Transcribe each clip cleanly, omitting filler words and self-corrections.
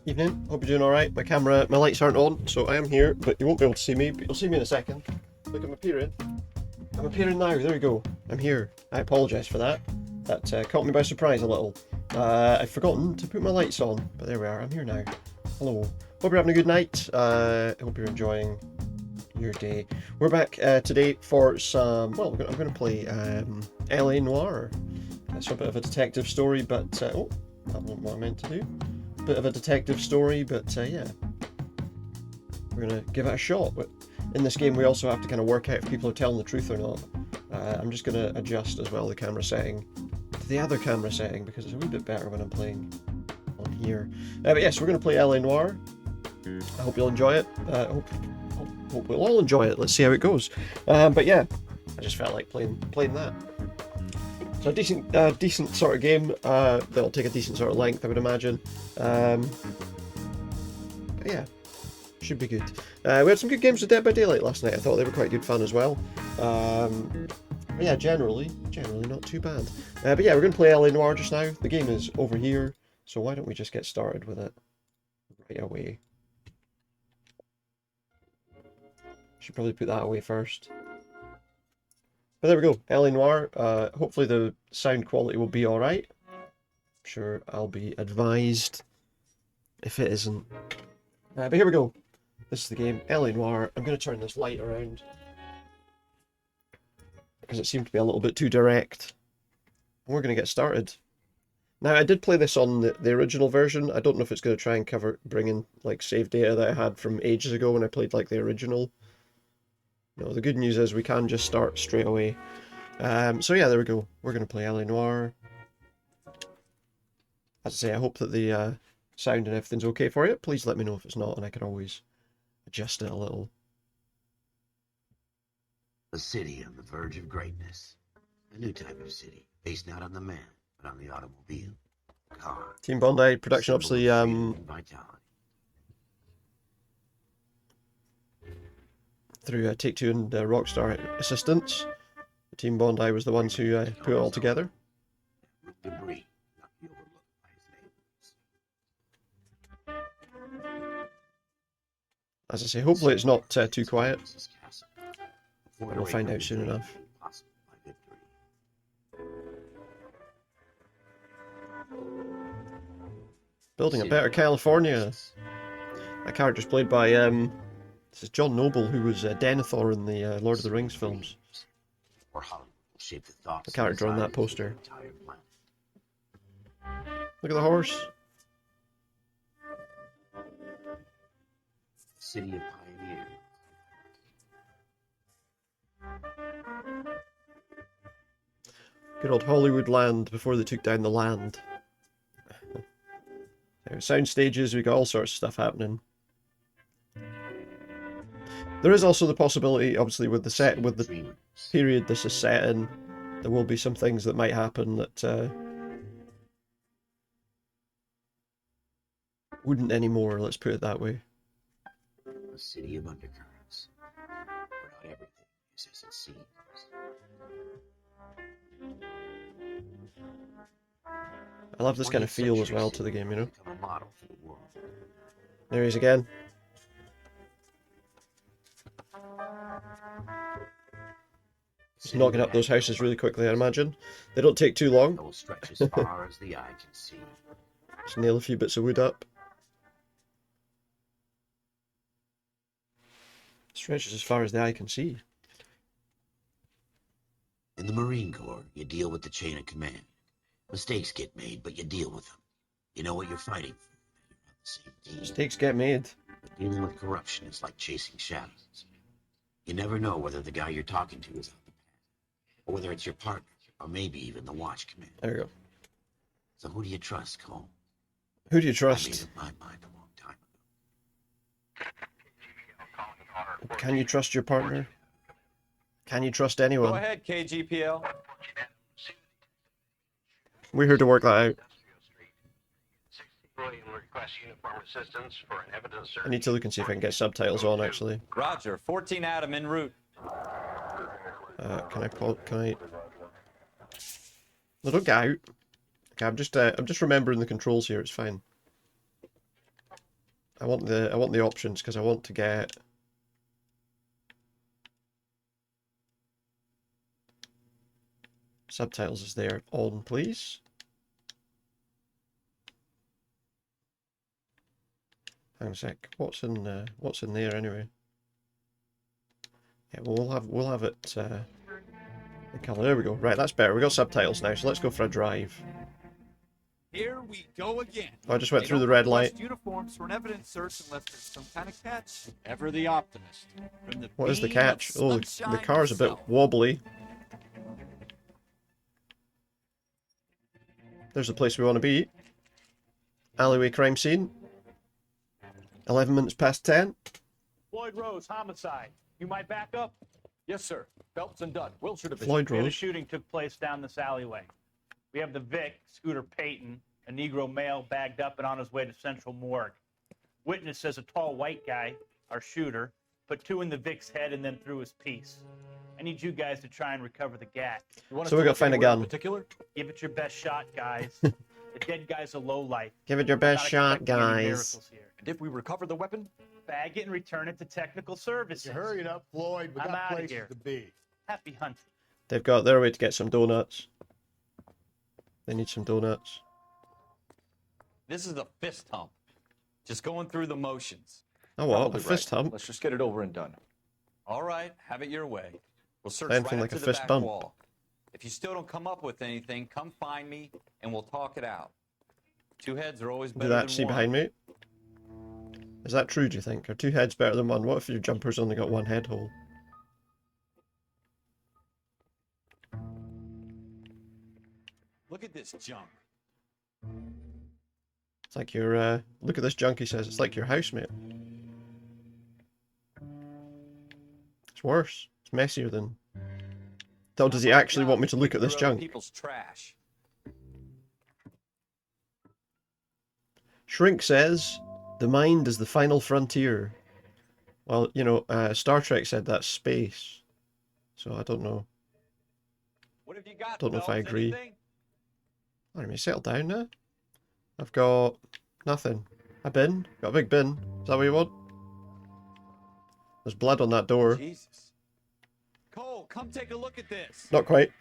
Evening, hope you're doing alright. My lights aren't on, so I am here, but you won't be able to see me, but you'll see me in a second. Look, I'm appearing. I'm appearing now, there we go. I'm here. I apologise for that. That caught me by surprise a little. I've forgotten to put my lights on, but there we are, I'm here now. Hello. Hope you're having a good night. Hope you're enjoying your day. We're back today for some, well, I'm going to play L.A Noire. That's a bit of a detective story, but, oh, that wasn't what I meant to do. Bit of a detective story, but yeah, we're gonna give it a shot. But in this game, we also have to kind of work out if people are telling the truth or not. I'm just gonna adjust as well the camera setting to the other camera setting because it's a wee bit better when I'm playing on here. But yes, we're gonna play L.A Noire. I hope you'll enjoy it. Hope we'll all enjoy it. Let's see how it goes. But yeah, I just felt like playing that. So a decent sort of game. That'll take a decent sort of length, I would imagine. But yeah, should be good. We had some good games of Dead by Daylight last night. I thought they were quite good fun as well. But yeah, generally not too bad. But yeah, we're going to play L.A Noire just now. The game is over here, so why don't we just get started with it right away? Should probably put that away first. But there we go, L.A Noire. Hopefully the sound quality will be alright. I'm sure I'll be advised if it isn't. But here we go. This is the game, L.A Noire. I'm going to turn this light around because it seemed to be a little bit too direct. And we're going to get started. Now, I did play this on the original version. I don't know if it's going to try and bring in like save data that I had from ages ago when I played like the original. No, the good news is we can just start straight away. So yeah, there we go. We're going to play L.A Noire. As I say, I hope that the sound and everything's okay for you. Please let me know if it's not, and I can always adjust it a little. A city on the verge of greatness. A new type of city, based not on the man, but on the automobile. Car. Team Bondi production, obviously, through Take-Two and Rockstar assistance. Team Bondi was the ones who put it all together. Debris, not be overlooked by his neighbors. As I say, hopefully it's not too quiet. But we'll find out soon enough. Building a better California. That character's played by this is John Noble, who was Denethor in the Lord of the Rings films. The character on that poster. Look at the horse. City of Pioneers. Good old Hollywood land before they took down the land. Sound stages, we got all sorts of stuff happening. There is also the possibility, obviously, with the period this is set in, there will be some things that might happen that wouldn't anymore. Let's put it that way. A city of undercurrents, where not everything is as it seems. I love this kind of feel as well to the game, you know. There he is again. Just knocking up those houses really quickly, I imagine. They don't take too long. Stretch as far as the eye can see. Just nail a few bits of wood up. Stretches as far as the eye can see. In the Marine Corps, you deal with the chain of command. Mistakes get made, but you deal with them. You know what you're fighting for. You're on the same team. Mistakes get made. But dealing with corruption is like chasing shadows. You never know whether the guy you're talking to is on the path, or whether it's your partner, or maybe even the watch command. There we go. So who do you trust, Cole? Who do you I trust? made up my mind a long time ago. Can you trust your partner? Can you trust anyone? Go ahead, KGPL. We're here to work that out. I need to look and see if I can get subtitles on, actually. Roger, 14 Adam en route. Can I... No, don't get out. Okay, I'm just remembering the controls here, it's fine. I want the options because I want to get subtitles is there on, please. Hang on a sec. What's in there anyway? Yeah, well, we'll have it the colour. There we go. Right, that's better. We got subtitles now, so let's go for a drive. Here we go again. Oh, I just went They through the don't red request light. uniforms for an evidence search unless there's some kind of catch. Ever the optimist. From the What is the beam of catch? Oh, the sunshine car's a bit itself. wobbly. There's the place we want to be. Alleyway crime scene. 11 minutes past 10. Floyd Rose, homicide. You might back up? Yes, sir. Phelps and Dunn, Wilshire Division. Floyd The Rose. shooting took place down this alleyway. We have the Vic, Scooter Payton, a Negro male bagged up and on his way to Central Morgue. Witness says a tall white guy, our shooter, put two in the Vic's head and then threw his piece. I need you guys to try and recover the gat. You want us So to we gotta look find a anywhere in gun. particular? Give it your best shot, guys. The dead guy's a lowlife. Give it your We're best not shot, expecting any guys. miracles here. And if we recover the weapon? Bag it and return it to technical services. You hurry it up, Floyd. We I'm got outta places here. to be. Happy hunting. They've got their way to get some donuts. They need some donuts. This is a fist hump. Just going through the motions. Oh what? Probably A fist right. hump? Let's just get it over and done. All right, have it your way. We'll search Anything right like up a to the fist back bump. wall. If you still don't come up with anything, come find me and we'll talk it out. Two heads are always better Do that, than see one. behind me? Is that true, do you think? Are two heads better than one? What if your jumper's only got one head hole? Look at this junk. It's like your, look at this junk, he says. It's like your house, mate. It's worse. It's messier than... So does he actually want me to look at this junk? People's trash. Shrink says, the mind is the final frontier. Well, you know, Star Trek said that's space. So I don't know. What have you got? Don't know if I Phelps? agree. Anything? Let me settle down now. I've got nothing. A bin. Got a big bin. Is that what you want? There's blood on that door. Jesus. Cole, come take a look at this. Not quite.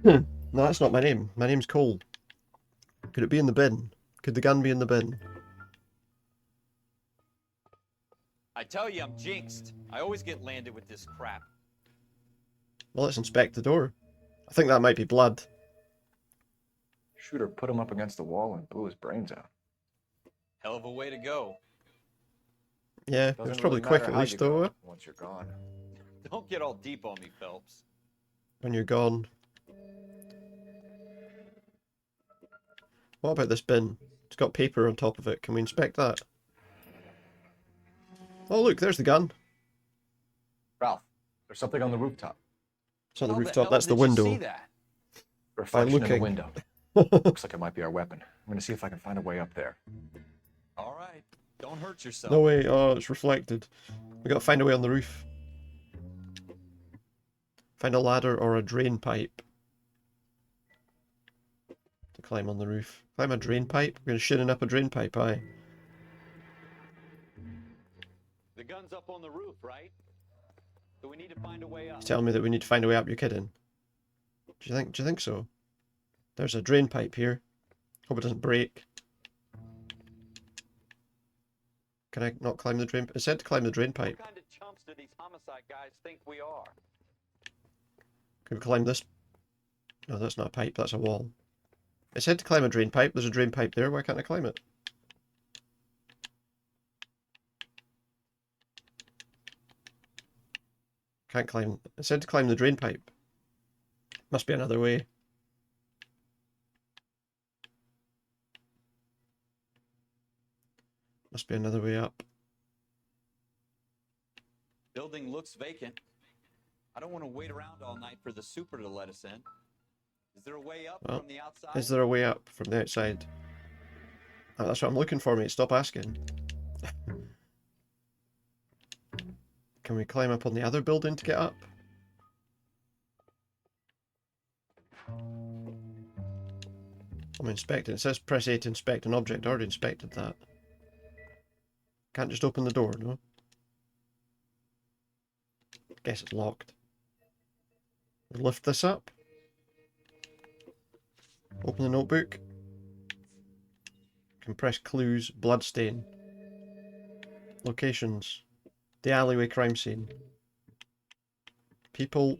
No, that's not my name. My name's Cole. Could it be in the bin? Could the gun be in the bin? I tell you, I'm jinxed. I always get landed with this crap. Well, let's inspect the door. I think that might be blood. Shooter put him up against the wall and blew his brains out. Hell of a way to go. Yeah, it was Doesn't probably really quick matter at how least you go though, once you're gone. Don't get all deep on me, Phelps. when you're gone. What about this bin? It's got paper on top of it. Can we inspect that? Oh look, there's the gun. Ralph, there's something on the rooftop. It's not the How rooftop, hell that's the did you window. see that? Reflection in the looking. window. Looks like it might be our weapon. I'm gonna see if I can find a way up there. All right. Don't hurt yourself. No way, oh, it's reflected. We gotta find a way on the roof. Find a ladder or a drain pipe. To climb on the roof. Climb a drain pipe? We're gonna shinning up a drain pipe, aye. The gun's up on the roof, right? So we need to find a way up. He's telling me that we need to find a way up, you're kidding. Do you think so? There's a drain pipe here. Hope it doesn't break. Can I not climb the drain? It said to climb the drain pipe. What kind of chumps do these homicide guys think we are? Can we climb this? No, that's not a pipe, that's a wall. It said to climb a drain pipe. There's a drain pipe there. Why can't I climb it? Can't climb. It said to climb the drain pipe. Must be another way. Must be another way up. Building looks vacant. I don't want to wait around all night for the super to let us in. Is there a way up Well, from the outside? Is there a way up from the outside? Oh, that's what I'm looking for, mate. Stop asking. Can we climb up on the other building to get up? I'm inspecting. It says press A to inspect an object. I already inspected that. Can't just open the door, no? Guess it's locked. Lift this up. Open the notebook. Compress clues. Bloodstain. Locations. The alleyway crime scene. People.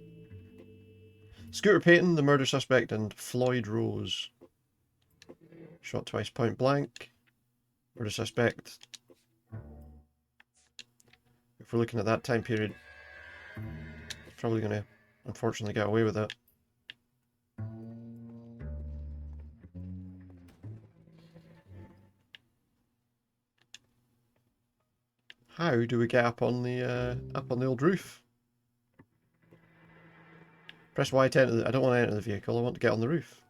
Scooter Payton, the murder suspect, and Floyd Rose. Shot twice point blank. Murder suspect. If we're looking at that time period, probably going to unfortunately get away with it. How do we get up on the old roof? Press Y to enter the... I don't want to enter the vehicle, I want to get on the roof.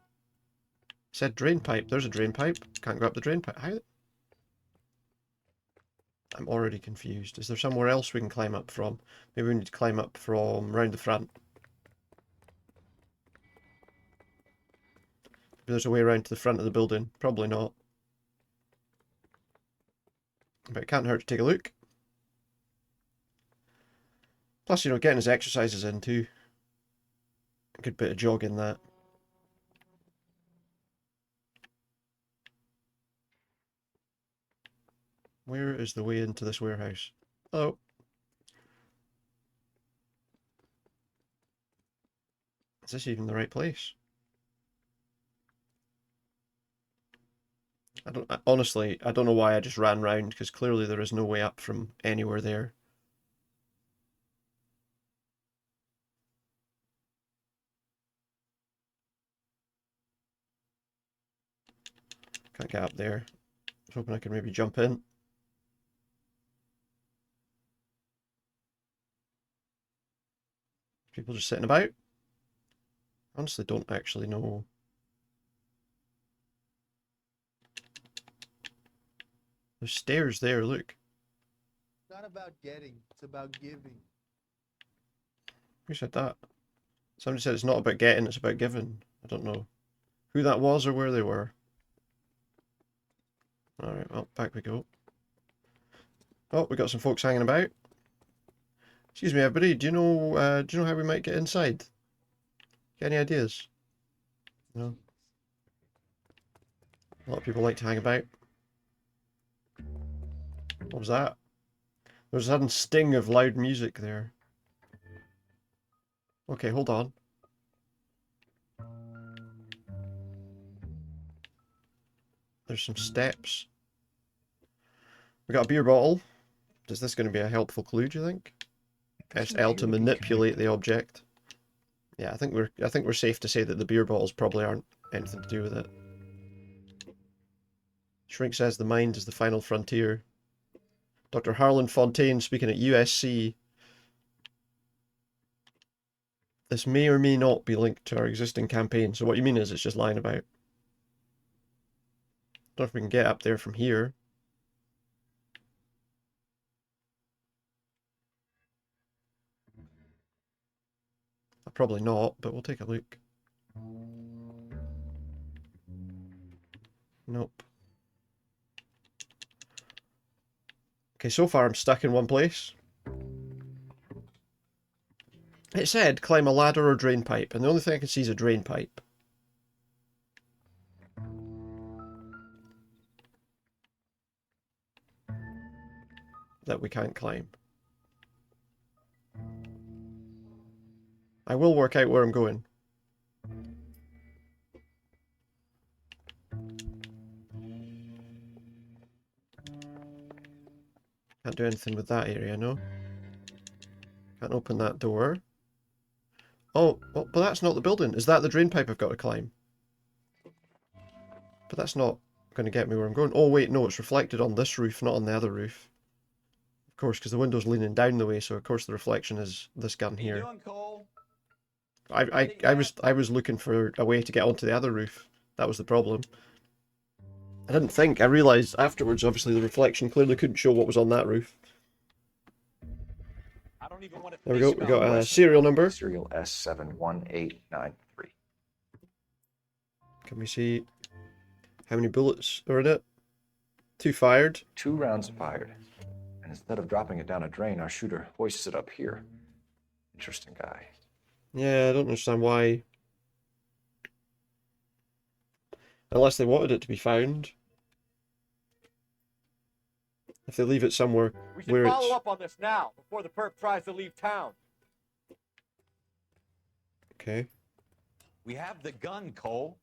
It said drain pipe. There's a drain pipe. Can't go up the drain pipe. How? I'm already confused. Is there somewhere else we can climb up from? Maybe we need to climb up from round the front. Maybe there's a way around to the front of the building. Probably not. But it can't hurt to take a look. Plus, you know, getting his exercises in too. A good bit of jogging that. Where is the way into this warehouse? Oh. Is this even the right place? Honestly, I don't know why I just ran round, because clearly there is no way up from anywhere there. Can't get up there. I was hoping I could maybe jump in. People just sitting about. Honestly, don't actually know. There's stairs there, look. It's not about getting, it's about giving. Who said that? Somebody said it's not about getting, it's about giving. I don't know who that was or where they were. Alright, well, back we go. Oh, we got some folks hanging about. Excuse me, everybody, do you know how we might get inside? Got any ideas? No? A lot of people like to hang about. What was that? There was a sudden sting of loud music there. Okay, hold on. There's some steps. We got a beer bottle. Is this going to be a helpful clue, do you think? Press L to manipulate the object. Yeah, I think we're safe to say that the beer bottles probably aren't anything to do with it. Shrink says the mind is the final frontier. Dr. Harlan Fontaine speaking at USC. This may or may not be linked to our existing campaign. So what you mean is it's just lying about. Don't know if we can get up there from here. Probably not, but we'll take a look. Nope. Okay, so far I'm stuck in one place. It said climb a ladder or drain pipe, and the only thing I can see is a drain pipe. That we can't climb. I will work out where I'm going. Can't do anything with that area, no? Can't open that door. Oh, well, but that's not the building. Is that the drain pipe I've got to climb? But that's not going to get me where I'm going. Oh, wait, no, it's reflected on this roof, not on the other roof. Of course, because the window's leaning down the way, so of course the reflection is this gun here. What are you doing, Cole? I was looking for a way to get onto the other roof. That was the problem. I didn't think. I realised afterwards, obviously, the reflection clearly couldn't show what was on that roof. I don't even want to There we go. We got a serial number. Serial S71893. Can we see how many bullets are in it? 2 fired. 2 rounds fired. instead of dropping it down a drain, our shooter hoists it up here. Interesting guy. Yeah, I don't understand why. Unless they wanted it to be found. If they leave it somewhere We should where follow it's... up on this now, before the perp tries to leave town. Okay. We have the gun, Cole.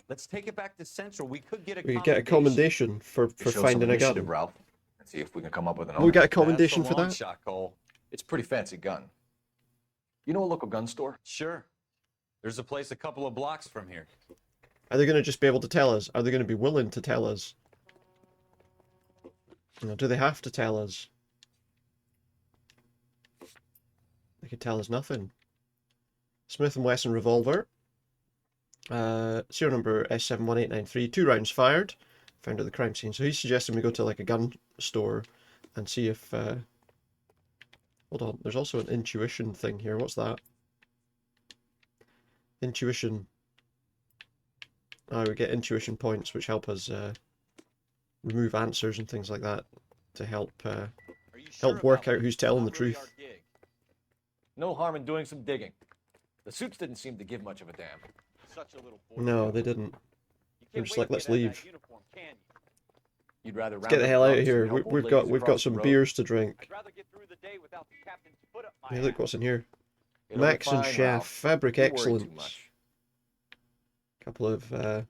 Let's take it back to Central. We could get a We could get a commendation for Show some finding a initiative, gun. Ralph, and see if we can come up with an We got a owner. commendation That's for a long that? shot, Cole. It's a pretty fancy gun. You know a local gun store? Sure. There's a place a couple of blocks from here. Are they going to just be able to tell us? Are they going to be willing to tell us? You know, do they have to tell us? They could tell us nothing. Smith & Wesson revolver. Serial number S71893. 2 rounds fired. Found at the crime scene. So he's suggesting we go to like a gun store and see if... Hold on. There's also an intuition thing here. What's that? Intuition. We get intuition points which help us remove answers and things like that to help Are you sure help work about out who's telling the not really truth. our gig? No harm in doing some digging. The suits didn't seem to give much of a damn. Such a little Boy No, Scout. they didn't. You They're can't just wait like, to let's get out of that leave. uniform, can you? You'd rather Let's get the hell out of here. We've got some beers. beers to drink. I'd rather get through the day without the captain's foot up my Hey, look ass. what's in here. It'll be Max and fine, Chef, Ralph. fabric Don't worry too excellence. much. Couple of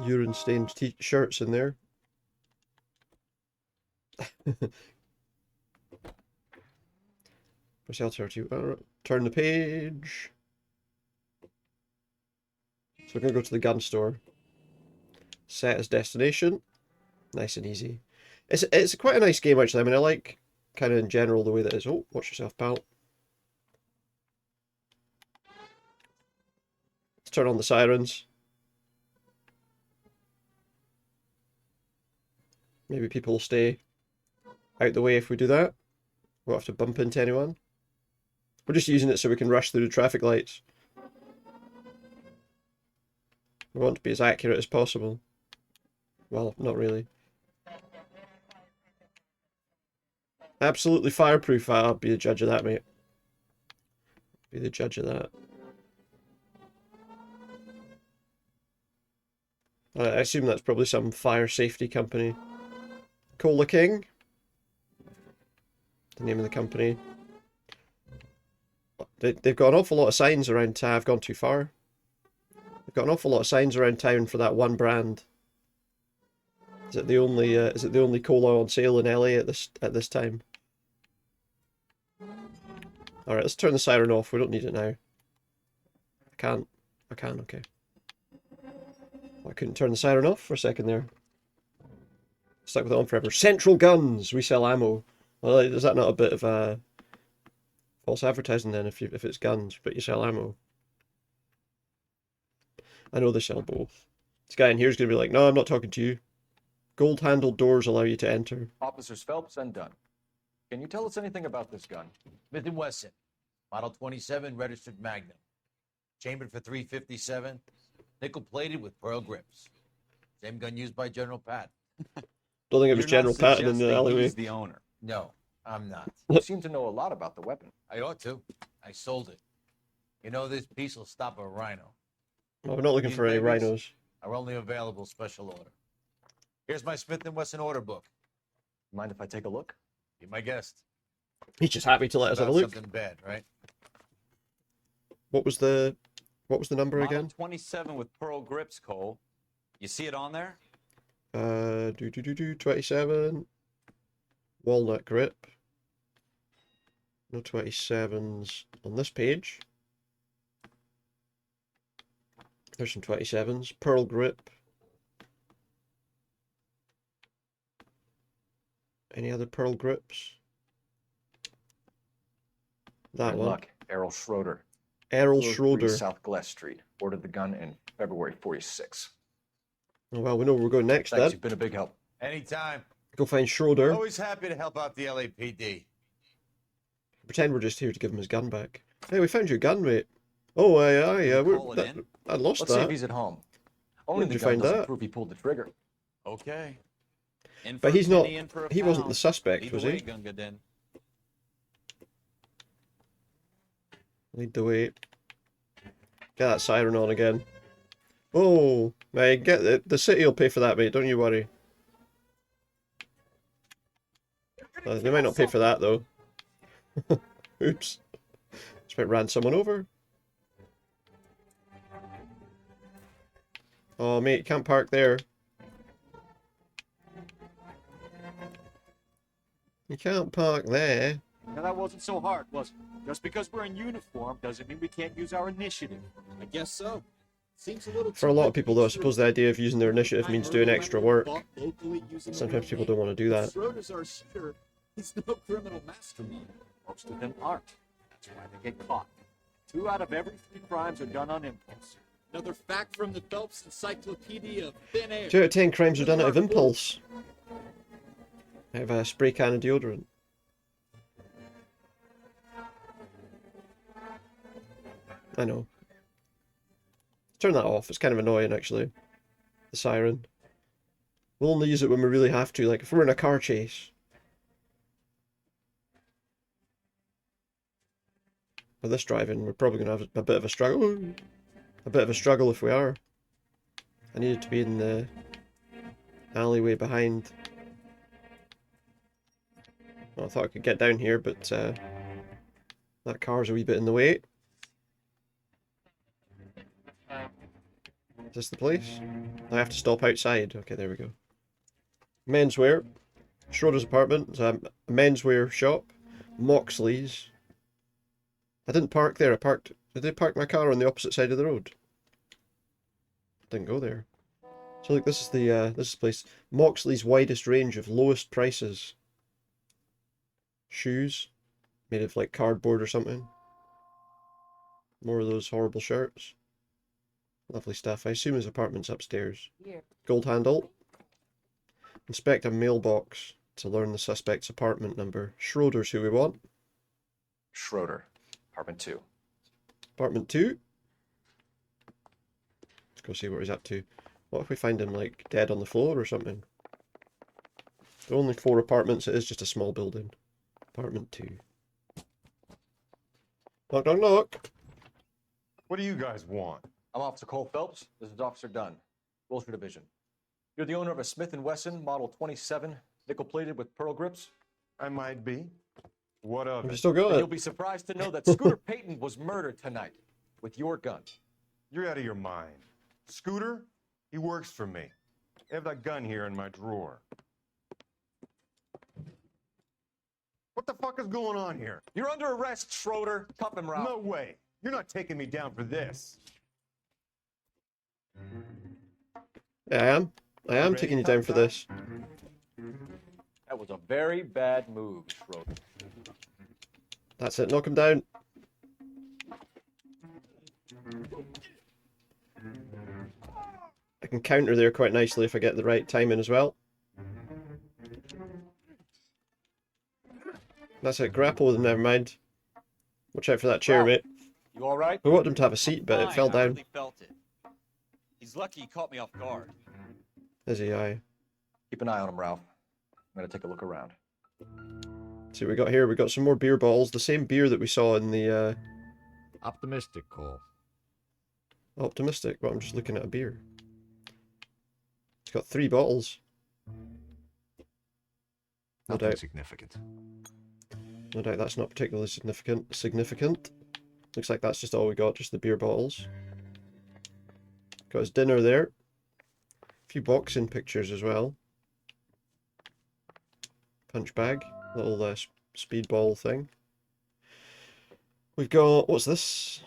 urine stained shirts in there. Press L2 to turn the page. So we're gonna go to the gun store. Set as destination. Nice and easy. It's quite a nice game actually. I mean, I like kind of in general the way that it is. Oh, watch yourself, pal. Let's turn on the sirens. Maybe people will stay out the way if we do that. We won't have to bump into anyone. We're just using it so we can rush through the traffic lights. We want to be as accurate as possible. Well, not really. Absolutely fireproof. I'll be the judge of that, mate. Be the judge of that. I assume that's probably some fire safety company. Cola King. The name of the company. They've got an awful lot of signs around town. I've gone too far. They've got an awful lot of signs around town for that one brand. Is it the only cola on sale in LA at this time? All right, let's turn the siren off. We don't need it now. I can. Okay. Well, I couldn't turn the siren off for a second there. Stuck with it on forever. Central Guns. We sell ammo. Well, is that not a bit of a false advertising then? If it's guns, but you sell ammo. I know they sell both. This guy in here is going to be like, no, I'm not talking to you. Gold-handled doors allow you to enter. Officers Phelps and Dunn. Can you tell us anything about this gun? Smith & Wesson, Model 27, registered Magnum. Chambered for .357, nickel-plated with pearl grips. Same gun used by General Patton. Don't think it was You're not General Patton in the suggesting alleyway. he's the owner. No, I'm not. You seem to know a lot about the weapon. I ought to. I sold it. You know, this piece will stop a rhino. Oh, we're not looking These for any babies rhinos. are only available special order. Here's my Smith & Wesson order book. Mind if I take a look? Be my guest. He's just happy to let us have a About look. something bad, right? What was the number Model again? 27 with pearl grips, Cole. You see it on there? 27. Walnut grip. No 27s on this page. There's some 27s. Pearl grip. Any other pearl grips? That Good one. luck. Errol Schroeder. Errol 203 Schroeder. South Glass Street. Ordered the gun in February 46. Oh, well, we know where we're going next Thanks, then. you've been a big help. Anytime. Go find Schroeder. Always happy to help out the LAPD. Pretend we're just here to give him his gun back. Hey, we found your gun, mate. Oh, aye, Call it in. I lost Let's see if that. he's at home. Only did the you gun find doesn't that? prove he pulled the trigger. Okay. In But for a he's not. penny, in for a He wasn't the pound. suspect, Lead was the way, he? Gunga Din. Lead the way. Get that siren on again. Oh, mate, get it. The city will pay for that, mate. Don't you worry. They might not pay for that though. Oops. Just about ran someone over. Oh, mate, you can't park there. You can't park there. Now that wasn't so hard, was it? Just because we're in uniform doesn't mean we can't use our initiative. I guess so. Seems a little For a too lot good of to people be though, I true. suppose the idea of using their initiative means doing extra work. Sometimes people don't want to do that. Schroeder's our shooter. He's no criminal mastermind. Most of them aren't. That's why they get caught. 2 out of every 3 crimes are done on impulse. Another fact from the Phelps Encyclopedia of Thin Air. 2 out of 10 crimes are done out of impulse. Out of a spray can of deodorant. I know. Turn that off, it's kind of annoying actually. The siren. We'll only use it when we really have to, like if we're in a car chase. With this driving, we're probably going to have a bit of a struggle. A bit of a struggle if we are. I needed to be in the alleyway behind. Well, I thought I could get down here, but that car's a wee bit in the way. Is this the place? I have to stop outside. Okay, there we go. Menswear. Schroeder's apartment. It's a menswear shop. Moxley's. I didn't park there. Did I park my car on the opposite side of the road? Didn't go there. So look, this is the place. Moxley's widest range of lowest prices. Shoes. Made of like cardboard or something. More of those horrible shirts. Lovely stuff. I assume his apartment's upstairs. Gold handle. Inspect a mailbox to learn the suspect's apartment number. Schroeder's who we want. Schroeder, apartment 2. Apartment 2. Let's go see what he's up to. What if we find him like dead on the floor or something? There are only 4 apartments. It is just a small building. Apartment 2. Knock, knock, knock. What do you guys want? I'm Officer Cole Phelps. This is Officer Dunn, Wilshire Division. You're the owner of a Smith & Wesson Model 27, nickel-plated with pearl grips? I might be. What of Have you it? still got And it? you'll be surprised to know that Scooter Payton was murdered tonight with your gun. You're out of your mind. Scooter? He works for me. I have that gun here in my drawer. What the fuck is going on here? You're under arrest, Schroeder. Cuff him, Ralph. No way. You're not taking me down for this. Yeah, I am. I am taking you down for this. That was a very bad move, Schroeder. That's it. Knock him down. I can counter there quite nicely if I get the right timing as well. That's it. Grapple with him. Never mind. Watch out for that chair, Wow. mate. You all right? We wanted him to have a seat, but it Fine, fell I down. really felt it. He's lucky he caught me off guard. Is he? Aye. Keep an eye on him, Ralph. I'm going to take a look around. See what we got here. We got some more beer bottles. The same beer that we saw in the Optimistic, Cole. Optimistic. Well, I'm just looking at a beer. It's got 3 bottles. No Nothing doubt. significant. No doubt that's not particularly significant. Looks like that's just all we got, just the beer bottles. Got his dinner there. A few boxing pictures as well. Punch bag. Little speedball thing. We've got, what's this?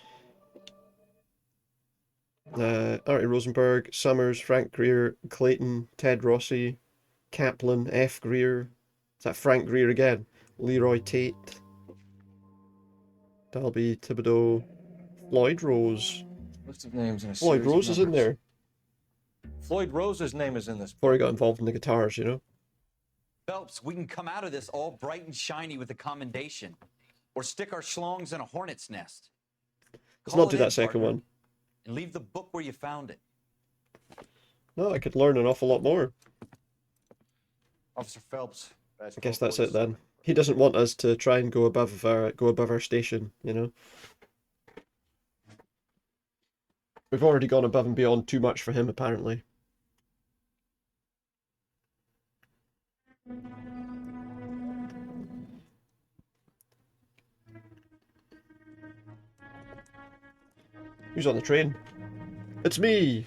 Artie Rosenberg, Summers, Frank Greer, Clayton, Ted Rossi, Kaplan, F. Greer. Is that Frank Greer again? Leroy Tate. Dalby, Thibodeau, Floyd Rose. List of names in a Floyd series of Rose is in numbers. there. Floyd Rose's name is in this. Before he got involved in the guitars, you know. Phelps, we can come out of this all bright and shiny with a commendation. Or stick our schlongs in a hornet's nest. Let's Call not do it in, that second partner, one. And leave the book where you found it. No, I could learn an awful lot more. Officer Phelps. I guess that's it then. He doesn't want us to try and go above our station, you know. We've already gone above and beyond too much for him, apparently. Who's on the train? It's me!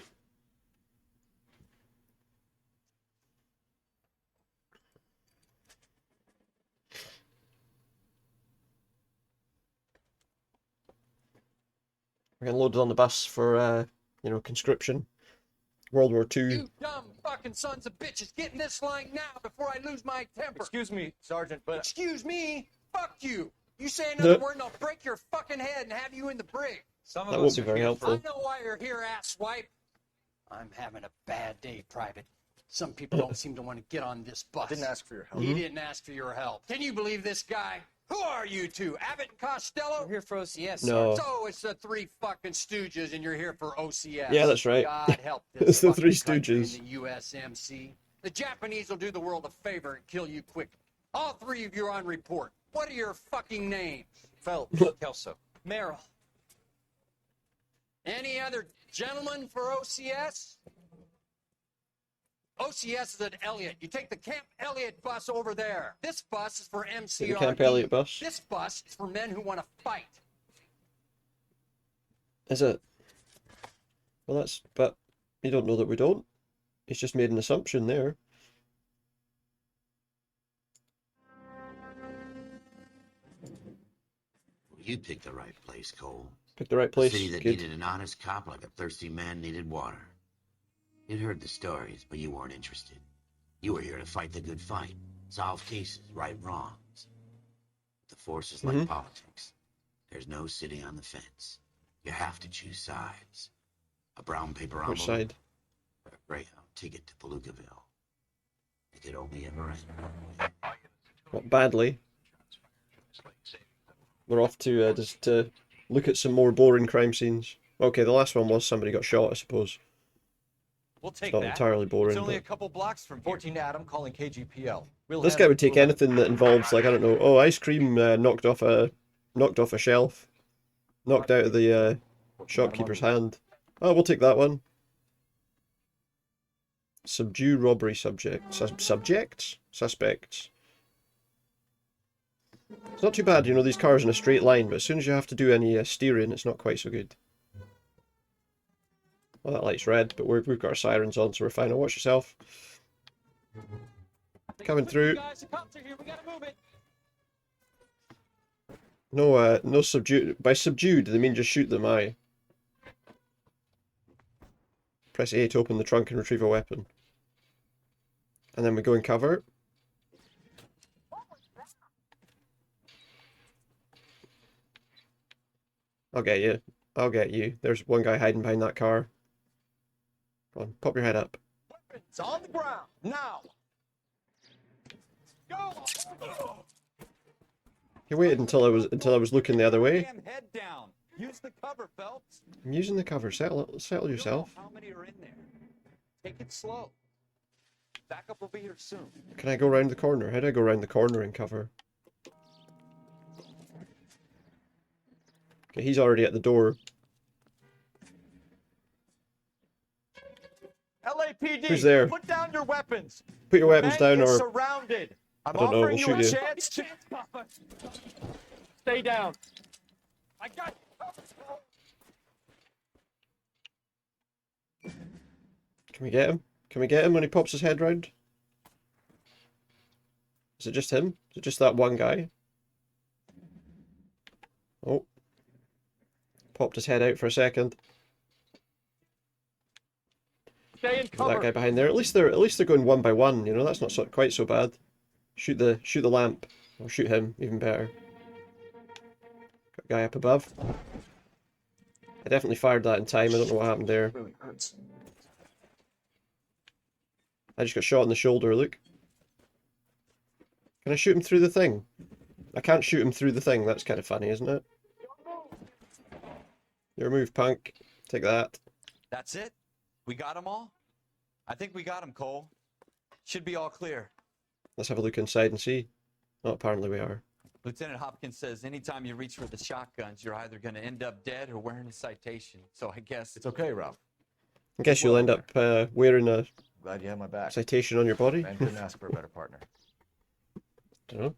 We're getting loaded on the bus for, you know, conscription. World War II. You dumb fucking sons of bitches, get in this line now before I lose my temper. Excuse me, Sergeant, but... Excuse me? Fuck you. You say another word and I'll break your fucking head and have you in the brig. That won't be very helpful. I know why you're here, asswipe. I'm having a bad day, Private. Some people don't seem to want to get on this bus. Didn't ask for your help. He didn't ask for your help. Can you believe this guy? Who are you two? Abbott and Costello? We're here for OCS. No. So it's the three fucking stooges and you're here for OCS. Yeah, that's right. God help this It's the Three fucking country Stooges. and the USMC. The Japanese will do the world a favor and kill you quick. All three of you are on report. What are your fucking names? Phelps. Kelso. Merrill. Any other gentlemen for OCS? OCS is at Elliott. You take the Camp Elliott bus over there. This bus is for MCRD. The Camp Elliott bus? This bus is for men who want to fight. Is it? Well, that's... But you don't know that we don't. He's just made an assumption there. You picked the right place, Cole. Picked the right A place. city that Good. needed an honest cop like a thirsty man needed water. You'd heard the stories, but you weren't interested. You were here to fight the good fight, solve cases, right wrongs. The force is like politics. There's no sitting on the fence. You have to choose sides. A brown paper envelope, Which side? or a Greyhound ticket to Palookaville. It could only ever end. Not badly. We're off to just to look at some more boring crime scenes. Okay, the last one was somebody got shot, I suppose. We'll take It's not that. entirely boring. It's only a But couple blocks from here. 14 Adam calling KGPL. We'll this guy would take anything that involves, like, I don't know, oh, ice cream knocked off a shelf, knocked out of the shopkeeper's hand. Oh, we'll take that one. Subdue robbery subjects. Suspects. It's not too bad, you know, these cars in a straight line, but as soon as you have to do any steering, it's not quite so good. Well, that light's red, but we've got our sirens on, so we're fine. Now watch yourself. Coming through. No subdue. By subdued, they mean just shoot them, aye. Press A to open the trunk and retrieve a weapon. And then we go in cover. I'll get you. I'll get you. There's one guy hiding behind that car. Come on, pop your head up. It's on the ground, now! Go! He waited until I was looking the other way. Damn head down. Use the cover, Phelps. I'm using the cover. Settle yourself. How many are in there? Take it slow. Backup will be here soon. Can I go around the corner? How do I go around the corner and cover? Okay, he's already at the door. LAPD, Who's there? put down your weapons. Put your weapons The bank down is or... surrounded. I'm I don't know, offering we'll you a shoot you. chance. Stay down. I got you. Can we get him? Can we get him when he pops his head round? Is it just him? Is it just that one guy? Oh. Popped his head out for a second. Stay in cover. That guy behind there. At least they're going one by one, you know, that's not quite so bad. Shoot the lamp. Or shoot him, even better. Got a guy up above. I definitely fired that in time, I don't know what happened there. Really hurts. I just got shot in the shoulder, look. Can I shoot him through the thing? I can't shoot him through the thing, that's kind of funny, isn't it? Your move, punk. Take that. That's it? We got them all? I think we got them, Cole. Should be all clear. Let's have a look inside and see. Oh, apparently we are. Lieutenant Hopkins says anytime you reach for the shotguns, you're either going to end up dead or wearing a citation. So I guess It's okay, Ralph. I guess you'll end up wearing a Glad you have my back. citation on your body. Man couldn't ask for a better partner. Don't know.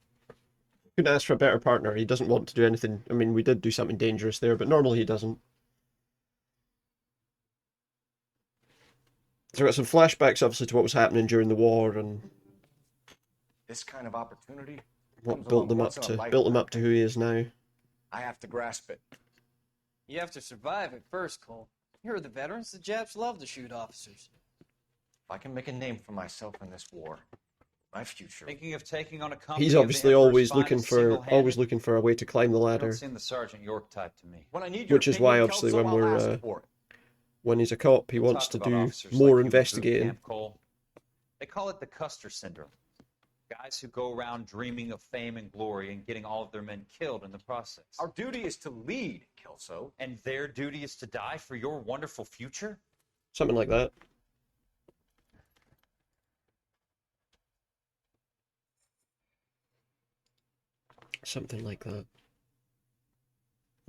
Couldn't ask for a better partner. He doesn't want to do anything. I mean, we did do something dangerous there, but normally he doesn't. So we got some flashbacks, obviously, to what was happening during the war and This kind of opportunity what comes built along them up once in a to lifetime. who he is now. I have to grasp it. You have to survive it first, Cole. Here are the veterans. The Japs love to shoot officers. If I can make a name for myself in this war, my future. thinking of taking on a company. He's of the obviously Emperor's always looking finest for single-handed. a way to climb the Don't ladder, seem the Sergeant York type to me. When I need your which is why opinion, obviously Kelso, when I'll ask we're for it. when he's a cop, he We'll wants to talk about do officers more like you in boot investigating. camp, Cole. They call it the Custer syndrome. Guys who go around dreaming of fame and glory and getting all of their men killed in the process. Our duty is to lead, Kelso. And their duty is to die for your wonderful future? Something like that. Something like that.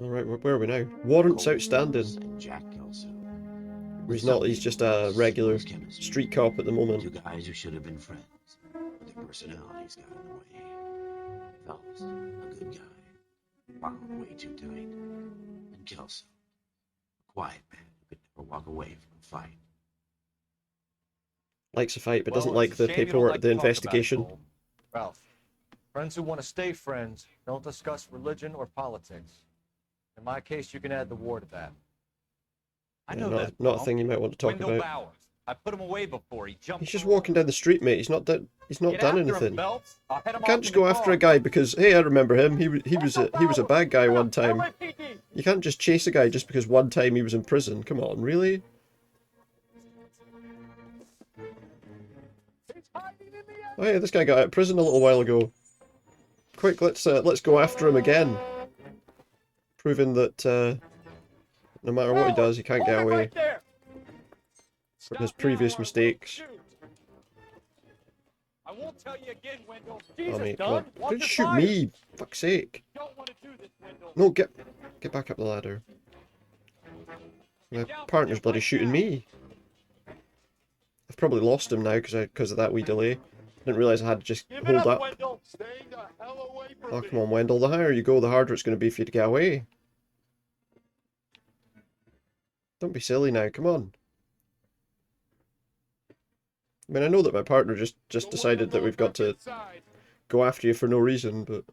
Alright, where are we now? Warrants outstanding. And Jack Kelso. He's just a regular street cop at the moment. Two guys who should have been friends, but their personalities got in the way. Phelps, a good guy, wound way too tight. And Kelso, a quiet man who could never walk away from a fight. Likes a fight, but Well, doesn't it's like a the shame you don't paperwork, like the to talk about it, investigation. Cole. Ralph, friends who want to stay friends don't discuss religion or politics. In my case, you can add the war to that. I Yeah, know not, that. not a Paul. thing you might want to talk Wendell about. Bowers. I put him away before. He jumped. He's just the rope. walking down the street, mate. He's not done. He's not Get done after him, anything. Phelps. I'll head him You can't off just in the go after car. a guy because, hey, I remember him. He was a bad guy one time. You can't just chase a guy just because one time he was in prison. Come on, really? Oh yeah, this guy got out of prison a little while ago. Quick, let's go after him again. Proving that no matter what he does, he can't get away from his previous mistakes. I won't tell you again, Wendell. Oh Jesus, mate, Dunn, God. watch Don't your shoot fire. me! Fuck's sake! Don't want to do this, Wendell. No, get back up the ladder. My partner's bloody shooting me. I've probably lost him now because of that wee delay. Didn't realise I had to just Give it hold up, up. Wendell. Stay the hell away from Oh me. come on, Wendell. The higher you go, the harder it's going to be for you to get away. Don't be silly now. Come on. I mean, I know that my partner just decided that we've got to go after you for no reason, but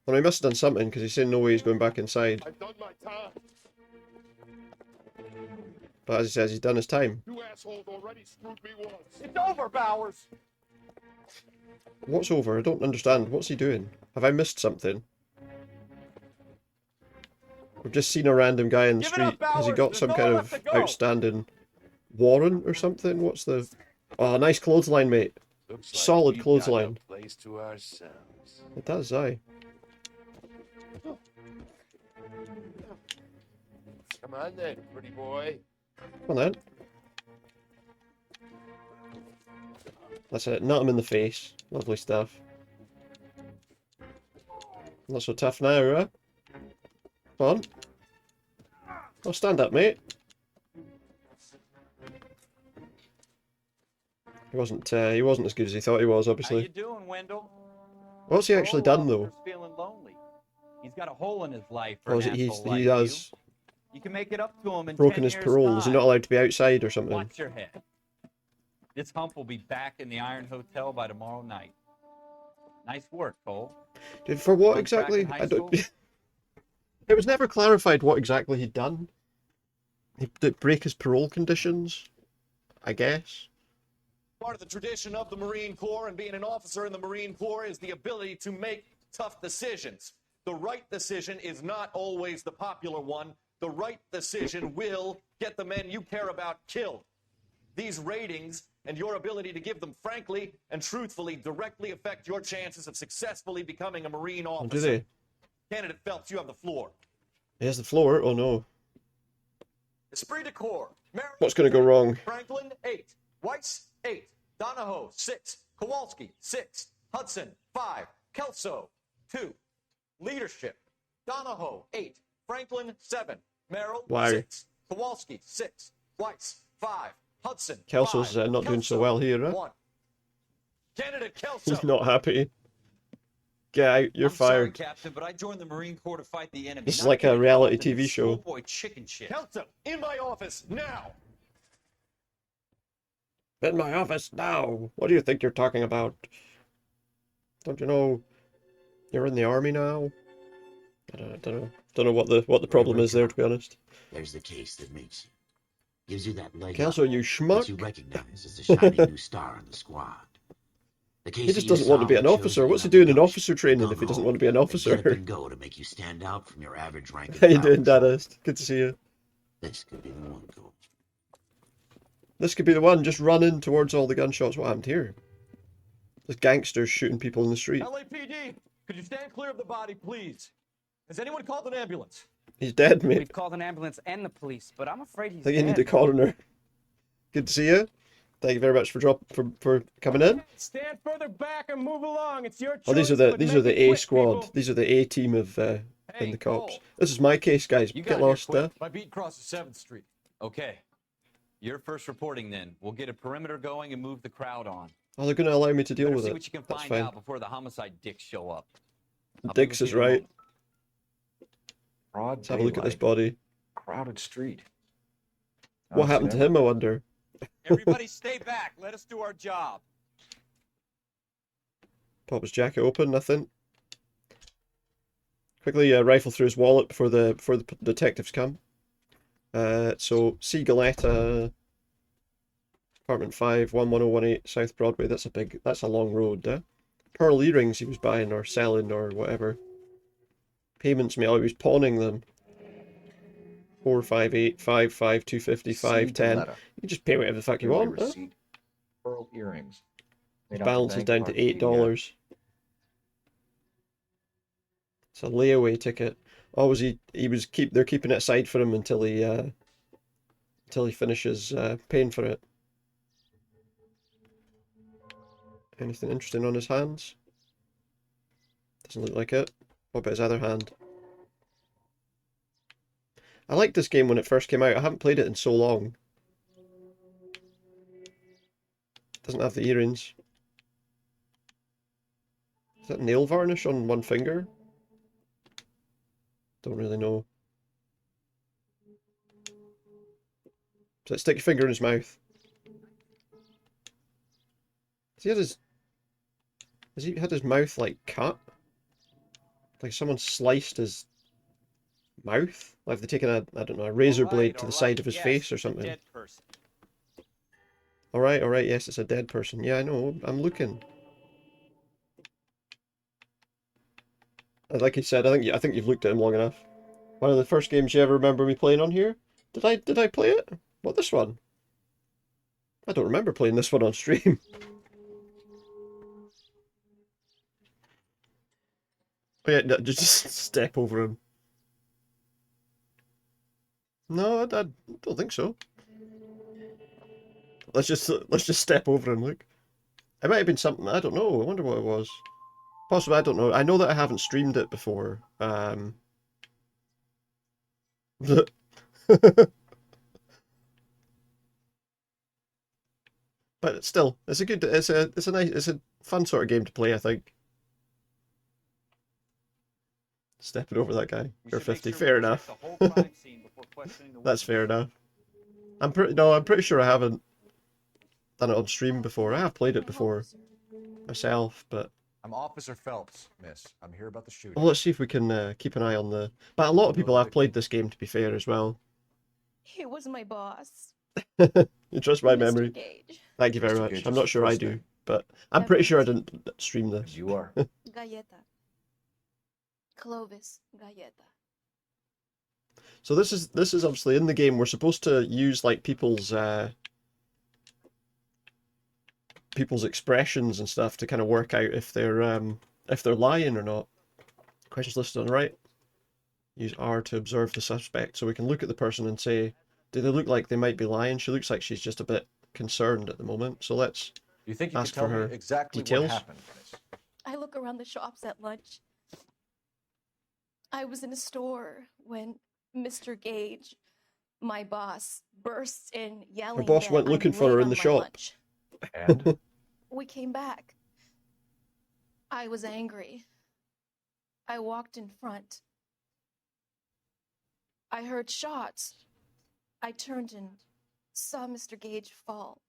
well, he must have done something because he's saying no way he's going back inside. I've done my time. But as he says, he's done his time. You assholes already screwed me once. It's over, Bowers. What's over? I don't understand. What's he doing? Have I missed something? We've just seen a random guy in the Give it up, street. Has he Bowers. got There's some no kind one of left to go. outstanding warrant or something? What's the... Oh, nice clothesline, mate. Looks like Solid we've clothesline. got a place to ourselves. It does, aye. Come on then, pretty boy. Come on then. That's it. Nut him in the face. Lovely stuff. Not so tough now, huh? Come on. Oh, stand up, mate. He wasn't as good as he thought he was, How you obviously. doing, Wendell? What's he actually done, though? Officer's feeling lonely. He's got a hole in his life for Or an is it asshole like he has you. You can make it up to him in broken 10 his years' parole? Is he time. not allowed to be outside or something? Watch your head. This hump will be back in the Iron Hotel by tomorrow night. Nice work, Cole. For what Going back exactly? in high I don't... school? It was never clarified what exactly he'd done. He did break his parole conditions, I guess. Part of the tradition of the Marine Corps and being an officer in the Marine Corps is the ability to make tough decisions. The right decision is not always the popular one. The right decision will get the men you care about killed. These ratings and your ability to give them frankly and truthfully directly affect your chances of successfully becoming a Marine Oh, officer. do they? Candidate Phelps, you have the floor. Here's the floor. Oh no. Esprit de Corps. Maryland, What's going to go wrong? Franklin, 8. Weiss, 8. Donahoe, 6. Kowalski, 6. Hudson, 5. Kelso, 2. Leadership, Donahoe, 8. Franklin, 7. Merrill, Wow. 6. Kowalski, 6. Weiss, 5. Hudson, Kelso's 5. not doing so well here, huh? 1. Candidate Kelso. He's not happy. Get out, you're I'm sorry, fired. Captain, but I joined the Marine Corps to fight the enemy. This is not like to a get reality involved in TV show. schoolboy chicken shit. Kelso, in my office, now! In my office now. What do you think you're talking about? Don't you know you're in the army now? I don't know what the problem is there, to be honest. There's the case that makes you. Gives you that leg Kelso, up, you gets schmuck. you recognized as the shining new star in the squad. The case He just doesn't want to be an officer. What's he doing in officer training if he doesn't want to be an officer? Get up and go to make you stand out from your average rank. How you doing, Dadaist? Good to see you. This could be the one, Coach. This could be the one. Just running towards all the gunshots. What happened here? Just gangsters shooting people in the street. LAPD, could you stand clear of the body, please? Has anyone called an ambulance? He's dead, mate. We've called an ambulance and the police, but I'm afraid he's I think you dead. need the coroner. Good to see you. Thank you very much for coming in. Stand further back and move along. It's your choice. Oh, these are the A squad. These are the A team of in the cops. This is my case, guys. You Get got lost. here quick. My beat crosses 7th Street. Okay. You're first reporting then. We'll get a perimeter going and move the crowd on. Oh, they're going to allow me to deal Better with see it. what you can That's find fine. out before the homicide dicks show up. I'll be Dix with is you in a right. moment. Broad Let's have a look at this daylight. body. Crowded street. What happened to him, I wonder? Everybody stay back. Let us do our job. Pop his jacket open, nothing. Quickly rifle through his wallet before the detectives come. So C Galetta, apartment 5, 11018 South Broadway. That's a long road. Pearl earrings he was buying or selling or whatever. Payments me. Oh, he was pawning them. 458 55 250 510. You can just pay whatever the fuck you want. Receipt. Pearl earrings. His balance is down to $8. It's a layaway ticket. Oh, was he? They're keeping it aside for him until he finishes paying for it. Anything interesting on his hands? Doesn't look like it. What about his other hand? I liked this game when it first came out. I haven't played it in so long. Doesn't have the earrings. Is that nail varnish on one finger? Don't really know. So stick your finger in his mouth. Has he had his mouth like cut? Like someone sliced his mouth? Like they've taken I don't know, a razor blade to the side of his face or something. Dead person. Alright, yes, it's a dead person. Yeah, I know, I'm looking. Like he said, I think you've looked at him long enough. One of the first games you ever remember me playing on here? Did I play it? What, this one? I don't remember playing this one on stream. Oh yeah, no, just step over him. No, I don't think so. Let's just step over him, look. It might have been something, I don't know, I wonder what it was. Possibly, I don't know. I know that I haven't streamed it before. But still, it's a fun sort of game to play, I think. Stepping over that guy. You're 50. Fair enough. That's fair enough. I'm pretty sure I haven't done it on stream before. I have played it before myself, but I'm Officer Phelps, miss. I'm here about the shooting. well, let's see if we can keep an eye on the. But a lot of people have played this game, to be fair, as well. He was my boss. You trust my Mr. memory. Gage. Thank you very Mr. much. Gage I'm is not the sure I first do, name. but I'm pretty sure I didn't stream this. You are. Galleta. Clovis Galleta. So this is obviously in the game. We're supposed to use like people's expressions and stuff to kind of work out if they're lying or not. Questions listed on the right. Use R to observe the suspect, so we can look at the person and say, do they look like they might be lying? She looks like she's just a bit concerned at the moment. So let's You think you ask can tell for her me exactly details. what happened, miss? look around the shops at lunch. I was in a store when Mr. Gage, my boss, bursts in yelling Her boss that went I'm looking for late her in on the my shop. lunch. And? We came back. I was angry. I walked in front. I heard shots. I turned and saw Mr. Gage fall.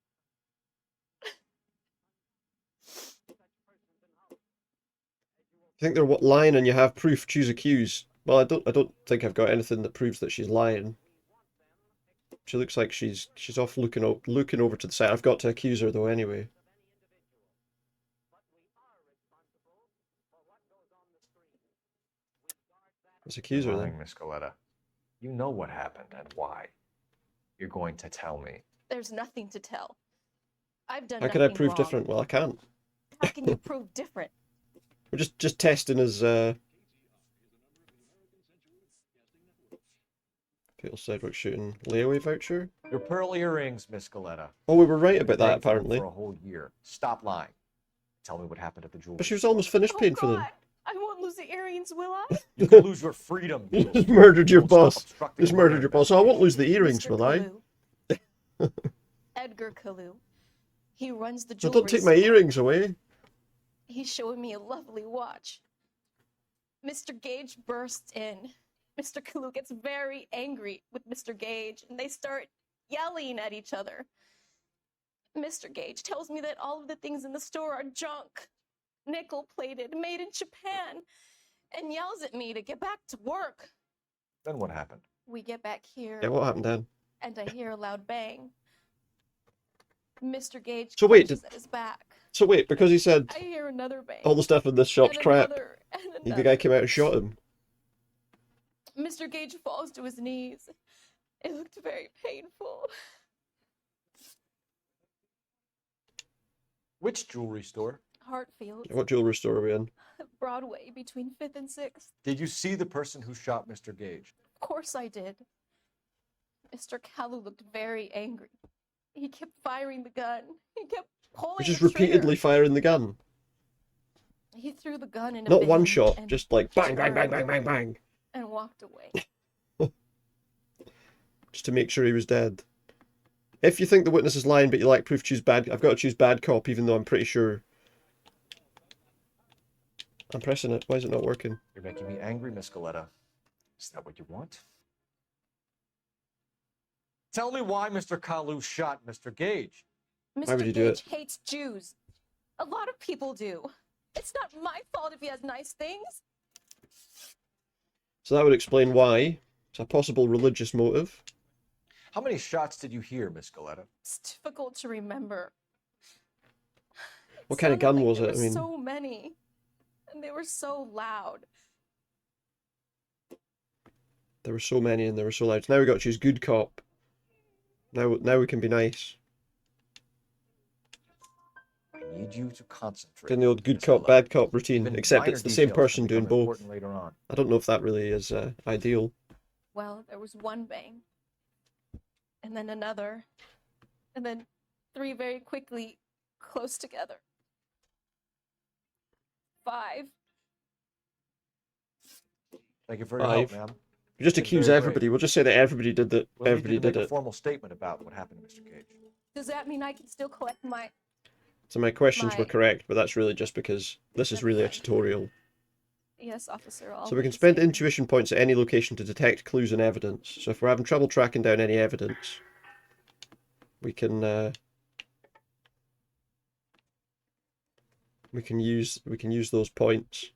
You think they're lying and you have proof, choose accuse. Well, I don't think I've got anything that proves that she's lying. She looks like she's off looking over to the side. I've got to accuse her though anyway. Let's accuse her then. Miss Coletta. You know what happened and why. You're going to tell me. There's nothing to tell. I've done How nothing can I prove wrong. different? Well, I can't. How can you prove different? We're just testing his. People said we're shooting layaway voucher. Your pearl earrings, Miss Coletta. Oh, we were right about that Paying for them apparently. For a whole year. Stop lying. Tell me what happened at the jewelry But she was store. almost finished paying for them. I won't lose the earrings, will I? You could lose your freedom. You just murdered your Don't stop boss. obstructing Just a murdered murder your boss. So I won't lose the earrings, Mr. will I? Kalu. Edgar Kalu. He runs the So jewelry don't take my store. earrings away. He's showing me a lovely watch. Mr. Gage bursts in. Mr. Kalu gets very angry with Mr. Gage, and they start yelling at each other. Mr. Gage tells me that all of the things in the store are junk, nickel-plated, made in Japan, and yells at me to get back to work. Then what happened? We get back here. Yeah, what happened then? And I hear a loud bang. Mr. Gage So wait, clutches at his back. So wait, because he said I hear another bang. all the stuff in this shop's And crap, another, and the guy came out and shot him. Mr. Gage falls to his knees. It looked very painful. Which jewelry store? Hartfield, What jewelry store are we in? Broadway, between 5th and 6th. Did you see the person who shot Mr. Gage? Of course I did. Mr. Kalu looked very angry. He kept firing the gun. He kept pulling Which is the trigger. repeatedly firing the gun. He threw the gun in a Not one bin shot, and just like bang, bang, bang, turned bang, bang, bang. and walked away. Just to make sure he was dead. If you think the witness is lying but you like proof, choose bad. I've got to choose bad cop even though I'm pretty sure. I'm pressing it. Why is it not working? You're making me angry, Miss Coletta. Is that what you want? Tell me why Mr. Kalu shot Mr. Gage. Why would Mr. you do Gage it? hates Jews. A lot of people do. It's not my fault if he has nice things. So that would explain why. It's a possible religious motive. How many shots did you hear, Miss Coletta? It's difficult to remember. What kind of gun Sounded like was there it? I were mean, so many, and they were so loud. there were so many and they were so loud. Now we got to choose good cop. Now we can be nice. I need you to concentrate. Doing the old good Miss cop, Coletta. bad cop routine, Even except minor it's the same details can person doing become both. important later on. I don't know if that really is ideal. Well, there was one bang, and then another, and then three very quickly, close together. 5. Thank you for your help, 5. ma'am. We just You've been accuse very everybody. brave. We'll just say that everybody did that. We'll need you Everybody to did make a it. formal statement about what happened to Mr. Gage. Does that mean I can still collect my... So my questions were My- correct, but that's really just because this is really a tutorial. Yes, officer, So we can spend intuition points at any location to detect clues and evidence. So if we're having trouble tracking down any evidence, we can use those points.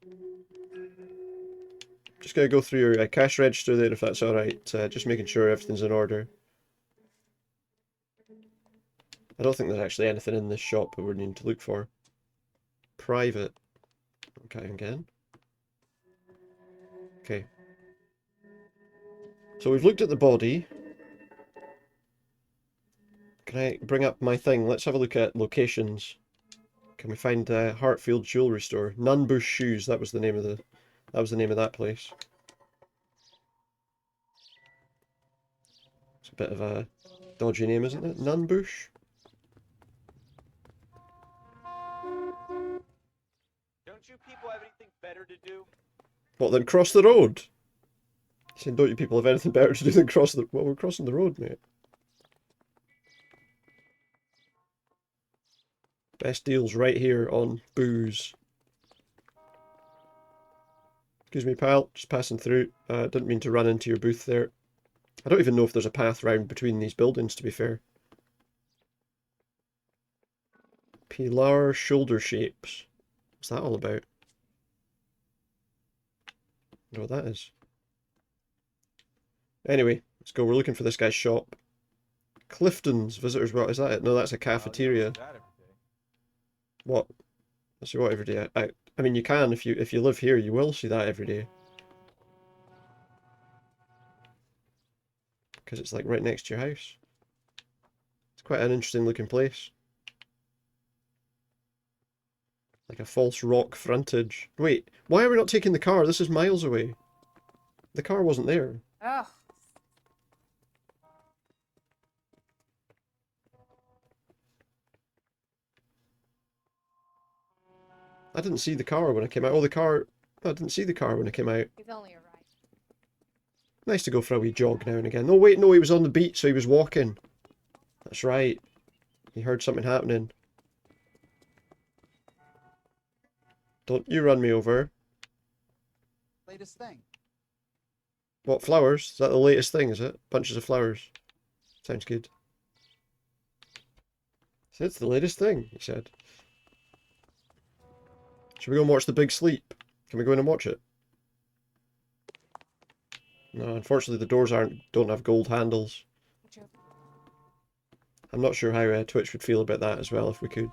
Just gonna go through your cash register there if that's all right. Just making sure everything's in order. I don't think there's actually anything in this shop that we're needing to look for. Private. Okay, again. Okay. So we've looked at the body. Can I bring up my thing? Let's have a look at locations. Can we find Hartfield Jewelry Store? Nunbush Shoes. That was the name of that place. It's a bit of a dodgy name, isn't it? Nunbush. Don't you people have anything better to do? What, then cross the road? He's saying, don't you people have anything better to do than cross the... Well, we're crossing the road, mate. Best deals right here on booze. Excuse me, pal. Just passing through. Didn't mean to run into your booth there. I don't even know if there's a path round between these buildings, to be fair. Pilar shoulder shapes. What's that all about? I don't know what that is. Anyway, let's go. We're looking for this guy's shop. Clifton's Visitors Well. Is that it? No, that's a cafeteria. What? I see what every day. I mean, you can if you live here. You will see that every day. Because it's like right next to your house. It's quite an interesting looking place. Like a false rock frontage. Wait, why are we not taking the car? This is miles away. The car wasn't there. Ugh. I didn't see the car when I came out. Oh, the car... I didn't see the car when I came out. He's only arrived. Nice to go for a wee jog now and again. No, wait, no, he was on the beat, so he was walking. That's right. He heard something happening. Don't you run me over. Latest thing. What, flowers? Is that the latest thing, is it? Bunches of flowers. Sounds good. So it's the latest thing, he said. Should we go and watch The Big Sleep? Can we go in and watch it? No, unfortunately the doors don't have gold handles. I'm not sure how Twitch would feel about that as well if we could.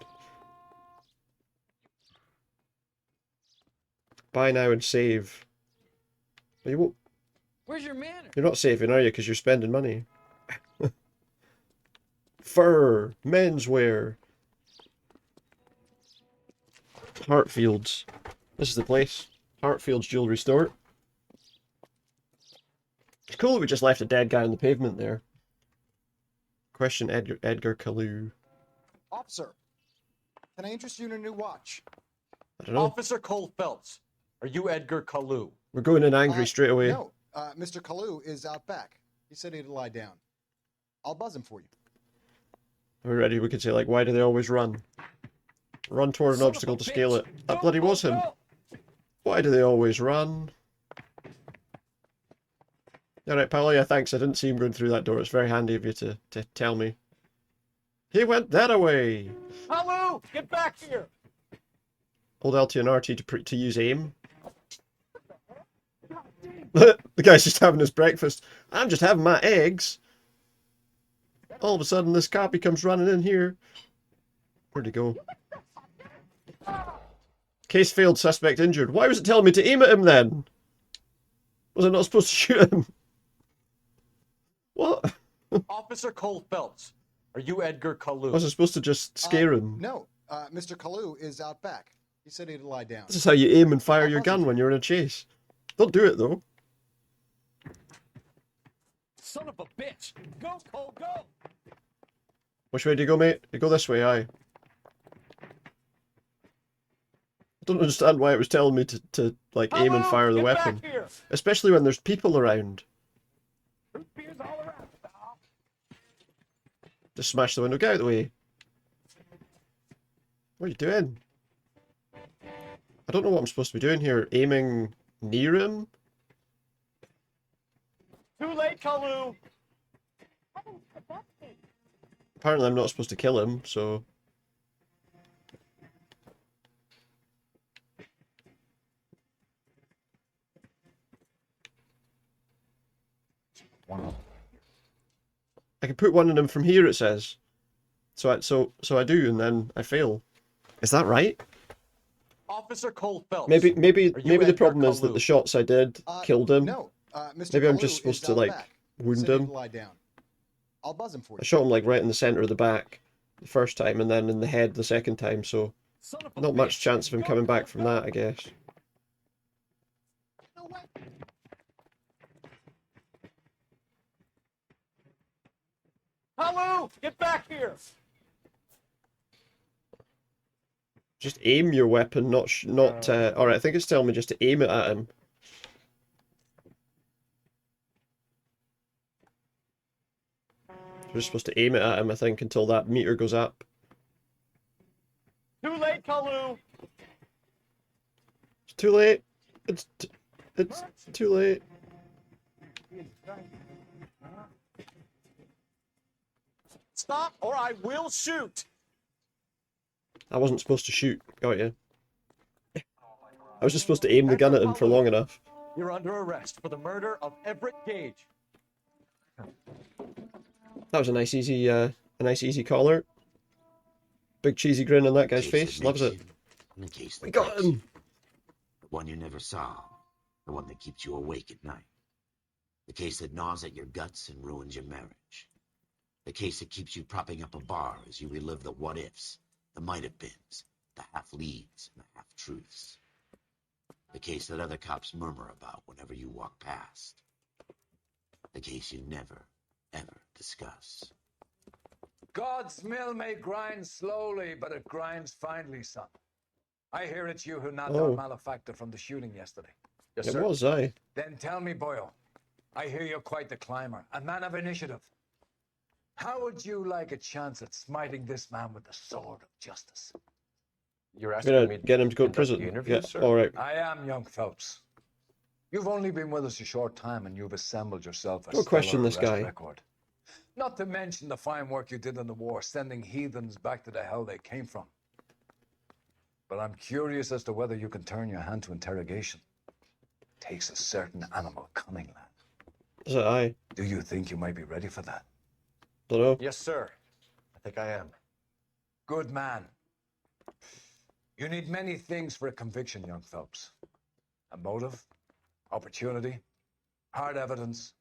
Buy now and save. You won't... Where's your manner? You're not saving, are you? Because you're spending money. Fur, menswear. Hartfield's. This is the place. Hartfield's Jewellery Store. It's cool that we just left a dead guy on the pavement there. Question Edgar Kalu. Officer, can I interest you in a new watch? I don't know. Officer Cole Phelps, are you Edgar Kalu? We're going in angry straight away. No, Mr. Kalu is out back. He said he'd lie down. I'll buzz him for you. We're ready. We could say, like, why do they always run? Run toward an obstacle to scale it. That bloody was him. Why do they always run? Alright, pal, yeah, thanks. I didn't see him going through that door. It's very handy of you to tell me. He went that away! Hello! Get back here! Hold LT and RT to use aim. The guy's just having his breakfast. I'm just having my eggs. All of a sudden, this copy comes running in here. Where'd he go? Case failed, suspect injured. Why was it telling me to aim at him then? Was I not supposed to shoot him? What? Officer Cole Phelps, are you Edgar Kalu? Was I supposed to just scare him? No, Mr. Kalu is out back. He said he'd lie down. This is how you aim and fire your gun when you're in a chase. Don't do it, though. Son of a bitch! Go, Cole, go! Which way do you go, mate? You go this way, aye. I don't understand why it was telling me to like, aim and fire the weapon. Especially when there's people around. Just smash the window. Get out of the way. What are you doing? I don't know what I'm supposed to be doing here. Aiming near him? Too late, Kalu! Apparently I'm not supposed to kill him, so... I can put one in him from here, it says. So I do, and then I fail. Is that right? Officer Cole Phelps. Maybe the Edgar problem is that Kalu? the shots I did killed him. No, Mr. Maybe I'm Kalu just is supposed to out like back. wound Said he'd him. lie down. I'll buzz him for I you. shot him like right in the center of the back the first time, and then in the head the second time. So not much chance of him coming back from that, I guess. Hello! Get back here! Just aim your weapon, not. Alright, I think it's telling me just to aim it at him. We're just supposed to aim it at him, I think, until that meter goes up. Too late, Kalu. It's too late. It's too late. Stop, or I will shoot. I wasn't supposed to shoot. Got you. I was just supposed to aim the gun at him for long enough. You're under arrest for the murder of Everett Gage. That was a nice easy collar. Big cheesy grin on that guy's face. Loves it. And the case We that got gets him. you. The one you never solve. The one that keeps you awake at night. The case that gnaws at your guts and ruins your marriage. The case that keeps you propping up a bar as you relive the what-ifs, the might-have-beens, the half-leads, and the half-truths. The case that other cops murmur about whenever you walk past. The case you never, ever discuss. God's mill may grind slowly, but it grinds finely, son. I hear it's you who knocked out Malefactor from the shooting yesterday. Yes, It sir. was, aye. Then tell me, Boyle, I hear you're quite the climber, a man of initiative. How would you like a chance at smiting this man with the sword of justice? You're I'm asking gonna me to get him to go to conduct prison. the interview, Yeah, sir? alright. I am, young Phelps. You've only been with us a short time, and you've assembled yourself a Don't question stellar this arrest guy. record. Not to mention the fine work you did in the war, sending heathens back to the hell they came from. But I'm curious as to whether you can turn your hand to interrogation. Takes a certain animal cunning, lad. Is it aye? Do you think you might be ready for that? Dunno. Yes, sir. I think I am. Good man. You need many things for a conviction, young Phelps. A motive, opportunity, hard evidence,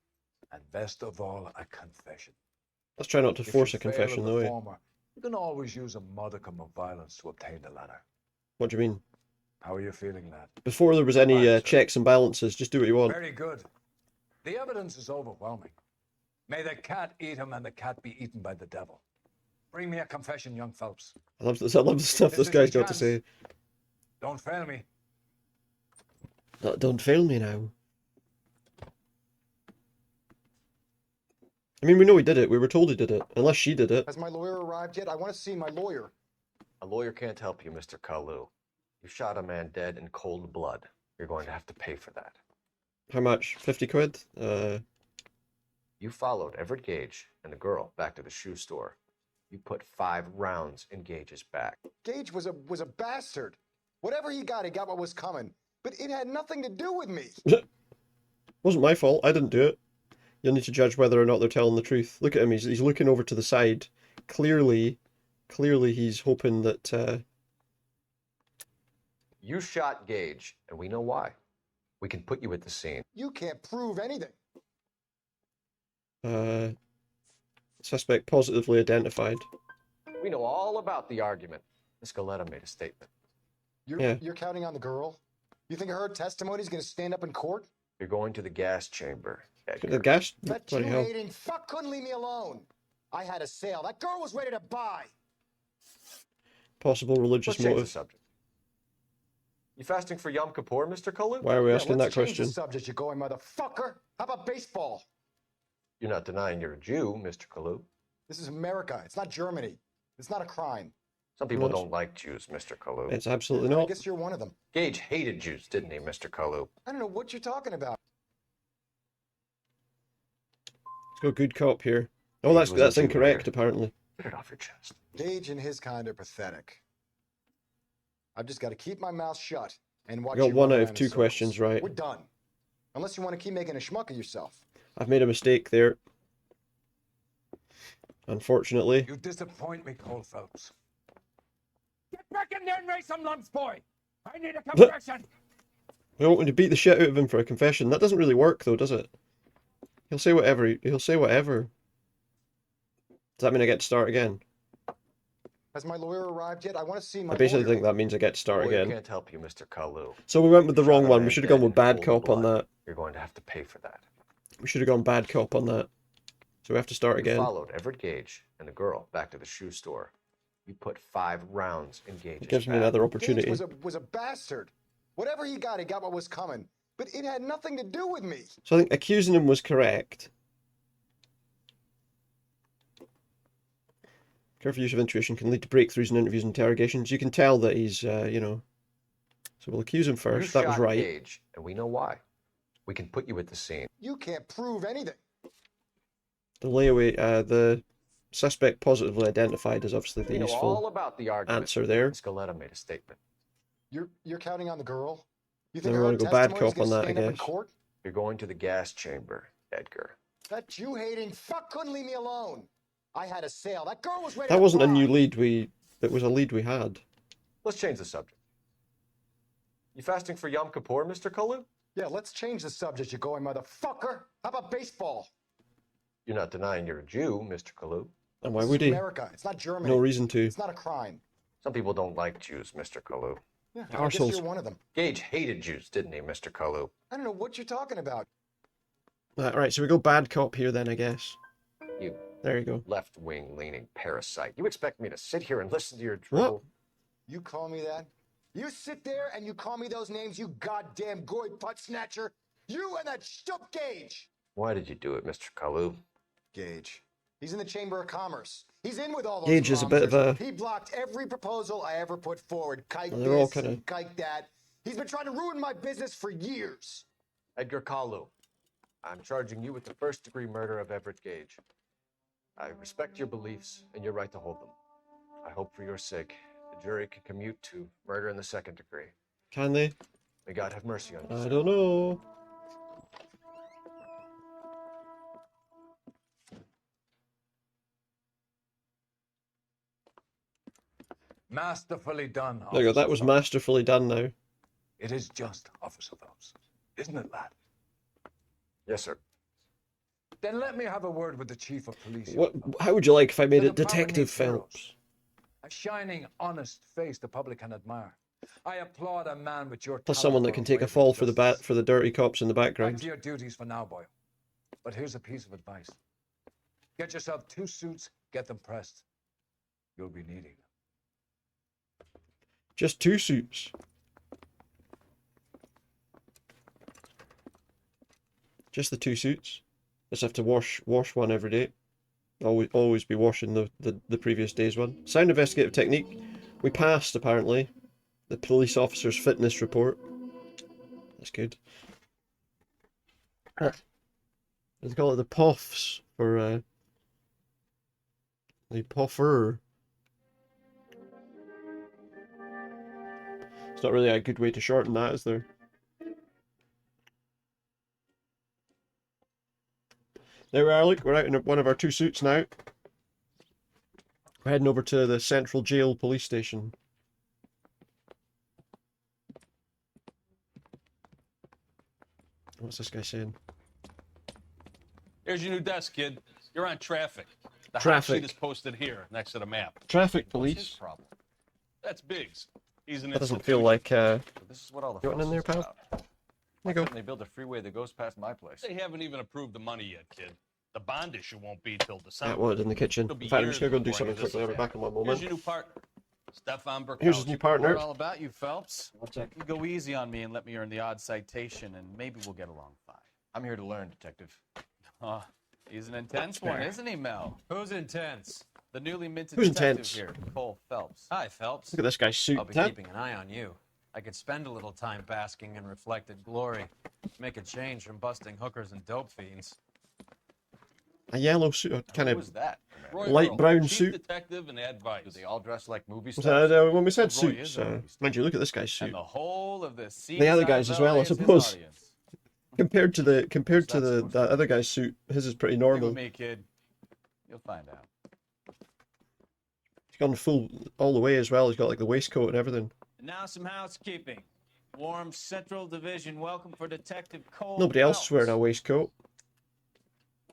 and best of all, a confession. Let's try not to If force you a confession fail in though, the eh? former, you can always use a modicum of violence to obtain the latter. What do you mean? How are you feeling, lad? Before there was any checks and balances, just do what you want. Very good. The evidence is overwhelming. May the cat eat him and the cat be eaten by the devil. Bring me a confession, young Phelps. I love this. I love the stuff this is guy's your got to chance. say. Don't fail me. Don't fail me now. I mean, we know he did it. We were told he did it. Unless she did it. Has my lawyer arrived yet? I want to see my lawyer. A lawyer can't help you, Mr. Kalu. You shot a man dead in cold blood. You're going to have to pay for that. How much? 50 quid? You followed Everett Gage and the girl back to the shoe store. You put 5 rounds in Gage's back. Gage was a bastard. Whatever he got what was coming. But it had nothing to do with me. Wasn't my fault. I didn't do it. You'll need to judge whether or not they're telling the truth. Look at him. He's looking over to the side. Clearly he's hoping that... You shot Gage, and we know why. We can put you at the scene. You can't prove anything. Suspect positively identified. We know all about the argument. Miss Galetta made a statement. You're counting on the girl? You think her testimony is going to stand up in court? You're going to the gas chamber. The gas? That Bloody hell. Jew-hating fuck couldn't leave me alone. I had a sale. That girl was ready to buy. Possible religious Let's change the motive. subject. You fasting for Yom Kippur, Mr. Kalu? Why are we asking that let's change question? the subject, you going motherfucker. How about baseball? You're not denying you're a Jew, Mr. Kalu. This is America. It's not Germany. It's not a crime. Some people Well, don't like Jews, Mr. Kalu. It's absolutely I not. guess you're one of them. Gage hated Jews, didn't he, Mr. Kalu? I don't know what you're talking about. Let's go good cop here. Oh, Gage was that's a Jew incorrect, hater. apparently. Get it off your chest. Gage and his kind are pathetic. I've just got to keep my mouth shut and watch You got you one run out around of in 2 circles. questions right. We're done. Unless you want to keep making a schmuck of yourself. I've made a mistake there. Unfortunately. You disappoint me, Cole Phelps. Get back in there and raise some lumps, boy. I need a confession. We don't want to beat the shit out of him for a confession. That doesn't really work, though, does it? He'll say whatever. He'll say whatever. Does that mean I get to start again? Has my lawyer arrived yet? I want to see my I basically lawyer. think that means I get to start Lawyer again. can't help you, Mr. Kalu. So we went with the You wrong shot a one. We man should have gone dead with in bad cold cop on blood. that. You're going to have to pay for that. We should have gone bad cop on that. So we have to start You again. followed Everett Gage and the girl back to the shoe store. You put 5 rounds in Gage's It gives me back. another Gage opportunity. was a bastard. Whatever he got what was coming. But it had nothing to do with me. So I think accusing him was correct. Careful use of intuition can lead to breakthroughs in interviews and interrogations. You can tell that he's, you know. So we'll accuse him first. You That was shot right. Gage, and we know why. We can put you at the scene. You can't prove anything. The layaway, the suspect positively identified is obviously the We know useful all about the argument. answer there. Scaletta made a statement. You're counting on the girl? You Then think we her want to go bad testimony's cop on gonna that, I stand up in guess. court? You're going to the gas chamber, Edgar. That Jew-hating fuck couldn't leave me alone. I had a sale. That girl was ready That to wasn't a fly. new lead it was a lead we had. Let's change the subject. You fasting for Yom Kippur, Mr. Kalu? Yeah, let's change the subject, you going motherfucker. How about baseball? You're not denying you're a Jew, Mr. Kalu. And why This would is he? America. It's not Germany. No reason to. It's not a crime. Some people don't like Jews, Mr. Kalu. Yeah, I guess Arseholes. you're one of them. Gage hated Jews, didn't he, Mr. Kalu? I don't know what you're talking about. Right, so we go bad cop here then, I guess. You There you go. left-wing leaning parasite. You expect me to sit here and listen to your What? dribble? You call me that? You sit there and you call me those names, you goddamn goy putt snatcher. You and that shtup Gage. Why did you do it, Mr. Kalu? Gage. He's in the Chamber of Commerce. He's in with all those Gage is a bit of lobsters. a- He blocked every proposal I ever put forward. Kite Well, they're all this kinda- and kite that. He's been trying to ruin my business for years. Edgar Kalu, I'm charging you with the first-degree murder of Everett Gage. I respect your beliefs and your right to hold them. I hope for your sake the jury can commute to murder in the second degree. Can they? May God have mercy on you, I sir. don't know. Masterfully done. There you go. Officer That was Phelps. masterfully done now. It is just, Officer Phelps. Isn't it, lad? Yes, sir. Then let me have a word with the chief of police. What? How would you like if I made The it Detective department needs heroes. Phelps? A shining, honest face the public can admire. I applaud a man with your Plus talent someone that for can take a wavering fall for the justice. for the dirty cops in the Back background. to your duties for now, boy. But here's a piece of advice. Get yourself 2 suits, get them pressed. You'll be needing them. Just 2 suits. Just the 2 suits. Just have to wash one every day. Always be washing the previous day's one. Sound investigative technique. We passed apparently. The police officer's fitness report. That's good. They call it the POFs for the POFer. It's not really a good way to shorten that, is there? There we are, look, we're out in one of our 2 suits now. We're heading over to the Central Jail Police Station. What's this guy saying? Here's your new desk, kid. You're on traffic. The hot Traffic. sheet is posted here, next to the map. Traffic What's his police. problem? That's Biggs. He's an That doesn't feel institution. like, This is what all the you want in there, fuss is pal? about. There you go. They build a freeway that goes past my place. They haven't even approved the money yet, kid. The bond issue won't be till December. That wood in the kitchen. It'll be In fact, I'm years just gonna go and do before something any of this quickly. I'll be is back in one happening. moment. Here's your new partner, Stefan Burkowski. Here's his new partner. All about you, Phelps. One sec. You go easy on me and let me earn the odd citation, and maybe we'll get along fine. I'm here to learn, Detective. Oh, he's an intense one, isn't he, Mel? Who's intense? The newly minted Who's detective intense? here, Cole Phelps. Hi, Phelps. Look at this guy's suit. I'll be Huh? keeping an eye on you. I could spend a little time basking in reflected glory. Make a change from busting hookers and dope fiends. A yellow suit, kind Who of was that? Roy light Earl, brown chief suit. detective and advice. Do they all dress like movie Was stars? that, when we said Roy is suits, a movie star. mind you, look at this guy's suit. And the whole of the The other guys as well, I suppose. Audience. Compared to the What's that supposed that other guy's suit, his is pretty Stick normal. with me, kid. You'll find out. He's gone full all the way as well. He's got like the waistcoat and everything. And now some housekeeping. Warm Central Division welcome for Detective Cole Nobody else Phelps. wearing a waistcoat.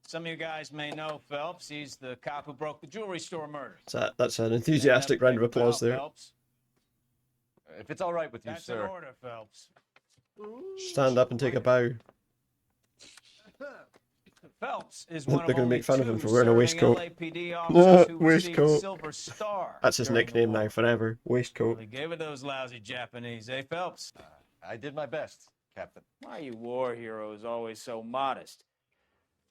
Some of you guys may know Phelps. He's the cop who broke the jewelry store murder. That's an enthusiastic round of applause there. Phelps. If it's all right with you, That's sir. an order, Phelps. Stand up and take a bow. Phelps is They're one of going to only make fun of two him for wearing a serving waistcoat. LAPD officers who received the Waistcoat. Silver Star. That's his during the nickname war. now, forever. Waistcoat. They gave it those lousy Japanese, eh, Phelps? I did my best, Captain. Why you war heroes always so modest?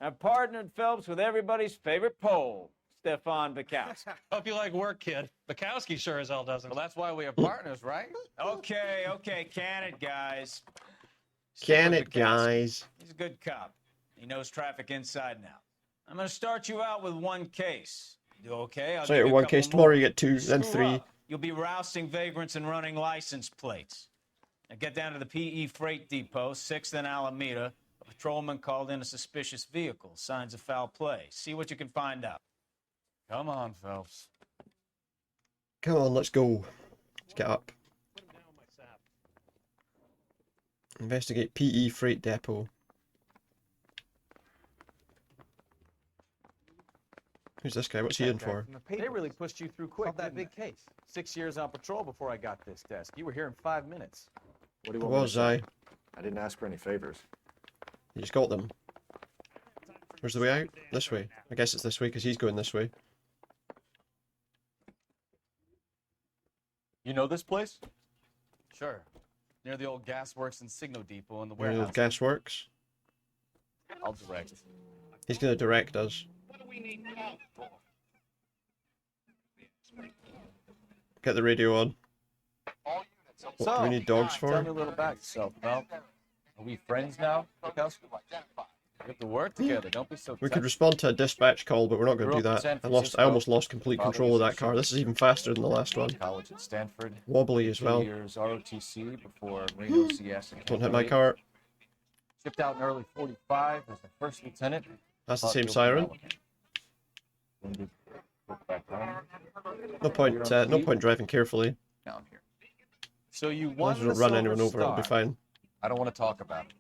I've partnered Phelps with everybody's favorite Pole, Stefan Bukowski. Hope you like work, kid. Bukowski sure as hell doesn't. Well, that's why we have partners, right? Okay, can it, guys. Can Stick it, with Bukowski. guys? He's a good cop. He knows traffic inside and out. I'm going to start you out with one case. You do okay? I'll So give you a one couple case, tomorrow more. you get two, then Screw three. up, you'll be rousting vagrants and running license plates. Now get down to the PE Freight Depot, 6th and Alameda. A patrolman called in a suspicious vehicle. Signs of foul play. See what you can find out. Come on, Phelps. Come on, let's go. Let's get up. Investigate PE Freight Depot. Who's this guy? What's he in for? They really pushed you through quick. That big case. 6 years on patrol before I got this desk. You were here in 5 minutes. What do you Or want me to was say? I? I didn't ask for any favors. You just got them. Where's the way out? This way. I guess it's this way because he's going this way. You know this place? Sure. Near the old gas works and Signo Depot in the Where warehouse. the gas works. I'll direct. He's going to direct us. Get the radio on. What do we need dogs Tell me for? a little about yourself, pal. Are we friends now, Bukowski? We have to work together. Don't be so We tough. could respond to a dispatch call, but we're not going to do Grew up in that. San I almost lost complete Father control of was that car. This is even faster than the last one. College at Stanford. Wobbly as 2 well. years ROTC before Reno CS. and Don't hit my Camp car. Shipped out in early 45 as the first lieutenant. That's the Fought same guilty siren. development. Wounded, put back home. No point driving carefully. Down here. So you As long won as we the don't run Silver anyone over, it'll be Star. fine. I don't want to talk about it.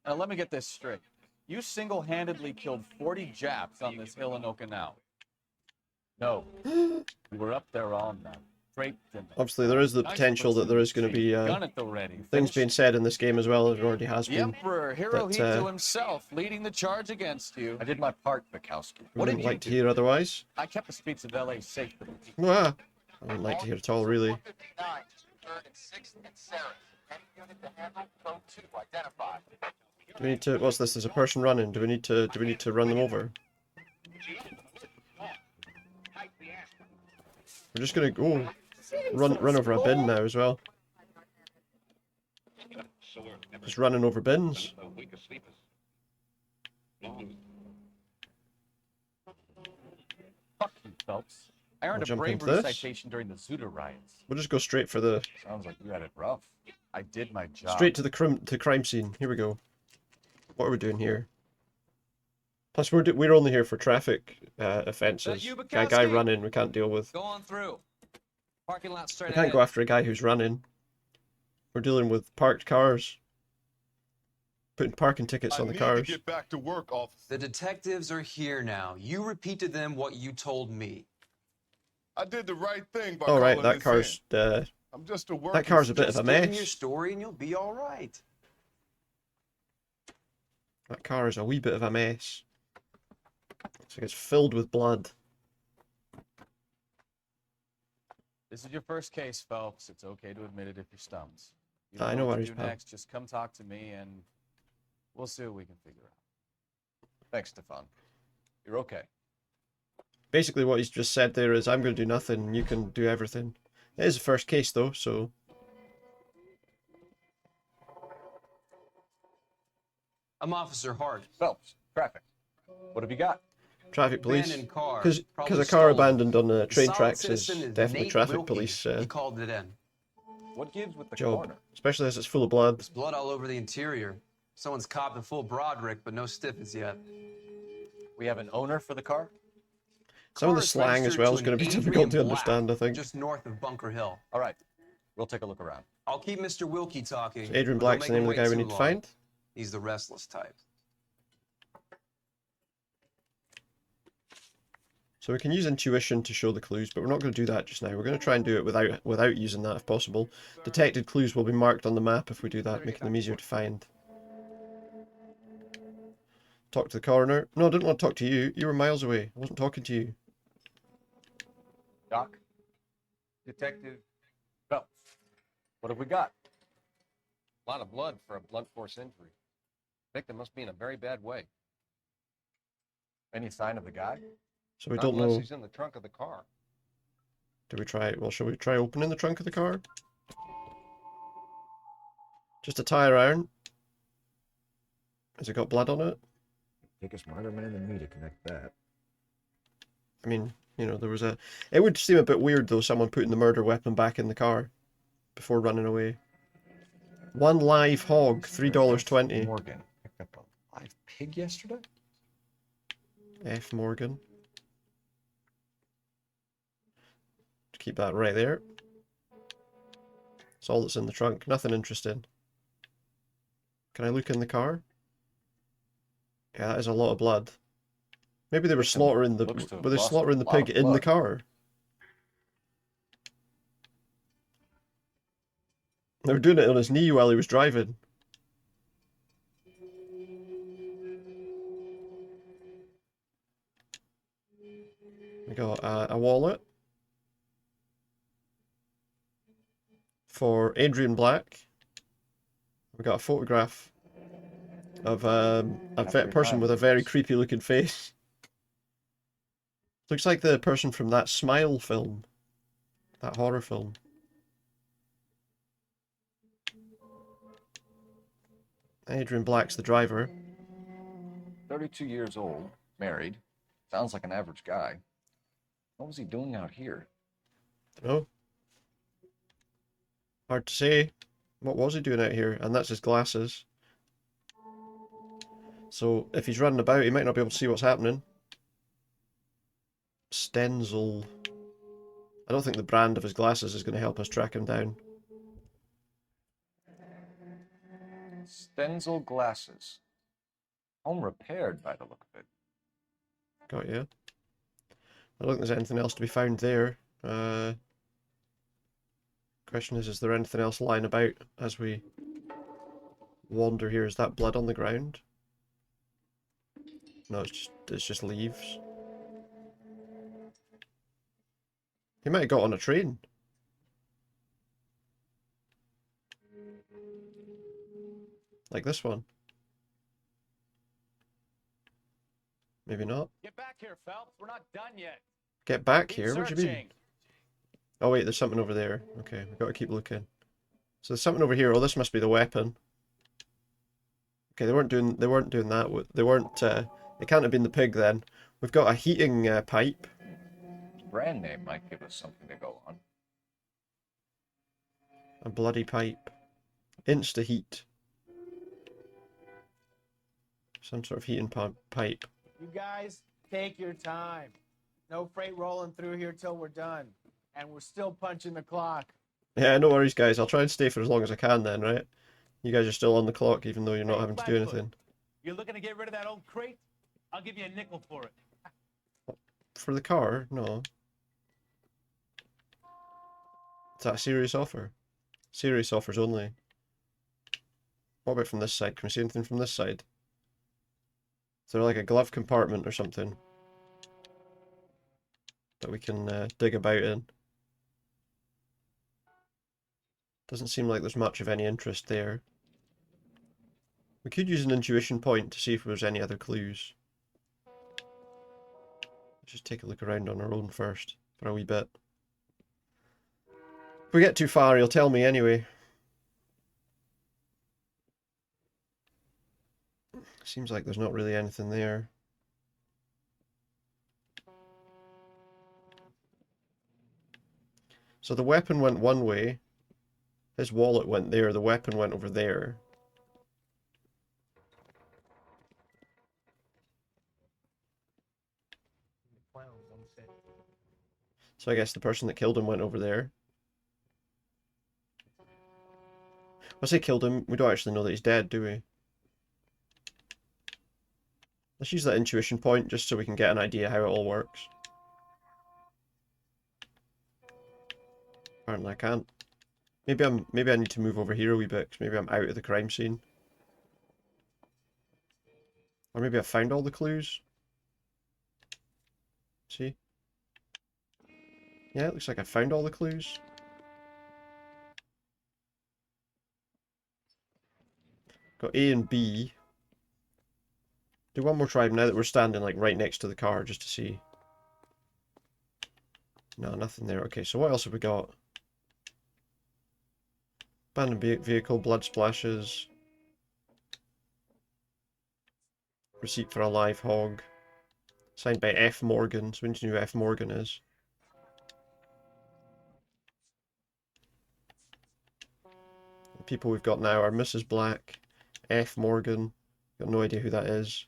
Now, let me get this straight. You single-handedly killed 40 Japs on this hill in Okinawa. No. You were up there all night. Draped in them. Obviously, there is the potential that there is going to be Done it already. things Finished. being said in this game as well, as there already has The been. Emperor That Hirohito himself leading the charge against you. I did my part, Bukowski. we What did wouldn't you like to do? hear otherwise. I kept the streets of L.A. safe for the people. Ah, I wouldn't like to hear at all, really. 159, 3rd and 6th and Sarah. Any unit to handle, code 2, identify. Do we need to? What's this? There's a person running. Do we need to run them over? We're just gonna go run over a bin now as well. Just running over bins. Fuck you, Phelps. I earned We'll a jump into bravery this. citation during the Zuda riots. We'll just go straight for the Sounds like you had it rough. I did my job. straight to the crime scene. Here we go. What are we doing here? Plus, we're only here for traffic offences. you, A guy Bukowski? running, we can't deal with. Go on through. Parking lot straight We can't ahead. go after a guy who's running. We're dealing with parked cars. Putting parking tickets on the cars. back to work, officer. The detectives are here now. You repeat to them what you told me. I did the right thing by All right, calling that this car's in. I'm just a working that car's a bit of Just a give them your mess. story and you'll be all right. That car is a wee bit of a mess. It's like it's filled with blood. This is your first case, Phelps. It's okay to admit it if you're stumped. You I don't know what what to he's do pal. next. Just come talk to me, and we'll see what we can figure out. Thanks, Stefan. You're okay. Basically, what he's just said there is, I'm going to do nothing, and you can do everything. It is the first case, though, so... I'm Officer Hart. Phelps, traffic. What have you got? Traffic police. Abandoned car, Because probably a car stolen. abandoned on the The train solid tracks is citizen definitely Nate traffic Wilkie. police He called it in. What gives with the job. coroner? Especially as it's full of blood. There's blood all over the interior. Someone's copped a full Broderick, but no stiffness yet. We have an owner for the car? Some of the Car is slang as registered well to is going to an be difficult to Adrian Black, understand, I think. Just north of Bunker Hill. All right. We'll take a look around. I'll keep Mr. Wilkie talking. So Adrian but don't Black's the make name him of the guy wait we too need to long. find. He's the restless type. So we can use intuition to show the clues, but we're not going to do that just now. We're going to try and do it without using that if possible. Detected clues will be marked on the map if we do that, making them easier to find. Talk to the coroner. No, I didn't want to talk to you. You were miles away. I wasn't talking to you. Doc, Detective Phelps, what have we got? A lot of blood for a blunt force injury. Victim must be in a very bad way. Any sign of the guy? So we Not don't unless know. he's in the trunk of the car. Do we try? Well, shall we try opening the trunk of the car? Just a tire iron. Has it got blood on it? Take a smarter man than me to connect that. I mean, you know, there was a... It would seem a bit weird, though, someone putting the murder weapon back in the car before running away. One live hog, $3.20. Morgan picked up a live pig yesterday? F. Morgan. Keep that right there. That's all that's in the trunk. Nothing interesting. Can I look in the car? Yeah, that is a lot of blood. Maybe they were slaughtering the... Were they slaughtering the pig in the car? They were doing it on his knee while he was driving. We got a wallet for Adrian Black. We got a photograph of a person with a very creepy looking face. Looks like the person from that Smile film. That horror film. Adrian Black's the driver. 32 years old, married. Sounds like an average guy. What was he doing out here? Dunno. Hard to say. What was he doing out here? And that's his glasses. So if he's running about, he might not be able to see what's happening. Stenzel. I don't think the brand of his glasses is going to help us track him down. Stenzel glasses. Home repaired by the look of it. Got you. I don't think there's anything else to be found there. Question is there anything else lying about as we wander here? Is that blood on the ground? No, it's just leaves. He might have got on a train. Like this one. Maybe not. Get back here, Phelps. We're not done yet. Get back Keep here? What do you mean? searching. Oh wait, there's something over there. Okay, we've got to keep looking. So there's something over here. Oh, this must be the weapon. Okay, they weren't doing that. They weren't. It can't have been the pig then. We've got a heating pipe. Brand name might give us something to go on. A bloody pipe. Insta heat. Some sort of heating pipe. You guys, take your time. No freight rolling through here till we're done. And we're still punching the clock. Yeah, no worries, guys. I'll try and stay for as long as I can then, right? You guys are still on the clock, even though you're not having to do anything. You're looking to get rid of that old crate? I'll give you a nickel for it. For the car? No. Is that a serious offer? Serious offers only. What about from this side? Can we see anything from this side? Is there like a glove compartment or something that we can dig about in? Doesn't seem like there's much of any interest there. We could use an intuition point to see if there's any other clues. Let's just take a look around on our own first for a wee bit. If we get too far, he'll tell me anyway. Seems like there's not really anything there. So the weapon went one way. His wallet went there. The weapon went over there. So I guess the person that killed him went over there. Once they killed him, we don't actually know that he's dead, do we? Let's use that intuition point just so we can get an idea how it all works. Apparently I can't. Maybe I need to move over here a wee bit, 'cause maybe I'm out of the crime scene. Or maybe I found all the clues. See? Yeah, it looks like I found all the clues. Got A and B. Do one more try now that we're standing like right next to the car just to see. No, nothing there. Okay, so what else have we got? Abandoned vehicle, blood splashes. Receipt for a live hog. Signed by F. Morgan. So we need to know who F. Morgan is. The people we've got now are Mrs. Black, F. Morgan. Got no idea who that is.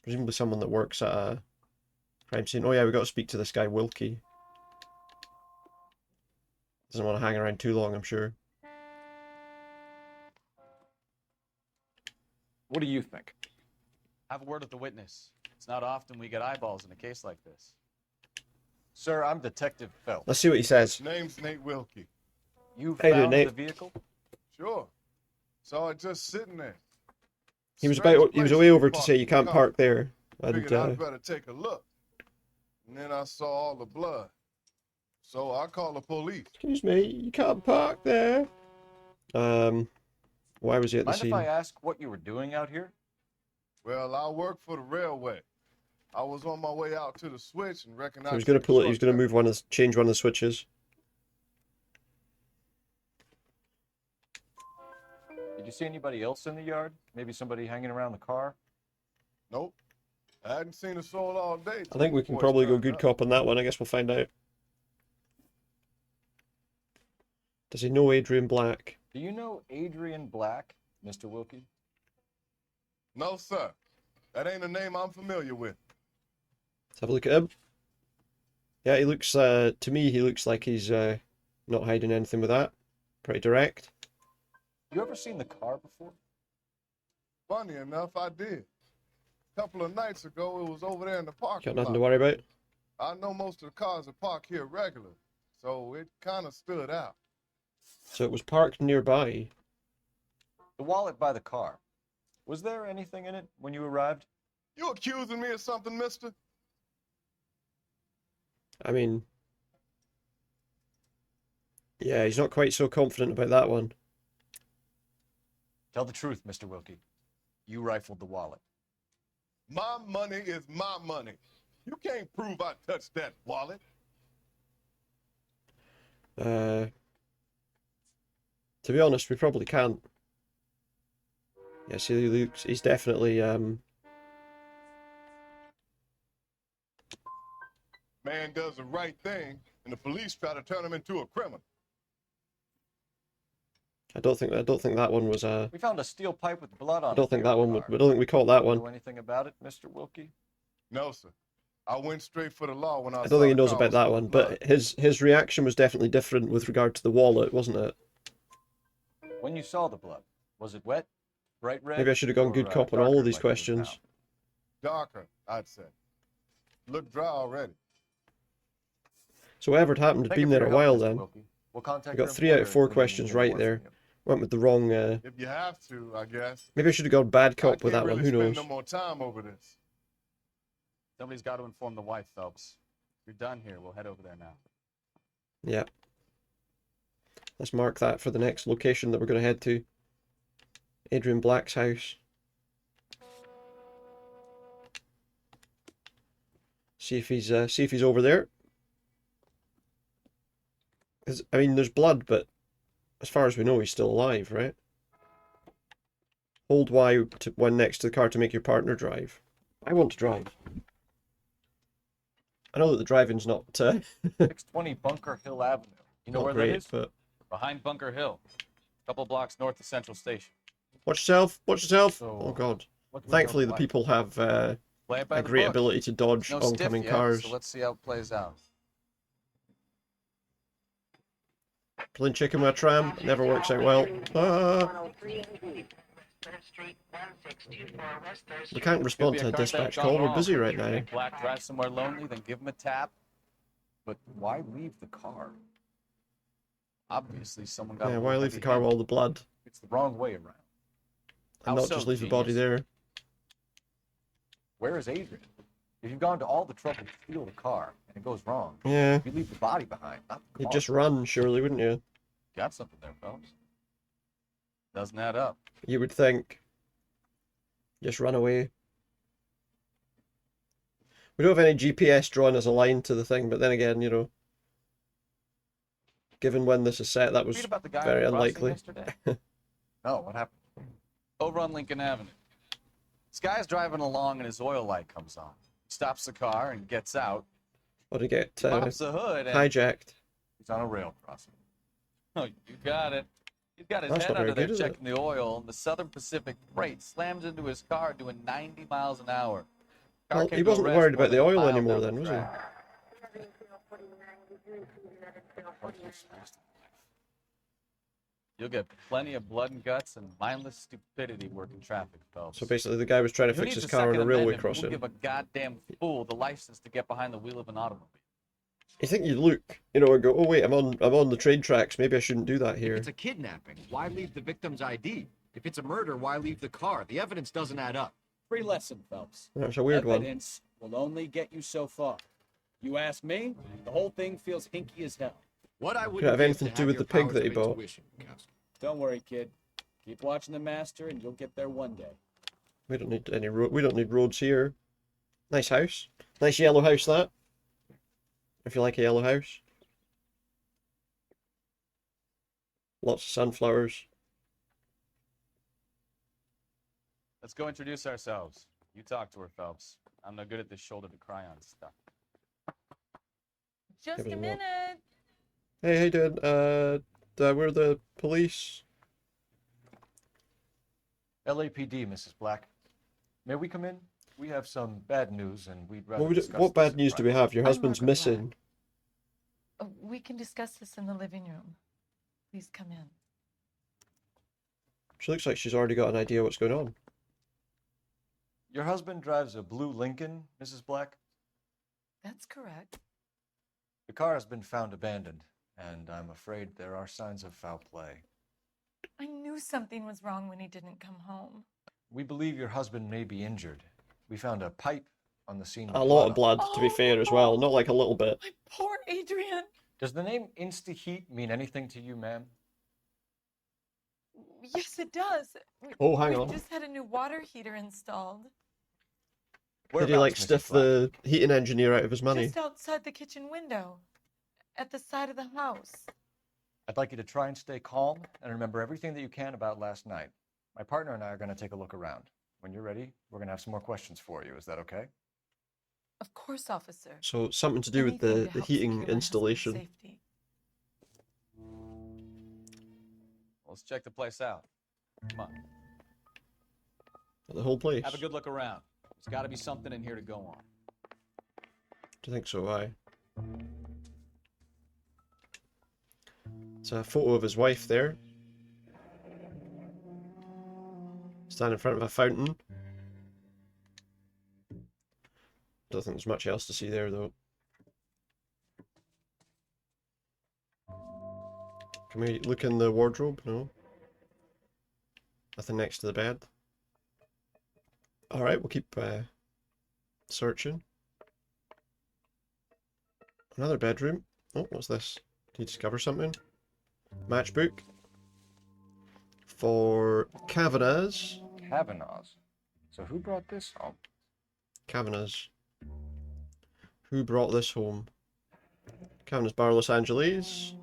Presumably someone that works at a crime scene. Oh yeah, we got to speak to this guy Wilkie. Doesn't want to hang around too long, I'm sure. What do you think? Have a word with the witness. It's not often we get eyeballs in a case like this. Sir, I'm Detective Phelps. Let's see what he says. Name's Nate Wilkie. You How you doing, found Nate? the vehicle? Sure. Saw it just sitting there. He was Strange away place over to park say you the can't car. park there. And Figured I'd better take a look. And then I saw all the blood. So I called the police. excuse me, you can't park there. Why was he at the Mind scene? if I ask what you were doing out here? Well, I work for the railway. I was on my way out to the switch and So recognized. he's gonna pull it. He's gonna move change one of the switches. Did you see anybody else in the yard? Maybe somebody hanging around the car? Nope. I hadn't seen a soul all day. I think we can probably go good cop on that one. I guess we'll find out. Does he know Adrian Black? Do you know Adrian Black, Mr. Wilkie? No, sir. That ain't a name I'm familiar with. Let's have a look at him. Yeah, he looks, to me, he looks like he's not hiding anything with that. Pretty direct. You ever seen the car before? Funny enough, I did. A couple of nights ago, it was over there in the parking Got nothing lot. to worry about. I know most of the cars are parked here regular, so it kind of stood out. So it was parked nearby. The wallet by the car. Was there anything in it when you arrived? You accusing me of something, mister? I mean, yeah, he's not quite so confident about that one. Tell the truth, Mr. Wilkie. You rifled the wallet. My money is my money. You can't prove I touched that wallet. To be honest, we probably can't. Yeah, see, he's definitely, Man does the right thing, and the police try to turn him into a criminal. I don't think that one was, We found a steel pipe with blood on it. I don't think that one, I don't think we caught that one. Know anything about it, Mr. Wilkie? No, sir. I went straight for the law when I I don't think he knows about that one, but his reaction was definitely different with regard to the wallet, wasn't it? When you saw the blood, was it wet, bright red? Maybe I should have gone or, good cop on all darker of these like it was questions. Darker, I'd say. Look dry already. So whatever had happened had Thank been you for there a your while help, Mr. then. Wilkie. We'll contact We got your 3 out of 4 employer if we need questions anything right more there. from you. Went with the wrong, If you have to, I guess. maybe I should have gone bad I cop with can't that one, really who spend knows? no more time over this. Somebody's got to inform the wife, Phelps. If you're done here, we'll head over there now. Yeah. Let's mark that for the next location that we're going to head to. Adrian Black's house. See if he's over there. 'Cause, I mean, there's blood, but as far as we know, he's still alive, right? Hold Y to one next to the car to make your partner drive. I want to drive. I know that the driving's not 620 Bunker Hill Avenue. You know not where great, that is? but Behind Bunker Hill. A couple blocks north of Central Station. watch yourself. Watch yourself. So, Oh God. what can we Thankfully, go the by? people have Play it by a the great book. ability to dodge No stiff oncoming yet, cars. so let's see how it plays out. Playing chicken with a tram never works out well. We can't respond to a dispatch call. We're busy right now. Make Black drive somewhere lonely, then give him a tap. But why leave the car? Obviously, someone got. Yeah, a why little leave the heavy car with handed. all the blood It's the wrong way around. and How not so, just leave the body genius? there? Where is Adrian? If you've gone to all the trouble to steal the car and it goes wrong, Yeah. you leave the body behind, not the car. You'd just run, surely, wouldn't you? Got something there, fellas. Doesn't add up. You would think. Just run away. We don't have any GPS drawn as a line to the thing, but then again, you know, given when this is set, that was Read about the guy very on the crossing unlikely. yesterday? No, what happened? Over on Lincoln Avenue. This guy's driving along and his oil light comes on. He stops the car and gets out. Or to get Pops the hood and hijacked. He's on a rail crossing. Oh, you got it. He's got his That's head not very under there good, is it? checking the oil, and the Southern Pacific freight slams into his car doing 90 miles an hour. Car Well, came he to wasn't rest worried more about the than a oil mile anymore down then, the was he? track. You'll get plenty of blood and guts and mindless stupidity working traffic, folks. So basically, the guy was trying to Who fix needs his a car on Second a railway Amendment when crossing. we'll give a goddamn fool the license to get behind the wheel of an automobile. You think you'd look, you know, and go, "Oh wait, I'm on the train tracks. Maybe I shouldn't do that If here." it's a kidnapping, why leave the victim's ID? If it's a murder, why leave the car? The evidence doesn't add up. Free lesson, Phelps. That's a weird one. Evidence will only get you so far. You ask me, the whole thing feels hinky as hell. What I Could it have anything to do with the pig that he bought? Don't worry, kid. Keep watching the master, and you'll get there one day. We don't need any road. We don't need roads here. Nice house. Nice yellow house, that. If you like a yellow house. Lots of sunflowers. Let's go introduce ourselves. You talk to her, Phelps. I'm no good at this shoulder to cry on stuff. Just Give it a a look. minute. Hey, how you doing? We're the police. LAPD, Mrs. Black. May we come in? We have some bad news, and we'd rather discuss What this bad in news do we private. have? Your husband's missing. We can discuss this in the living room. Please come in. She looks like she's already got an idea what's going on. Your husband drives a blue Lincoln, Mrs. Black? That's correct. The car has been found abandoned, and I'm afraid there are signs of foul play. I knew something was wrong when he didn't come home. We believe your husband may be injured. We found a pipe on the scene. A lot of blood, to be fair, as well. Not like a little bit. Poor Adrian. Does the name Insta-Heat mean anything to you, ma'am? Yes, it does. Oh, hang on. We just had a new water heater installed. Did he like stiff the heating engineer out of his money? Just outside the kitchen window. At the side of the house. I'd like you to try and stay calm and remember everything that you can about last night. My partner and I are going to take a look around. When you're ready, we're going to have some more questions for you. Is that okay? Of course, officer. So something to do with Anything the to help heating secure my husband's installation. safety. Let's check the place out. Come on. The whole place. Have a good look around. There's got to be something in here to go on. Do you think so? Aye. It's a photo of his wife there. Standing in front of a fountain. Don't think there's much else to see there though. Can we look in the wardrobe? No. Nothing next to the bed. Alright, we'll keep searching. Another bedroom. Oh, what's this? Did you discover something? Matchbook. For Kavanagh's. Kavanaugh's. So who brought this home? Kavanagh's. Who brought this home? Kavanagh's Bar Los Angeles.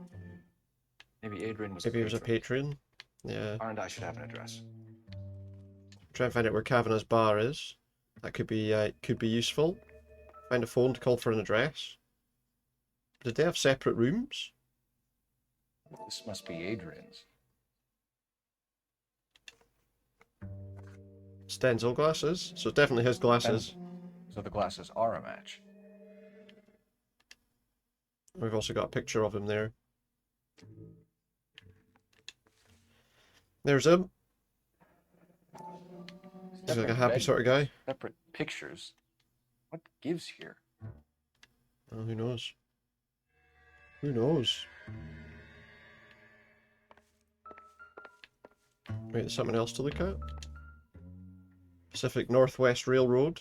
Maybe Adrian was. Maybe he was a patron. Yeah. And I should have an address. Try and find out where Kavanagh's bar is. That could be useful. Find a phone to call for an address. Did they have separate rooms? This must be Adrian's. Stenzel glasses. So definitely his glasses. So the glasses are a match. We've also got a picture of him there. There's him. He's like a happy sort of guy. Separate pictures. What gives here? Oh, who knows? Who knows? Wait, there's something else to look at? Pacific Northwest Railroad.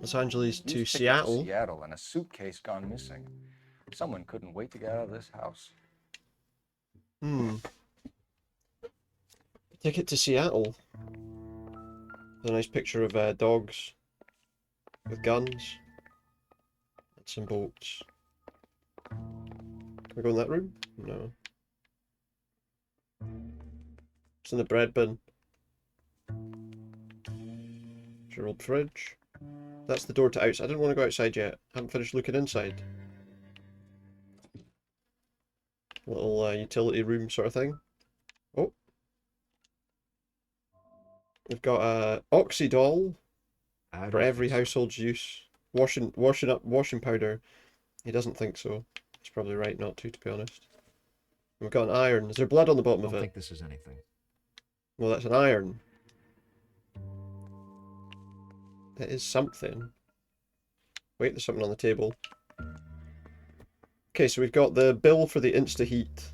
Los Angeles He to was picked up Seattle. Seattle and a suitcase gone missing. Someone couldn't wait to get out of this house. Hmm. Ticket to Seattle. There's a nice picture of dogs with guns and some boats. Can we go in that room? No. It's in the bread bin. It's your old fridge. That's the door to outside. I didn't want to go outside yet. I haven't finished looking inside. Little utility room sort of thing. Oh. We've got a Oxydol for every household's use. Washing powder. He doesn't think so. He's probably right not to be honest. We've got an iron. Is there blood on the bottom of it? I don't think this is anything. Well, that's an iron. That is something. Wait, there's something on the table. Okay, so we've got the bill for the Insta-Heat.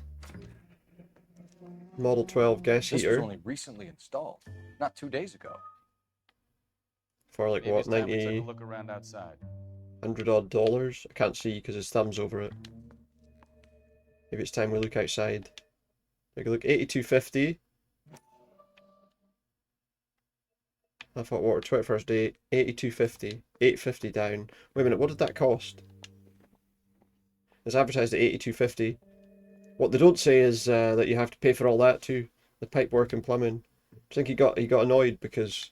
Model 12 gas This was heater. only recently installed, not 2 days ago. For like Maybe what, it's time we took 90, a look around outside. $100 odd dollars? I can't see because his thumb's over it. Maybe it's time we look outside. Take a look, 82.50. I thought water 21st day, 82.50, 8.50 down. Wait a minute, what did that cost? It's advertised at 82.50. What they don't say is that you have to pay for all that too. The pipe work and plumbing. I think he got annoyed because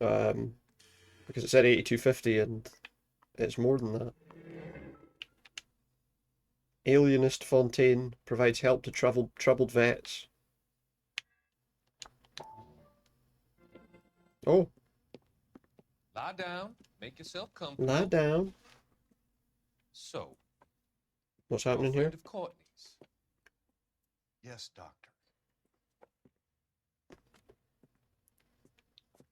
it said 82.50 and it's more than that. Alienist Fontaine provides help to troubled vets. Oh. Lie down. Make yourself comfortable. Lie down. So, What's happening here? friend of Courtney's. Yes, Doctor.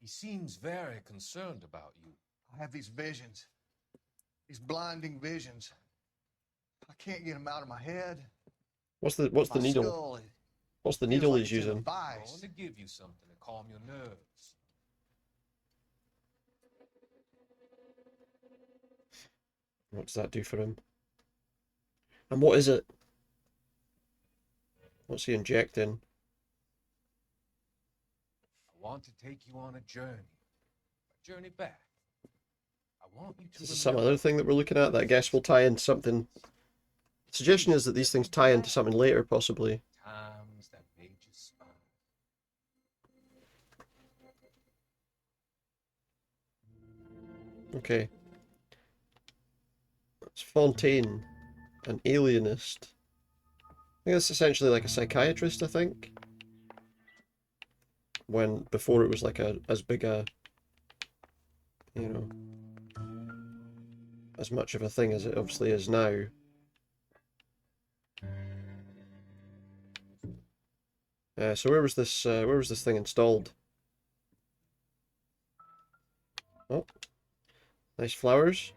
He seems very concerned about you. I have these visions. These blinding visions. I can't get them out of my head. What's the My needle? skull, it What's the feels needle like he's it's in a using? I vice. want to give you something to calm your nerves. What does that do for him? And what is it? What's he injecting? I want to take you on a journey back. I want you to Is this some remember other thing that we're looking at that I guess will tie into something? The suggestion is that these things tie into something later, possibly. times that made you smile. Okay. It's Fontaine, an alienist. I think that's essentially like a psychiatrist, I think. When before it was like as big a, you know, as much of a thing as it obviously is now. So where was this thing installed? Oh, nice flowers.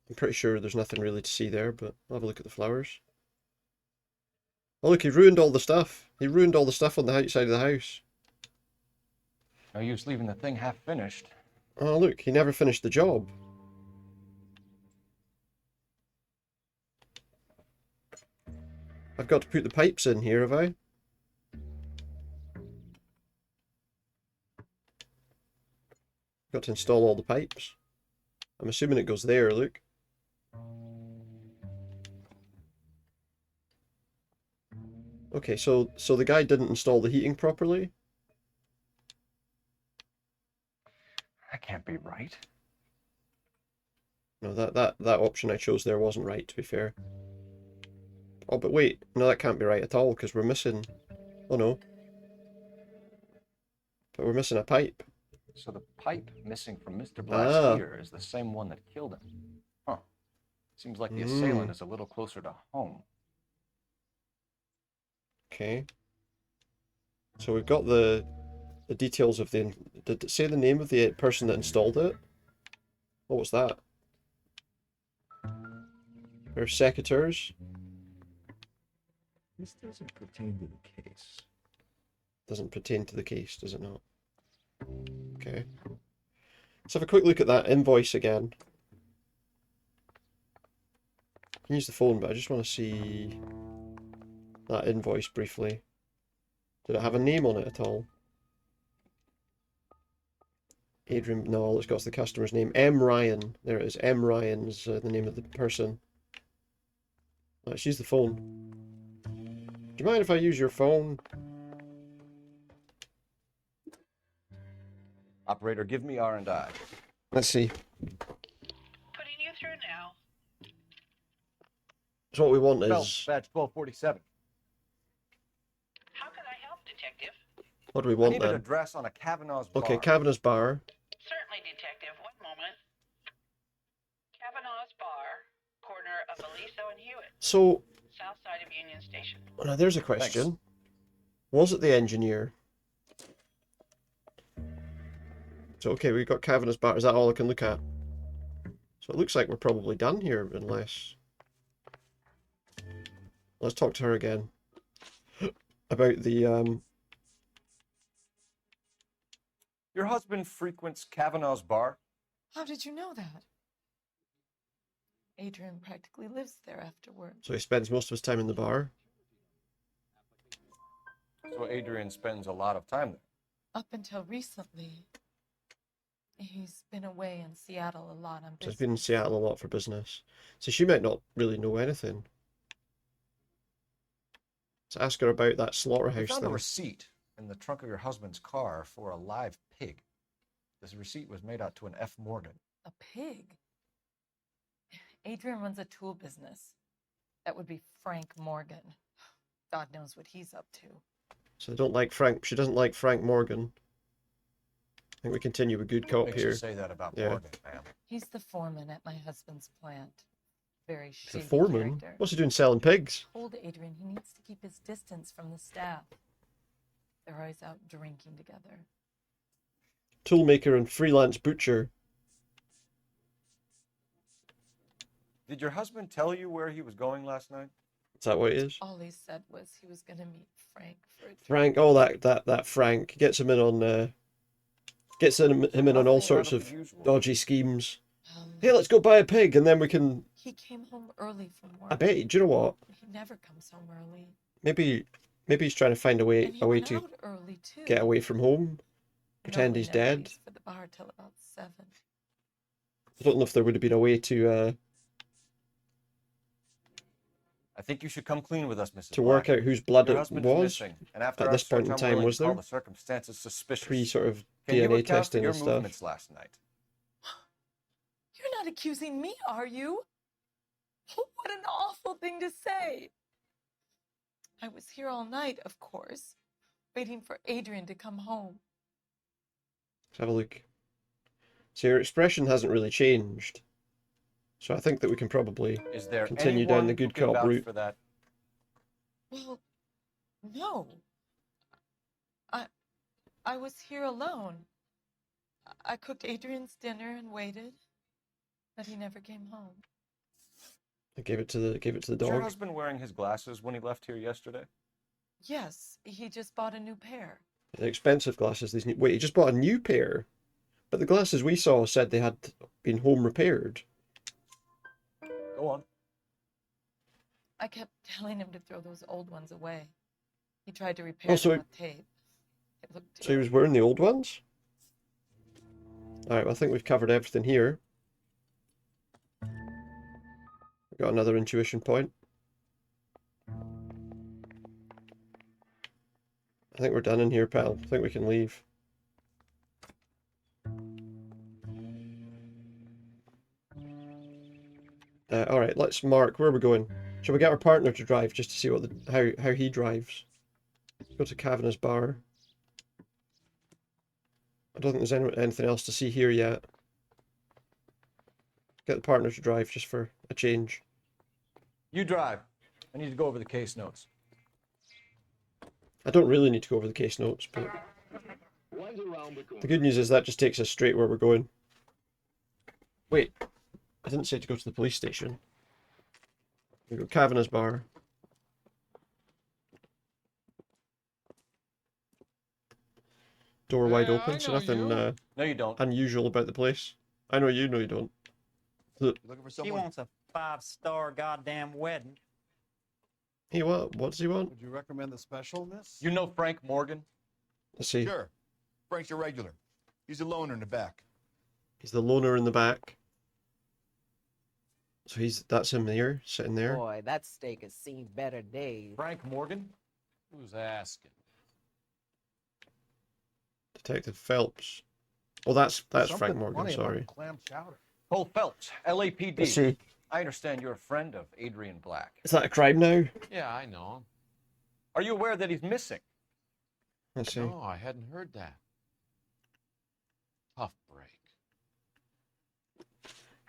I'm pretty sure there's nothing really to see there, but I'll have a look at the flowers. Oh look, he ruined all the stuff. He ruined all the stuff on the outside of the house. No use leaving the thing half finished. Oh look, he never finished the job. I've got to put the pipes in here, have I? Got to install all the pipes. I'm assuming it goes there, look. Okay, so the guy didn't install the heating properly? That can't be right. No, that option I chose there wasn't right, to be fair. Oh, but wait. No, that can't be right at all, because we're missing... Oh, no. But we're missing a pipe. So the pipe missing from Mr. Black's ear is the same one that killed him. Huh. Seems like the assailant is a little closer to home. Okay. So we've got the details of the... Did it say the name of the person that installed it? What was that? Their secateurs? This doesn't pertain to the case. Doesn't pertain to the case, does it not? Okay. Let's have a quick look at that invoice again. I can use the phone, but I just want to see that invoice briefly. Did it have a name on it at all? Adrian, no, all it's got is the customer's name. M. Ryan. There it is. M. Ryan is the name of the person. Let's use the phone. Do you mind if I use your phone? Operator, give me R&I. Let's see. Putting you through now. So what we want Bell, is... badge 1247. How can I help, Detective? What do we I want need then? an address on a Kavanaugh's bar. Okay, Kavanaugh's bar. Certainly, Detective. One moment. Kavanaugh's Bar, corner of Aliso and Hewitt. So... South side of Union Station. Now there's a question. Was it the engineer? So okay, we've got Kavanaugh's bar. Is that all I can look at? So it looks like we're probably done here, unless... Let's talk to her again. About the, Your husband frequents Kavanaugh's bar? How did you know that? Adrian practically lives there afterward. So he spends most of his time in the bar? So Adrian spends a lot of time there. Up until recently, he's been away in Seattle a lot on So business. he's been in Seattle a lot for business. So she might not really know anything. Let's ask her about that We slaughterhouse found a thing. receipt in the trunk of your husband's car for a live pig. This receipt was made out to an F. Morgan. A pig? Adrian runs a tool business. That would be Frank Morgan. God knows what he's up to. So they don't like Frank. She doesn't like Frank Morgan. I think we continue with good cop Makes here. you say that about Yeah. Morgan, ma'am. He's the foreman at my husband's plant. Very He's a shady foreman? character. What's he doing selling pigs? Told Adrian he needs to keep his distance from the staff. They're always out drinking together. Toolmaker and freelance butcher. Did your husband tell you where he was going last night? Is that what it is? All he said was he was going to meet Frank for a drink. Frank, oh that Frank gets him in on him in on all sorts of dodgy schemes. Hey, let's go buy a pig and then we can. He came home early from work. I bet. Do you know what? He never comes home early. Maybe he's trying to find a way And he to went out early too. get away from home, pretend No he's one never dead. leaves for the bar till about 7. I don't know if there would have been a way to I think you should come clean with us, Mrs. to work Black. out whose blood Your it husband's was missing, and after at our this point in search, I'm time. willing Was to call there the circumstances suspicious? pre sort of Can you DNA account for testing your and stuff? movements last night? You're not accusing me, are you? What an awful thing to say. I was here all night, of course, waiting for Adrian to come home. Let's have a look. So your expression hasn't really changed. So I think that we can probably Is there continue down the anyone good who can cop vouch route. for that? Well, no. I was here alone. I cooked Adrian's dinner and waited, but he never came home. I gave it to the Was your dog. husband wearing his glasses when he left here yesterday? Yes, he just bought a new pair. The expensive glasses. These new... Wait, he just bought a new pair, but the glasses we saw said they had been home repaired. Go on. I kept telling him to throw those old ones away. He tried to repair Oh, so them with tape. It looked So he was wearing the old ones? Alright, well, I think we've covered everything here. We've got another intuition point. I think we're done in here, pal. I think we can leave. Alright, let's mark. Where are we going? Shall we get our partner to drive just to see what how he drives? Go to Kavanagh's bar. I don't think there's anything else to see here yet. Get the partner to drive just for a change. You drive. I need to go over the case notes. I don't really need to go over the case notes, but the good news is that just takes us straight where we're going. Wait, I didn't say to go to the police station. We go Kavanagh's bar. Door wide Yeah, open, I so know nothing you. No, you don't. unusual about the place. I know you don't. You looking for He someone? wants a 5-star goddamn wedding. He what? What does he want? Would you recommend the special, miss? You know Frank Morgan? Let's see. Sure. Frank's your regular. He's a loner in the back. He's the loner in the back. So that's him there, sitting there. Boy, that steak has seen better days. Frank Morgan? Who's asking? Detective Phelps. Oh, that's Frank Something Morgan. funny about Sorry. clam chowder. Cole Phelps, LAPD. Let's see. I understand you're a friend of Adrian Black. Is that a crime now? Yeah, I know him. Are you aware that he's missing? Let's see. No, I hadn't heard that. Tough break.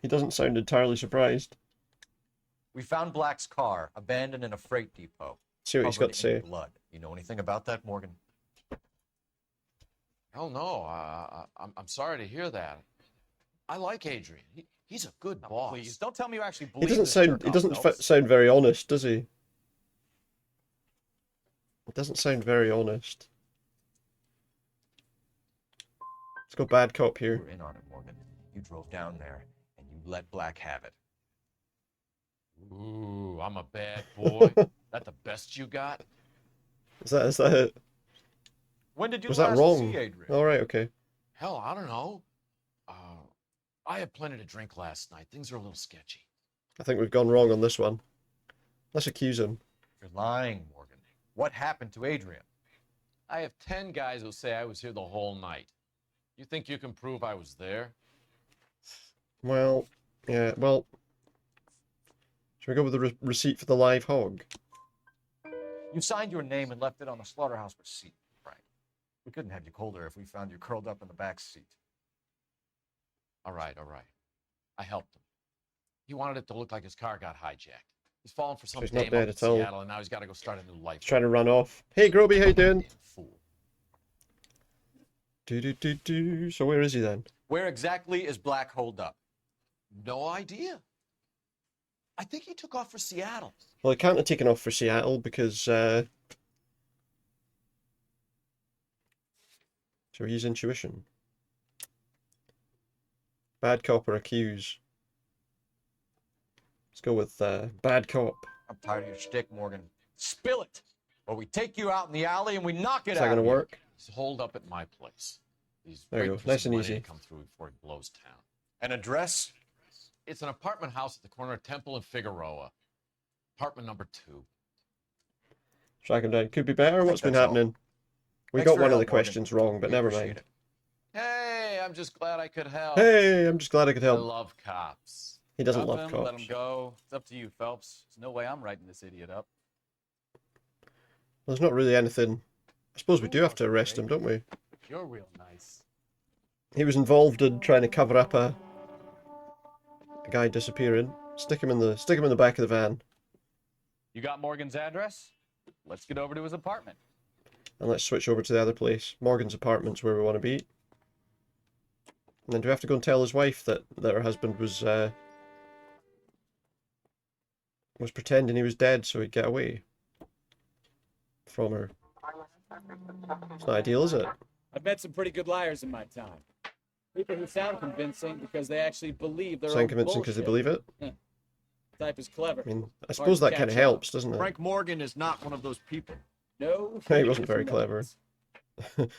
He doesn't sound entirely surprised. We found Black's car abandoned in a freight depot. See what he's got covered to in say. blood. You know anything about that, Morgan? Hell no. I'm sorry to hear that. I like Adrian. He's a good boss. Please, don't tell me you actually He believe doesn't this sound. jerk He off, doesn't Phelps. sound very honest, does he? It doesn't sound very honest. Let's go bad cop You here. were in on it, Morgan. You drove down there and you let Black have it. Ooh, I'm a bad boy. That the best you got? Is that it? When did you Was that last wrong? see Adrian? All right, okay. Hell, I don't know. I had plenty to drink last night. Things are a little sketchy. I think we've gone wrong on this one. Let's accuse him. You're lying, Morgan. What happened to Adrian? I have 10 guys who say I was here the whole night. You think you can prove I was there? Well, yeah. Well, should we go with the receipt for the live hog? You signed your name and left it on the slaughterhouse receipt, Frank. We couldn't have you colder if we found you curled up in the back seat. All right. I helped him. He wanted it to look like his car got hijacked. He's fallen for some He's not dame dead up in at all. Seattle, and now he's got to go start a new life. He's trying to run off. Hey, Groby, how you doing? Fool. So where is he then? Where exactly is Black holed up? No idea. I think he took off for Seattle. Well, he can't have taken off for Seattle because so use intuition. Bad cop or accuse. Let's go with bad cop. I'm tired of your shtick, Morgan. Spill it, or we take you out in the alley and we knock it Is out. that going to work? He's holed up at my place. He's There you waiting go. for Nice some and money easy. to come through before he blows town. An address? It's an apartment house at the corner of Temple and Figueroa. Apartment number 2. Track him down. Could be better. What's been that's all. happening? We Thanks got for one your of the help, Morgan. questions wrong, but We never appreciate mind. it. Hey, I'm just glad I could help. Hey, I'm just glad I could I help. love cops. He doesn't Drop love him, let cops. him go. It's up to you, Phelps. There's no way I'm writing this idiot up. There's not really anything. I suppose we do have to arrest him, don't we? You're real nice. He was involved in trying to cover up a guy disappearing. Stick him in the back of the van, You got Morgan's address? Let's get over to his apartment. and let's switch over to the other place. Morgan's apartment's where we want to be. And then do we have to go and tell his wife that her husband was pretending he was dead so he'd get away from her? It's not ideal, is it? I've met some pretty good liars in my time. People who sound convincing because they actually believe their Sound own convincing because they bullshit. believe it? Yeah. Type is clever. I mean, I Hard suppose to that kind of catch helps, up. doesn't it? Frank Morgan is not one of those people. No. He wasn't very clever.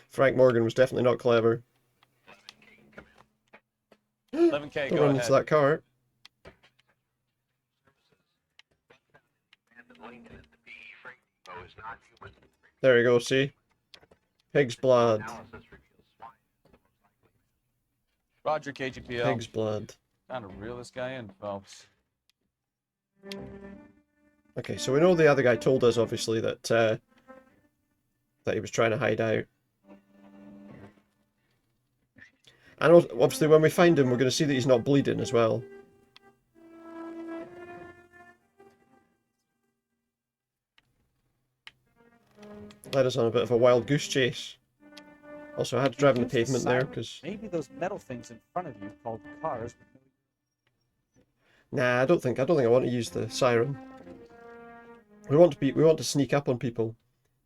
Frank Morgan was definitely not clever. 11K, Don't go run ahead. into that car. There you go, see? Pig's blood. Roger, KGPL. Pig's blood. Time to reel this guy in, Phelps. Okay, so we know the other guy told us, obviously, that that he was trying to hide out. And obviously, when we find him, we're going to see that he's not bleeding as well. Led us on a bit of a wild goose chase. Also, I had to drive on the pavement there because Maybe those metal things in front of you called cars. nah, I don't think I want to use the siren. We want to sneak up on people.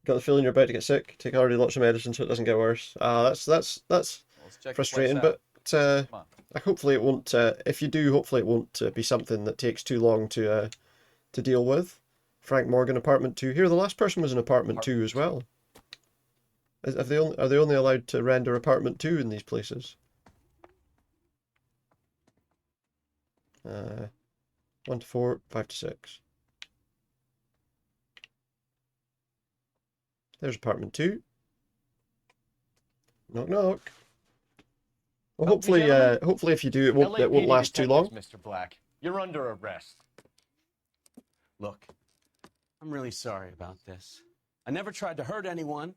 Got the feeling you're about to get sick. Take already lots of medicine so it doesn't get worse. That's Let's check the frustrating, place but out. Come on. hopefully it won't. If you do, hopefully it won't be something that takes too long to deal with. Frank Morgan, apartment 2. Here, the last person was in apartment 2 as well. Are they only allowed to render apartment 2 in these places? 1 to 4, 5 to 6. There's apartment 2. Knock knock. Well, hopefully if you do, it won't LAPD last too long. detectives, Mr. Black. You're under arrest. Look, I'm really sorry about this. I never tried to hurt anyone.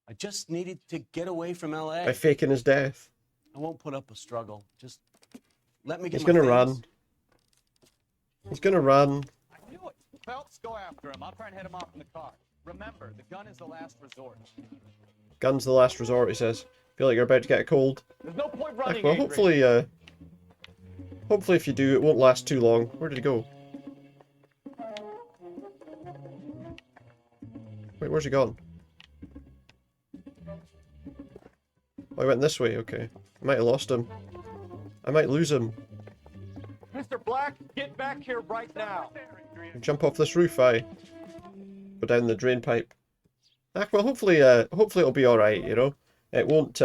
I just needed to get away from L.A. By faking his death. I won't put up a struggle. Just let me get He's my gonna things. run. He's gonna run. I knew it. Phelps, go after him. I'll try and head him off in the car. Remember, the gun is the last resort. Gun's the last resort, he says. Feel like you're about to get a cold. There's no point running. Well, hopefully if you do, it won't last too long. Where did he go? Wait, where's he gone? Oh, he went this way, okay. I might have lost him. I might lose him. Mr. Black, get back here right now. Jump off this roof, Go down the drain pipe. Well, hopefully it'll be alright, you know? It won't,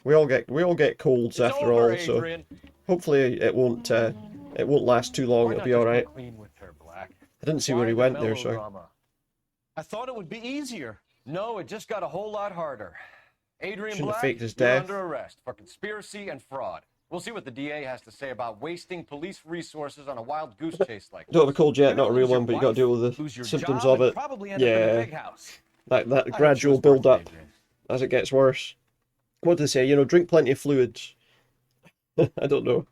we all get colds after all, so hopefully it won't last too long, it'll be alright. I didn't see where he went there, so... I thought it would be easier. No, it just got a whole lot harder. Adrian Shouldn't have Black, faked his you're death. under arrest for conspiracy and fraud. We'll see what the DA has to say about wasting police resources on a wild goose chase like this. Don't have a cold yet, not a real one, but you gotta deal with the symptoms of it. Yeah, that gradual build up as it gets worse. What do they say? You know, drink plenty of fluids. I don't know.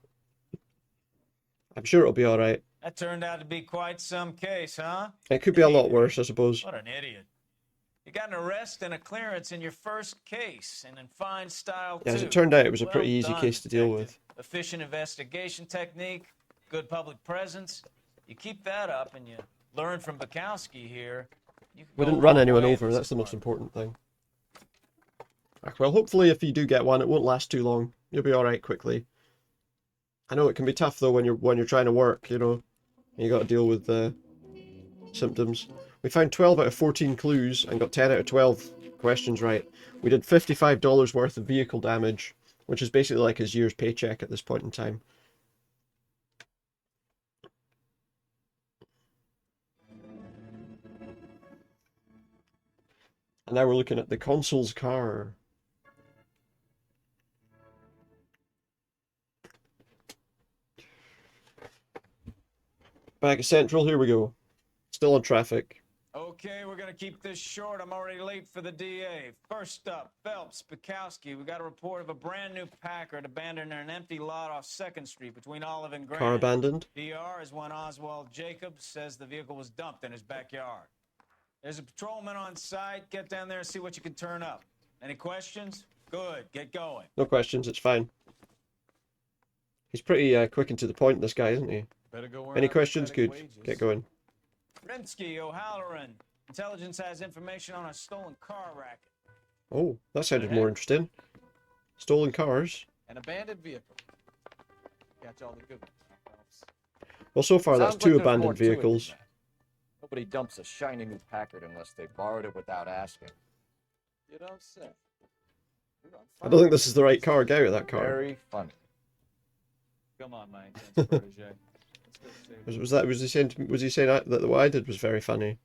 I'm sure it'll be alright. That turned out to be quite some case, huh? It could be a lot worse, I suppose. What an idiot. You got an arrest and a clearance in your first case, and in fine style, too. Yeah, as it turned out, it was a pretty easy done, case to deal detective. with. Efficient investigation technique, good public presence. You keep that up and you learn from Bukowski here. You can We go didn't a run long anyone way over, in that's this the most department. important thing. Well, hopefully if you do get one, it won't last too long. You'll be alright quickly. I know it can be tough though when you're trying to work, you know. You got to deal with the symptoms. We found 12 out of 14 clues and got 10 out of 12 questions right. We did $55 worth of vehicle damage, which is basically like his year's paycheck at this point in time. And now we're looking at the consul's car. Back at Central, here we go. Still on traffic. Okay, we're gonna keep this short. I'm already late for the DA. First up, Phelps, Bukowski. We got a report of a brand new Packard abandoned in an empty lot off 2nd Street between Olive and Granite. Car abandoned. PR is one Oswald Jacobs says the vehicle was dumped in his backyard. There's a patrolman on site. Get down there and see what you can turn up. Any questions? Good. Get going. No questions, it's fine. He's pretty quick and to the point, this guy, isn't he? Better go earn Any our questions? pathetic Good. wages. Get going. Rinsky, O'Halloran. Intelligence has information on a stolen car racket. Oh, that sounded more interesting. Stolen cars. An abandoned vehicle. Catch all the good ones, Phelps. Well, so far that's Sounds 2 like there's more abandoned to it than vehicles. that. Nobody dumps a shiny new Packard unless they borrowed it without asking. You don't say. I don't think this is the right car. Get out of that car. Very funny. Come on, my intense protege. Let's go save Was he saying that what I did was very funny?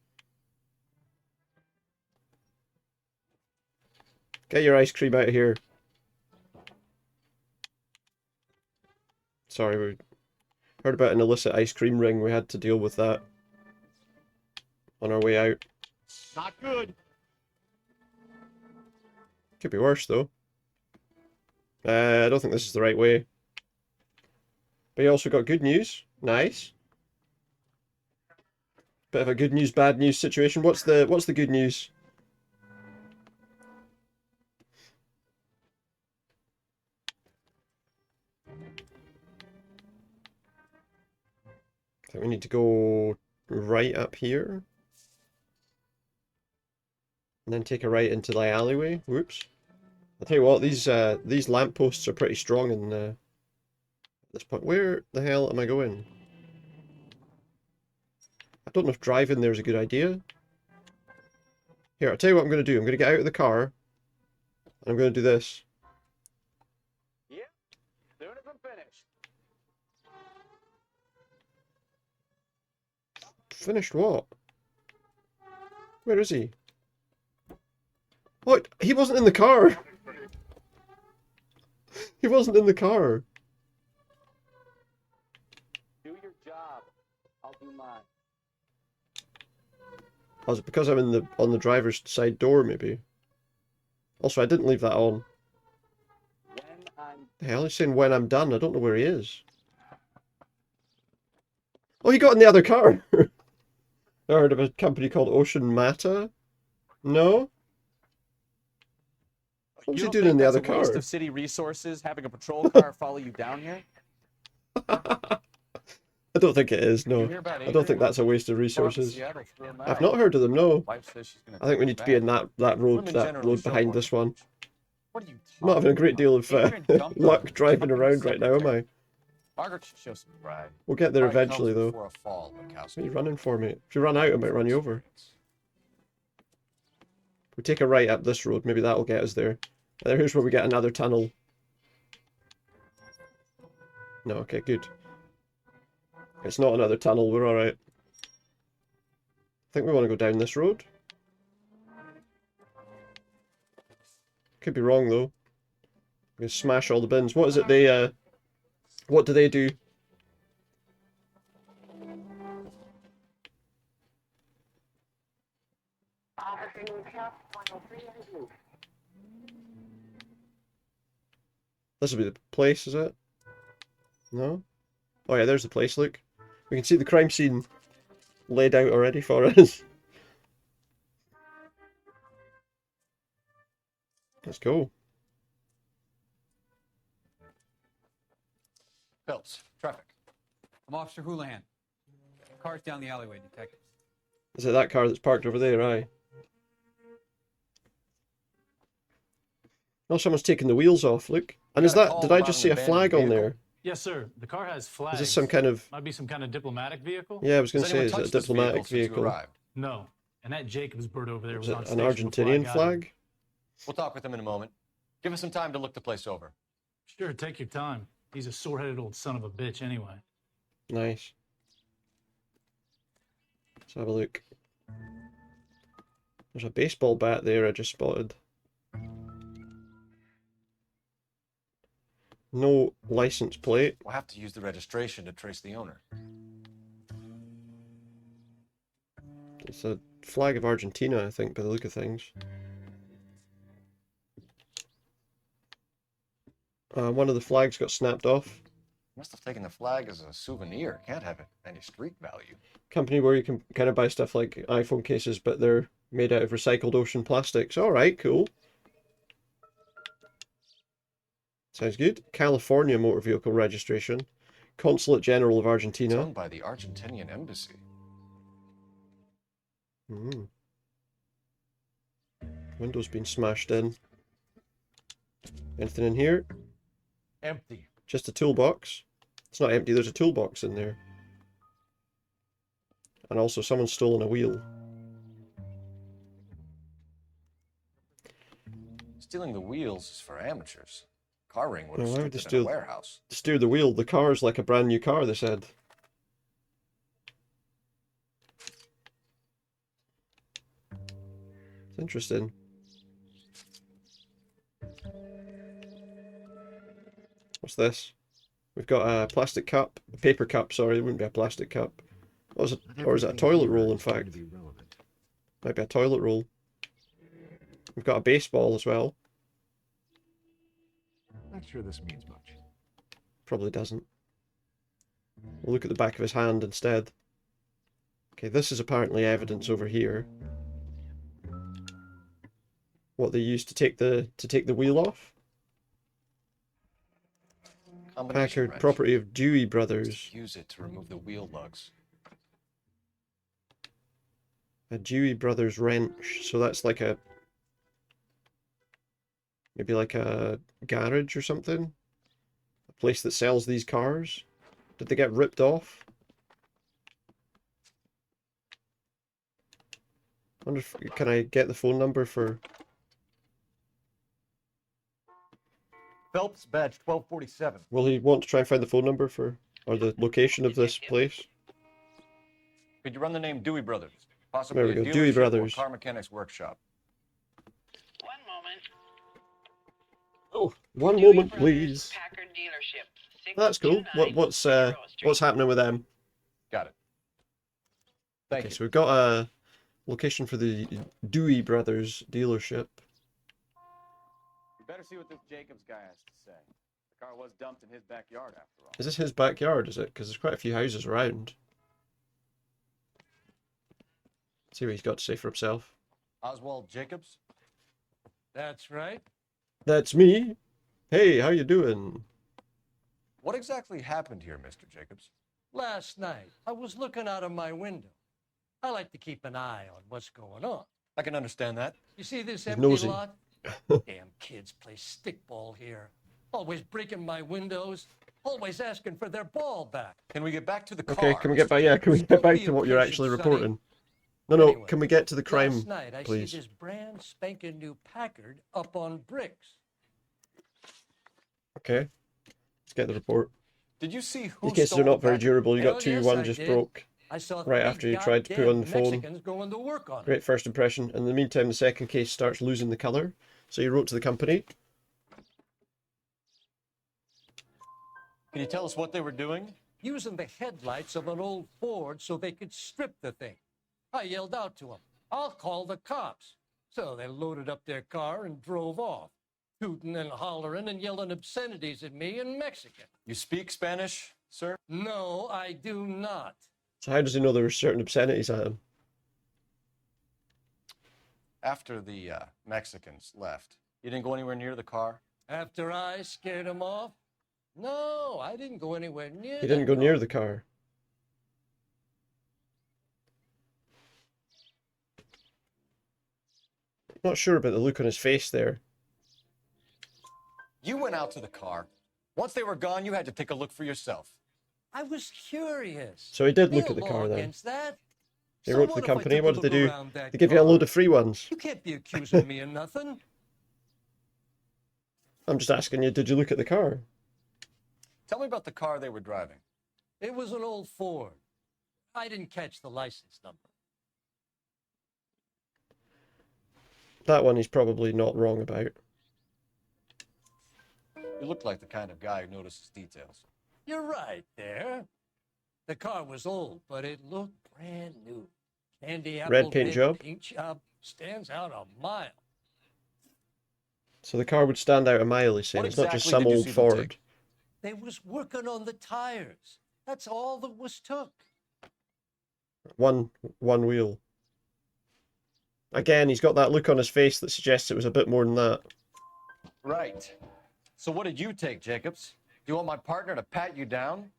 Get your ice cream out of here. Sorry, we heard about an illicit ice cream ring. We had to deal with that on our way out. Not good. Could be worse though. I don't think this is the right way. But you also got good news. Nice. Bit of a good news, bad news situation. What's the good news? I think we need to go right up here. And then take a right into the alleyway. Whoops. I'll tell you what, these lampposts are pretty strong in this point. Where the hell am I going? I don't know if driving there is a good idea. Here, I'll tell you what I'm going to do. I'm going to get out of the car. And I'm going to do this. Yeah, soon as I'm finished. Finished what? Where is he? What? He wasn't in the car! He wasn't in the car! Do your job. I'll do mine. Oh, is it because I'm on the driver's side door, maybe? Also, I didn't leave that on. The hell, he's saying when I'm done. I don't know where he is. Oh, he got in the other car! I heard of a company called Ocean Mata. No? What was he doing in the other car? Waste of city resources having a patrol car follow you down here? I don't think it is, no. I don't think that's a waste of resources. I've not heard of them, no. I think we need to be in that road behind this one. I'm not having a great deal of luck driving around right now, am I? Margaret should show some pride. We'll get there Pride eventually, comes though. before a fall, What are you running for, mate? If you run out, I might run you over. We take a right up this road, maybe that'll get us there. And here's where we get another tunnel. No, okay, good. It's not another tunnel, we're alright. I think we want to go down this road. Could be wrong, though. We can smash all the bins. What is it they, what do they do? This will be the place, is it? No? Oh yeah, there's the place, look. We can see the crime scene laid out already for us. Let's go. Phelps, traffic. I'm Officer Houlihan. Car's down the alleyway, detective. Is it that car that's parked over there, aye? Oh, someone's taking the wheels off, look. And is that, did I just see a flag on there? Yes, sir. The car has flags. Is this some kind of... Might be some kind of diplomatic vehicle? Yeah, I was going to say, is it a diplomatic vehicle? No. And that Jacobs bird over there was on Is it an station before I Argentinian got flag? We'll talk with him in a moment. Give us some time to look the place over. Sure, take your time. He's a sore-headed old son of a bitch anyway. Nice. Let's have a look. There's a baseball bat there I just spotted. No license plate. We'll have to use the registration to trace the owner. It's a flag of Argentina, I think, by the look of things. One of the flags got snapped off. Must have taken the flag as a souvenir. Can't have it any street value. Company where you can kind of buy stuff like iPhone cases, but they're made out of recycled ocean plastics. Alright, cool. Sounds good. California motor vehicle registration. Consulate General of Argentina. It's owned by the Argentinian embassy. Window's been smashed in. Anything in here? Empty. Just a toolbox. It's not empty, there's a toolbox in there. And also someone's stolen a wheel. Stealing the wheels is for amateurs. Car ring would No, have why would they stripped it in a steal, warehouse. steer the wheel? The car's like a brand new car, they said. It's interesting. What's this? We've got a plastic cup, a paper cup, sorry, it wouldn't be a plastic cup. What is it? Or is it a toilet roll, in fact? Might be a toilet roll. We've got a baseball as well. Not sure this means much. Probably doesn't. We'll look at the back of his hand instead. Okay, this is apparently evidence over here. What they used to take the wheel off. Packard, wrench. property of Dewey Brothers. Just use it to remove the wheel lugs. A Dewey Brothers wrench. So that's like a Maybe like a garage or something? A place that sells these cars? Did they get ripped off? Wonder if, can I get the phone number for... Phelps, badge 1247. Will he want to try and find the phone number for, or the location of this place? Could you run the name Dewey Brothers? There Possibly we a go, dealership Dewey or Brothers. car mechanics workshop. One moment. Oh, one moment, please. Packard dealership. That's cool. What's happening with them? Got it. Okay, so we've got a location for the Dewey Brothers dealership. You better see what this Jacobs guy has to say. The car was dumped in his backyard after all. Is this his backyard, is it? Because there's quite a few houses around. See what he's got to say for himself. Oswald Jacobs? That's right. That's me. Hey, how you doing? What exactly happened here, Mr. Jacobs? Last night, I was looking out of my window. I like to keep an eye on what's going on. I can understand that. You see this He's empty nosy. lot? Damn kids play stickball here. Always breaking my windows. Always asking for their ball back. Can we get back to the car? Okay, can we get back? Yeah, can we get back to what you're actually reporting? No, Anyway, can we get to the crime, Last night, I please? see this brand spanking new Packard up on bricks. Okay, let's get the report. Did you see who These cases stole are not the very Packard? durable. You got Hell two, yes, one I just did. broke I saw right 3 after you tried to put on the goddamn phone. Mexicans going to work on it. Great first impression. In the meantime, the second case starts losing the colour. So you wrote to the company. Can you tell us what they were doing? Using the headlights of an old Ford so they could strip the thing. I yelled out to them, "I'll call the cops." So they loaded up their car and drove off, tooting and hollering and yelling obscenities at me in Mexican. You speak Spanish, sir? No, I do not. So how does he know there were certain obscenities at him? After the Mexicans left, you didn't go anywhere near the car? After I scared them off? No, I didn't go anywhere near He didn't go near the car. Not sure about the look on his face there. You went out to the car. Once they were gone, you had to take a look for yourself. I was curious. So he did look No at the car law then. against that. He So wrote to what the if I company. took a What did they look do? around that They give you a car? load of free ones. You can't be accusing me of nothing. I'm just asking you, did you look at the car? Tell me about the car they were driving. It was an old Ford. I didn't catch the license number. That one he's probably not wrong about. You look like the kind of guy who notices details. You're right there. The car was old, but it looked brand new. Candy apple Red paint red job? paint job stands out a mile. So the car would stand out a mile, he's saying. What It's not just exactly some did you old see them Ford. take? They was working on the tires. That's all that was took. One wheel. Again, he's got that look on his face that suggests it was a bit more than that. Right. So what did you take, Jacobs? Do you want my partner to pat you down?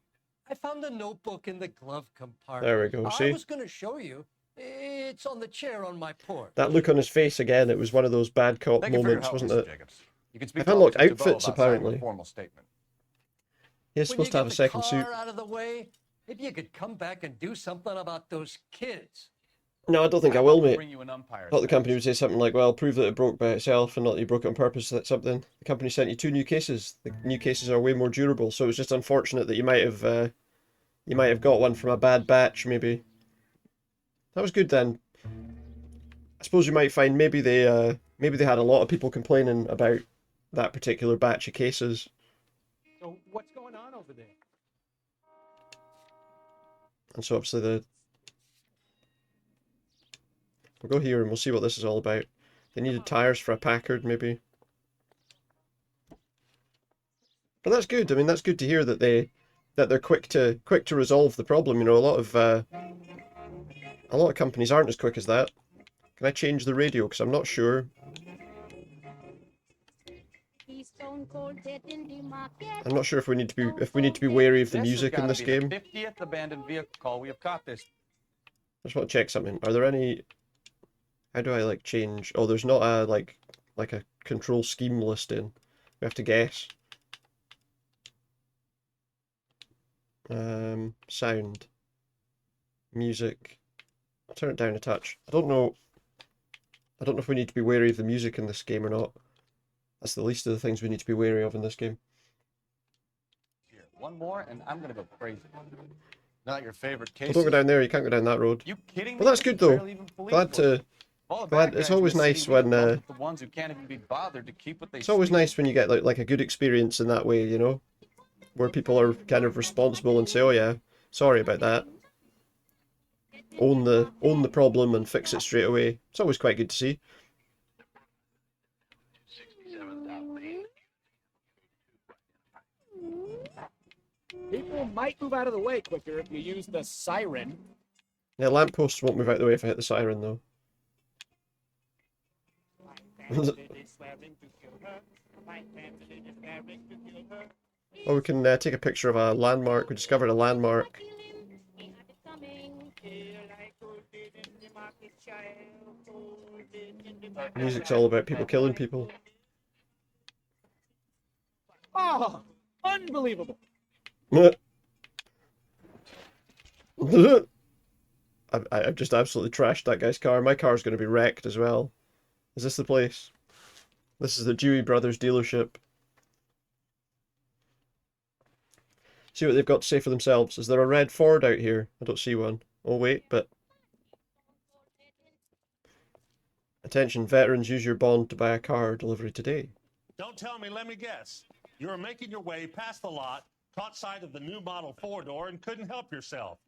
I found a notebook in the glove compartment. There we go, I see? was going to show you. It's on the chair on my porch. That look on his face again, it was one of those bad cop Thank you for your moments, help, wasn't Mr. it? Jacobs. You can speak I've to unlocked Officer DeVoe outfits, about signing apparently. a formal statement. He's When supposed you to have get a second the suit. car out of the way, if you could come back and do something about those kids. No, I don't think I How will, about we mate. bring you an umpire I thought the badge? company would say something like, well, prove that it broke by itself and not that you broke it on purpose, that's something. The company sent you 2 new cases. The new cases are way more durable, so it was just unfortunate that you might have got one from a bad batch, maybe. That was good then. I suppose you might find maybe they had a lot of people complaining about that particular batch of cases. So what's going on over there? And so obviously we'll go here and we'll see what this is all about. They needed tires for a Packard, maybe. But that's good. I mean, that's good to hear that they're quick to resolve the problem. You know, a lot of companies aren't as quick as that. Can I change the radio? Because I'm not sure. I'm not sure if we need to be wary of the music in this game. 50th abandoned vehicle call we have caught this. I just want to check something. Are there any... How do I, like, change... Oh, there's not a, like, like a control scheme listing. We have to guess. Sound. Music. I'll turn it down a touch. I don't know if we need to be wary of the music in this game or not. That's the least of the things we need to be wary of in this game. Here, one more, and I'm gonna go crazy. Not your favorite case. Well, don't go down there. You can't go down that road. You kidding me? Well, that's good though. Glad to. It's always nice when. The ones who can't even be bothered to keep what they. It's always nice when you get like a good experience in that way, you know, where people are kind of responsible and say, "Oh yeah, sorry about that." Own the problem and fix it straight away. It's always quite good to see. People might move out of the way quicker if you use the siren. Yeah, lampposts won't move out of the way if I hit the siren though. Oh, we can take a picture of a landmark. We discovered a landmark. Music's all about people killing people. Oh, unbelievable. I've just absolutely trashed that guy's car. My car's going to be wrecked as well. Is this the place? This is the Dewey Brothers dealership. See what they've got to say for themselves. Is there a red Ford out here? I don't see one. Oh wait, but... Attention, veterans, use your bond to buy a car delivery today. Don't tell me, let me guess. You were making your way past the lot, caught sight of the new model 4-door, and couldn't help yourself.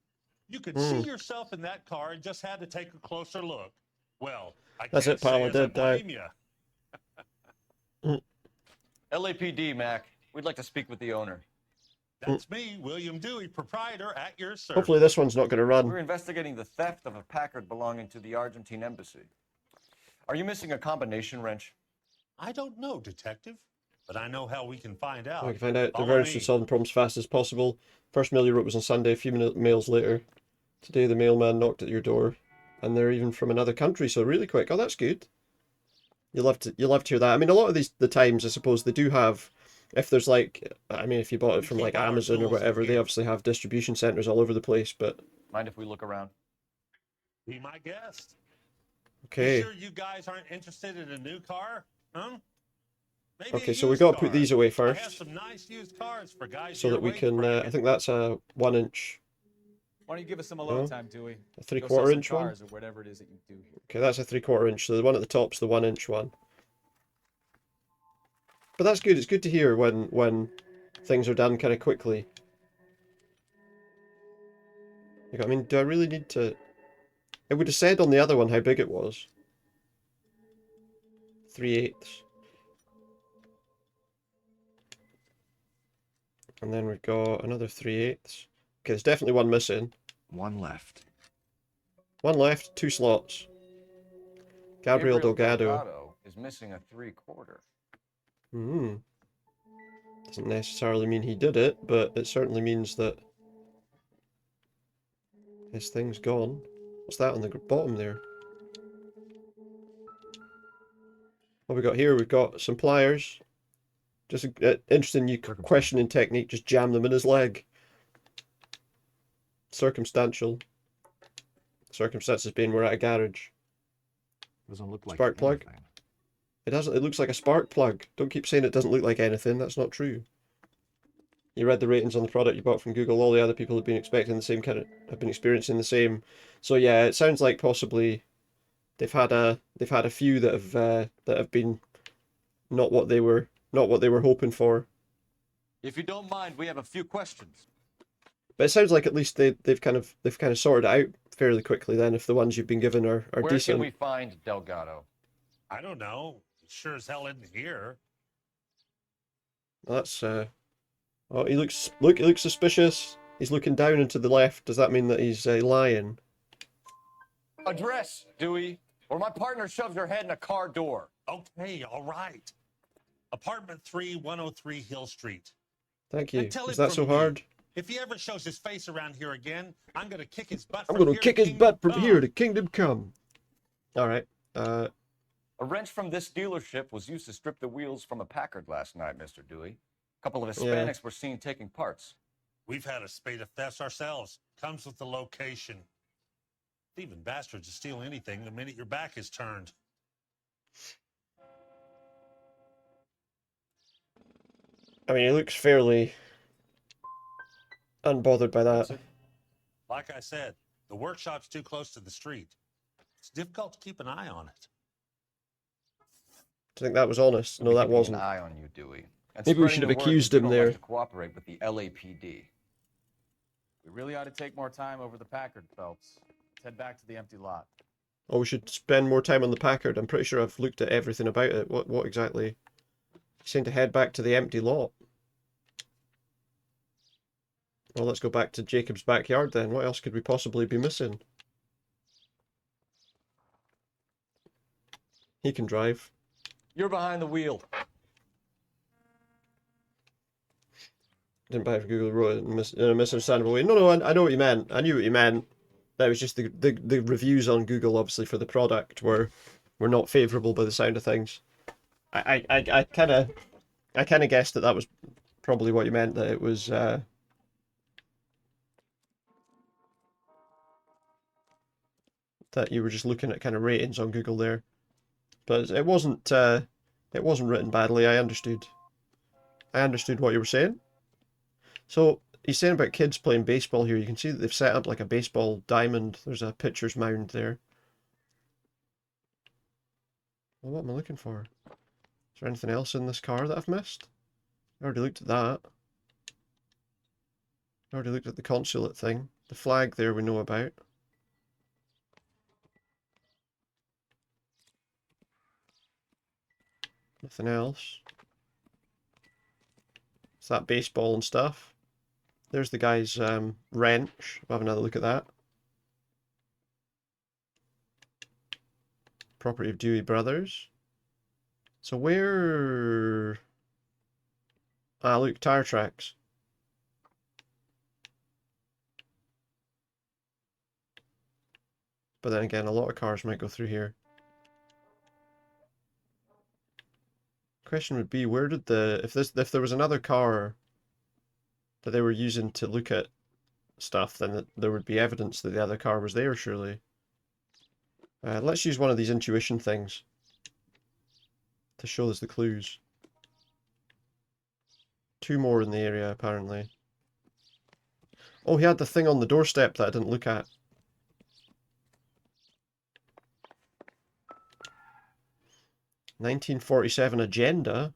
You could see yourself in that car and just had to take a closer look. Well, That's it, pal. I did die. LAPD, Mac. We'd like to speak with the owner. That's me, William Dewey, proprietor at your service. Hopefully this one's not going to run. We're investigating the theft of a Packard belonging to the Argentine embassy. Are you missing a combination wrench? I don't know, detective, but I know how we can find out. We can find out. The Follow veterans me. should solve the problems as fast as possible. First mail you wrote was on Sunday, a few mails later. Today the mailman knocked at your door, and they're even from another country, so really quick. Oh, that's good. You love to hear that. I mean, a lot of the times, I suppose they do have. If there's like, I mean, if you bought it from like Amazon or whatever, they obviously have distribution centers all over the place. But mind if we look around? Be my guest. okay. You sure you guys aren't interested in a new car? Huh? Maybe Okay, a so we used got to car. put these away I have first, some nice used cars for guys so your that we weight can. bracket. I think that's a 1-inch. Why don't you give us some alone No? time, Dewey? A Go sell 3/4 some inch one? cars or whatever it is that you do here. Okay, that's a 3/4 inch. So the one at the top's the 1-inch one. But that's good. It's good to hear when things are done kind of quickly. Like, I mean, do I really need to? It would have said on the other one how big it was. 3/8. And then we've got another 3/8. Okay, there's definitely one missing. One left. One left, 2 slots. Gabriel Delgado. is missing a 3/4. Doesn't necessarily mean he did it, but it certainly means that his thing's gone. What's that on the bottom there? What we got here? We've got some pliers. Just an interesting new questioning technique. Just jam them in his leg. Circumstantial. Circumstances being we're at a garage. Doesn't look like Spark plug. anything. It doesn't. It looks like a spark plug. Don't keep saying it doesn't look like anything. That's not true. You read the ratings on the product you bought from Google. All the other people have been expecting the same kind of, have been experiencing the same. So yeah, it sounds like possibly they've had a few that have been not what they were hoping for. If you don't mind, we have a few questions. But it sounds like at least they've kind of sorted it out fairly quickly. Then, if the ones you've been given are Where decent. can we find Delgado? I don't know. Sure as hell isn't here. Well, that's oh, he looks suspicious. He's looking down and to the left. Does that mean that he's lying? Address, Dewey, or my partner shoves her head in a car door. Okay, all right. Apartment 3, 103 Hill Street. Thank you. And tell Is him that so from me, hard? If he ever shows his face around here again, I'm gonna kick his butt. I'm from gonna here kick to his butt from Kingdom here Come. to Kingdom Come. All right. A wrench from this dealership was used to strip the wheels from a Packard last night, Mr. Dewey. A couple of Hispanics were seen taking parts. We've had a spate of thefts ourselves. Comes with the location. Thieving bastards will steal anything the minute your back is turned. I mean, he looks fairly unbothered by that. Like I said, the workshop's too close to the street. It's difficult to keep an eye on it. Do you think that was honest? No, that Keeping wasn't. an eye on you, Dewey. And Maybe we spreading should have the word accused that you him don't there. like to cooperate with the LAPD. We really ought to take more time over the Packard, Phelps. Let's head back to the empty lot. Oh, we should spend more time on the Packard. I'm pretty sure I've looked at everything about it. What exactly? He's saying to head back to the empty lot. Well, let's go back to Jacob's backyard then. What else could we possibly be missing? He can drive. You're behind the wheel. Didn't buy it for Google, wrote it in a misunderstandable way. No, I know what you meant. I knew what you meant. That was just the reviews on Google, obviously, for the product were not favourable by the sound of things. I kind of guessed that was probably what you meant, that it was that you were just looking at kind of ratings on Google there, but it wasn't written badly. I understood what you were saying. So he's saying about kids playing baseball here. You can see that they've set up like a baseball diamond. There's a pitcher's mound there. Well, what am I looking for? Is there anything else in this car that I've missed? I already looked at that. I already looked at the consulate thing. The flag there we know about. Nothing else. It's that baseball and stuff. There's the guy's wrench. We'll have another look at that. Property of Dewey Brothers. So where... Ah, look, tire tracks. But then again, a lot of cars might go through here. Question would be, where did if there was another car that they were using to look at stuff, then there would be evidence that the other car was there, surely. Let's use one of these intuition things to show us the clues. 2 more in the area, apparently. Oh, he had the thing on the doorstep that I didn't look at. "1947 agenda.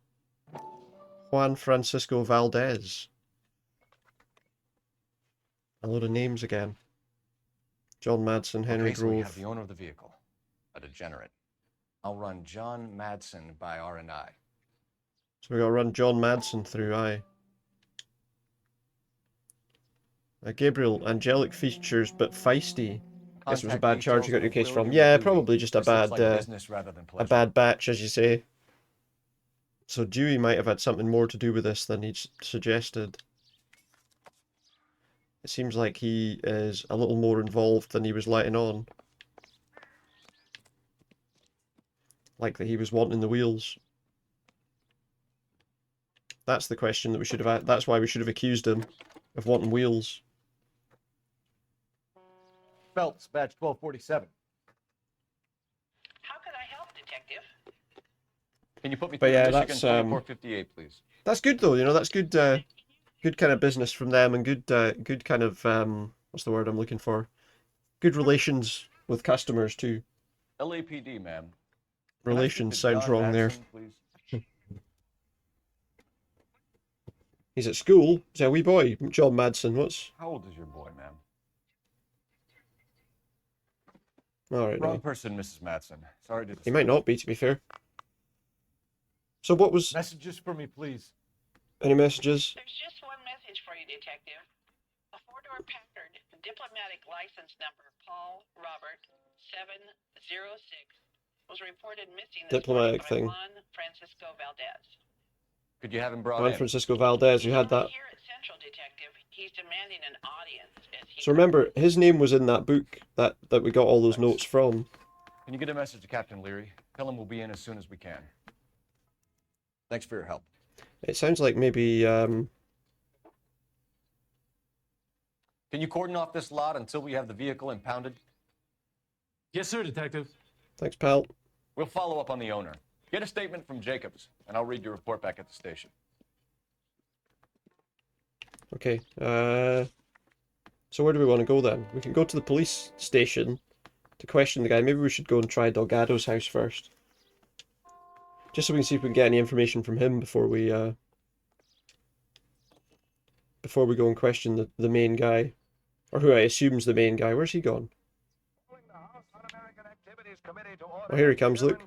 Juan Francisco Valdez." A load of names again. John Madsen, Henry Okay, so we Grove. have the owner of the vehicle, a degenerate. I'll run John Madsen by R&I. So we gotta run John Madsen through Gabriel, angelic features but feisty. Guess it was a bad charge you got your case from. Yeah, probably just a bad batch, as you say. So Dewey might have had something more to do with this than he'd suggested. It seems like he is a little more involved than he was letting on. Like that he was wanting the wheels. That's the question that we should have... That's why we should have accused him of wanting wheels. Phelps, badge 1247. How can I help, Detective? Can you put me But through yeah, Michigan that's 2458, please? That's good though, you know, that's good good kind of business from them, and good kind of what's the word I'm looking for? Good relations with customers too. LAPD, ma'am. Relations sounds wrong there. He's at school. He's a wee boy, John Madsen. What's... How old is your boy, ma'am? Alright, Wrong no. person, Mrs. Madsen. Sorry to He might not be, to be fair. So what was... Messages for me, please. Any messages? There's just one message for you, Detective. A 4-door Packard, diplomatic license number Paul Robert 706, was reported missing this morning Diplomatic by thing. Juan Francisco Valdez. Could you have him brought Juan in? Francisco Valdez, who had that. Here at Central, Detective, he's demanding an audience. So remember, his name was in that book that we got all those notes from. Can you get a message to Captain Leary? Tell him we'll be in as soon as we can. Thanks for your help. It sounds like maybe, Can you cordon off this lot until we have the vehicle impounded? Yes, sir, Detective. Thanks, pal. We'll follow up on the owner. Get a statement from Jacobs, and I'll read your report back at the station. Okay, so where do we want to go then? We can go to the police station to question the guy. Maybe we should go and try Delgado's house first. Just so we can see if we can get any information from him before we go and question the main guy. Or who I assume's the main guy. Where's he gone? Oh, here he comes, look.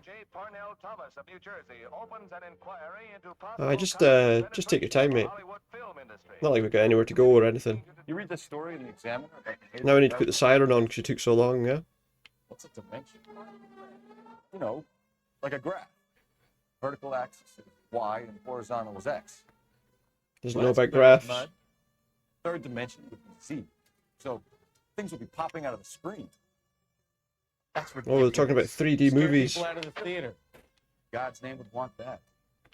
Just take your time, mate. Not like we've got anywhere to go or anything. You read the story in the Examiner? Now we need to put the siren on because you took so long, yeah? What's a dimension? You know, like a graph. Vertical axis is Y and horizontal is X. Doesn't know about graphs. Third dimension would be Z. So things would be popping out of the screen. That's ridiculous. Oh, they're talking about 3D movies. People out of the theater. God's name would want that.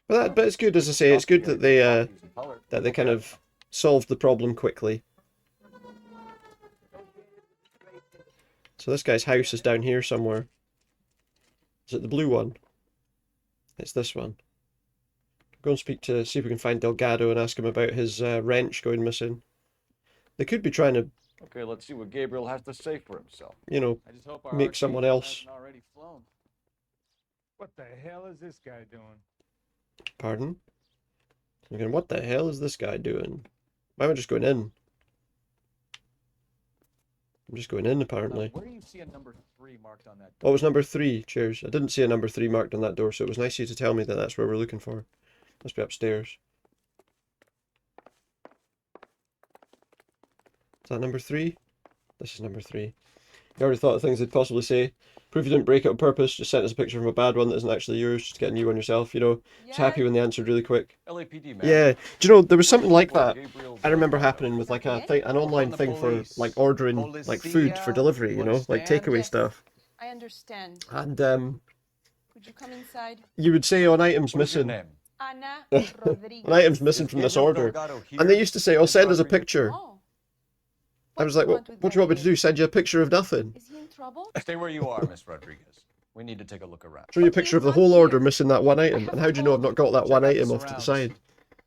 But it's good, as I say, it's good that they kind of solved the problem quickly. So this guy's house is down here somewhere. Is it the blue one? It's this one. Go and see if we can find Delgado and ask him about his wrench going missing. They could be trying to, Okay, let's see what Gabriel has to say for himself. you know, I just hope our make RC someone else. hasn't already flown. What the hell is this guy doing? Pardon? Again, what the hell is this guy doing? Why am I just going in? I'm just going in, apparently. Where do you see a number 3 marked on that? What was number 3? Cheers. I didn't see a number 3 marked on that door, so it was nice of you to tell me that that's where we're looking for. Must be upstairs. Is that number 3? This is number 3. You already thought of things they'd possibly say. Proof you didn't break it on purpose, just sent us a picture from a bad one that isn't actually yours, just get a new one yourself, you know. Just happy when they answered really quick. LAPD, man. Yeah. Do you know, there was something like that I remember happening with like an online thing for like ordering like food for delivery, you know, like takeaway stuff. I understand. And Could you come inside? you would say, oh, an item's missing. Ana An Rodriguez. item's missing from this order. And they used to say, oh, send us a picture. I was like, what do you want me to do? Send you a picture of nothing? Is he in trouble? Stay where you are, Miss Rodriguez. We need to take a look around. Show you a picture of the whole order missing that one item. And how do you know I've not got that one item off to the side?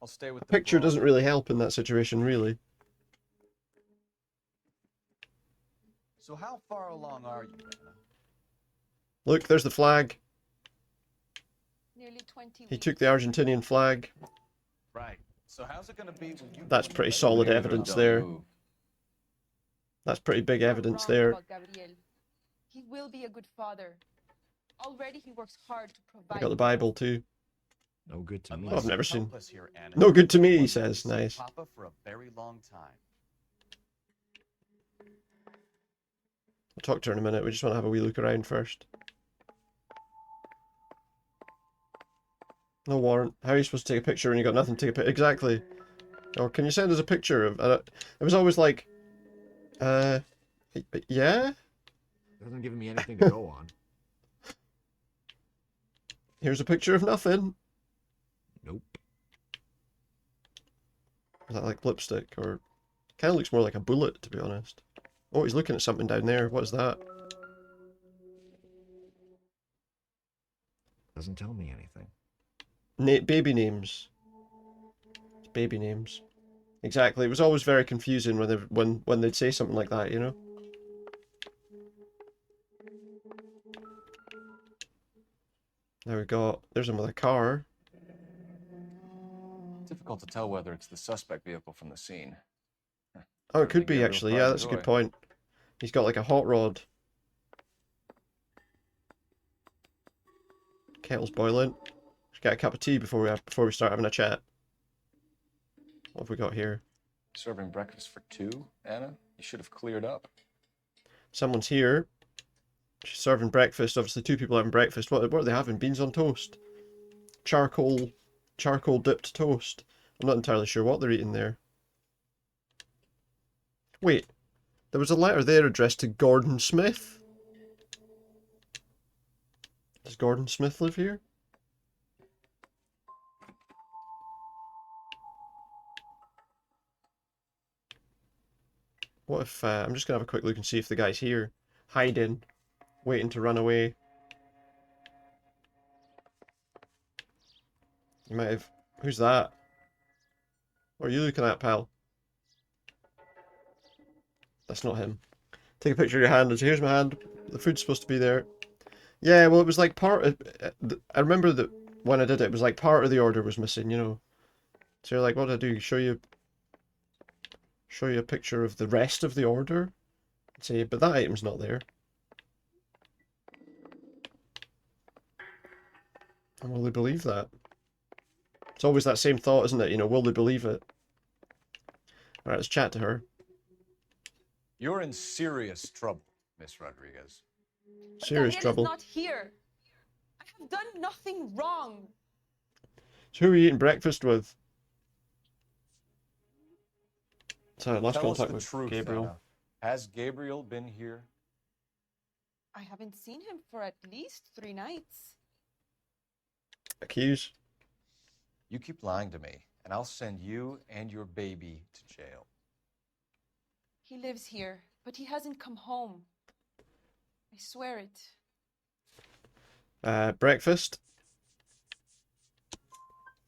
I'll stay with A picture doesn't really help in that situation, really. So how far along are you, Anna? Look, there's the flag. Nearly 20 He took the Argentinian flag. Right. So how's it going to be when you... That's pretty solid evidence there. That's pretty big evidence there. Gabriel. He will be a good father. Already he works hard to I provide. got the Bible too. No good to me. Oh, I've never seen. Helpless here, Anna. No good to me, he says. Nice. Papa for a very long time. I'll talk to her in a minute. We just want to have a wee look around first. No warrant. How are you supposed to take a picture when you got nothing to take a picture? Exactly. Or can you send us a picture of... it was always like... yeah? Doesn't give me anything to go on. Here's a picture of nothing. Nope. Is that like lipstick? Or... kind of looks more like a bullet, to be honest. Oh, he's looking at something down there. What is that? Doesn't tell me anything. Baby names. Baby names. Exactly. It was always very confusing when they'd say something like that, you know? There we go. There's him with a car. Difficult to tell whether it's the suspect vehicle from the scene. Oh, it could be actually. Yeah, that's a good point. He's got like a hot rod. Kettle's boiling. Let's get a cup of tea before we start having a chat. What have we got here? Serving breakfast for 2, Anna? You should have cleared up. Someone's here. She's serving breakfast. Obviously, 2 people having breakfast. What are they having? Beans on toast. Charcoal dipped toast. I'm not entirely sure what they're eating there. Wait, there was a letter there addressed to Gordon Smith. Does Gordon Smith live here? What if, I'm just gonna have a quick look and see if the guy's here. Hiding. Waiting to run away. You might have... Who's that? What are you looking at, pal? That's not him. Take a picture of your hand and say, here's my hand. The food's supposed to be there. Yeah, well, it was like part of... I remember that when I did it, it was like part of the order was missing, you know. So you're like, what do I do? Show you a picture of the rest of the order? And say, but that item's not there. And will they believe that? It's always that same thought, isn't it? You know, will they believe it? Alright, let's chat to her. You're in serious trouble, Miss Rodriguez. Serious trouble. Is not here. I have done nothing wrong. So who are you eating breakfast with? Sorry, lost Tell us contact the with truth, Gabriel. Anna. Has Gabriel been here? I haven't seen him for at least 3 nights. Accuse. You keep lying to me, and I'll send you and your baby to jail. He lives here, but he hasn't come home. I swear it. Breakfast.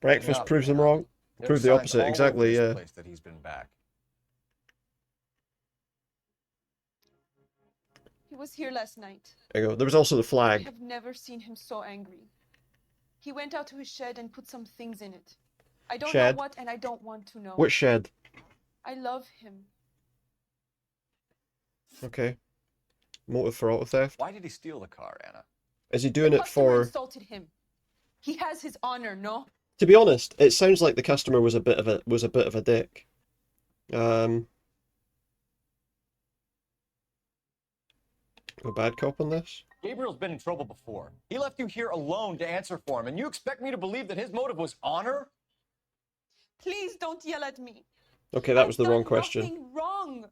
Breakfast Enough, proves them Anna. wrong. There are Prove the signs opposite, all exactly, over this yeah. place that he's been back. He was here last night. There you go. There was also the I flag. have never seen him so angry. He went out to his shed and put some things in it. I don't Shed? know what, and I don't want to know. Which shed? I love him. Okay. Motive for auto theft. Why did he steal the car, Anna? Is he doing The it customer for... insulted him. He has his honor, no? To be honest, it sounds like the customer was a bit of a dick. Go bad cop on this? Gabriel's been in trouble before. He left you here alone to answer for him, and you expect me to believe that his motive was honor? Please don't yell at me. Okay, that was the wrong I've done question. nothing wrong.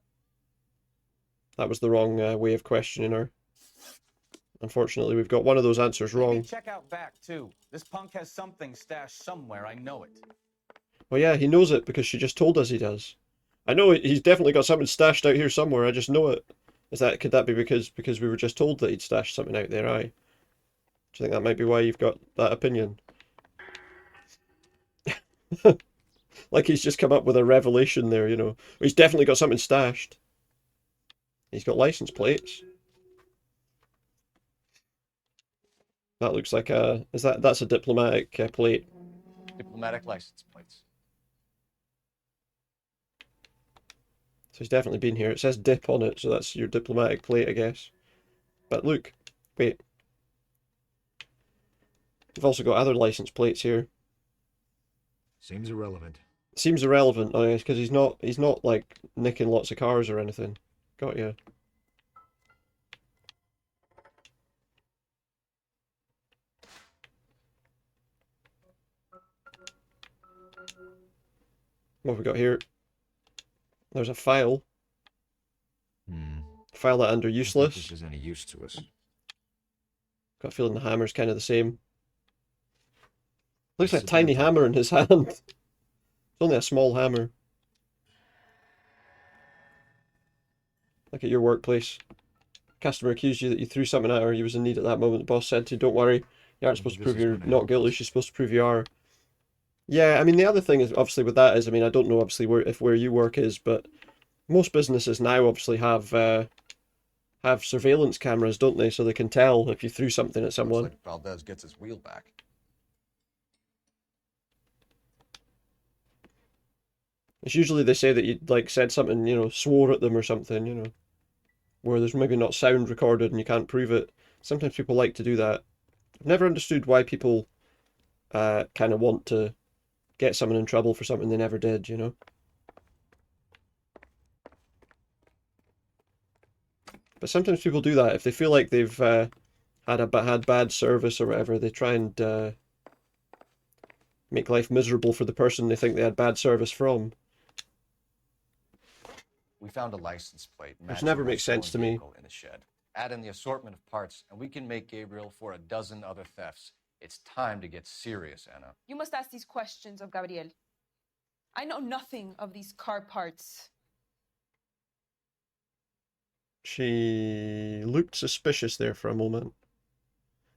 That was the wrong way of questioning her. Unfortunately, we've got one of those answers Maybe wrong. check out back, too. This punk has something stashed somewhere. I know it. Well, yeah, he knows it because she just told us he does. I know he's definitely got something stashed out here somewhere. I just know it. Could that be because we were just told that he'd stashed something out there? Aye. Do you think that might be why you've got that opinion? Like he's just come up with a revelation there, you know. He's definitely got something stashed. He's got license plates. That looks like a... That's a diplomatic plate. Diplomatic license plates. So he's definitely been here. It says dip on it, so that's your diplomatic plate, I guess. But look, wait. We've also got other license plates here. Seems irrelevant. Seems irrelevant, oh yes, because he's not like nicking lots of cars or anything. Got you. What have we got here? There's a file. File that under useless. This is any use to us. Got a feeling the hammer's kind of the same. Looks like a tiny hammer in his hand. It's only a small hammer. Like at your workplace. Customer accused you that you threw something at her. You was in need at that moment. The boss said to you, don't worry. You aren't supposed to prove you're not guilty. She's supposed to prove you are. Yeah, I mean, the other thing is, obviously, with that is, I mean, I don't know, obviously, where you work is, but most businesses now, obviously, have surveillance cameras, don't they? So they can tell if you threw something at someone. Looks like Valdez gets his wheel back. It's usually they say that you, like, said something, you know, swore at them or something, you know, where there's maybe not sound recorded and you can't prove it. Sometimes people like to do that. I've never understood why people kind of want to get someone in trouble for something they never did, you know? But sometimes people do that. If they feel like they've had bad service or whatever, they try and make life miserable for the person they think they had bad service from. We found a license plate. Which never makes sense to me. In the shed. Add in the assortment of parts, and we can make Gabriel for a dozen other thefts. It's time to get serious, Anna. You must ask these questions of Gabriel. I know nothing of these car parts. She looked suspicious there for a moment.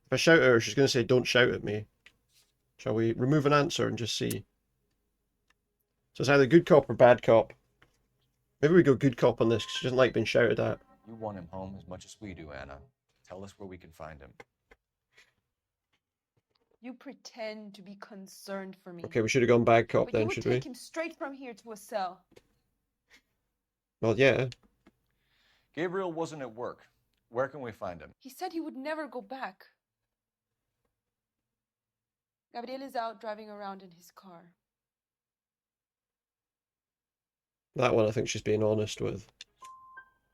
If I shout at her, she's going to say, "Don't shout at me." Shall we remove an answer and just see? So it's either good cop or bad cop. Maybe we go good cop on this because she doesn't like being shouted at. You want him home as much as we do, Anna. Tell us where we can find him. You pretend to be concerned for me. Okay, we should have gone bad cop But then, you would should take we? him straight from here to a cell. Well, yeah. Gabriel wasn't at work. Where can we find him? He said he would never go back. Gabriel is out driving around in his car. That one I think she's being honest with.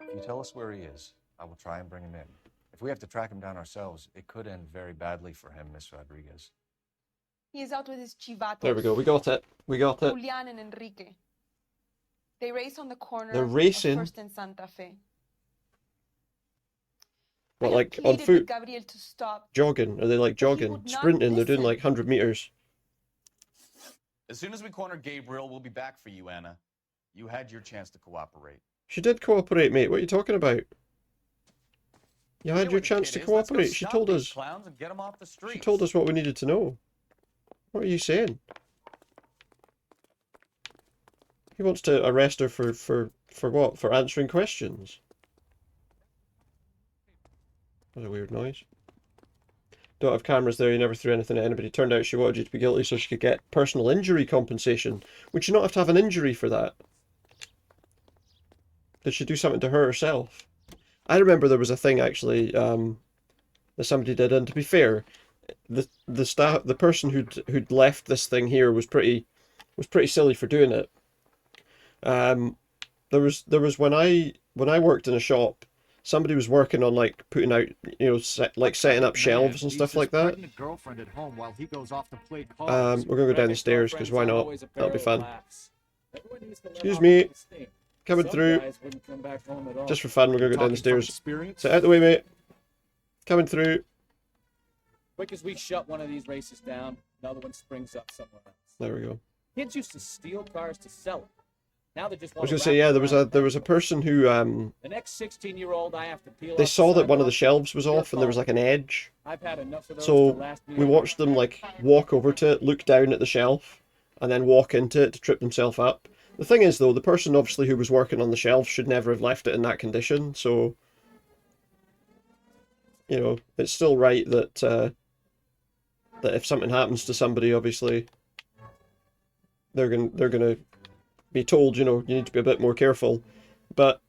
If you tell us where he is, I will try and bring him in. If we have to track him down ourselves, it could end very badly for him, Miss Rodriguez. He is out with his chivatos. There we go. We got it. We got it. Julian and Enrique. They race on the corner They're racing? of First and Santa Fe. What, I have like on pleaded foot? with Gabriel to stop. Jogging? Are they like jogging? would not Sprinting? They're doing listen. like 100 meters. As soon as we corner Gabriel, we'll be back for you, Anna. You had your chance to cooperate. She did cooperate, mate. What are you talking about? You had know your what the chance kid to is. Let's go cooperate. She stop told these us. clowns and get 'em off the She streets. told us what we needed to know. What are you saying? He wants to arrest her for what? For answering questions. That was a weird noise. Don't have cameras there, you never threw anything at anybody. Turned out she wanted you to be guilty so she could get personal injury compensation. Would you not have to have an injury for that? Did she do something to her herself? I remember there was a thing actually that somebody did, and to be fair, the person who'd left this thing here was pretty silly for doing it. There was when I worked in a shop, somebody was working on like putting out, you know, setting up shelves and stuff like that. Girlfriend at home while he goes off to play cards. We're gonna go down the stairs because why not? That'll be fun. Excuse me, coming through. Just for fun, we're gonna go down the stairs. Sit out the way, mate. Coming through. Quick as we shut one of these races down, another one springs up somewhere else. There we go. Kids used to steal cars to sell them. Now they just I want was to gonna say, yeah, wrap there was a person who The next 16-year-old I have to peel they off saw the that one of the sidewalk. shelves was off and there was like an edge. I've had enough of those So to last me we a watched them like walk over to it, look down at the shelf, and then walk into it to trip themselves up. The thing is though, the person obviously who was working on the shelf should never have left it in that condition, so you know, it's still right that that if something happens to somebody, obviously they're gonna be told, you know, you need to be a bit more careful. But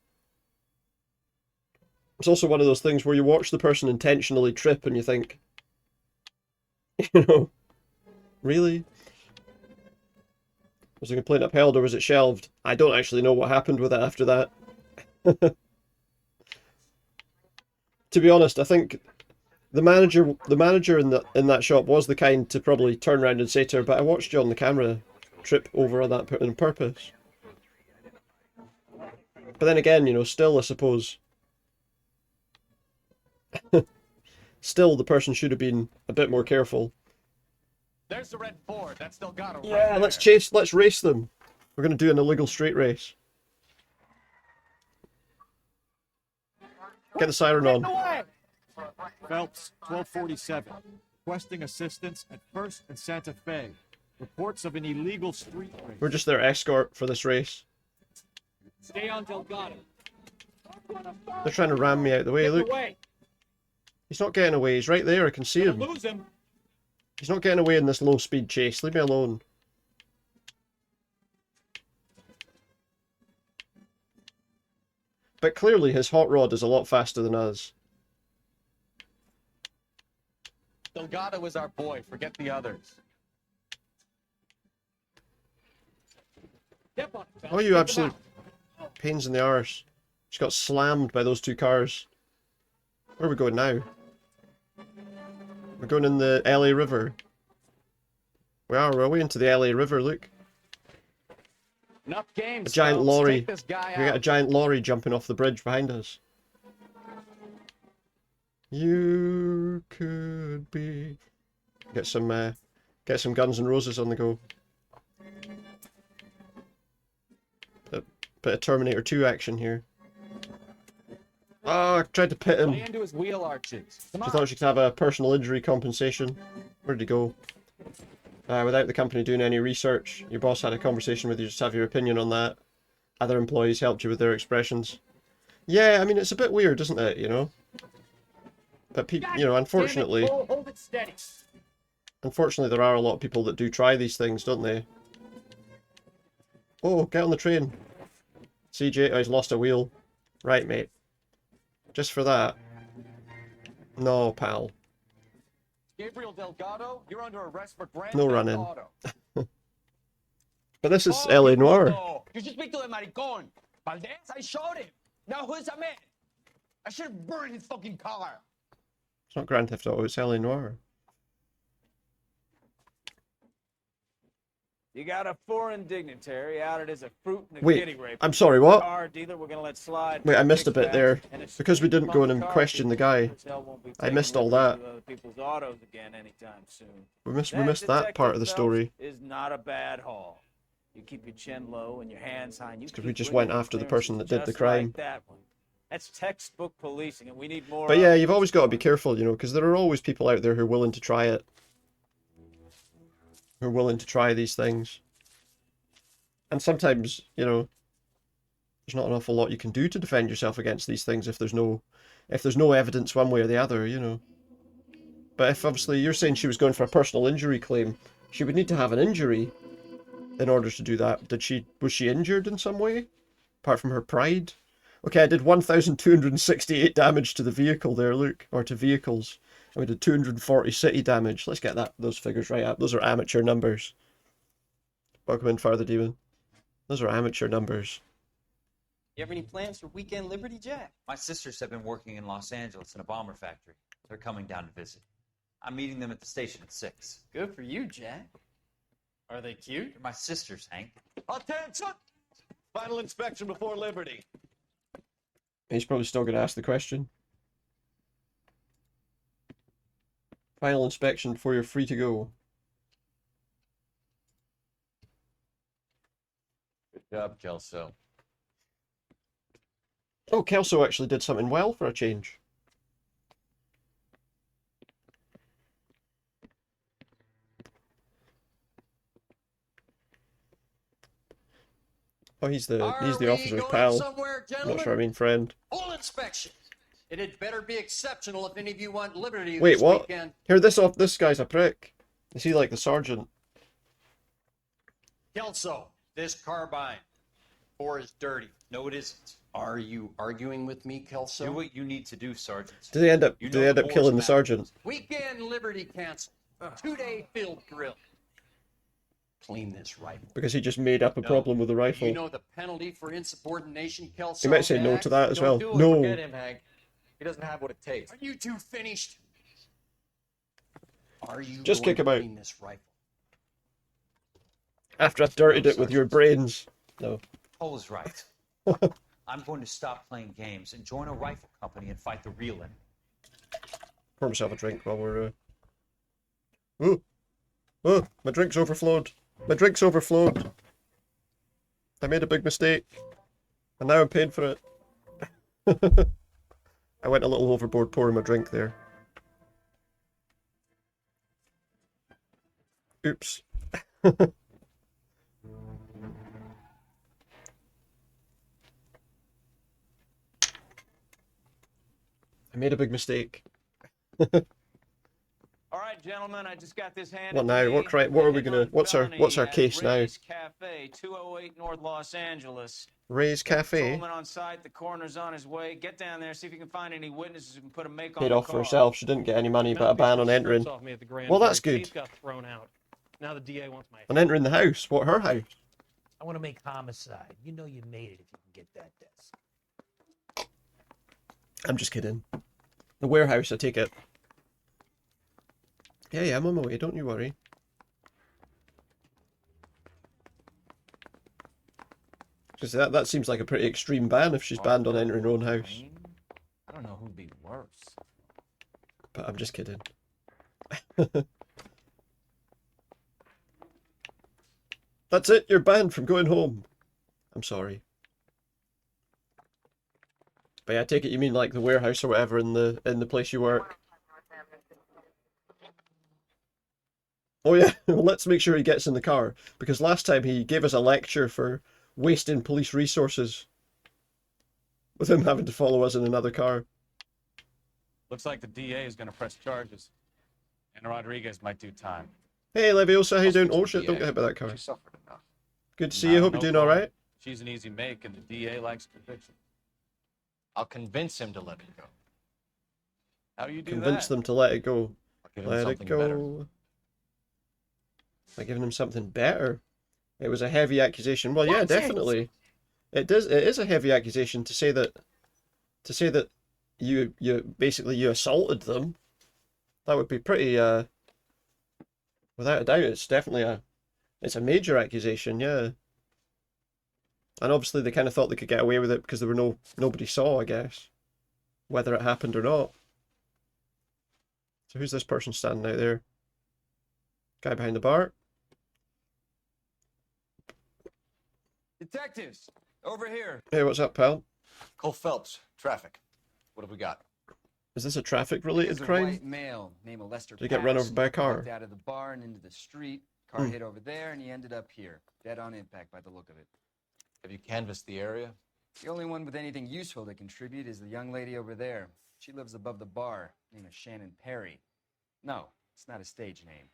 it's also one of those things where you watch the person intentionally trip and you think, you know, really? Was the complaint upheld or was it shelved? I don't actually know what happened with it after that. To be honest, I think the manager in that shop was the kind to probably turn around and say to her, "But I watched you on the camera trip over on that on purpose." But then again, you know, still I suppose still the person should have been a bit more careful. There's the red Ford. That's Delgado. Yeah, right let's race them. We're gonna do an illegal straight race. Get the siren on. Phelps, 1247. Requesting assistance at First and Santa Fe. Reports of an illegal street race. We're just their escort for this race. Stay on Delgado. They're trying to ram me out the way, look. Away. He's not getting away, he's right there, I can see him. Lose him. He's not getting away in this low speed chase, leave me alone. But clearly his hot rod is a lot faster than us. Delgado is our boy. Forget the others. Oh, you absolute pains in the arse. Just got slammed by those two cars. Where are we going now? We're going in the LA River. We are, we're way into the LA River, look. Enough games. A giant Phelps. lorry. Take this guy We got a out. giant lorry jumping off the bridge behind us. You could be. Get some Guns N' Roses on the go. Bit of Terminator 2 action here. Oh, I tried to pit him. Lay into his wheel arches. Come She on. thought she could have a personal injury compensation. Where'd he go? Without the company doing any research, your boss had a conversation with you, just have your opinion on that. Other employees helped you with their expressions. Yeah, I mean, it's a bit weird, isn't it, you know? But, unfortunately... Damn it, hold it steady. Unfortunately, there are a lot of people that do try these things, don't they? Oh, get on the train. CJ, oh, he's lost a wheel. Right, mate. Just for that. No, pal. Gabriel Delgado, you're under arrest for grand No theft running. auto. But this is L.A. Noire. You just speak to him, maricon. Valdez, I showed him. Now who's a man? I should have burned his fucking car. It's not Grand Theft Auto, it's L.A. Noire. You got a foreign dignitary outed as a fruit and a Wait, guinea rape. I'm sorry, what? Car dealer we're gonna let slide. Wait, I missed a bit there. And it's Because we didn't go in and car question the people guy. sure as hell won't be I taking missed all liberties that. with other people's autos again anytime soon. We missed that part of the story. Is not a bad haul. You keep your chin low and your hands high. Because we just went after the person that did the crime. Like that one. That's textbook policing, and we need more. But yeah, you've always got to be careful, you know, because there are always people out there who are willing to try it. Who are willing to try these things. And sometimes, you know, there's not an awful lot you can do to defend yourself against these things if there's no evidence one way or the other, you know. But if obviously you're saying she was going for a personal injury claim, she would need to have an injury in order to do that. Was she injured in some way? Apart from her pride? Okay, I did 1,268 damage to the vehicle there, look. Or to vehicles. And we did 240 city damage. Let's get those figures right up. Those are amateur numbers. Welcome in, Father Demon. Those are amateur numbers. You have any plans for weekend Liberty, Jack? My sisters have been working in Los Angeles in a bomber factory. They're coming down to visit. I'm meeting them at the station at 6. Good for you, Jack. Are they cute? They're my sisters, Hank. Attention! Final inspection before Liberty. He's probably still going to ask the question. Final inspection before you're free to go. Good job, Kelso. Oh, Kelso actually did something well for a change. Oh, he's the officer's pal. Not sure I mean friend. Full inspection. It had better be exceptional if any of you want liberty Wait, this what? weekend. Here, this guy's a prick. Is he like the sergeant? Kelso, this carbine. 4 is dirty. No, it isn't. Are you arguing with me, Kelso? Do what you need to do, Sergeant. Did they end up killing the map. sergeant? Weekend liberty canceled. 2-day field drill. Clean this rifle. Because he just made up a problem with the rifle. You know the penalty for insubordination, Kelso? He might say no to that as well. Don't do it. No. Forget him, Hank. He doesn't have what it takes. Are you two finished? Are you Just going kick him to out. clean this rifle? After I've dirtied it with your brains. No. Cole is right. I'm going to stop playing games and join a rifle company and fight the real enemy. Pour myself a drink while we're... Ooh. Oh, my drink's overflowed. My drink's overflowed. I made a big mistake. And now I'm paying for it. I went a little overboard pouring my drink there. Oops. I made a big mistake. All right, gentlemen, I just got this handed What now? to me. What are we gonna? What's our case now? Ray's Cafe, 208 North Los Angeles. Ray's Cafe. Patrolman on site. The coroner's on his way. Get down there, see if you can find any witnesses who can put a make on Paid the off for car. herself. She didn't get any money, but a ban on entering. Off me at the grand Well, that's jury. good. Case got thrown out. Now the DA wants my. On entering the house. What, her house? I want to make homicide. You know you made it if you can get that desk. I'm just kidding. The warehouse, I take it. Yeah, I'm on my way. Don't you worry. Because that seems like a pretty extreme ban if she's banned on entering her own house. I don't know who'd be worse. But I'm just kidding. That's it, you're banned from going home. I'm sorry. But yeah, I take it you mean like the warehouse or whatever in the place you work. Oh yeah, well, let's make sure he gets in the car, because last time he gave us a lecture for wasting police resources with him having to follow us in another car. Looks like the DA is going to press charges, and Rodriguez might do time. Hey Leviosa, how you doing? Oh speak to shit, don't DA. get hit by that car. She suffered enough. Good to see you, hope you're doing alright. She's an easy make, and the DA likes conviction. I'll convince him to let it go. How do you do Convince that? them to let it go. Give him Let it something go. better. By giving him something better. It was a heavy accusation. Well, yeah, definitely. It is a heavy accusation to say that you basically you assaulted them. That would be pretty without a doubt it's definitely it's a major accusation, yeah. And obviously they kind of thought they could get away with it because there were nobody saw, I guess, whether it happened or not. So who's this person standing out there? Guy behind the bar. Detectives, over here. Hey, what's up, pal? Cole Phelps, traffic. What have we got? Is this a traffic-related Here's a crime? white male named Lester. Did he get run over Patterson. by a car? Walked out of the bar and into the street. Car Hmm. hit over there, and he ended up here, dead on impact by the look of it. Have you canvassed the area? The only one with anything useful to contribute is the young lady over there. She lives above the bar. Name is Shannon Perry. No, it's not a stage name.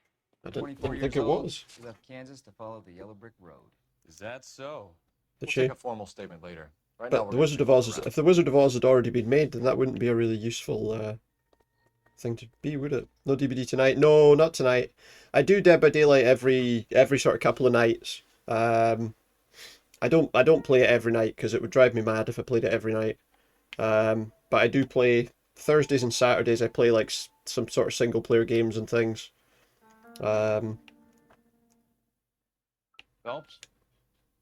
I didn't 24 think years it old, was. She left Kansas to follow the Yellow Brick Road. Is that so? Did We'll she? take a formal statement later. Right now, But we're the gonna Wizard take of a Oz, look around. if the Wizard of Oz had already been made, then that wouldn't be a really useful thing to be, would it? No DVD tonight. No, not tonight. I do Dead by Daylight every sort of couple of nights. I don't play it every night because it would drive me mad if I played it every night. But I do play Thursdays and Saturdays. I play like some sort of single player games and things. Phelps?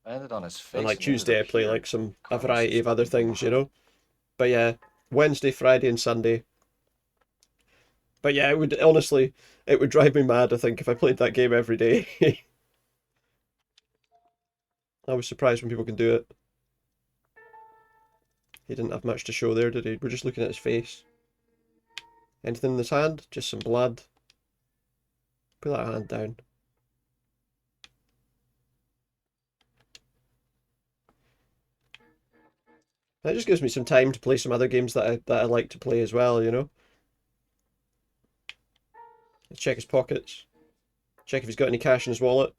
Landed on his face. And like ended Tuesday I up play here. like a Car variety of other suspended things, you know. But yeah, Wednesday, Friday, and Sunday. But yeah, it would drive me mad, I think, if I played that game every day. I was surprised when people can do it. He didn't have much to show there, did he? We're just looking at his face. Anything in his hand? Just some blood. Put that hand down. That just gives me some time to play some other games that I like to play as well, you know? Let's check his pockets. Check if he's got any cash in his wallet.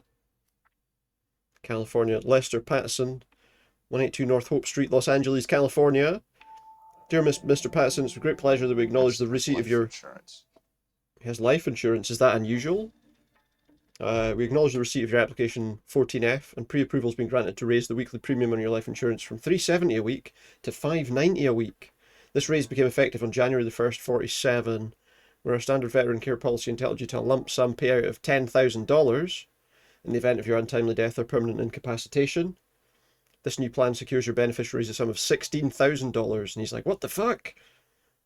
California. Lester Patterson, 182 North Hope Street, Los Angeles, California. Dear Mr. Patterson, it's with great pleasure that we acknowledge the receipt of your... insurance. He has life insurance. Is that unusual? We acknowledge the receipt of your application 14F, and pre-approval has been granted to raise the weekly premium on your life insurance from $370 a week to $590 a week. This raise became effective on January the 1st, 47, where our standard veteran care policy entitled you to a lump sum payout of $10,000 in the event of your untimely death or permanent incapacitation. This new plan secures your beneficiaries a sum of $16,000. And he's like, what the fuck?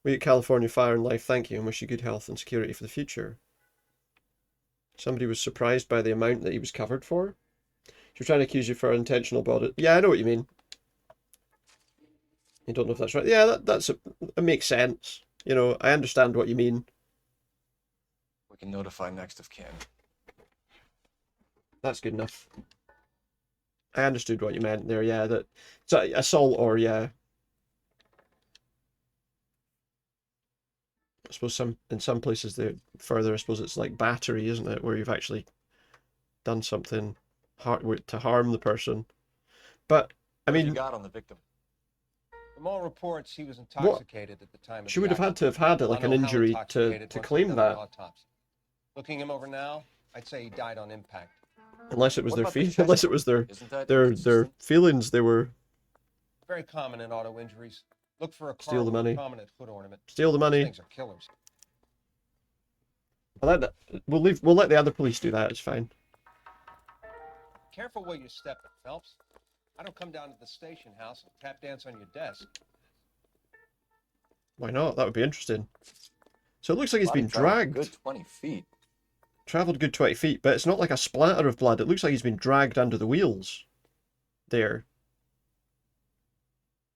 We at California Fire and Life thank you and wish you good health and security for the future. Somebody was surprised by the amount that he was covered for. You're trying to accuse you for unintentional body. Yeah, I know what you mean. You don't know if that's right. Yeah, that makes sense. You know, I understand what you mean. We can notify next of kin. That's good enough. I understood what you meant there, yeah. That so assault or yeah. I suppose in some places further, I suppose it's like battery, isn't it? Where you've actually done something to harm the person. But I What have mean, you got on the victim? From all reports, he was intoxicated at the time of she the would have had to have had like an We'll know how injury intoxicated to once claim we've done the that. autopsy. Looking him over now, I'd say he died on impact. Unless it was What their about the chest unless it was their Isn't that their feelings they were. Very common in auto injuries. Look for a car Steal the with money. a prominent hood ornament. Steal the money. These things are killers. We'll let the other police do that. It's fine. Careful where you step it, Phelps. I don't come down to the station house and tap dance on your desk. Why not? That would be interesting. So it looks like he's Body been traveled a dragged. Good 20 feet. Travelled a good 20 feet, but it's not like a splatter of blood. It looks like he's been dragged under the wheels. There.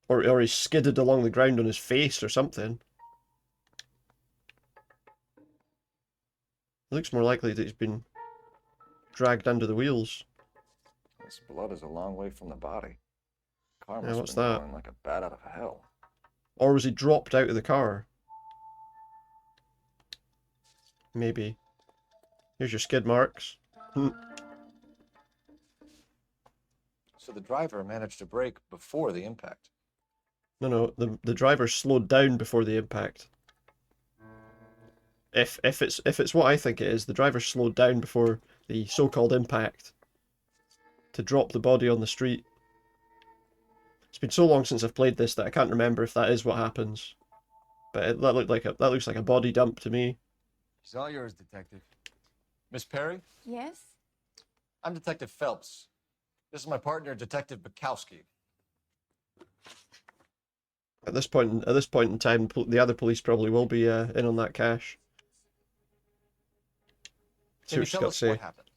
Or he's skidded along the ground on his face or something. It looks more likely that he's been dragged under the wheels. This blood is a long way from the body. Car Yeah, must what's have been that? going like a bat out of hell. Or was he dropped out of the car? Maybe. Here's your skid marks. So the driver managed to brake before the impact. No, the driver slowed down before the impact. If it's what I think it is, the driver slowed down before the so-called impact to drop the body on the street. It's been so long since I've played this that I can't remember if that is what happens. But that looks like a body dump to me. It's all yours, Detective. Miss Perry? Yes? I'm Detective Phelps. This is my partner, Detective Bukowski. At this point in time, the other police probably will be in on that cash. See Can you what she's tell got to us what say. happened?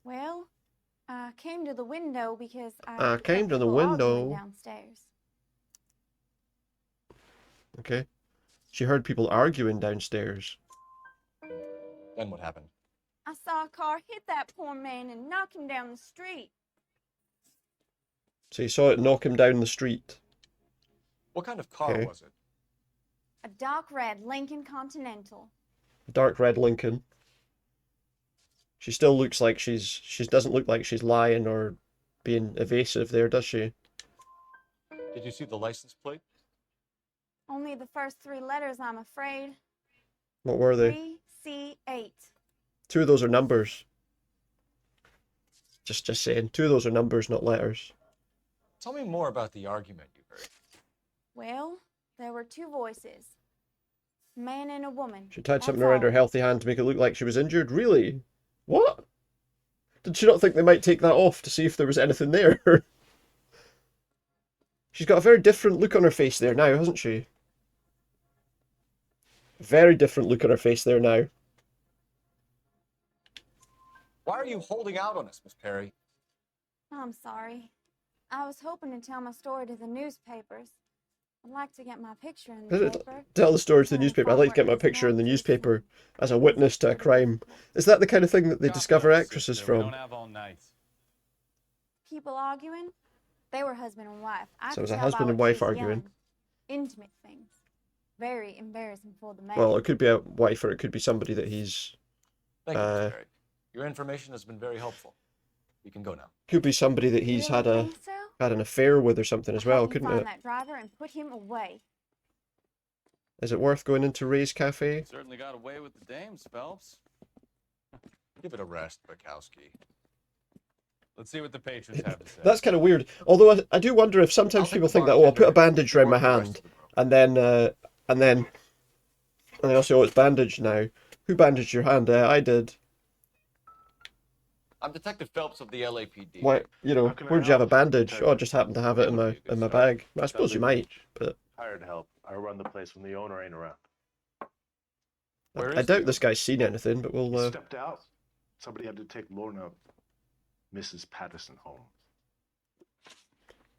Well, I came to the window because I came to the people arguing window. downstairs. Okay. She heard people arguing downstairs. Then what happened? I saw a car hit that poor man and knock him down the street. So you saw it knock him down the street. What kind of car Okay. was it? A dark red Lincoln Continental. Dark red Lincoln. She still looks like she doesn't look like she's lying or being evasive there, does she? Did you see the license plate? Only the first three letters, I'm afraid. What were they? 3C8. Two of those are numbers. Just saying. Two of those are numbers, not letters. Tell me more about the argument you heard. Well, there were two voices. A man and a woman. She tied That's something around her all. healthy hand to make it look like she was injured. Really? What? Did she not think they might take that off to see if there was anything there? She's got a very different look on her face there now, hasn't she? Very different look on her face there now. Why are you holding out on us, Miss Perry? I'm sorry. I was hoping to tell my story to the newspapers. I'd like to get my picture in the paper. Tell the story to the newspaper. I'd like to get my picture in the newspaper as a witness to a crime. Is that the kind of thing that they discover actresses We from? don't have all night. People arguing? They were husband and wife. I So it was could a tell by husband and what she wife was arguing. yelling. Intimate things. Very embarrassing for the man. Well, it could be a wife or it could be somebody that he's... Thank you, Miss Perry. Your information has been very helpful. You can go now. Could be somebody that he's Really had think so? had an affair with or something as well, Help me couldn't find it? that driver and put him away. Is it worth going into Ray's Cafe? Certainly got away with the dames, Phelps. Give it a rest, Bukowski. Let's see what the patrons have to say. That's kind of weird. Although I do wonder if sometimes people think that, oh, I'll put a bandage around my hand, and then I'll say, oh, it's bandaged now. Who bandaged your hand? I did. I'm Detective Phelps of the LAPD. Why? You know, where'd you have a bandage? Oh, I just happened to have it in my bag. I suppose you might, but Hired help. I run the place when the owner ain't around. I doubt this guy's seen anything. But He we'll. stepped out. Somebody had to take Lorna, Mrs. Patterson, home.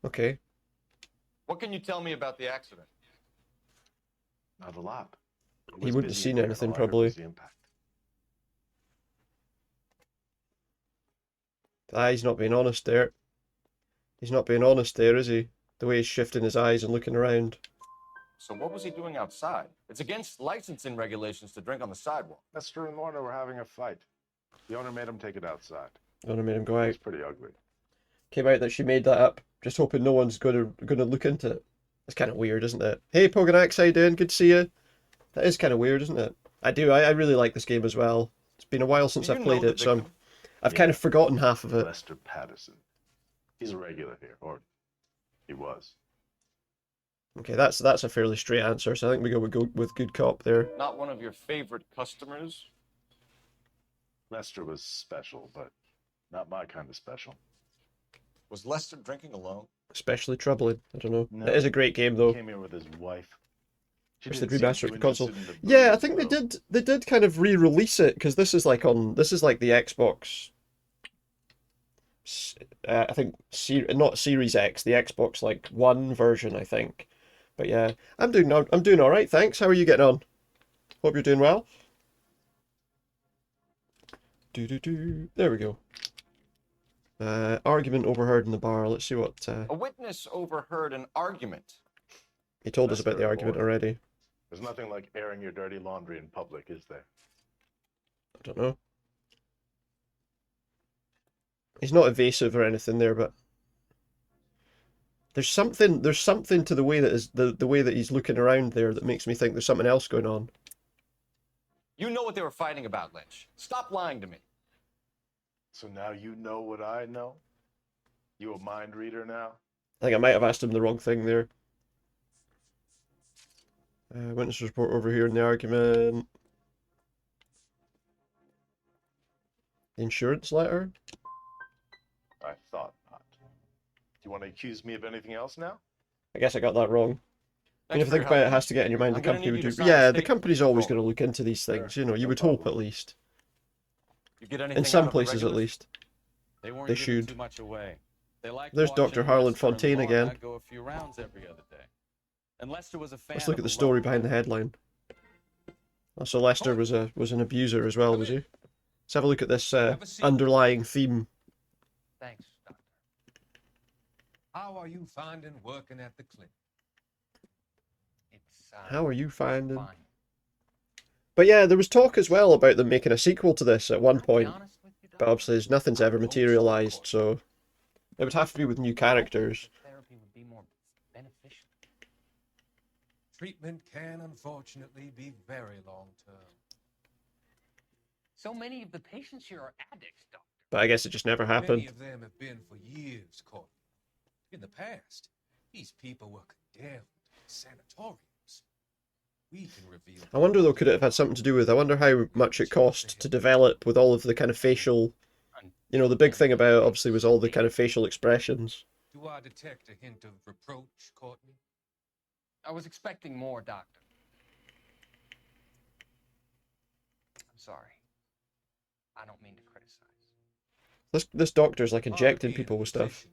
Okay. What can you tell me about the accident? Not a lot. I He was wouldn't have busy seen there. anything, All I heard probably. was the impact. He's not being honest there. He's not being honest there, is he? The way he's shifting his eyes and looking around. So what was he doing outside? It's against licensing regulations to drink on the sidewalk. Lester and Lorna were having a fight. The owner made him take it outside. The owner made him go out. It's pretty ugly. Came out that she made that up, just hoping no one's gonna look into it. It's kind of weird, isn't it? Hey, Poganax, how you doing? Good to see you. That is kind of weird, isn't it? I really like this game as well. It's been a while since I've played it, so I've kind of forgotten half of it. Lester Patterson. He's a regular here, or he was. Okay, that's a fairly straight answer, so I think we go with good cop there. Not one of your favorite customers? Lester was special, but not my kind of special. Was Lester drinking alone? Especially troubling. I don't know. No. It is a great game though. He came here with his wife. Wish they'd didn't seem remaster it too for console. interested in the Yeah, I booze, think they though. did. They did kind of re-release it because this is like the Xbox. I think not Series X, the Xbox like One version, I think. But yeah, I'm doing all right. Thanks. How are you getting on? Hope you're doing well. There we go. Argument overheard in the bar. Let's see what. A witness overheard an argument. He told us about the Lester, argument boy. already. There's nothing like airing your dirty laundry in public, is there? I don't know. He's not evasive or anything there, but there's something to the way that is the way that he's looking around there that makes me think there's something else going on. You know what they were fighting about, Lynch. Stop lying to me. So now you know what I know? You a mind reader now? I think I might have asked him the wrong thing there. Witness report over here in the argument. The insurance letter? I thought not. Do you want to accuse me of anything else now? I guess I got that wrong. I mean, if you Thanks for think your about it, help, it has to get in your mind. The I'm gonna company need would you do. to sign a Yeah, the statement company's always control. going to look into these things. You know, you no would hope problem. at least. You get anything In out some of the places, at regulars? least. They weren't They giving should. too much away. They liked There's watching Dr. Harlan Lester and Fontaine Lorne again. go a few rounds every other day. And Lester was a fan Let's look of at the story love behind the headline. Oh, so Lester was an abuser as well, was he? Let's have a look at this underlying theme. Thanks, Doctor. How are you finding working at the clinic? It's How are you finding? fine. But yeah, there was talk as well about them making a sequel to this at one point. But obviously, nothing's ever materialized, so it would have to be with new characters. Therapy would be more beneficial. Treatment can unfortunately be very long term. So many of the patients here are addicts, Doctor. But I guess it just never Many happened. of them have been for years, Courtney. In the past, these people were condemned in sanatoriums. We can reveal. I wonder though, could it have had something to do with? I wonder how much it cost to develop with all of the kind of facial. You know, the big thing about it obviously was all the kind of facial expressions. Do I detect a hint of reproach, Courtney? I was expecting more, Doctor. I'm sorry. I don't mean to criticize. This doctor's like injecting people with stuff.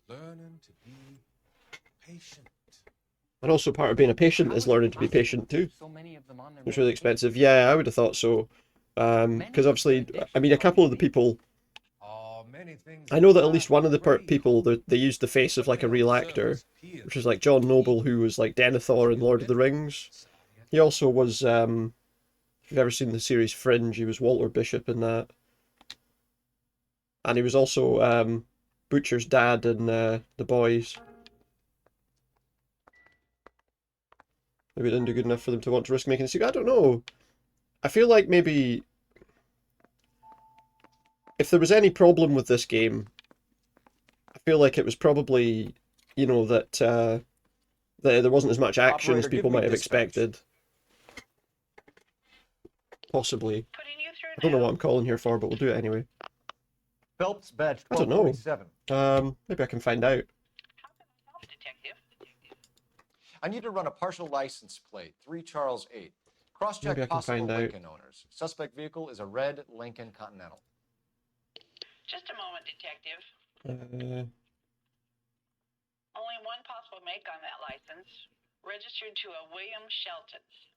Learning to be patient. And also part of being a patient is learning to be patient too. So many of them on their It's really expensive. Yeah, I would have thought so. Because obviously, I mean, a couple of the people. I know that at least one of the people, they used the face of like a real actor, which was like John Noble, who was like Denethor in Lord of the Rings. He also was, if you've ever seen the series Fringe, he was Walter Bishop in that. And he was also Butcher's dad in The Boys. Maybe it didn't do good enough for them to want to risk making a sequel. I don't know. I feel like maybe if there was any problem with this game, I feel like it was probably, you know, that there wasn't as much action as Operator, people give me might have dispatch. expected. Possibly. I don't know what I'm calling here for, but we'll do it anyway. Phelps, badge I don't know. 1247. Maybe I can find out. I need to run a partial license plate, 3 Charles 8. Maybe I Cross-check can possible find out. Lincoln owners. Suspect vehicle is a red Lincoln Continental. Just a moment, Detective. Only one possible make on that license. Registered to a William Shelton's,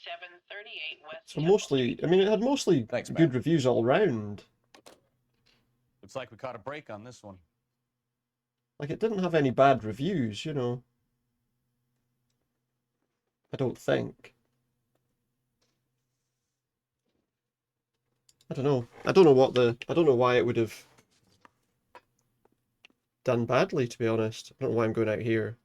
738 West. So mostly, I mean, it had mostly good reviews all round. Looks like we caught a break on this one. Like, it didn't have any bad reviews, you know. I don't think. I don't know. I don't know why it would have done badly, to be honest. I don't know why I'm going out here.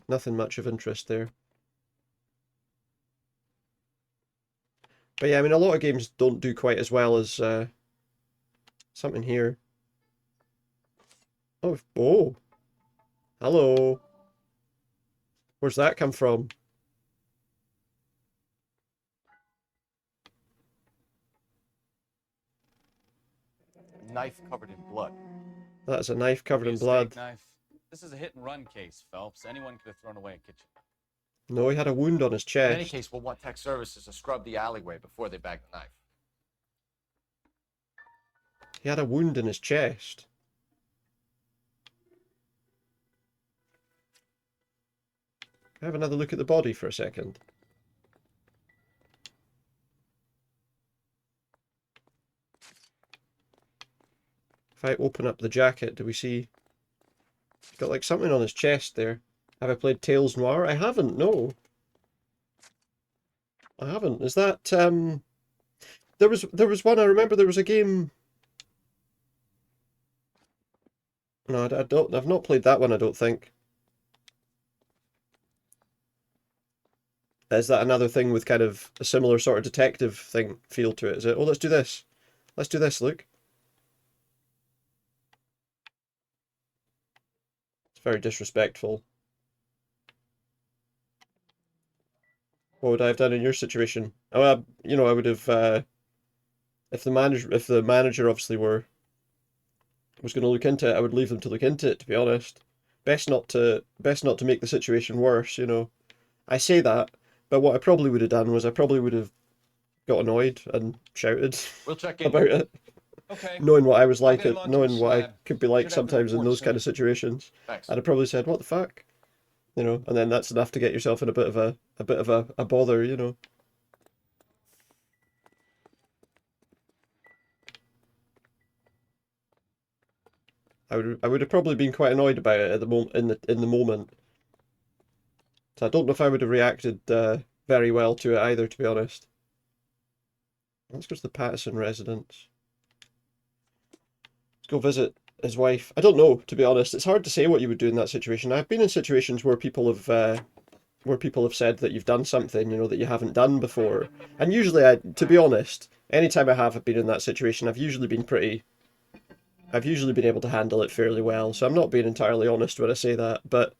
Nothing much of interest there. But yeah, I mean, a lot of games don't do quite as well as something here. Oh, hello. Where's that come from? Knife covered in blood. That's a knife covered in Maybe a blood. steak knife. This is a hit and run case, Phelps. Anyone could have thrown away a kitchen. No, he had a wound on his In any chest. case, we'll want tech services to scrub the alleyway before they bag the knife. He had a wound in his chest. Can I have another look at the body for a second? If I open up the jacket, do we see... He's got like something on his chest there. Have I played Tales Noire? I haven't, no. I haven't. Is that, There was one, I remember there was a game... No, I've not played that one, I don't think. Is that another thing with kind of a similar sort of detective thing feel to it? Is it? Oh, let's do this. Let's do this, Luke. It's very disrespectful. What would I have done in your situation? Oh, you know, I would have, if the manager obviously was going to look into it, I would leave them to look into it, to be honest. Best not to make the situation worse, you know. I say that, but what I probably would have done was I probably would have got annoyed and shouted We'll check in. about it. Okay. Knowing what I was like, get him onto knowing his what I slab. could be like Should have the sometimes in report those soon. kind of situations. Thanks. I'd have probably said, "What the fuck?" You know, and then that's enough to get yourself in a bit of a bother, you know. I would have probably been quite annoyed about it at the in the moment. So I don't know if I would have reacted very well to it either, to be honest. Let's go to the Patterson residence. Let's go visit his wife. I don't know, to be honest. It's hard to say what you would do in that situation. I've been in situations where people have said that you've done something, you know, that you haven't done before. And usually, to be honest, anytime I have been in that situation, I've usually been able to handle it fairly well. So I'm not being entirely honest when I say that, but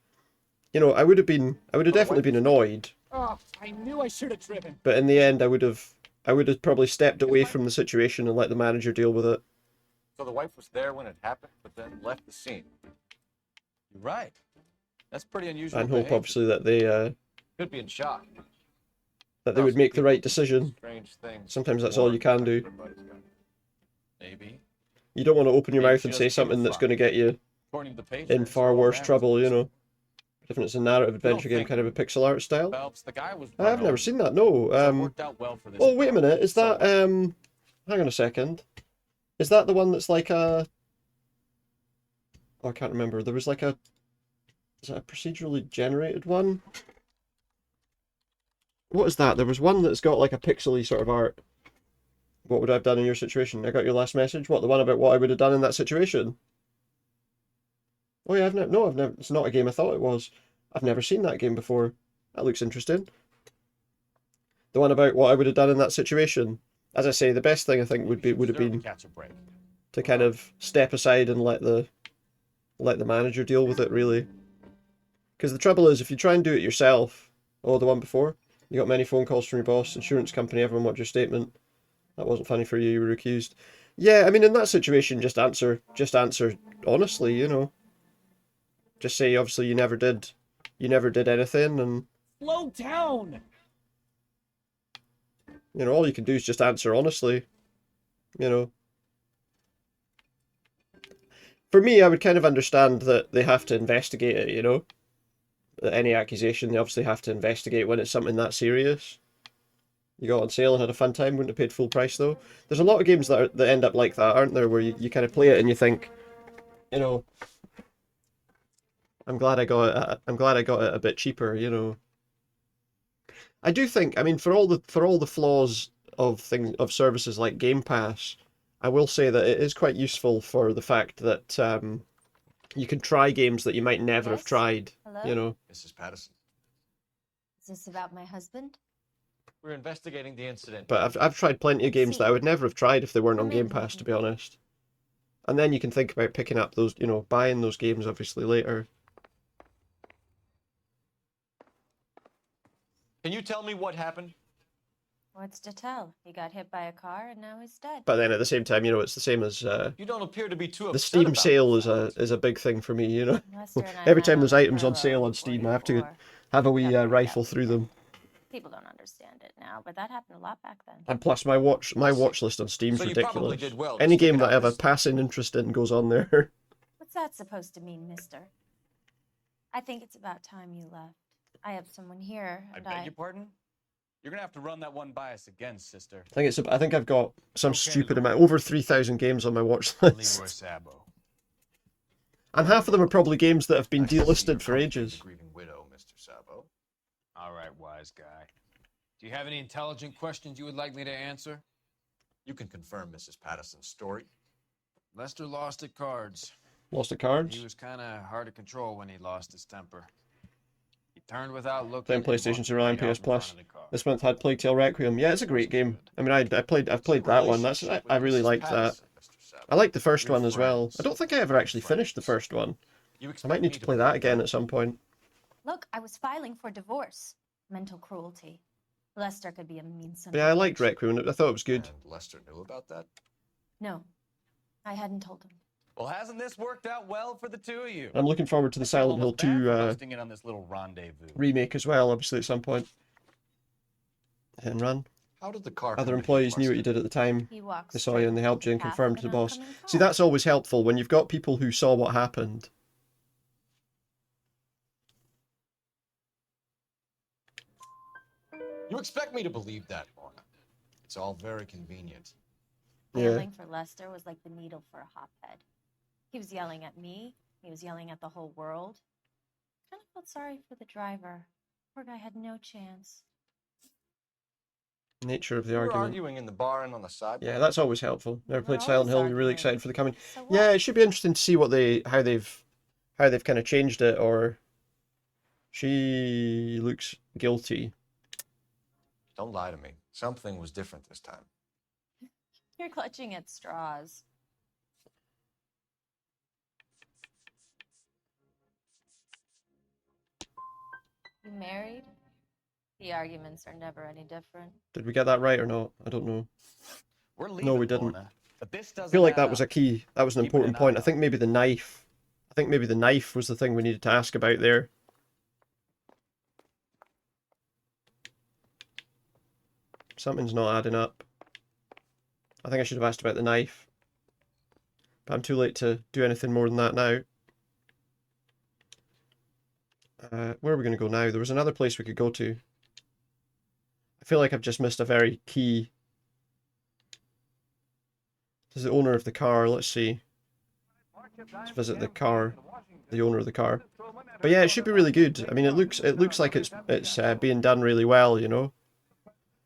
you know, I would have definitely been annoyed. Oh, I knew I should have driven. But in the end, I would have probably stepped away from the situation and let the manager deal with it. So the wife was there when it happened, but then left the scene. You're right. That's pretty unusual. And hope, behavior. obviously, that they Could be in shock. would make the right decision. Strange things. Sometimes that's all you can do. Maybe. You don't want to open your Maybe mouth she and say doesn't give a something that's fuck. going to get you According to the page, in far worse trouble, you know. If it's a narrative adventure game, think- kind of a pixel art style. Phelps, the guy was. I've never seen that. No. So it worked out well for this. Oh, wait a minute. Is that hang on a second. Is that the one that's like a... Oh, I can't remember. There was like a... Is that a procedurally generated one? What is that? There was one that's got like a pixely sort of art. What would I have done in your situation? I got your last message. What, the one about what I would have done in that situation? Oh yeah, I've never. It's not a game I thought it was. I've never seen that game before. That looks interesting. The one about what I would have done in that situation. As I say, the best thing I think would have been Catch a break. to kind of step aside and let the manager deal with it, really. Because the trouble is, if you try and do it yourself, the one before, you got many phone calls from your boss, insurance company, everyone wants your statement. That wasn't funny for you. You were accused. Yeah, I mean, in that situation, just answer honestly, you know. Just say, obviously, you never did anything, and Slow down. you know, all you can do is just answer honestly. You know. For me, I would kind of understand that they have to investigate it, you know. That any accusation, they obviously have to investigate when it's something that serious. You got on sale and had a fun time, wouldn't have paid full price though. There's a lot of games that end up like that, aren't there, where you kind of play it and you think, you know, I'm glad I got it a bit cheaper, you know. I do think, I mean, for all the flaws of services like Game Pass, I will say that it is quite useful for the fact that you can try games that you might never have tried, Hello? you know. Mrs. Patterson. Is this about my husband? We're investigating the incident. But I've tried plenty of games that I would never have tried if they weren't on Come in, Game Pass, to be honest. And then you can think about picking up those, you know, buying those games obviously later. Can you tell me what happened? What's to tell? He got hit by a car and now he's dead. But then at the same time, you know, it's the same as You don't appear to be too the upset Steam about sale the is a big thing for me, you know. Lester and I Every met time on there's the items on furlough sale on in Steam, I have to 44. have a wee Got burned rifle out through then. them. People don't understand it now, but that happened a lot back then. And plus, my watch list on Steam's So you probably ridiculous. did well to Any stick game it that out I have a this- passing interest in goes on there. What's that supposed to mean, mister? I think it's about time you left. I have someone here, I and beg your pardon? You're gonna have to run that one by us again, sister. I think I've got some Okay, stupid Lou. amount, over 3,000 games on my watch Leroy list, Sabo. and half of them are probably games that have been Nice to see delisted you're for comforting ages. the grieving widow, Mr. Sabo. All right, wise guy. Do you have any intelligent questions you would like me to answer? You can confirm Mrs. Patterson's story. Lester lost at cards. Lost at cards. He was kind of hard to control when he lost his temper. He turned without looking. Playing and walked PlayStation 0 and right out PS in front Plus. of the car. This month had Plague Tale Requiem. Yeah, it's a great game. I mean, I've played that one. I really liked that. I liked the first one as well. I don't think I ever actually finished the first one. I might need to play that again at some point. look, I was filing for divorce. Mental cruelty. Lester could be a mean son. But yeah, I liked Requiem. I thought it was good. And Lester knew about that? No, I hadn't told him. Well, hasn't this worked out well for the two of you? I'm looking forward to the Silent Hill 2 busting in on this little rendezvous. remake as well, obviously, at some point. Hit and run. How did the car Other come to employees hit knew what you did at the time. He walks They saw you and they helped you and path confirmed of to an the boss. oncoming See, car. that's always helpful when you've got people who saw what happened. You expect me to believe that, Lorna? It's all very convenient. Yeah. Yelling for Lester was like the needle for a hotbed. He was yelling at me. He was yelling at the whole world. Kind of felt sorry for the driver. Poor guy had no chance. Nature of the You were argument. arguing in the bar and on the sidewalk. Yeah, that's always helpful. Never played We're Silent always Hill. You're really arguing. excited for the coming. So what? Yeah, it should be interesting to see what how they've kind of changed it. Or she looks guilty. Don't lie to me. Something was different this time. You're clutching at straws. You married? The arguments are never any different. Did we get that right or not? I don't know. We're leaving, No, we didn't. Lorna, but this I doesn't feel like add that was a up. key. That was an Keeping important an point. eye I think maybe the knife. I think maybe the knife was the thing we needed to ask about there. Something's not adding up. I think I should have asked about the knife. But I'm too late to do anything more than that now. Where are we going to go now? There was another place we could go to. I feel like I've just missed a very key. This is the owner of the car. Let's see. Let's visit the car, the owner of the car. But yeah, it should be really good. I mean, it looks like it's being done really well, you know.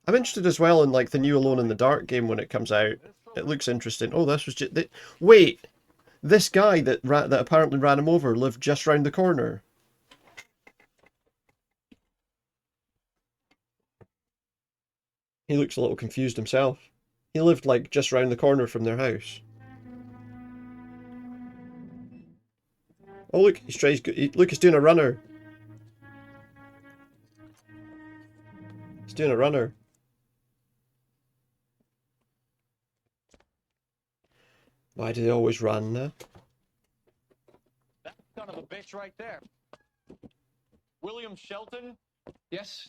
I'm interested as well in like the new Alone in the Dark game when it comes out. It looks interesting. Oh, this was just wait. This guy that apparently ran him over lived just round the corner. He looks a little confused himself. He lived like just round the corner from their house. Oh look, look, he's doing a runner. He's doing a runner. Why do they always run? That son of a bitch right there. William Shelton? Yes?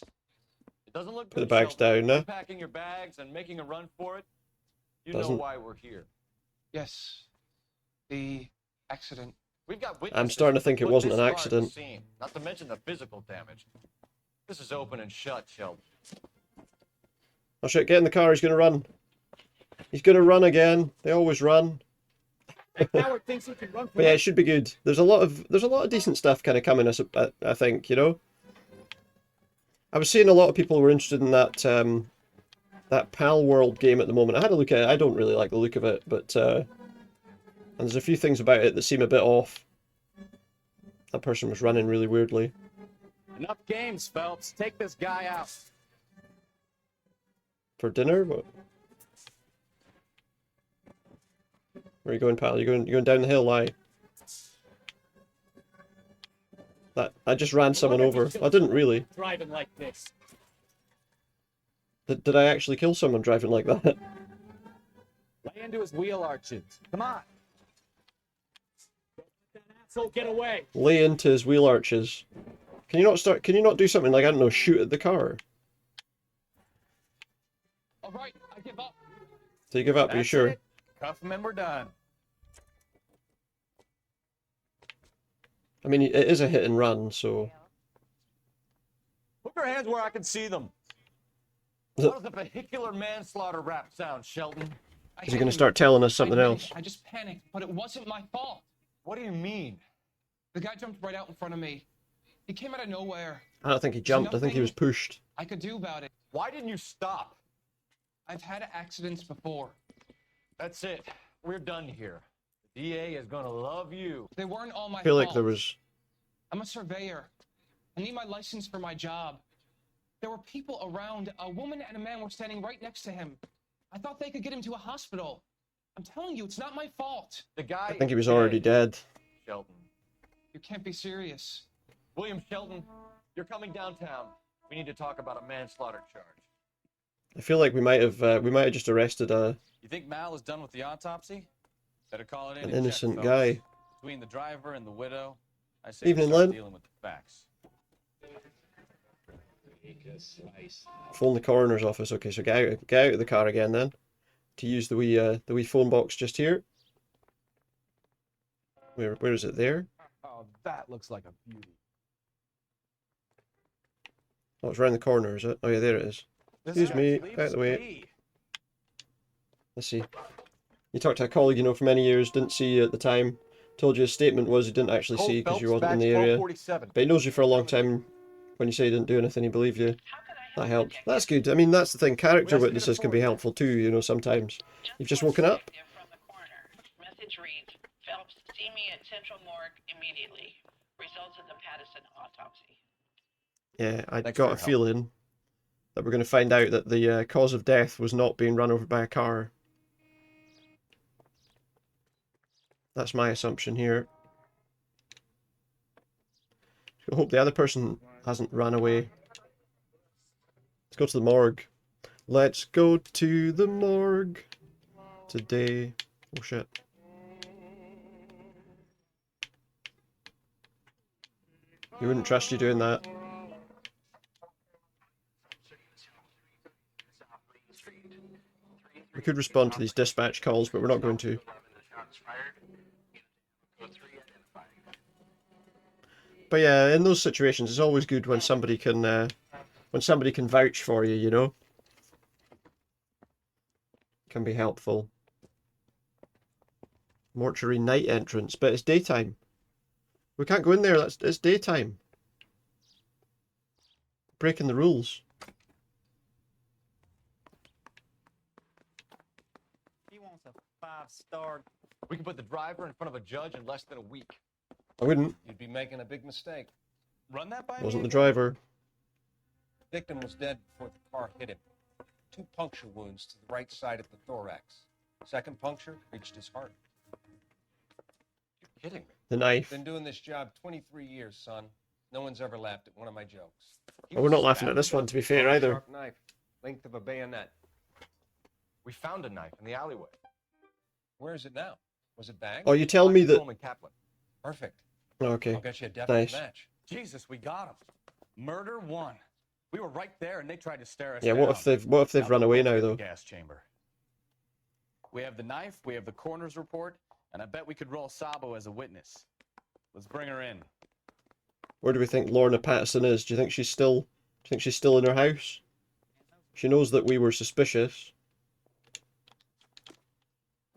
It doesn't look Put the good, bags Shelton. down, Packing your bags and making a run for it. You Doesn't. know why we're here. Yes. The accident. We've got witnesses. I'm starting to think it Put wasn't this an car at the accident. scene, not to mention the physical damage. This is open and shut, Shelton. Oh shit, get in the car, he's gonna run. He's gonna run again. They always run. Howard thinks he can run for But yeah, it should be good. There's a lot of decent stuff kind of coming, I think, you know. I was seeing a lot of people were interested in that Pal World game at the moment. I had a look at it. I don't really like the look of it, but and there's a few things about it that seem a bit off. That person was running really weirdly. Enough games, Phelps. Take this guy out. For dinner? What? Where are you going, pal? You're going down the hill, aye. I just ran someone over. I didn't really. Driving like this. Did I actually kill someone driving like that? Lay into his wheel arches. Come on. So get away. Lay into his wheel arches. Can you not start? Can you not do something like, I don't know, shoot at the car? All right, I give up. So you give up? Are you That's sure? it. Cuff him and we're done. I mean, it is a hit and run, so. Put your hands where I can see them. Is How does a vehicular manslaughter rap sound, Shelton? he going to start telling us something else? I just panicked, but it wasn't my fault. What do you mean? The guy jumped right out in front of me. He came out of nowhere. I don't think he jumped. I think he was pushed. I could do about it. Why didn't you stop? I've had accidents before. That's it. We're done here. The DA is gonna love you. They weren't all my I feel fault. like there was. I'm a surveyor. I need my license for my job. There were people around. A woman and a man were standing right next to him. I thought they could get him to a hospital. I'm telling you, it's not my fault. The guy. I think he was already dead. Shelton. You can't be serious. William Shelton, you're coming downtown. We need to talk about a manslaughter charge. I feel like we might have just arrested You think Mal is done with the autopsy? Better call it in. an and check, innocent folks. guy. Between the driver and the widow, I say Evening, we start Lynn. dealing with the facts. Phone the coroner's office. Okay, so get out of the car again then. To use the wee phone box just here. Where is it there? Oh, that looks like a beauty. Oh, it's around the corner, is it? Oh yeah, there it is. Excuse me, out of the way. Let's see. You talked to a colleague you know for many years, didn't see you at the time. Told you his statement was he didn't actually see you because you wasn't in the area. But he knows you for a long time. When you say you didn't do anything, he believed you. That helped. That's good. I mean, that's the thing. Character witnesses can be helpful too, you know, sometimes. You've just woken up. Message reads, Phelps, see me at Central Morgue immediately. Results of the Pattison autopsy. Yeah, I got a feeling that we're going to find out that the cause of death was not being run over by a car. That's my assumption here. I hope the other person hasn't run away. Let's go to the morgue. Let's go to the morgue today. Oh shit. He wouldn't trust you doing that. We could respond to these dispatch calls, but we're not going to. But yeah, in those situations, it's always good when somebody can vouch for you, you know? Can be helpful. Mortuary night entrance, but it's daytime. We can't go in there, it's daytime. Breaking the rules. He wants a 5-star. We can put the driver in front of a judge in less than a week. I wouldn't. You'd be making a big mistake. Run that by Wasn't me the driver. Victim was dead before the car hit him. 2 puncture wounds to the right side of the thorax. Second puncture reached his heart. You're kidding me. The knife. Been doing this job 23 years, son. No one's ever laughed at one of my jokes. Oh, we're not laughing at this one, to be fair, either. Sharp knife, length of a bayonet. We found a knife in the alleyway. Where is it now? Was it bagged? Oh, you tell me that... Coleman Kaplan. Perfect. Okay. I'll get you a definite Nice. match. Jesus, we got him. Murder 1. We were right there and they tried to stare us Yeah, down. what if they've run away now, though? Gas chamber. We have the knife, we have the coroner's report, and I bet we could roll Sabo as a witness. Let's bring her in. Where do we think Lorna Pattison is? Do you think she's still in her house? She knows that we were suspicious.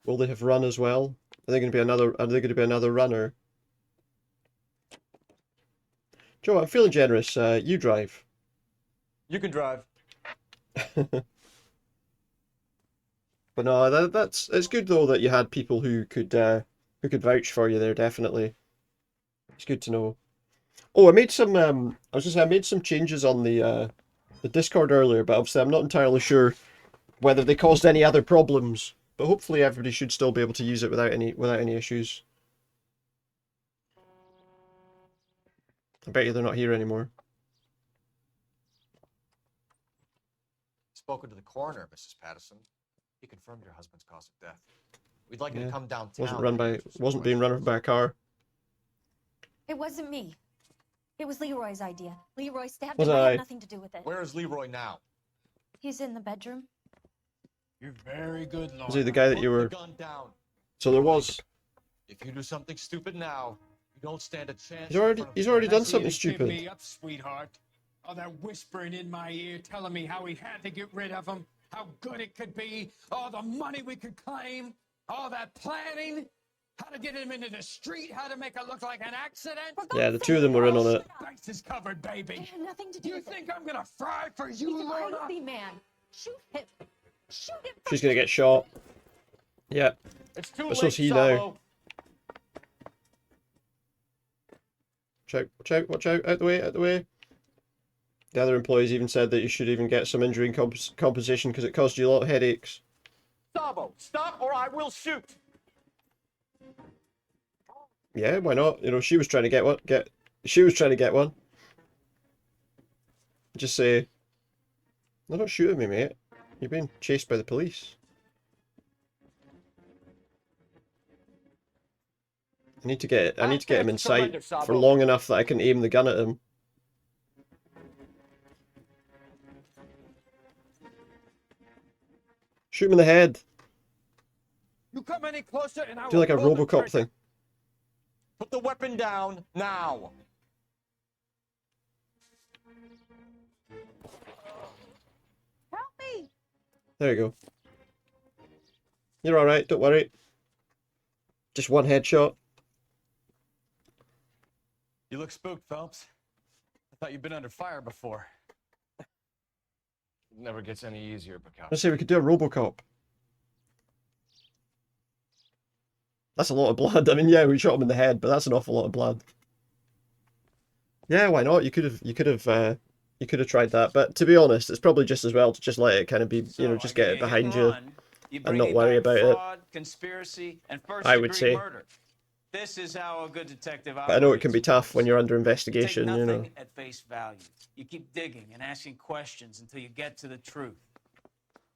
Will they have run as well? Are they going to be another runner? Joe, I'm feeling generous. You drive. You can drive. But no, it's good though that you had people who could vouch for you there. Definitely, it's good to know. Oh, I made some. I was just saying, I made some changes on the Discord earlier, but obviously I'm not entirely sure whether they caused any other problems. But hopefully everybody should still be able to use it without any issues. I bet you they're not here anymore. This spoken to the coroner, Mrs. Patterson. He confirmed your husband's cause of death. We'd like you to come downtown. Wasn't being run over by a car. It wasn't me. It was Leroy's idea. Leroy stabbed Was him. I I? had nothing to do with it. Where is Leroy now? He's in the bedroom. You're very good, Laura. Is he the guy that you were? Put the gun down. So there was. If you do something stupid now, you don't stand a chance. He's already done something Give stupid. me up, sweetheart. All that whispering in my ear, telling me how we had to get rid of him, how good it could be, all the money we could claim, all that planning, how to get him into the street, how to make it look like an accident. Yeah, the two of them were in on it. Base is covered, baby. I had nothing to do You with think it. I'm gonna fry for you, He's a Lorna? crazy man. Shoot him. Shoot him. She's gonna get shot. Yeah. It's too But late, so's he Sabo. now. Watch out, watch out, watch out, out the way, out the way. The other employees even said that you should even get some injury compensation because it caused you a lot of headaches. Sabo, stop or I will shoot. Yeah, why not? You know, she was trying to get one. She was trying to get one. Just say, no, don't shoot at me, mate. You're being chased by the police. I need to get him in sight for long enough that I can aim the gun at him. Shoot him in the head. You come any closer and I Do like a will pull the RoboCop trigger. thing. Put the weapon down now. Help me. There you go. You're alright, don't worry. Just one headshot. You look spooked, Phelps. I thought you'd been under fire before. It never gets any easier, Picasso. Let's say we could do a RoboCop. That's a lot of blood. I mean, yeah, we shot him in the head, but that's an awful lot of blood. Yeah, why not? You could have tried that. But to be honest, it's probably just as well to just let it kind of be, you know, just get it behind you and not worry about it. Fraud, conspiracy, and first I would degree say. murder. This is how a good detective But I know it operates. can be tough when you're under Take investigation, nothing you know. at face value. You keep digging and asking questions until you get to the truth.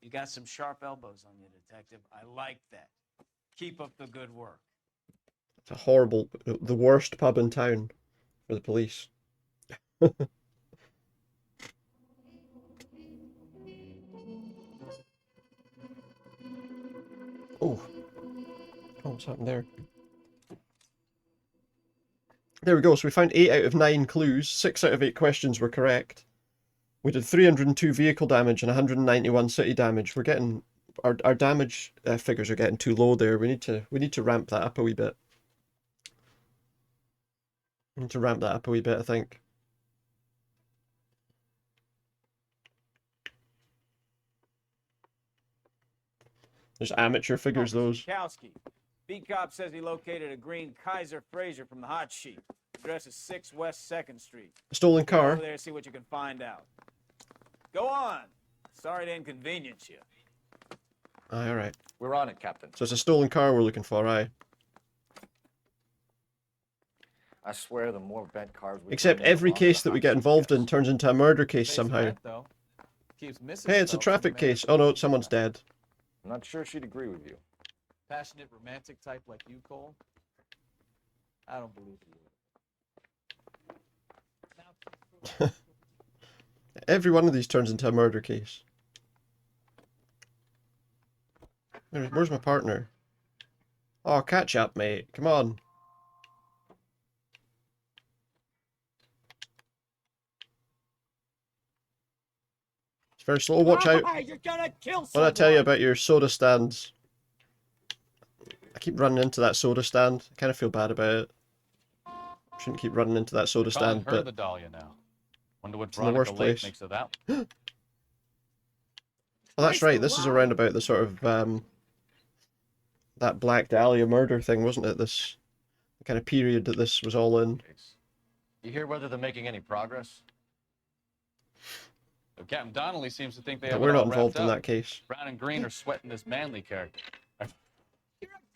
You got some sharp elbows on you, detective. I like that. Keep up the good work. It's a horrible, the worst pub in town for the police. Oh, what's happened there? There we go. So we found 8 out of 9 clues. 6 out of 8 questions were correct. We did 302 vehicle damage and 191 city damage. We're getting our damage figures are getting too low there. We need to ramp that up a wee bit. We need to ramp that up a wee bit, I think. There's amateur figures, those. Kowski. B-Cop says he located a green Kaiser Fraser from the hot sheet. Address is 6 West 2nd Street. A stolen Go car. over there, see what you can find out. Go on. Sorry to inconvenience you. Aye, alright. We're on it, Captain. So it's a stolen car we're looking for, aye. I swear the more bent cars we Except bring in, every the longer case the that we hot get sheet involved gets. in turns into a murder case Pays somehow. rent, though. Keeps Mrs. Hey, it's a Phelps traffic from case. managing Oh no, the someone's dead. I'm not sure she'd agree with you. Passionate, romantic type like you, Cole. I don't believe you. Every one of these turns into a murder case. Where's my partner? Oh, catch up, mate. Come on. It's very slow. Watch out. You're gonna kill What did I tell you about your soda stands? I keep running into that soda stand. I kind of feel bad about it. Shouldn't keep running into that soda Calling stand, her but the Dahlia now. Wonder what it's in the worst Veronica Lake place. makes of that. Oh, that's right. This is around about the sort of that Black Dahlia murder thing, wasn't it? This kind of period that this was all in. You hear whether they're making any progress? So Captain Donnelly seems to think they But have we're it all not involved wrapped in up. that case. Brown and Green are sweating this Manley character.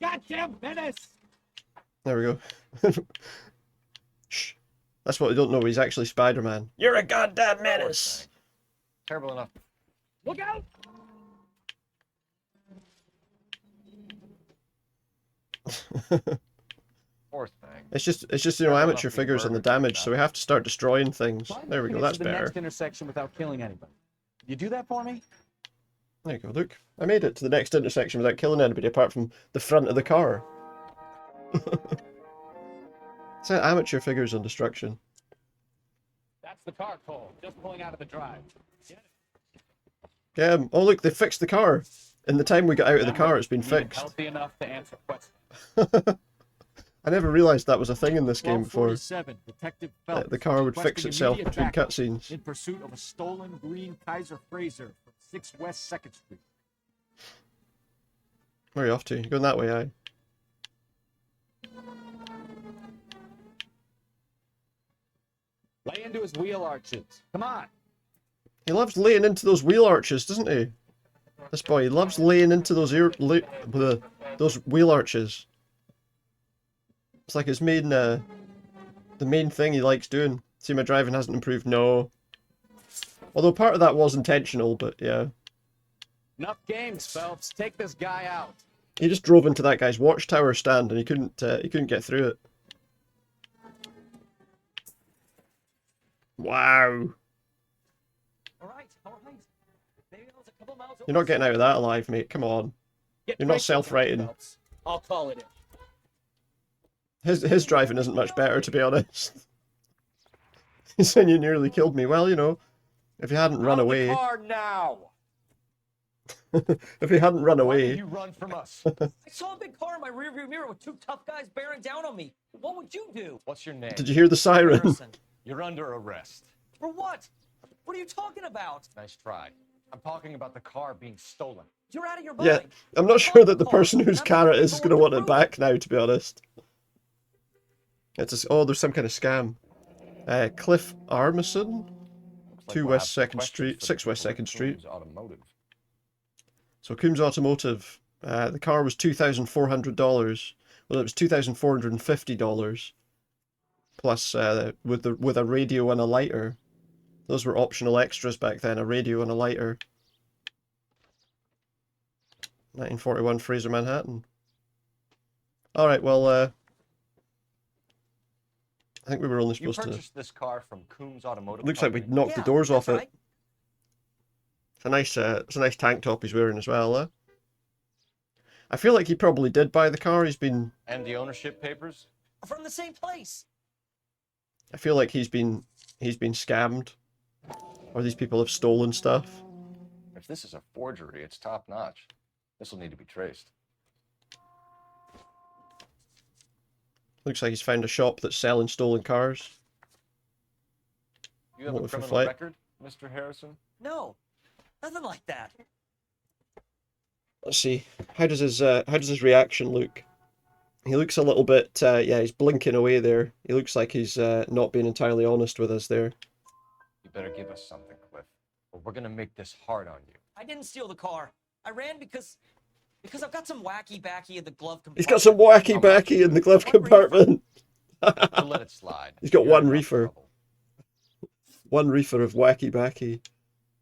Goddamn menace! There we go. Shh. That's what we don't know. He's actually Spider-Man. You're a goddamn menace. Terrible enough. Look out! Poor thing. It's just you know, amateur figures and the damage, so we have to start destroying things. There we go, that's To the better. next intersection without killing anybody. You do that for me? There you go, look. I made it to the next intersection without killing anybody apart from the front of the car. It's like amateur figures and destruction. That's the car, Cole. Just pulling out of the drive. Yeah, oh look, they fixed the car. In the time we got out of the car, it's been fixed. Healthy enough to answer questions. I never realised that was a thing in this game before. 1247, Detective Phelps, The car would fix requesting itself immediate between backup cutscenes. in pursuit of a stolen green Kaiser Frazer from 6 West 2nd Street. Where are you off to? You're going that way, aye. Lay into his wheel arches. Come on. He loves laying into those wheel arches, doesn't he? This boy, he loves laying into those those wheel arches. It's like his main, the main thing he likes doing. See, my driving hasn't improved. No. Although part of that was intentional, but yeah. Enough games, Phelps. Take this guy out. He just drove into that guy's watchtower stand and he couldn't get through it. Wow. All right. Maybe that was a couple miles You're not getting out of that alive, mate. Come on. You're not self-righting. I'll call it in. His driving isn't much better, to be honest. He's saying you nearly killed me. Well, you know, if you hadn't run away. Car now. If he hadn't run Why away. did you run from us? I saw a big car in my rearview mirror with two tough guys bearing down on me. What would you do? What's your name? Did you hear the siren? You're under arrest. For what? What are you talking about? Nice try. I'm talking about the car being stolen. You're out of your mind. Yeah, I'm not sure that the person whose car it is going to want it back now, to be honest. It's just, oh, there's some kind of scam. Cliff Armisen? 2 West 2nd Street, 6 West 2nd Street. Automotive. So Coombs Automotive, the car was $2,400. Well, it was $2,450. Plus, with a radio and a lighter. Those were optional extras back then, a radio and a lighter. 1941 Fraser Manhattan. Alright, well, I think we were only supposed to... You purchased this car from Coombs Automotive. Looks like we knocked the doors off it. It's a nice tank top he's wearing as well, I feel like he probably did buy the car. He's been... And the ownership papers? From the same place. I feel like he's been scammed. Or these people have stolen stuff. If this is a forgery, it's top notch. This will need to be traced. Looks like he's found a shop that's selling stolen cars. You have What a if we criminal fight? record, Mr. Harrison? No, nothing like that. Let's see. How does his reaction look? He looks a little bit, yeah, he's blinking away there. He looks like he's not being entirely honest with us there. You better give us something, Cliff, or we're gonna make this hard on you. I didn't steal the car. I ran because I've got some wacky backy in the glove compartment. He's got some wacky backy in the glove compartment. We'll let it slide. He's got You're one in enough reefer. trouble. One reefer of wacky backy.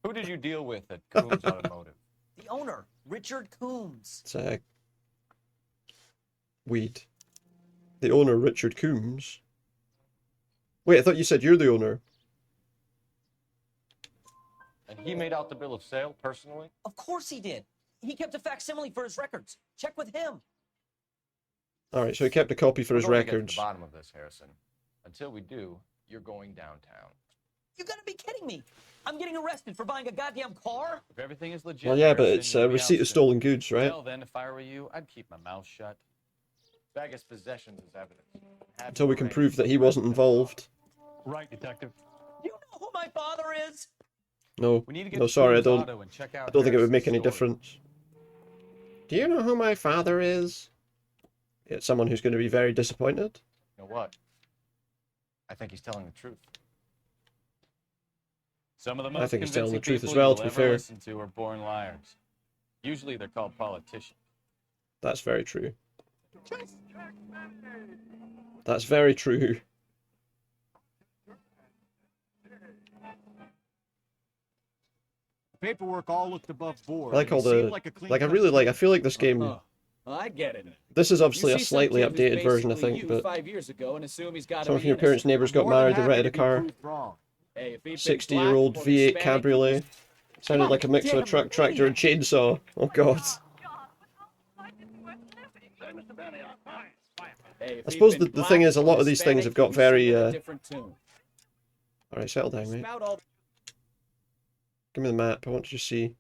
Who did you deal with at Coombs Automotive? The owner, Richard Coombs. It's weed. The owner, Richard Coombs. Wait, I thought you said you're the owner. And he made out the bill of sale personally? Of course he did. He kept a facsimile for his records. Check with him. Alright, so he kept a copy for his We're going to get to records. the bottom of this, Harrison. Until we do, you're going downtown. You gotta be kidding me. I'm getting arrested for buying a goddamn car? If everything is legit, Well, yeah, but Harrison, it's you'll a be receipt out of soon. stolen goods, right? Well, then, if I were you, I'd keep my mouth shut. Vegas possessions is evidence. Until we can prove that he wasn't involved. Right, detective. You know who my father is? No, We need to get no, to sorry, I Coombs don't. Auto and check out I don't think it would make Harrison's any story. difference. Do you know who my father is? It's someone who's going to be very disappointed. You know what? I think he's telling the truth. Some of the I most think he's telling the convincing truth as people well, you'll to be ever fair. listen to are born liars. Usually they're called politicians. That's very true. That's very true. paperwork all looked above board. I like and all he seemed the like a clean like. I cut really like. kid. I feel like this game. Oh, I get it. This is obviously You a see some slightly kid who's updated version, I basically think. you But 5 years ago and assume he's got to some be of your parents' innocent. neighbors got More than married. They happy rented to a be car. proved wrong. Hey, if he'd been 60-year-old black or V8 Hispanic, he'd cabriolet. Sounded like a mix of a truck, tractor, and chainsaw. Oh god. Hey, if I he'd suppose been the thing black is, a or lot of these things have Hispanic, got he'd be very. singing a different tune. All right, settle down, mate. Spout all Give me the map. I want to just see.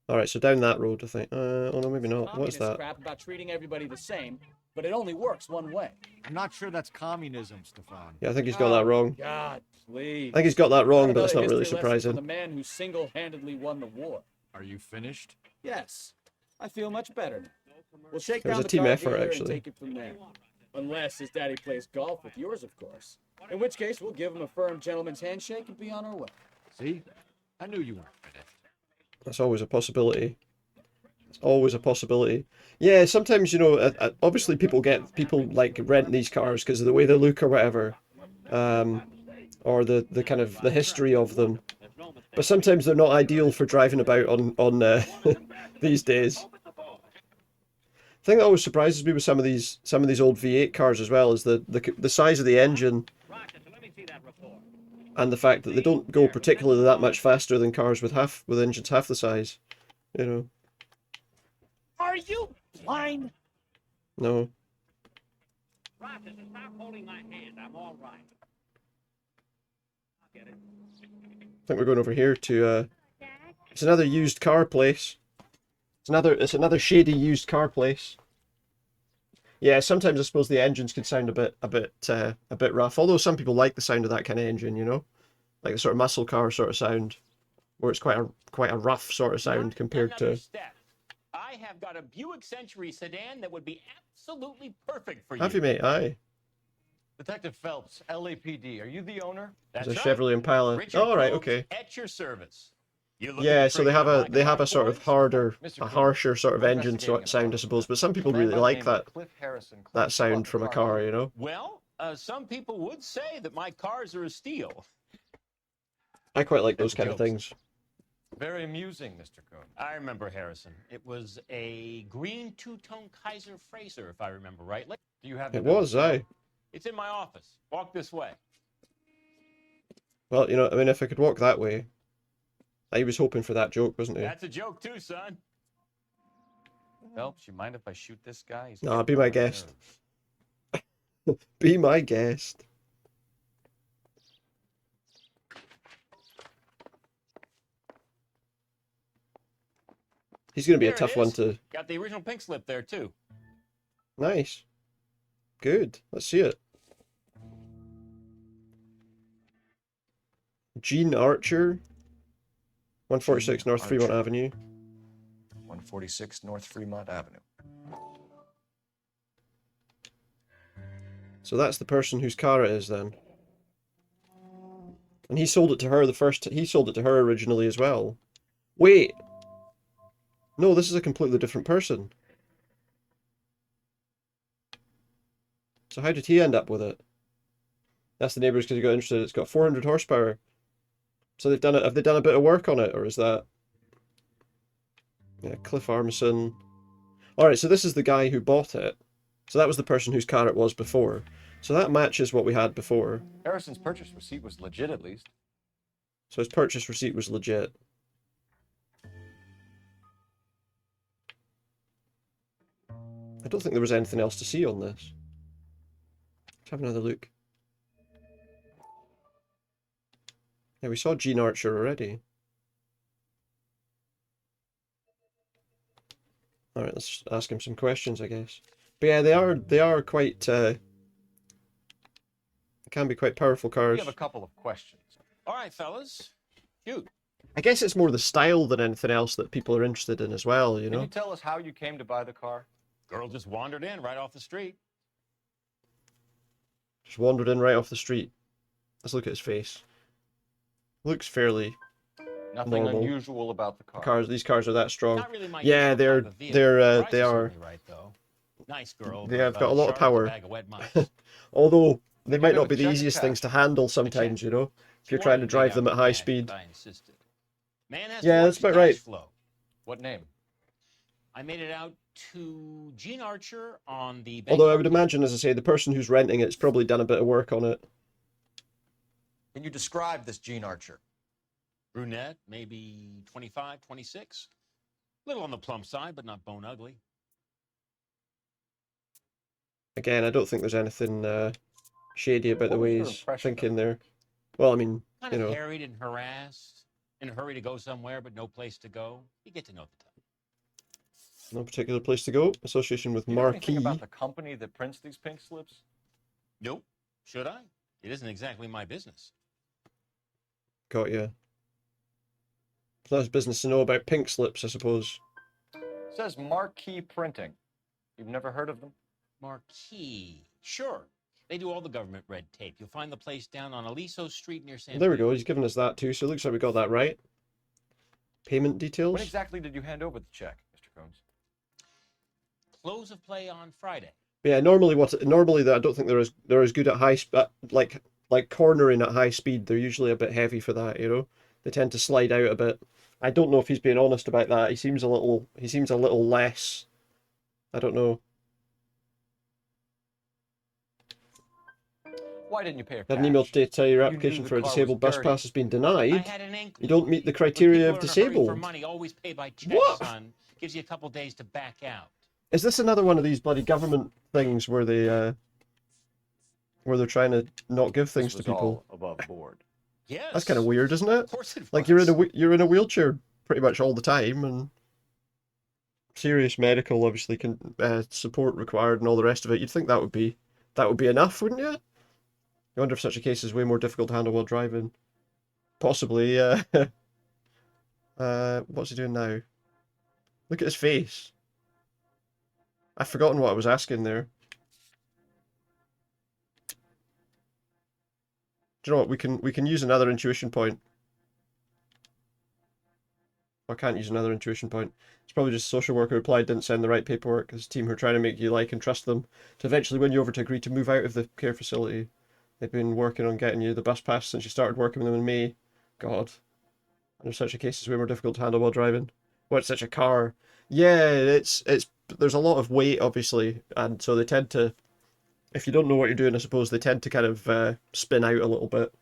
All right, so down that road, I think. Oh no, maybe not. What is communist that? crap about treating everybody the same, but it only works one way. I'm not sure that's communism, Stefan. Yeah, I think he's got that wrong. God, please. I think he's got that wrong, Not but that's not another really history lesson surprising. from the man who single-handedly won the war. Are you finished? Yes, I feel much better now. We'll shake It was down a the team car effort, dealer and actually. take it from there. Unless his daddy plays golf with yours, of course. In which case, we'll give him a firm gentleman's handshake and be on our way. See? I knew you weren't finished. That's always a possibility. It's always a possibility. Yeah, sometimes, you know, obviously people like rent these cars because of the way they look or whatever, or the kind of the history of them. But sometimes they're not ideal for driving about on these days. The thing that always surprises me with some of these old V8 cars as well is the size of the engine, and the fact that they don't go particularly that much faster than cars with engines half the size. You know. Are you blind? No. Rochester, stop holding my hand. I'm all right. I'll get it. I think we're going over here to it's another used car place. It's another shady used car place. Yeah, sometimes I suppose the engines can sound a bit rough. Although some people like the sound of that kind of engine, you know, like the sort of muscle car sort of sound, where it's quite a rough sort of sound compared to. I have got a Buick Century sedan that would be absolutely perfect for you. Have you, mate? Aye. Detective Phelps, LAPD. Are you the owner? It's a Chevrolet Impala. Richard Oh, right, Coombs okay. At your service. Yeah, so they have a sort of harsher sort of engine sound, I suppose. But some people really like that sound from a car, you know. Well, some people would say that my cars are a steal. I quite like those kind of things. Very amusing, Mr. Coon. I remember Harrison. It was a green two-tone Kaiser Frazer, if I remember right. Do you have It was, aye. It's in my office. Walk this way. Well, you know, I mean, if I could walk that way. He was hoping for that joke, wasn't he? That's a joke too, son. Phelps, you mind if I shoot this guy? He's Nah, be my guest. Be my guest. He's going to be a tough one to... Got the original pink slip there, too. Nice. Good. Let's see it. Gene Archer. 146 North Fremont Avenue. 146 North Fremont Avenue. So that's the person whose car it is then. And he sold it to her he sold it to her originally as well. Wait! No, this is a completely different person. So how did he end up with it? That's the neighbours because he got interested. It's got 400 horsepower. So they've done it. Have they done a bit of work on it, or is that? Yeah, Cliff Armisen. All right, so this is the guy who bought it. So that was the person whose car it was before. So that matches what we had before. Harrison's purchase receipt was legit, at least. So his purchase receipt was legit. I don't think there was anything else to see on this. Let's have another look. Yeah, we saw Gene Archer already. Alright, let's ask him some questions, I guess. But yeah, they are quite they can be quite powerful cars. We have a couple of questions. All right, fellas. Shoot. I guess it's more the style than anything else that people are interested in as well, you know. Can you tell us how you came to buy the car? Girl just wandered in right off the street. Just wandered in right off the street. Let's look at his face. Looks fairly Nothing normal. unusual about the car. These cars are that strong. Not really my Yeah, usual type of vehicle. they Price is are. only right, though. Nice girl. They but have got about a lot of sharp as power. bag of wet mice. Although they Give might him not a be the check easiest cash. things to handle sometimes, you know, if She you're trying to wanted drive me them out at high cash, speed. but I insisted. Man has Yeah, to watch that's the about cash right. flow. What name? I made it out to Gene Archer on the bank. Although I would imagine, as I say, the person who's renting it's probably done a bit of work on it. Can you describe this Gene Archer? Brunette, maybe 25, 26. Little on the plump side, but not bone ugly. Again, I don't think there's anything shady about the What was way your he's impression of thinking there. Well, I mean, Kind you of know, harried and harassed, in a hurry to go somewhere, but no place to go. You get to know the type. no particular place to go. Association with Do you know anything Marquee. about the company that prints these pink slips? Nope. Should I? It isn't exactly my business. Got you. It's not his business to know about pink slips, I suppose. It says Marquee Printing. You've never heard of them? Marquee. Sure. They do all the government red tape. You'll find the place down on Aliso Street near San There we go. He's given us that too, so it looks like we got that right. Payment details. When exactly did you hand over the check, Mr. Combs? Close of play on Friday. But yeah, normally I don't think they're as good at like cornering at high speed. They're usually a bit heavy for that, you know. They tend to slide out a bit. I don't know if he's being honest about that. He seems a little less. I don't know. Why didn't you pay her Had cash? an email today to tell you your You application knew for a the car disabled was bus dirty. pass has been I denied. had an inkling. You don't meet the When criteria people of are in a hurry for disabled. money, always pay by check, What? son. Gives you a couple days to back out. Is this another one of these bloody government things where they're trying to not give things to people? Above board. Yes. That's kind of weird, isn't it? Of course it Like was. you're in a wheelchair pretty much all the time, and serious medical obviously support required and all the rest of it. You'd think that would be enough, wouldn't you? I wonder if such a case is way more difficult to handle while driving. Possibly. What's he doing now? Look at his face. I've forgotten what I was asking there. Do you know what? We can use another intuition point. I can't use another intuition point. It's probably just a social worker replied didn't send the right paperwork. His team who are trying to make you like and trust them to eventually win you over to agree to move out of the care facility. They've been working on getting you the bus pass since you started working with them in May. God. Under such a case, it's way more difficult to handle while driving. What's such a car? Yeah, it's there's a lot of weight obviously, and so they tend to, if you don't know what you're doing, I suppose they tend to kind of spin out a little bit.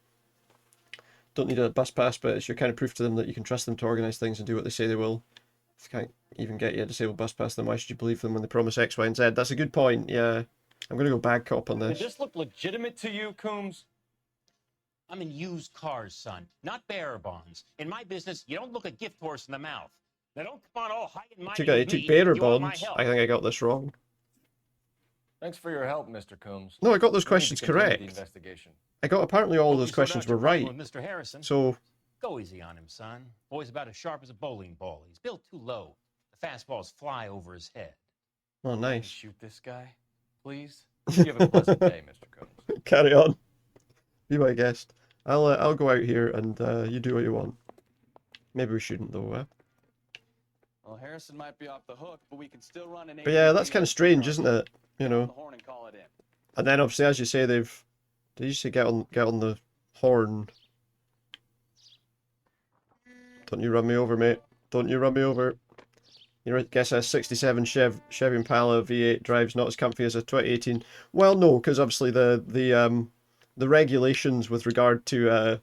Don't need a bus pass, but it's your kind of proof to them that you can trust them to organise things and do what they say they will. If they can't even get you a disabled bus pass, then why should you believe them when they promise X, Y, and Z? That's a good point. Yeah, I'm gonna go bad cop on Did this. this look legitimate to you, Coombs? I'm in used cars, son, not bearer bonds. In my business, you don't look a gift horse in the mouth. Now don't come on all high and mighty He with took me bearer if you want my bonds. help. I think I got this wrong. Thanks for your help, Mr. Coombs. No, I got those We need to questions continue correct. The investigation. I got apparently all of Hope those you sorted questions out your were right. problem with Mr. Harrison. So Go easy on him, son. Boy's about as sharp as a bowling ball. He's built too low. The fastballs fly over his head. oh, nice. Shoot this guy, please. You have a pleasant day, Mr. Coombs. Carry on. Be my guest. I'll go out here and you do what you want. Maybe we shouldn't though. Well, Harrison might be off the hook, but we can still run an But yeah, that's kind of strange, isn't it? You know. horn and call it in. And then obviously, as you say, did you say get on the horn? Don't you run me over, mate. Don't you run me over. You guess a 67 Chevy Impala V8 drives not as comfy as a 2018. Well, no, because obviously the regulations with regard to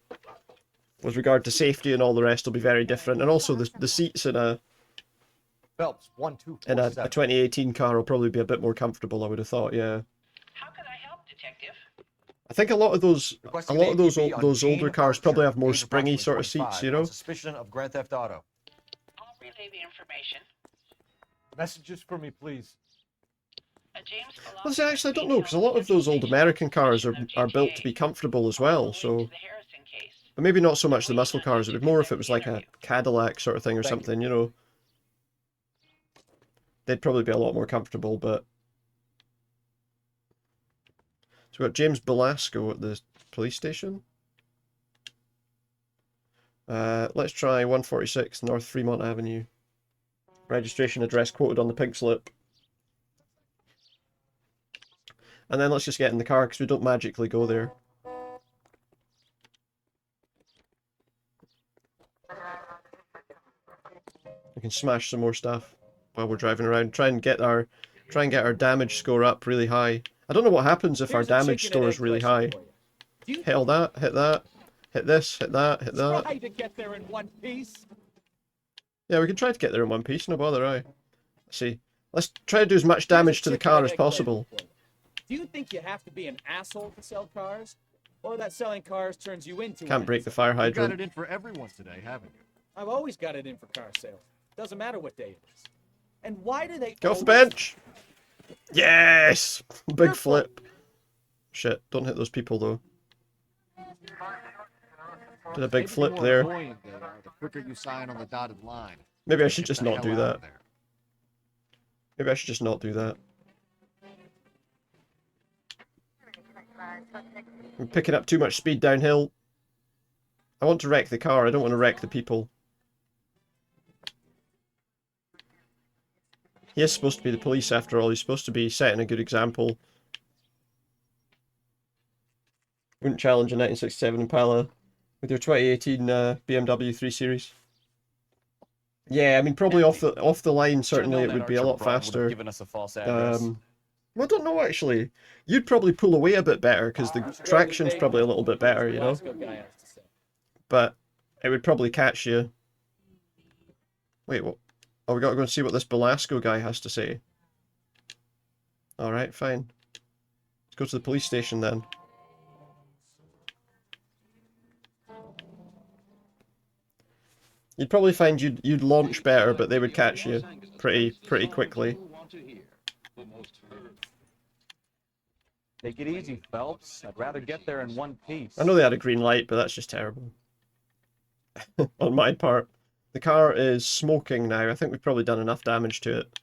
safety and all the rest will be very different, and also the seats in a Phelps, in a 2018 car will probably be a bit more comfortable. I would have thought, yeah. How can I help, Detective? I think a lot of those those older cars probably have more age springy approximately sort of 45, seats, you know. on suspicion of Grand Theft Auto. I'll relay the information. Messages for me, please. James Well, see, actually, I don't know, because a lot of those old American cars are built to be comfortable as well, so... But maybe not so much the muscle cars, it would be more if it was like a Cadillac sort of thing or something, you know. They'd probably be a lot more comfortable, but... So we've got James Belasco at the police station. Let's try 146 North Fremont Avenue. Registration address quoted on the pink slip. And then let's just get in the car because we don't magically go there. We can smash some more stuff while we're driving around. Try and get our damage score up really high. I don't know what happens if our Here's a damage chicken and score is egg really question high. for you. Hit all that, hit that, hit this, hit that, hit that. Try to get there in one piece. Yeah, we can try to get there in one piece, no bother, aye. Let's see. Let's try to do as much damage to the car as possible. Do you think you have to be an asshole to sell cars? Or that selling cars turns you into Can't an break the asshole? fire You got hydrant. it in for everyone today, haven't you? I've always got it in for car sales. Doesn't matter what day it is. And why do they Get off the always- bench! Yes! Big flip. Shit, don't hit those people though. Did a big Maybe the flip more there. annoying they are, the quicker you sign on the dotted line. Maybe I So should get just the not hell do out that. of there. Maybe I should just not do that. I'm picking up too much speed downhill. I want to wreck the car, I don't want to wreck the people. He is supposed to be the police after all, he's supposed to be setting a good example. Wouldn't challenge a 1967 Impala with your 2018 BMW 3 Series. Yeah, I mean probably off the line certainly it would be a lot faster. Given us a false address. Well, I don't know actually. You'd probably pull away a bit better because the traction's probably a little bit better, you know. But it would probably catch you. Wait, what? Oh, we gotta go and see what this Belasco guy has to say. Alright, fine. Let's go to the police station then. You'd probably find you'd launch better, but they would catch you pretty quickly. Take it easy, Phelps. I'd rather get there in one piece. I know they had a green light, but that's just terrible. On my part. The car is smoking now. I think we've probably done enough damage to it.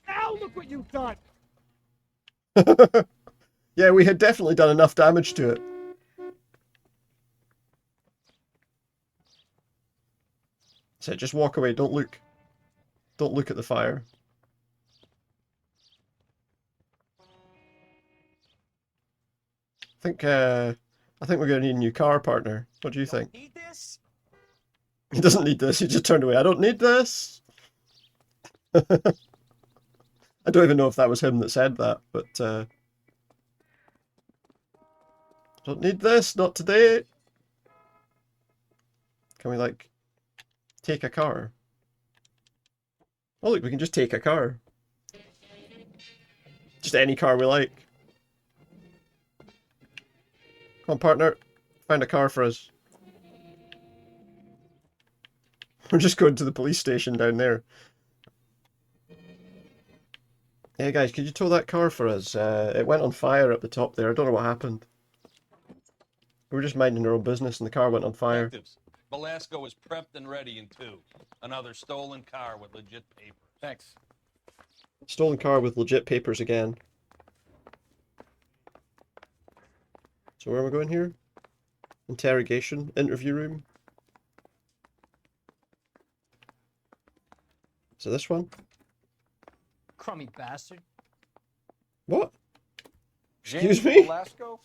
Ow, look what you've done! Yeah, we had definitely done enough damage to it. So just walk away, don't look. Don't look at the fire. I think we're gonna need a new car partner. What do you think? Need this? He doesn't need this, he just turned away. I don't need this! I don't even know if that was him that said that, but don't need this, not today! Can we, like, take a car? Oh look, we can just take a car. Just any car we like. Come on, partner. Find a car for us. We're just going to the police station down there. Hey guys, could you tow that car for us? It went on fire up the top there. I don't know what happened. We were just minding our own business and the car went on fire. Detectives, Belasco is prepped and ready in 2. Another stolen car with legit papers. Thanks. Stolen car with legit papers again. So where am I going here? Interrogation, interview room. Is it this one? Crummy bastard. What? James Excuse me? Belasco?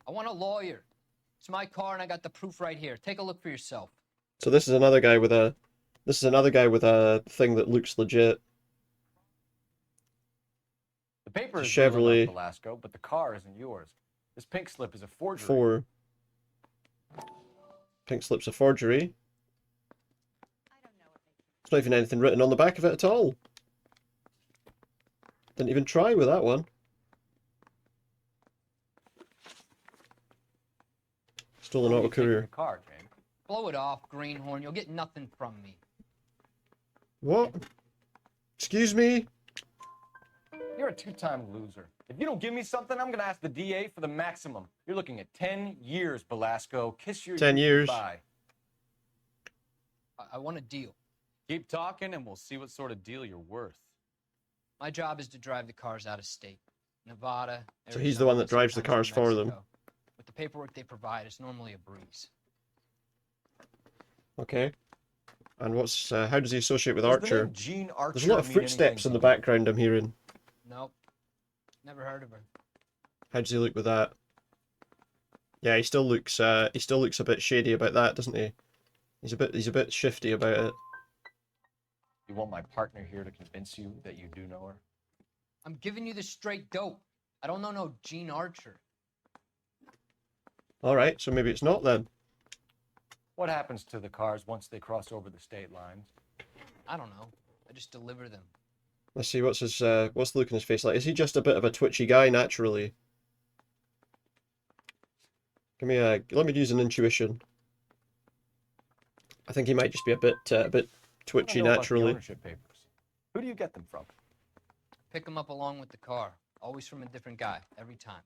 I want a lawyer. It's my car and I got the proof right here. Take a look for yourself. So this is another guy with a thing that looks legit. The paper It's is a real Chevrolet. enough, Belasco, but the car isn't yours. This pink slip is a forgery. 4. Pink slip's a forgery. There's not even anything written on the back of it at all. Didn't even try with that one. Stolen auto courier. Car, James. Blow it off, greenhorn. You'll get nothing from me. What? Excuse me? You're a two-time loser. If you don't give me something, I'm gonna ask the DA for the maximum. You're looking at 10 years, Belasco. Kiss your 10 years. goodbye. I want a deal. Keep talking and we'll see what sort of deal you're worth. My job is to drive the cars out of state. Nevada, So he's the one that drives the sometimes cars New for them. Mexico. With the paperwork they provide, it's normally a breeze. Okay. And what's how does he associate with Does the Archer? name Gene Archer There's a lot of mean footsteps anything in the to you? background I'm hearing. Nope. Never heard of her. How does he look with that? Yeah, he still looks a bit shady about that, doesn't he? He's a bit shifty about it. You want my partner here to convince you that you do know her? I'm giving you the straight dope. I don't know no Gene Archer. All right, so maybe it's not then. What happens to the cars once they cross over the state lines? I don't know. I just deliver them. Let's see, what's the look in his face like? Is he just a bit of a twitchy guy naturally? Let me use an intuition. I think he might just be a bit twitchy I don't know about the naturally. ownership papers. Who do you get them from? Pick them up along with the car. Always from a different guy, every time.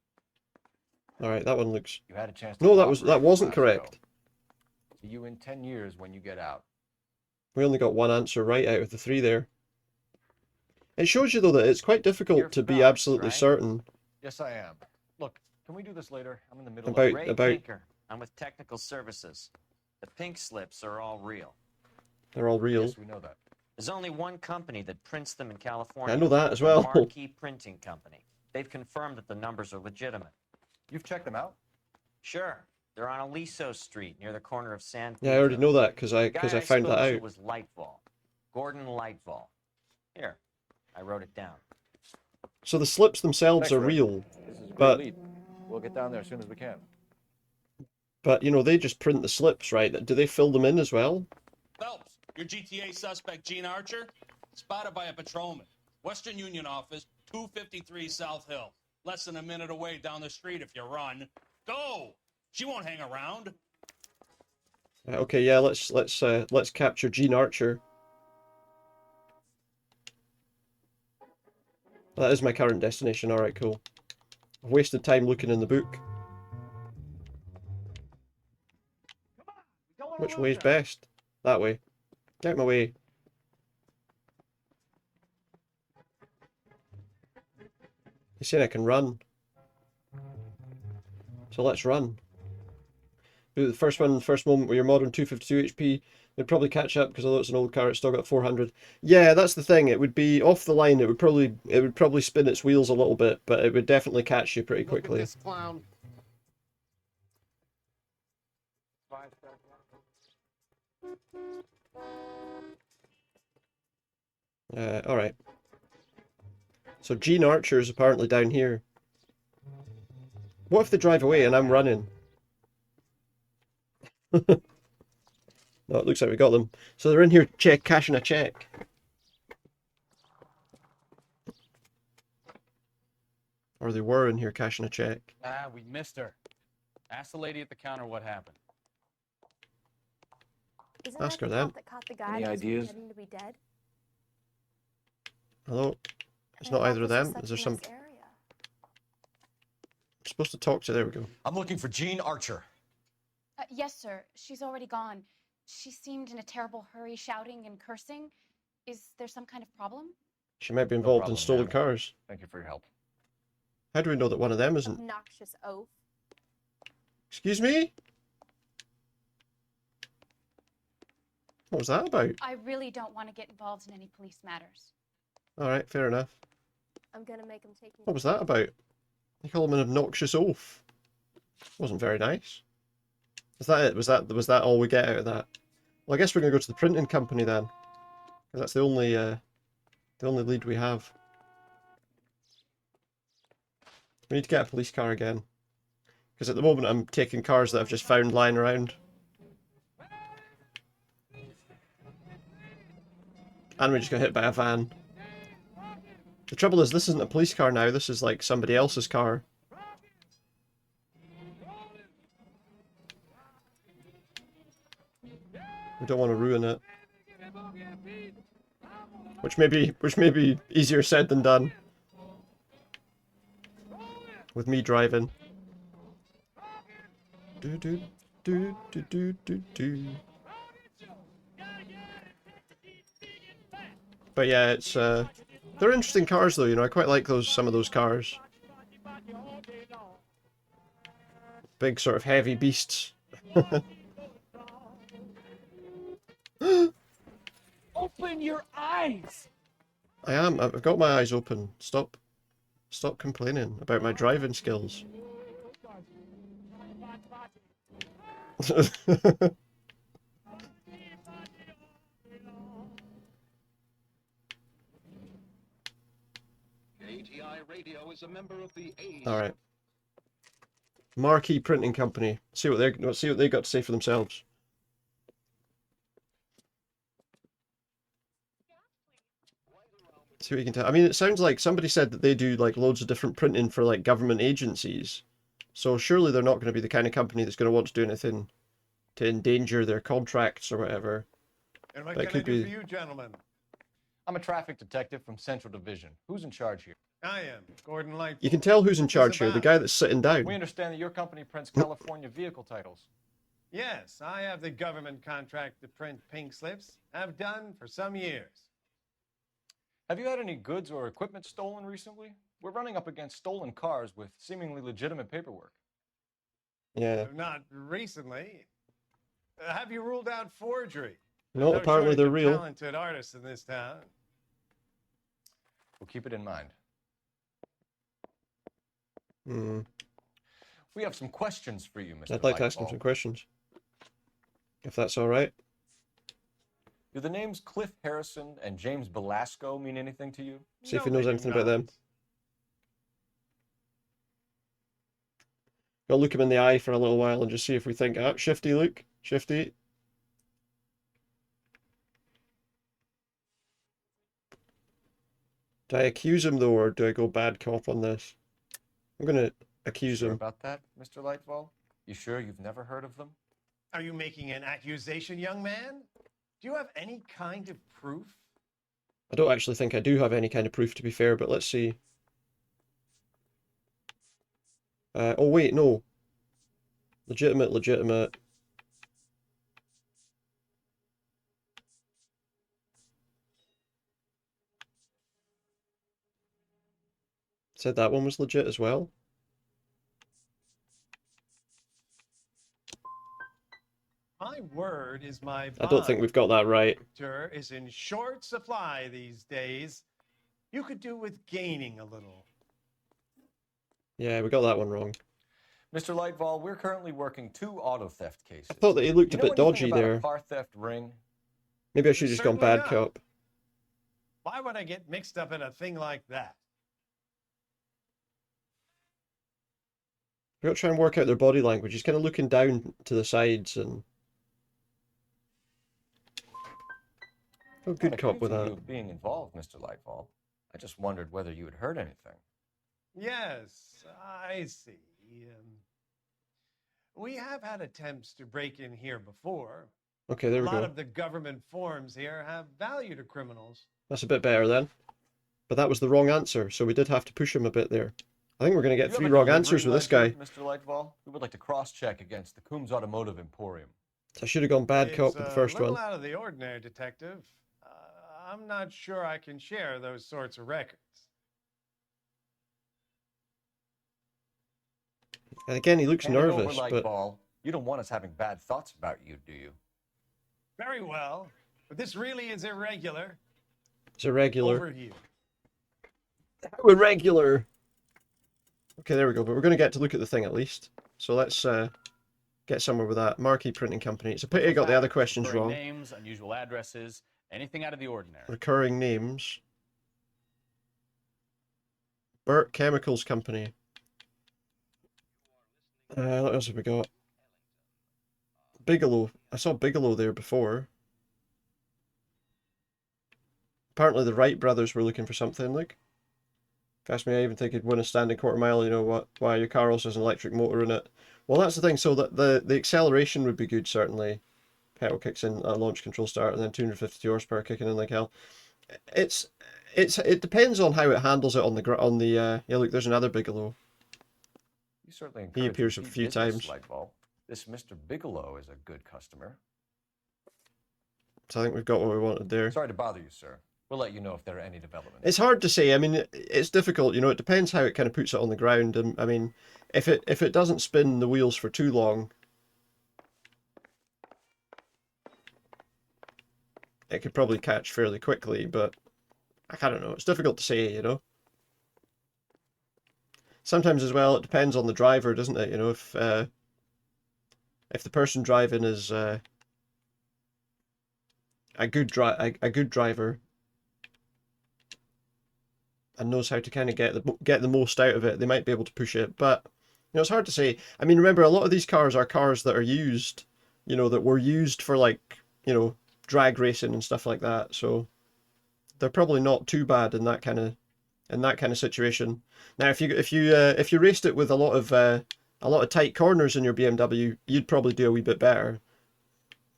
All right, that one looks. You had a chance to No, that cooperate wasn't last correct. go. See you in 10 years when you get out. We only got one answer right out of the three there. It shows you though that it's quite difficult to be absolutely certain Yes, I am. Look, can we do this later? I'm in the middle about of Ray about. Tinker. I'm with Technical Services. The pink slips are all real. They're all real. Yes, we know that. There's only one company that prints them in California. I know that as The well. Marquee Printing Company. They've confirmed that the numbers are legitimate. You've checked them out? Sure. They're on Aliso Street near the corner of San Yeah, I already know that because I Guy found that spoke to out. was Lightfall. Gordon Lightfall. Here, I wrote it down. So the slips themselves Thanks, are Rick. real, This is a great but lead. We'll get down there as soon as we can. you know they just print the slips, right? Do they fill them in as well? Phelps, your GTA suspect, Gene Archer, spotted by a patrolman. Western Union office, 253 South Hill. Less than a minute away down the street if you run. Go! She won't hang around. Okay, yeah, let's capture Gene Archer. That is my current destination. All right, cool. I've wasted time looking in the book. Which way's best? That way. Get out my way. He's saying I can run. So let's run. The first moment with your modern 252 HP, they'd probably catch up because although it's an old car, it's still got 400. Yeah, that's the thing. It would be off the line. It would probably spin its wheels a little bit, but it would definitely catch you pretty quickly. Look at this clown. All right. So Gene Archer is apparently down here. What if they drive away and I'm running? No, it looks like we got them. So they're in here cashing a check. Or they were in here cashing a check. Ah, we missed her. Ask the lady at the counter what happened. Isn't Ask that her the then. cop that caught the guy Any that was ideas? pretending to be dead? Hello? It's I not thought either of this was them. such Is there a some... nice area. I'm supposed to talk to... There we go. I'm looking for Gene Archer. Yes, sir. She's already gone. She seemed in a terrible hurry, shouting and cursing. Is there some kind of problem? She might be No involved problem, in stolen ma'am. cars. Thank you for your help. How do we know that one of them isn't? Obnoxious oaf. Excuse me? What was that about? I really don't want to get involved in any police matters. Alright, fair enough. I'm gonna make him take me. What was that about? You call him an obnoxious oaf. Wasn't very nice. Is that it? Was that all we get out of that? Well, I guess we're gonna go to the printing company then, because that's the only lead we have. We need to get a police car again, because at the moment I'm taking cars that I've just found lying around. And we just got hit by a van. The trouble is, this isn't a police car now. This is like somebody else's car. We don't want to ruin it. Which may be easier said than done. With me driving. Do do do do do do do. But yeah, it's they're interesting cars though, you know. I quite like some of those cars. Big sort of heavy beasts. Open your eyes! I am. I've got my eyes open. Stop complaining about my driving skills. ATI Radio is a member of the A. All right. Marquee Printing Company. See what they got to say for themselves. See what you can tell. I mean, it sounds like somebody said that they do like loads of different printing for like government agencies. So surely they're not going to be the kind of company that's going to want to do anything to endanger their contracts or whatever. And what But it can I could do be. for you, gentlemen? I'm a traffic detective from Central Division. Who's in charge here? I am Gordon Lightfoot. You can tell who's in What's this charge here. The about? guy that's sitting down. We understand that your company prints California vehicle titles. Yes, I have the government contract to print pink slips. I've done for some years. Have you had any goods or equipment stolen recently? We're running up against stolen cars with seemingly legitimate paperwork. Yeah. Not recently. Have you ruled out forgery? No, There's apparently shortage they're of real. Talented artists in this town. We'll keep it in mind. Hmm. We have some questions for you, Mr. I'd like to ask him Lightfall. some questions. If that's all right. Do the names Cliff Harrison and James Belasco mean anything to you? See if he knows anything about them. Gotta look him in the eye for a little while and just see if we think, ah, shifty look, shifty. Do I accuse him though, or do I go bad cop on this? I'm gonna accuse Sure him. about that, Mr. Lightfall? You sure you've never heard of them? Are you making an accusation, young man? Do you have any kind of proof? I don't actually think I do have any kind of proof, to be fair, but let's see. Oh wait, no. Legitimate, legitimate. Said that one was legit as well. My word is my bond. I don't think we've got that right. Is in short supply these days. You could do with gaining a little. Yeah, we got that one wrong. Mr. Lightfall, we're currently working 2 auto theft cases. I thought that he looked a You know bit anything dodgy about a there. car theft ring? Maybe I should have just gone Certainly bad not. cop. Why would I get mixed up in a thing like that? We got to try and work out their body language. He's kind of looking down to the sides and... Oh, I'm good not cop with accusing that. you of being involved, Mr. Lightfall. I just wondered whether you had heard anything. Yes, I see. We have had attempts to break in here before. Okay, there we A lot go. of the government forms here have value to criminals. That's a bit better then. But that was the wrong answer, so we did have to push him a bit there. I think we're going to get You have 3 a wrong delivery answers with this guy. ledger, Mr. Lightfall? We would like to cross-check against the Coombs Automotive Emporium. I should have gone bad cop with the first It's a little one. out of the ordinary, Detective. I'm not sure I can share those sorts of records. And again, he looks Hand it over, nervous, but... Lightfall. You don't want us having bad thoughts about you, do you? Very well, but this really is irregular. It's irregular. Over here. Irregular! Okay, there we go. But we're going to get to look at the thing at least. So let's get somewhere with that. Marquee Printing Company. It's a pity I got the other questions Recurring wrong. Names, unusual addresses, anything out of the ordinary. Recurring names. Burt Chemicals Company. What else have we got? Bigelow. I saw Bigelow there before. Apparently the Wright brothers were looking for something, like. If you ask me, I even think he'd win a standing quarter mile, you know what? Why, your car also has an electric motor in it. Well, that's the thing, so that the acceleration would be good, certainly. Pedal kicks in, launch control start, and then 252 horsepower kicking in like hell. It depends on how it handles it on the yeah, look, there's another Bigelow. You certainly He encourage appears a repeat few business, times. Lightfall. This Mr. Bigelow is a good customer. So I think we've got what we wanted there. Sorry to bother you, sir. We'll let you know if there are any developments. It's hard to say. I mean, it's difficult. You know, it depends how it kind of puts it on the ground. And I mean, if it doesn't spin the wheels for too long, it could probably catch fairly quickly. But I don't know. It's difficult to say. You know. Sometimes as well, it depends on the driver, doesn't it? You know, if if the person driving is a good driver and knows how to kind of get the most out of it, they might be able to push it. But you know, it's hard to say. I mean, remember, a lot of these cars are cars that are used, you know, that were used for, like, you know, drag racing and stuff like that. So they're probably not too bad in that kind of situation. Now, if you raced it with a lot of tight corners in your BMW, you'd probably do a wee bit better.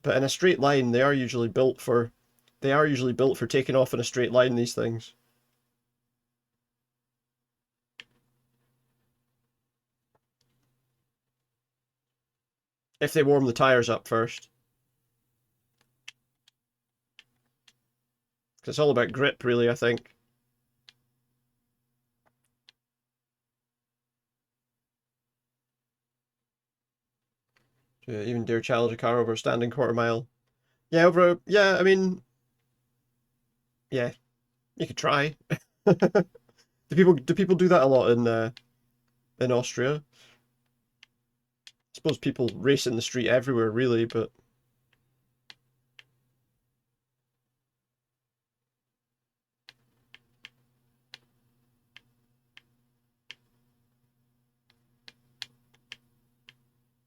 But in a straight line, they are usually built for taking off in a straight line, these things. If they warm the tires up first. Because it's all about grip, really, I think. To even dare challenge a car over a standing quarter mile. Yeah, I mean, yeah, you could try. Do people do that a lot in Austria? I suppose people race in the street everywhere, really, but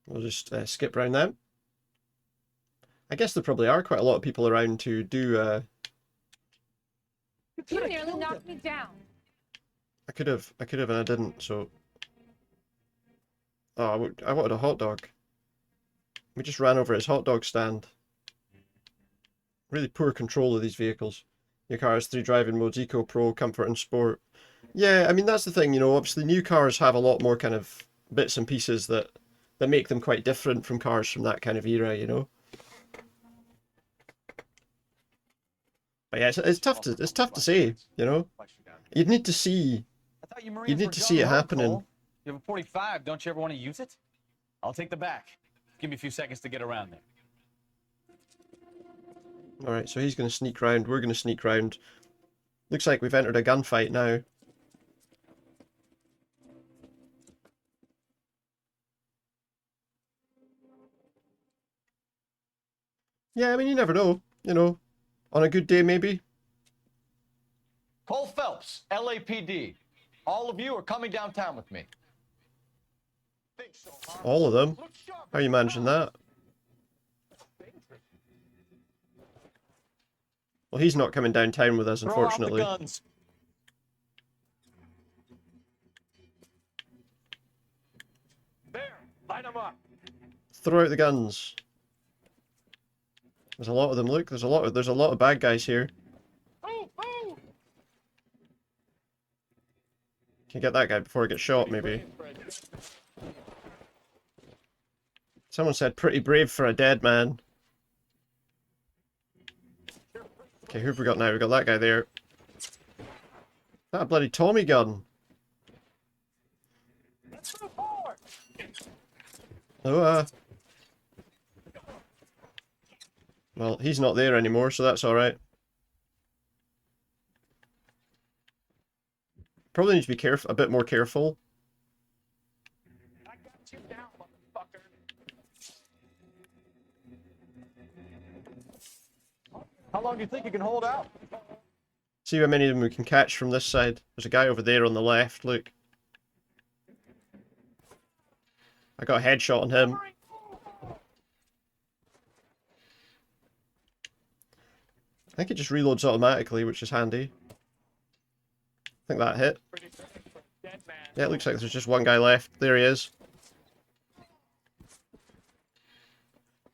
we'll just skip around that. I guess there probably are quite a lot of people around to do. You nearly knocked me down. I could have, and I didn't. So, oh, I wanted a hot dog. We just ran over his hot dog stand. Really poor control of these vehicles. Your car has 3 driving modes: Eco, Pro, Comfort, and Sport. Yeah, I mean, that's the thing. You know, obviously new cars have a lot more kind of bits and pieces that make them quite different from cars from that kind of era. You know. But yeah, it's tough to say. You know, you'd need to see. You'd need to see it happening. You have a 45. Don't you ever want to use it? I'll take the back. Give me a few seconds to get around there. Alright, so he's going to sneak round. We're going to sneak round. Looks like we've entered a gunfight now. Yeah, I mean, you never know. You know, on a good day, maybe. Cole Phelps, LAPD. All of you are coming downtown with me. All of them? How are you managing that? Well, he's not coming downtown with us, unfortunately. Throw out the guns. There, line them up. Throw out the guns. There's a lot of them. Look, there's a lot of bad guys here. Can get that guy before he gets shot, maybe. Someone said pretty brave for a dead man. Okay, who have we got now? We got that guy there. That bloody Tommy gun. Oh, well, he's not there anymore, so that's alright. Probably need to be a bit more careful. I got you down, motherfucker. How long do you think you can hold out? See how many of them we can catch from this side. There's a guy over there on the left, look. I got a headshot on him. I think it just reloads automatically, which is handy. I think that hit. Yeah, it looks like there's just one guy left. There he is.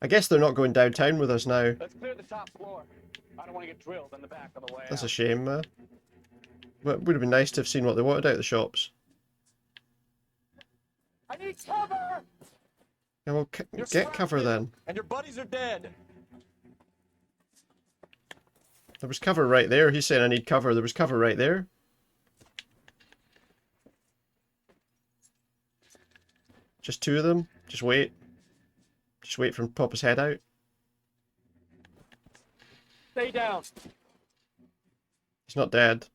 I guess they're not going downtown with us now. Let's clear the top floor. I don't want to get drilled on the back of the way. That's a shame, man. But it would have been nice to have seen what they wanted out of the shops. I need cover! Yeah, well, get cover then. And your buddies are dead. There was cover right there. He's saying I need cover. There was cover right there. Just 2 of them. Just wait. Just wait for him to pop his head out. Stay down. He's not dead.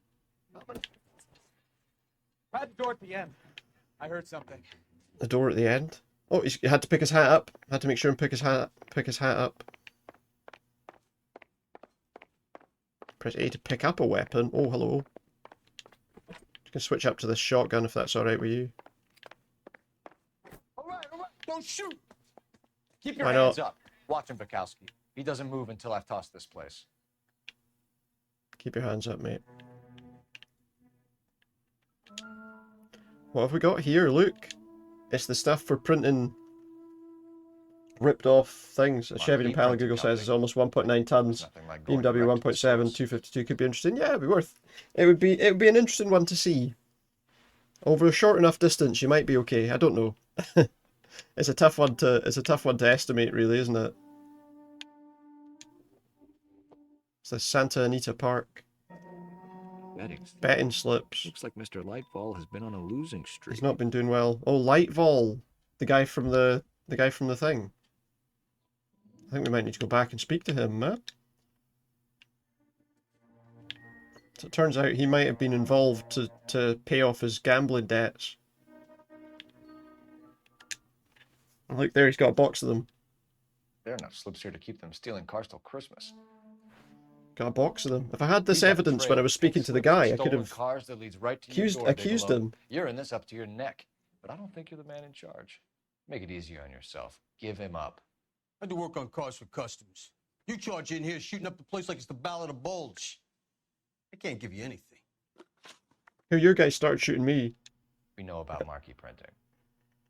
Try the door at the end. I heard something. The door at the end? Oh, he had to pick his hat up. Had to make sure and pick his hat up. Press A to pick up a weapon. Oh, hello. You can switch up to this shotgun if that's alright with you. All right, don't shoot! Keep your Why hands not? up. Watch him, Bukowski. He doesn't move until I've tossed this place. Keep your hands up, mate. What have we got here? Look. It's the stuff for printing ripped off things. A Chevy Impala, Google says, is almost 1.9 tons. BMW 1.7, 252 could be interesting. Yeah, it'd be worth. It would be an interesting one to see. Over a short enough distance, you might be okay. I don't know. It's a tough one to estimate, really, isn't it? It's the Santa Anita Park. Betting slips. Looks like Mr. Lightfall has been on a losing streak. He's not been doing well. Oh, Lightfall, the guy from the thing. I think we might need to go back and speak to him, huh? So it turns out he might have been involved to pay off his gambling debts. And look there, he's got a box of them. There are enough slips here to keep them stealing cars till Christmas. Got a box of them. If I had this evidence when I was speaking to the guy, I could have cars that leads right to your door, accused Bigelow. him. You're in this up to your neck, but I don't think you're the man in charge. Make it easier on yourself. Give him up. I do work on cars for customers. You charge in here shooting up the place like it's the Ballad of Bulge. I can't give you anything. Here, your guy started shooting me. We know about marquee printing.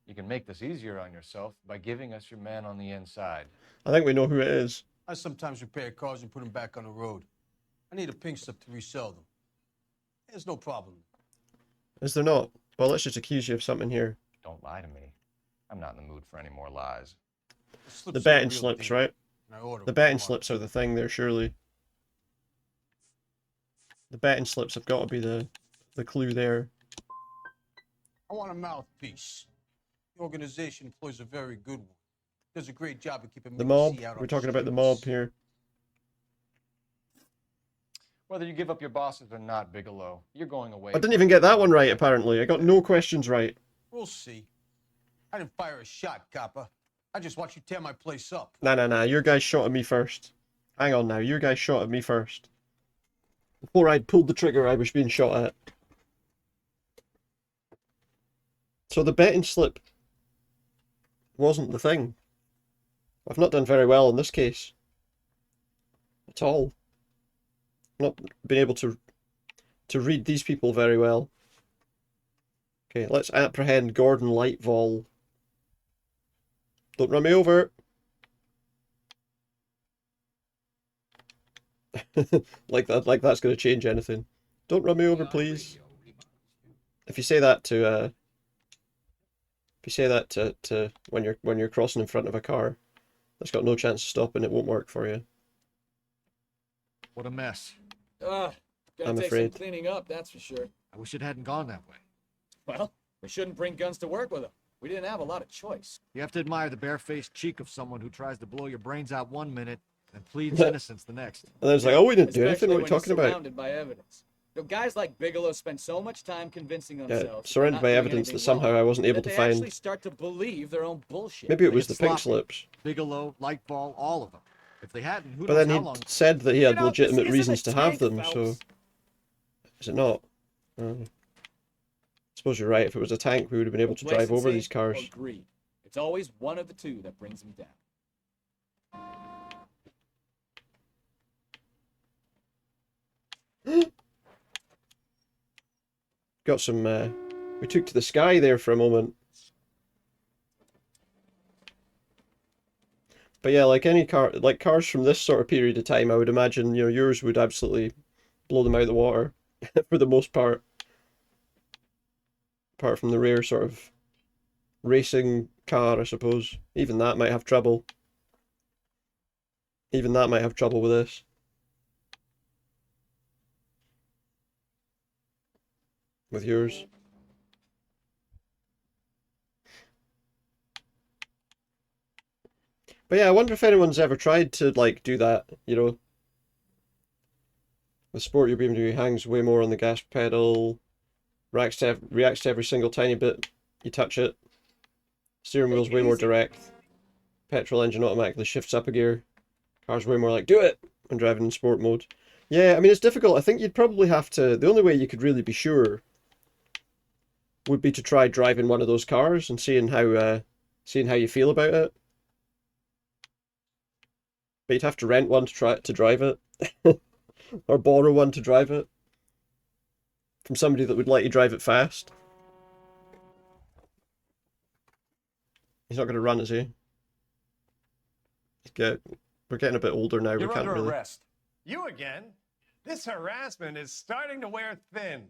You can make this easier on yourself by giving us your man on the inside. I think we know who it is. I sometimes repair cars and put them back on the road. I need a pink slip to resell them. There's no problem. Is there not? Well, let's just accuse you of something here. Don't lie to me. I'm not in the mood for any more lies. The betting slips, right? The betting slips are the thing there, surely. The betting slips have got to be the clue there. I want a mouthpiece. The organization employs a very good one. Does a great job of keeping The me mob. out on We're talking about the streets. mob here. Whether you give up your bosses or not, Bigelow, you're going away. I didn't even get that one right, apparently. I got no questions right. We'll see. I didn't fire a shot, copper. I just watched you tear my place up. Nah. Your guy shot at me first. Hang on now. Your guy shot at me first. Before I'd pulled the trigger, I was being shot at. So the betting slip wasn't the thing. I've not done very well in this case. At all. Not been able to read these people very well. Okay, let's apprehend Gordon Lightfall. Don't run me over. like that's going to change anything. Don't run me over, please. If you say that to when you're crossing in front of a car that's got no chance of stopping, it won't work for you. What a mess. I'm Gonna take afraid. some cleaning up, that's for sure. I wish it hadn't gone that way. Well, we shouldn't bring guns to work with them. We didn't have a lot of choice. You have to admire the barefaced cheek of someone who tries to blow your brains out one minute and pleads innocence the next. And then it's like, oh, we didn't do anything. Especially What are you when talking he's about? surrounded by evidence. You know, guys like Bigelow spend so much time convincing Yeah, themselves. that surrounded they're by not doing evidence that anything somehow wrong, I wasn't able that to they actually find. start to believe their own bullshit. Maybe it They was get the pink sloppy. slips. Bigelow, Lightfall, all of them. If they hadn't, who But knows then how he long. said that he had You know, legitimate this isn't reasons a to have tank, them, Phelps. so... Is it not? I suppose you're right. If it was a tank, we would have been able to drive over Complacency these cars. or greed. It's always one of the two that brings them down. Got some... we took to the sky there for a moment. But yeah, like any car, like cars from this sort of period of time, I would imagine, you know, yours would absolutely blow them out of the water for the most part. Apart from the rare sort of racing car, I suppose. Even that might have trouble. Even that might have trouble with this. With yours. But yeah, I wonder if anyone's ever tried to, like, do that, you know. The sport your BMW hangs way more on the gas pedal. Reacts to every single tiny bit you touch it. Steering wheel's way more direct. Petrol engine automatically shifts up a gear. Car's way more like, do it! When driving in sport mode. Yeah, I mean, it's difficult. I think you'd probably have to... The only way you could really be sure would be to try driving one of those cars and seeing how you feel about it. But you'd have to rent one to drive it. Or borrow one to drive it. From somebody that would let you drive it fast. He's not going to run, is he? We're getting a bit older now. You're we can't under really. arrest. You again? This harassment is starting to wear thin.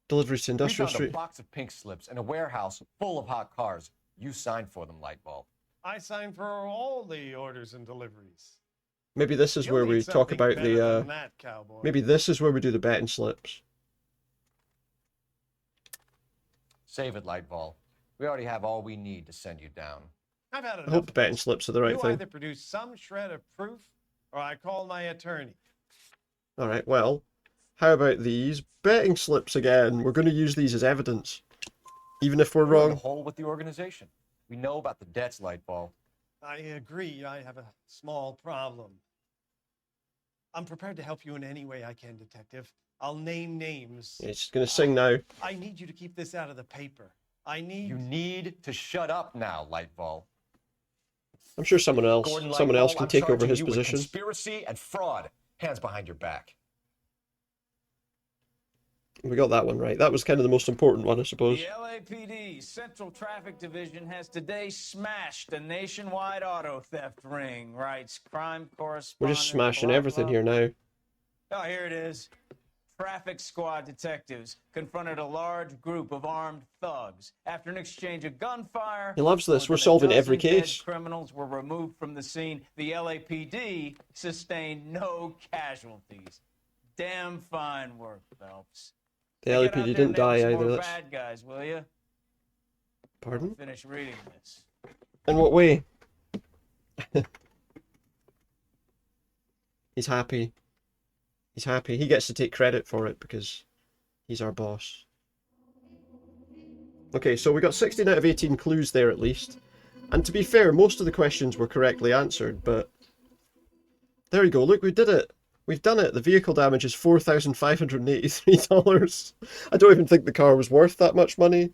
Deliveries to Industrial We found Street. a box of pink slips in a warehouse full of hot cars. You signed for them, Lightbulb. I signed for all the orders and deliveries. Maybe this is You'll where we need talk something about better the. than that, cowboy. Maybe this is where we do the betting slips. Save it, Lightbulb. We already have all we need to send you down. I've had I enough. hope the betting slips are the right You thing. either produce some shred of proof, or I call my attorney. All right. Well, how about these betting slips again? We're going to use these as evidence, even if we're We're in the wrong. hole with the organization. We know about the debts, Lightbulb. I agree. I have a small problem. I'm prepared to help you in any way I can, Detective. I'll name names. Yeah, she's going to sing now. I need you to keep this out of the paper. You need to shut up now, Lightbulb. I'm sure someone else Lightbulb, can I'm take over charging his you with position. conspiracy and fraud. Hands behind your back. We got that one right. That was kind of the most important one, I suppose. The LAPD Central Traffic Division has today smashed a nationwide auto theft ring, writes crime correspondent. We're just smashing blah, everything blah, here now. Oh, here it is. Traffic squad detectives confronted a large group of armed thugs. After an exchange of gunfire, He loves this. more We're than a solving every dozen dead case. criminals were removed from the scene. The LAPD sustained no casualties. Damn fine work, Phelps. The Now get out LAPD there didn't and nail die some either. more That's... bad guys, will you? Pardon? Finish reading this. In what way? He's happy. He's happy. He gets to take credit for it because he's our boss. Okay, so we got 16 out of 18 clues there at least. And to be fair, most of the questions were correctly answered, but... There you go, look, we did it! We've done it! The vehicle damage is $4,583. I don't even think the car was worth that much money.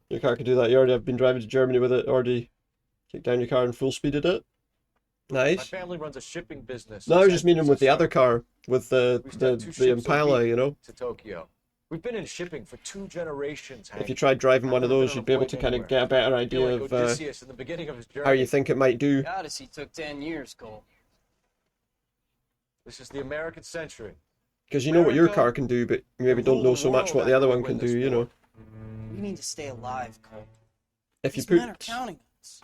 Your car could do that. You already have been driving to Germany with it, already kicked down your car and full speeded it. My Nice. family runs a shipping business. No, I in was just San meaning with the Francisco. other car, with We send 2 the ships a Impala, week you know. to Tokyo. We've been in shipping for 2 generations. If you tried driving one of those, you'd be able to kind of get a better I feel idea like of Odysseus in the beginning of his journey. how you think it might do. The Odyssey took 10 years, Cole. This is the American century. Because you know what your car can do, but you maybe don't know so much what the other one can do, you know. We need to stay alive, Cole. If you These men are put... counting on us.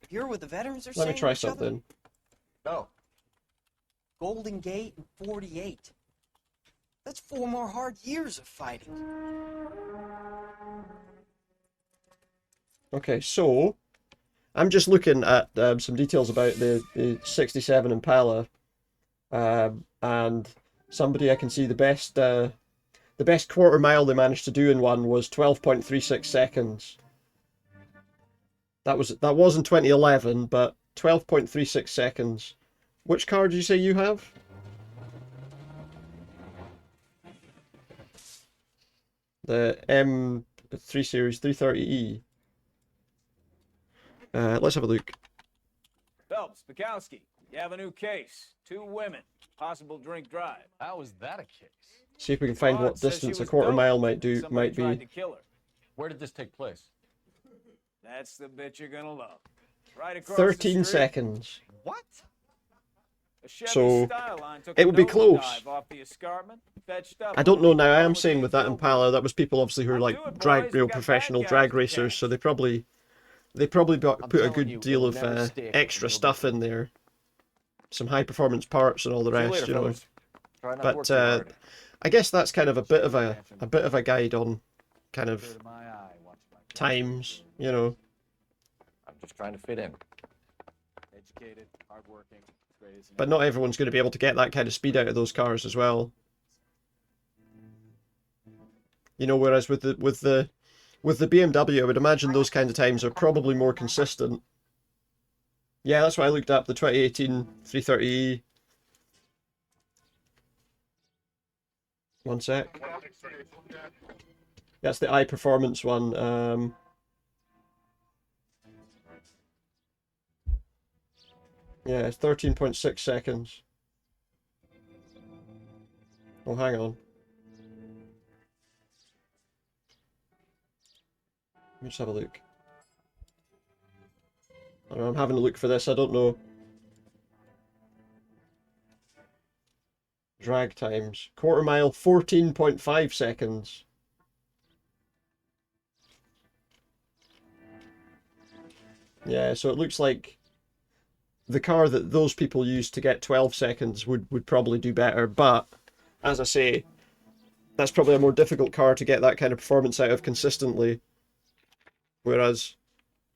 If you're with the veterans, they're Let me saying try each other. something. No. Golden Gate and 48. That's 4 more hard years of fighting. Okay, so... I'm just looking at some details about the 67 Impala. And somebody I can see the best quarter mile they managed to do in one was 12.36 seconds. That was in 2011, but 12.36 seconds. Which car did you say you have? The M3 Series 330E. Let's have a look. Phelps, Bukowski, you have a new case. 2 women, possible drink drive. How is that a case? See if we can find Bond what says distance she a was quarter doped mile and might somebody tried be. to kill her. Where did this take place? That's the bit you're gonna love. Right across 13 the street. seconds. What? A Chevy So, Skyline took it a would be close. nosedive off the escarpment, fetched up I don't know now. I am over saying with that Impala, that was people obviously who are like real professional drag racers, so they probably put a telling good you, deal it'll of never stick, extra it'll be stuff in there, some high performance parts and all the See you rest, later, you know. fellas. Try not to work But too hard. I guess that's kind of a bit of a guide on kind of times, you know. I'm just trying to fit in. Educated, hardworking. But not everyone's going to be able to get that kind of speed out of those cars as well. You know, whereas with the BMW, I would imagine those kind of times are probably more consistent. Yeah, that's what I looked up, the 2018 330e. One sec. That's the iPerformance one. Yeah, it's 13.6 seconds. Oh, hang on. Let me just have a look. I don't know, I'm having a look for this, I don't know. Drag times. Quarter mile, 14.5 seconds. Yeah, so it looks like the car that those people used to get 12 seconds would probably do better, but as I say, that's probably a more difficult car to get that kind of performance out of consistently. Whereas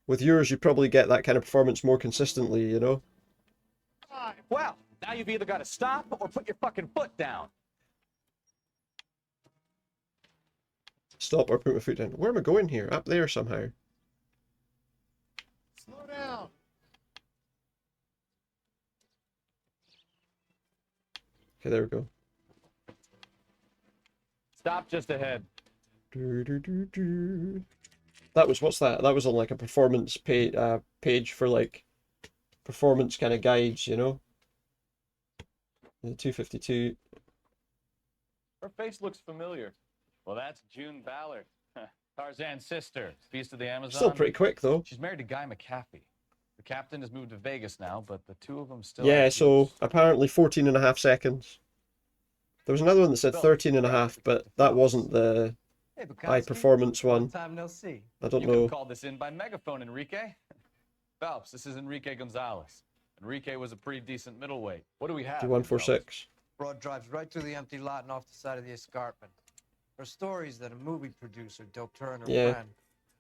with yours, you probably get that kind of performance more consistently, you know? Well, now you've either got to stop or put your fucking foot down. Stop or put my foot down. Where am I going here? Up there somehow. Slow down. Okay, there we go. Stop just ahead. That was, what's that? That was on like a performance page for like performance kind of guides, you know? The 252. Her face looks familiar. Well, that's June Ballard, Tarzan's sister, Beast of the Amazon. Still pretty quick though. She's married to Guy McCaffey. The captain has moved to Vegas now, but the two of them still. Yeah, have so roots. apparently 14.5 seconds. There was another one that said 13.5, but that wasn't the high performance one. Time no see. I don't You know. could call this in by megaphone, Enrique. Phelps, this is Enrique Gonzalez. Enrique was a pretty decent middleweight. What do we have? 2146. Broad drives right through the empty lot and off the side of the escarpment. Her stories that a movie producer doped her and her Yeah. friend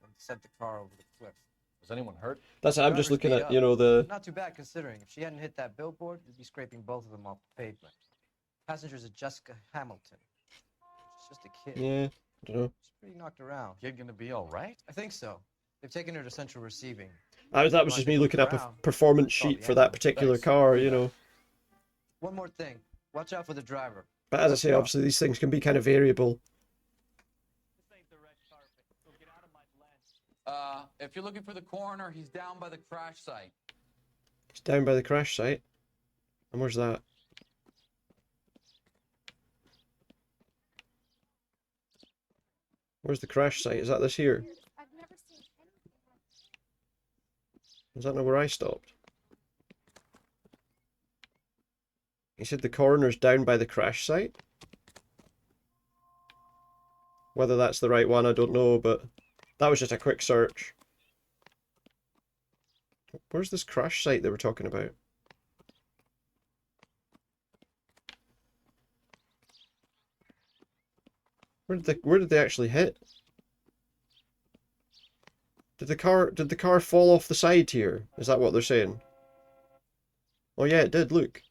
and sent the car over the cliff. Was anyone hurt? That's I'm just Driver's looking beat at, up. you know, the Not too bad considering. If she hadn't hit that billboard, you'd be scraping both of them off the pavement. Passengers are Jessica Hamilton. She's just a kid. yeah, I don't know. She's pretty knocked around. Kid gonna be all right? I think so. They've taken her to central receiving. That was just me looking up a performance sheet for that particular car, you know. One more thing. Watch out for the driver. But as I say, obviously these things can be kind of variable. If you're looking for the coroner, he's down by the crash site. It's down by the crash site. And where's that? Where's the crash site? Is that this here? Is that not where I stopped? He said the coroner's down by the crash site? Whether that's the right one, I don't know, but that was just a quick search. Where's this crash site they were talking about? Where did they actually hit? Did the car fall off the side here? Is that what they're saying? Oh yeah, it did, look.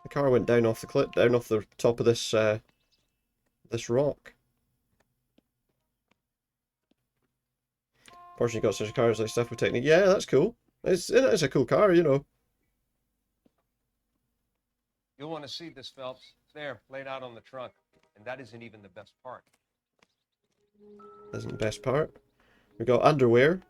The car went down off the cliff, down off the top of this this rock. Fortunately got such cars like stuff with technique. Yeah, that's cool. It's a cool car, you know. You'll want to see this, Phelps. It's there, laid out on the trunk. And that isn't even the best part. Isn't the best part. We got underwear.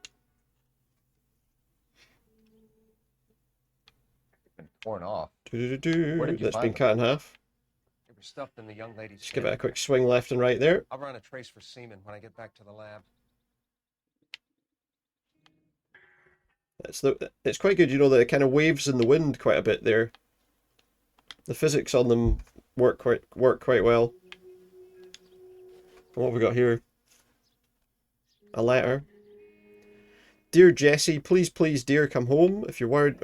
Been torn off. Where did you That's find been them? cut in half. They were stuffed in the young lady's Just give it a hand. quick swing left and right there. I'll run a trace for semen when I get back to the lab. It's quite good, you know, that it kind of waves in the wind quite a bit there. The physics on them work quite well. And what have we got here? A letter. Dear Jesse, please, dear, come home. If you're worried,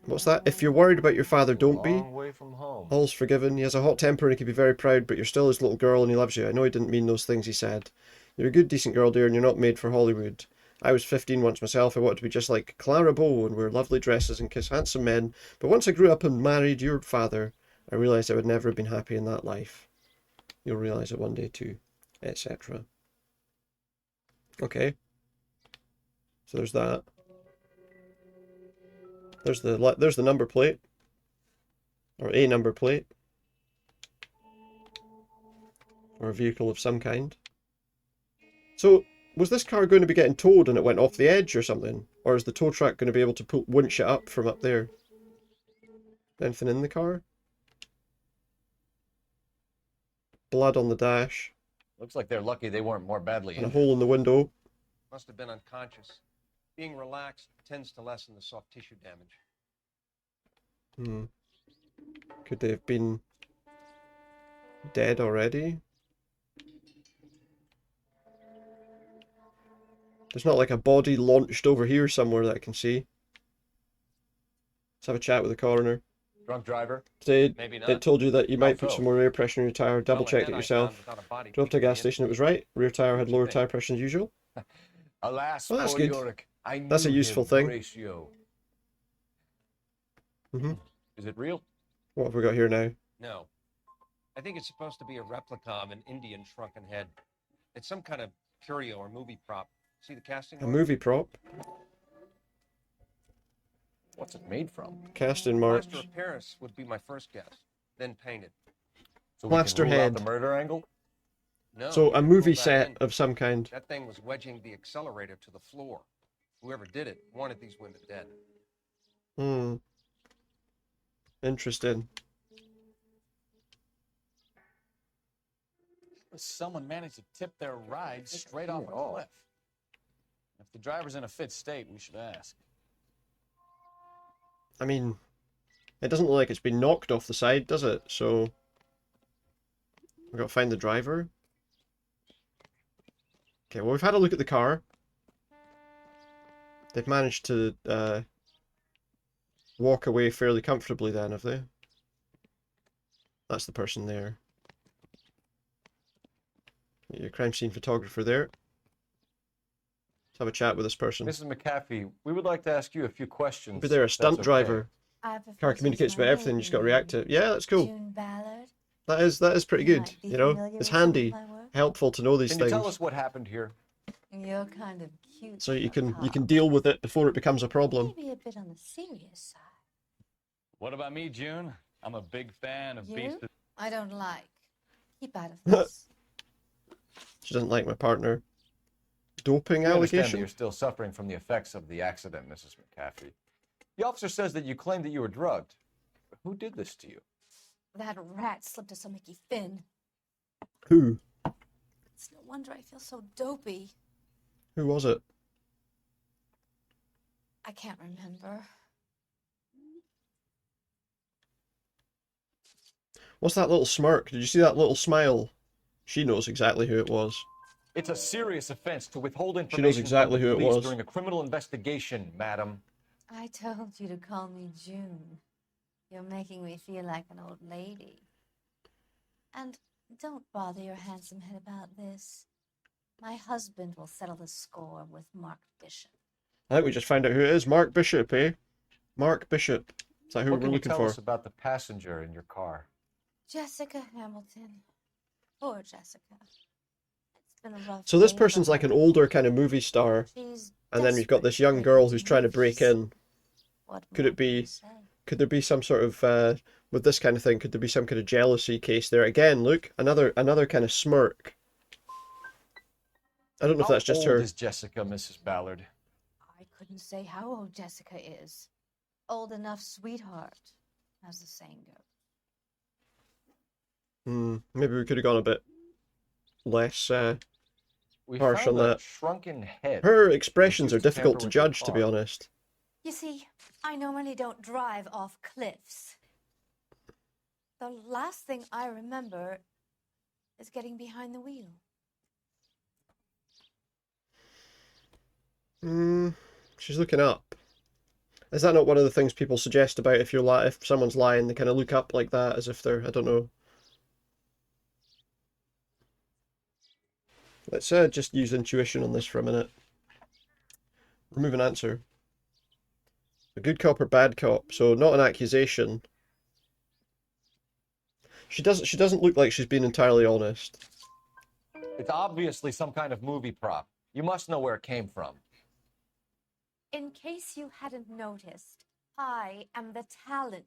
what's that? If you're worried about your father, don't be. Long way from home. All's forgiven. He has a hot temper and he can be very proud, but you're still his little girl and he loves you. I know he didn't mean those things he said. You're a good, decent girl, dear, and you're not made for Hollywood. I was 15 once myself. I wanted to be just like Clara Bow and wear lovely dresses and kiss handsome men. But once I grew up and married your father, I realised I would never have been happy in that life. You'll realise it one day too, etc. Okay. So there's that. There's the number plate. Or a number plate. Or a vehicle of some kind. So, was this car going to be getting towed and it went off the edge or something? Or is the tow truck going to be able to winch it up from up there? Anything in the car? Blood on the dash. Looks like they're lucky they weren't more badly And a injured. hole in the window. Must have been unconscious. Being relaxed tends to lessen the soft tissue damage. Hmm. Could they have been dead already? There's not like a body launched over here somewhere that I can see. Let's have a chat with the coroner. Drunk driver? Today, Maybe not. it told you that you might put so? some more air pressure in your tyre. Double check it I yourself. found without a body Drove to a keeping gas the station, it was right. Rear tyre had lower tyre pressure than usual. Alas, Well, that's poor good. Yorick. I knew That's a useful thing. Horatio. Mm-hmm. Is it real? What have we got here now? No. I think it's supposed to be a replica of an Indian shrunken head. It's some kind of curio or movie prop. See the casting? A movie prop. What's it made from? Casting marks. Plaster of Paris would be my first guess. Then painted. So Plaster we can rule head. out the murder angle? No. So you a can movie pull that set in. of some kind. That thing was wedging the accelerator to the floor. Whoever did it wanted these women dead. Hmm. Interesting. Someone managed to tip their ride straight off a cliff. If the driver's in a fit state, we should ask. I mean, it doesn't look like it's been knocked off the side, does it? So, we've got to find the driver. Okay, well, we've had a look at the car. They've managed to walk away fairly comfortably then, have they? That's the person there. Your crime scene photographer there. Let's have a chat with this person. Mrs. McAfee, we would like to ask you a few questions. Maybe they're a if stunt that's okay. driver. I prefer Car to communicates use about my everything, you just got to maiden react to it. Yeah, that's cool. June Ballard. That is pretty You good, might be you know? familiar It's with some of handy, my work. helpful to know these Can you things. tell us what happened here? You're kind of cute. So you for a can cop. deal with it before it becomes a problem. Maybe a bit on the serious side. What about me, June? I'm a big fan of You? Beast. I don't like. Keep out of this. She doesn't like my partner. Doping We understand that allegation? you're still suffering from the effects of the accident, Mrs. McAfee. The officer says that you claimed that you were drugged. Who did this to you? That rat slipped us a Mickey Finn. Who? It's no wonder I feel so dopey. Who was it? I can't remember. What's that little smirk? Did you see that little smile? She knows exactly who it was. It's a serious offense to withhold She knows information exactly from the who it police was. during a criminal investigation, madam. I told you to call me June. You're making me feel like an old lady. And don't bother your handsome head about this. My husband will settle the score with Mark Bishop. I think we just found out who it is. Mark Bishop, eh? Mark Bishop. Is that who What we're can you looking tell for? us about the passenger in your car? Jessica Hamilton. Poor Jessica. It's been a rough So this day person's for like an her. older kind of movie star. She's And then we've got this desperate young to girl break who's into trying to break movies. in. What Could more it be... can you say? Could there be some sort of, with this kind of thing, could there be some kind of jealousy case there? Again, look, another kind of smirk. I don't know if that's just How old her. is Jessica, Mrs. Ballard? I couldn't say how old Jessica is. Old enough, sweetheart, as the saying goes. Maybe we could have gone a bit less We harsh on found a that. shrunken head. Her expressions are Used to difficult tamper to with your judge, to be car. honest. You see, I normally don't drive off cliffs. The last thing I remember is getting behind the wheel. She's looking up. Is that not one of the things people suggest about if you're if someone's lying, they kind of look up like that as if they're, I don't know. Let's just use intuition on this for a minute. Remove an answer. A good cop or bad cop? So not an accusation. She doesn't look like she's being entirely honest. It's obviously some kind of movie prop. You must know where it came from. In case you hadn't noticed, I am the talent.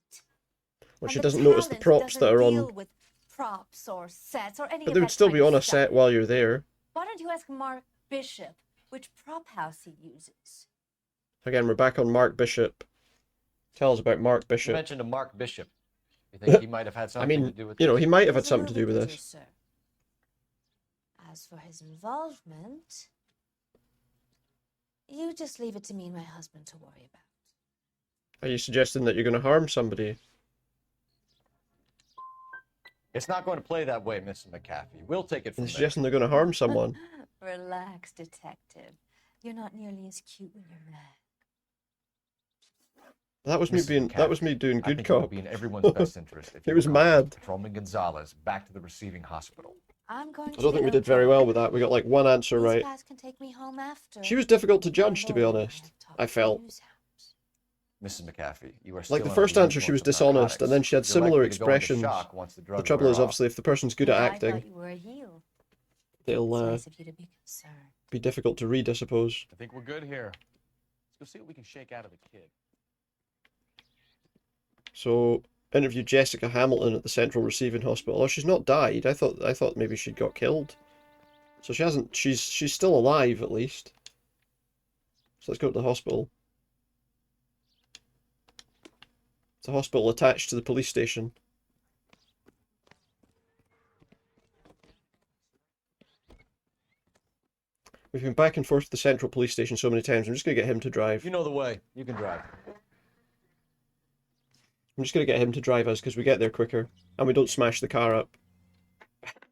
Well, And she the doesn't notice the talent props that doesn't are deal on. with props or sets or any But of they that would still kind be of on a stuff. set while you're there. Why don't you ask Mark Bishop which prop house he uses? Again, we're back on Mark Bishop. Tell us about Mark You Bishop. mentioned a Mark Bishop. You think he might have had I something mean, to do with you know, this? he might have had He's a something to do movie with this. producer. As for his involvement, you just leave it to me and my husband to worry about. Are you suggesting that you're going to harm somebody? It's not going to play that way, Mrs. McAfee. We'll take it from You're there. suggesting they're going to harm someone? Relax, detective. You're not nearly as cute when you're mad. That was Mrs. me McAfee, doing I good think it would cop. be in everyone's best interest if It you was accompanied mad. Patrolman Gonzalez back to the receiving hospital. I'm going I don't to think we be did very okay. well with that. We got like one answer These right. guys can take me home after. She was difficult to judge, to be honest. I felt. Mrs. McAfee, you are still Like the under first the answer, she was influence of dishonest, and then she had narcotics. You're likely similar to go into expressions. shock once the The drugs trouble wear is, off. obviously, if the person's good Yeah, at I acting, thought you were a heel. they'll It's nice of you to be concerned. be difficult to read, I suppose. I think we're good here. Let's go see what we can shake out of the kid. So, interviewed Jessica Hamilton at the Central Receiving Hospital. Oh, she's not died. I thought maybe she'd got killed. So she hasn't. She's still alive at least. So let's go to the hospital. It's a hospital attached to the police station. We've been back and forth to the Central Police Station so many times. I'm just going to get him to drive. You know the way. You can drive. I'm just going to get him to drive us because we get there quicker. And we don't smash the car up.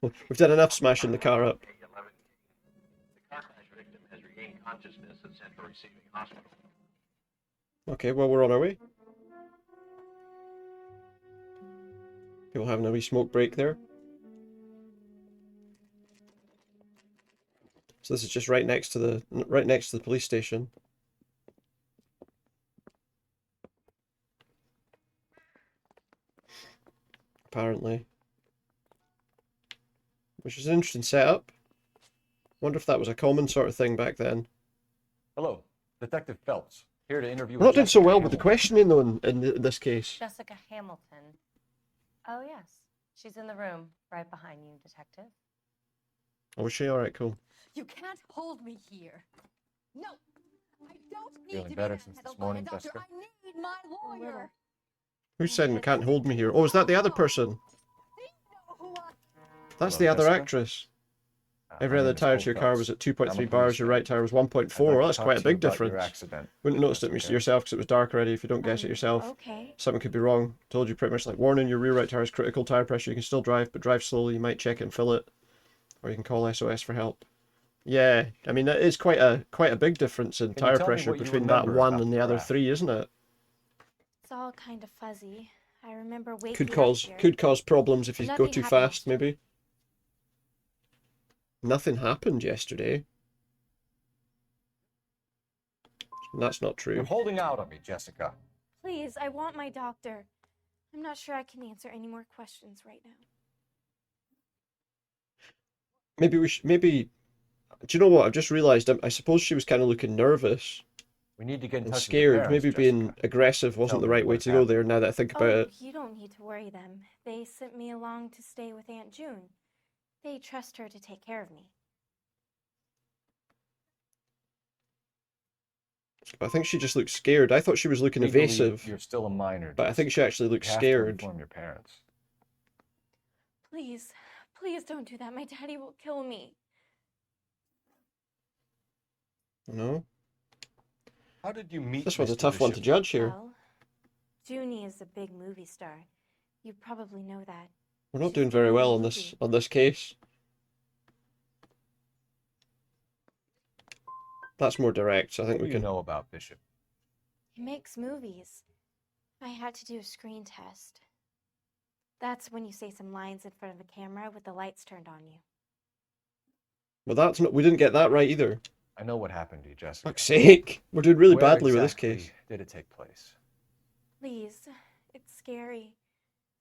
We've done enough smashing the car up. The car crash victim has regained consciousness at Central Receiving Hospital. Okay, well, we're on our way. People having a wee smoke break there. So this is just right next to the police station. Apparently. Which is an interesting setup. Wonder if that was a common sort of thing back then. Hello, Detective Phelps. Here to interview We're not doing so Jessica well with the Hamilton. questioning though in this case. Jessica Hamilton. Oh, yes. She's in the room right behind you, Detective. Oh, was she? Alright, cool. You can't hold me here. No, I don't need Feeling to better be since this manhandled by a morning, doctor. Jessica? I need my lawyer. Who's saying can't hold me here? Oh, is that the other person? That's the Hello, other Jessica. actress. My Every other name is tire Cole to your car Phelps. was at I'm a 2.3 bars, your policeman. right tire was I'd like 1.4. to Well, that's talk quite a to you big about your difference. accident. Wouldn't have noticed it Okay. yourself because it was dark already if you don't guess it yourself. Okay. Something could be wrong. Told you pretty much like warning, your rear right tire is critical tire pressure. You can still drive, but drive slowly. You might check it and fill it. Or you can call SOS for help. Yeah, I mean, that is quite a big difference in Can you tire tell me pressure what you between that remember one about and the the other crash? 3, isn't it? It's all kind of fuzzy. I remember waking Could up cause here. problems if you But go nothing too happened fast, maybe. Nothing happened yesterday. That's not You're true. holding out on me, Jessica. Please, I want my doctor. I'm not sure I can answer any more questions right now. Maybe we should. Maybe. Do you know what? I've just realised. I suppose she was kind of looking nervous We need to get in and touch scared. with your parents, Maybe being Jessica. aggressive Tell wasn't the me right way what's to go there. Now that I think about Oh, it. you don't need to worry them. They sent me along to stay with Aunt June. They trust her to take care of me. I think she just looked scared. I thought she was looking We believe evasive, You're still a minor, but I think she actually looked You have to scared. inform your parents. Please, please don't do that. My daddy will kill me. No, How did you meet this one's a Mr. tough one to Bishop? judge here. Well, Junie is a big movie star. You probably know that. We're not She's doing been very in a well on movie. this case. That's more direct, so I What think do we you can. know about Bishop? He makes movies. I had to do a screen test. That's when you say some lines in front of the camera with the lights turned on you. Well, that's not. We didn't get that right either. I know what happened to you, Jessica. Fuck's sake. We're doing really Where badly with this exactly case. did it take place? Please, it's scary.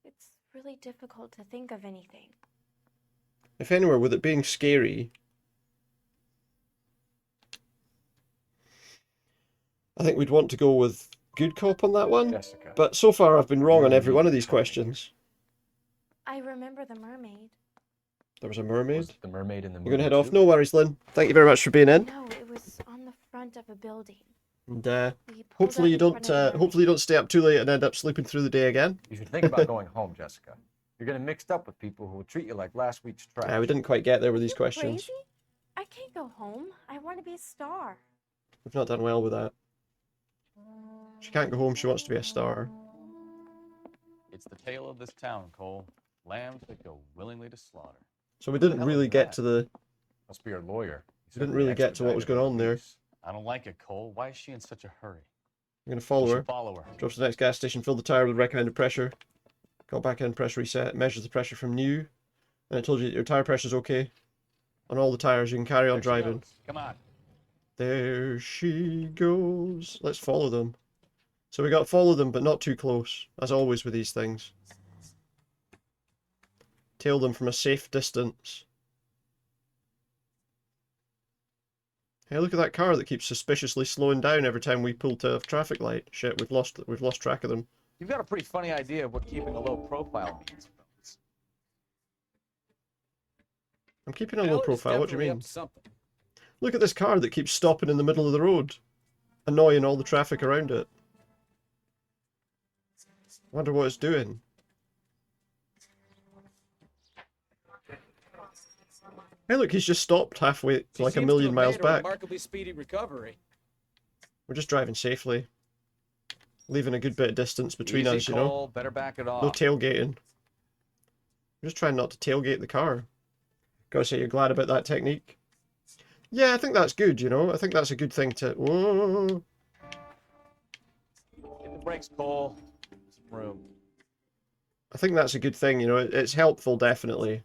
It's really difficult to think of anything. If anywhere, with it being scary, I think we'd want to go with good cop on that one. Jessica. But so far I've been wrong on You every one of need these to tell me. questions. I remember the mermaid. There was a mermaid. Was the mermaid in the movie? You're gonna head off? too? No worries, Lynn. Thank you very much for being in. No, it was on the front of a building. And We pulled hopefully up you in don't front of the hopefully you don't stay up too late and end up sleeping through the day again. You should think about going home, Jessica. You're getting mixed up with people who will treat you like last week's trash. Yeah, we didn't quite get there with these questions. Crazy? I can't go home. I want to be a star. We've not done well with that. She can't go home, she wants to be a star. It's the tale of this town, Cole. Lambs that go willingly to slaughter. So we didn't really get to the... Must be your lawyer. We didn't really get to what was going on there. I don't like it, Cole. Why is she in such a hurry? I'm gonna follow You her. should follow her. Drops to the next gas station, fill the tire with recommended pressure. Got back in, press reset, measures the pressure from new. And I told you that your tire pressure's okay. On all the tires, you can carry on There she driving. goes. Come on. There she goes. Let's follow them. So we got to follow them, but not too close, as always with these things. Tail them from a safe distance. Hey, look at that car that keeps suspiciously slowing down every time we pull to a traffic light. Shit, we've lost track of them. You've got a pretty funny idea of what keeping a low profile means. I'm keeping a low Al is profile, what do you definitely mean? up to something. Look at this car that keeps stopping in the middle of the road, annoying all the traffic around it. I wonder what it's doing. Hey look, he's just stopped halfway, She like a seems to million have miles made a back. remarkably speedy recovery. We're just driving safely. Leaving a good bit of distance between Easy, us, you know. Cole. Better back it off. No tailgating. We're just trying not to tailgate the car. Gotta say, you're glad about that technique. Yeah, I think that's good, you know. I think that's a good thing to... Whoa. Hit the brakes, Cole. Some room. I think that's a good thing, you know. It's helpful, definitely.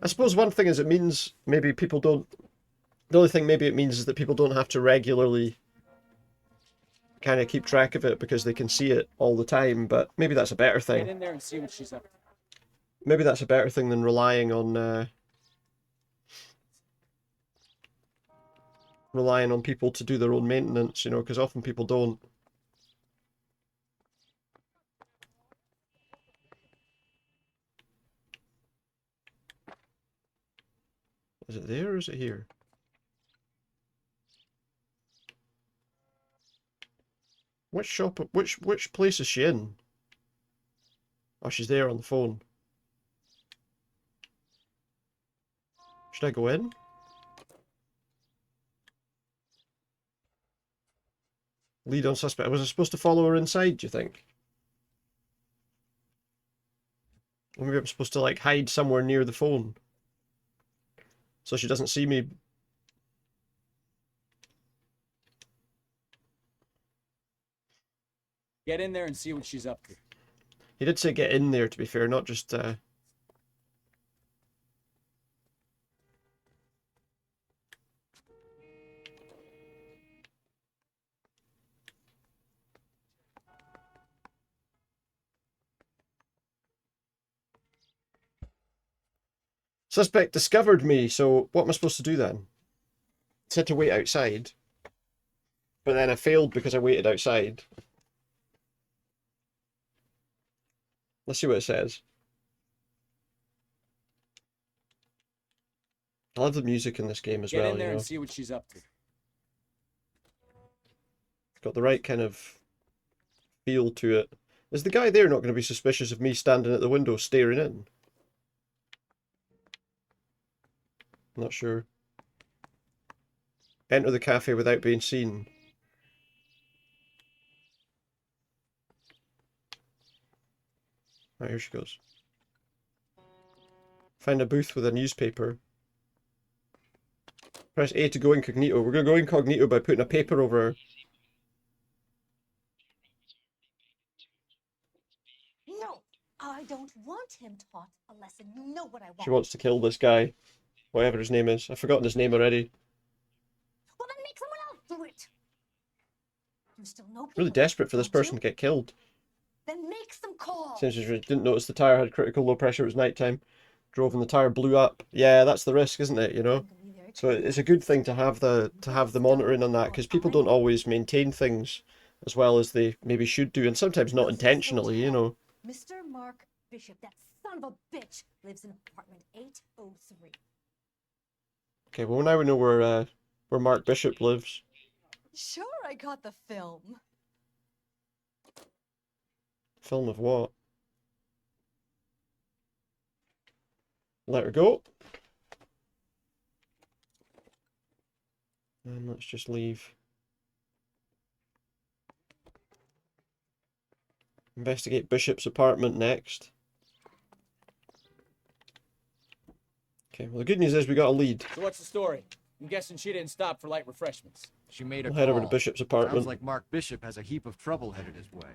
I suppose one thing is it means maybe people don't... The only thing maybe it means is that people don't have to regularly kind of keep track of it because they can see it all the time, but maybe that's a better Get thing. in there and see what she's up to. Maybe that's a better thing than relying on people to do their own maintenance, you know, because often people don't. Is it there or is it here? Which shop, which place is she in? Oh, she's there on the phone. Should I go in? Lead on suspect. Was I supposed to follow her inside, do you think? Or maybe I'm supposed to, like, hide somewhere near the phone. So she doesn't see me. Get in there and see what she's up to. He did say get in there, to be fair, not just, Suspect discovered me, so what am I supposed to do then? It said to wait outside. But then I failed because I waited outside. Let's see what it says. I love the music in this game as Get well, in there you know. and see what she's up to. It's got the right kind of feel to it. Is the guy there not going to be suspicious of me standing at the window staring in? I'm not sure. Enter the cafe without being seen. Right, here she goes. Find a booth with a newspaper. Press A to go incognito. We're going to go incognito by putting a paper over her. No, don't want him taught a lesson. You know what I want. She wants to kill this guy. Whatever his name is. I've forgotten his name already. Well, then make someone else do it. You still know people. Really desperate for this person to get killed. Then make some calls. Since she didn't notice the tire had critical low pressure, it was nighttime. Drove and the tire blew up. Yeah, that's the risk, isn't it? You know. So it's a good thing to have the monitoring on that, because people don't always maintain things as well as they maybe should do, and sometimes not intentionally. You know. Mr. Mark Bishop, that son of a bitch, lives in apartment 803. Okay, well now we know where Mark Bishop lives. Sure, I got the film. Film of what? Let her go. And let's just leave. Investigate Bishop's apartment next. Okay, well the good news is we got a lead. So what's the story? I'm guessing she didn't stop for light refreshments. She made a We'll head over to call. Bishop's apartment. Sounds like Mark Bishop has a heap of trouble headed his way.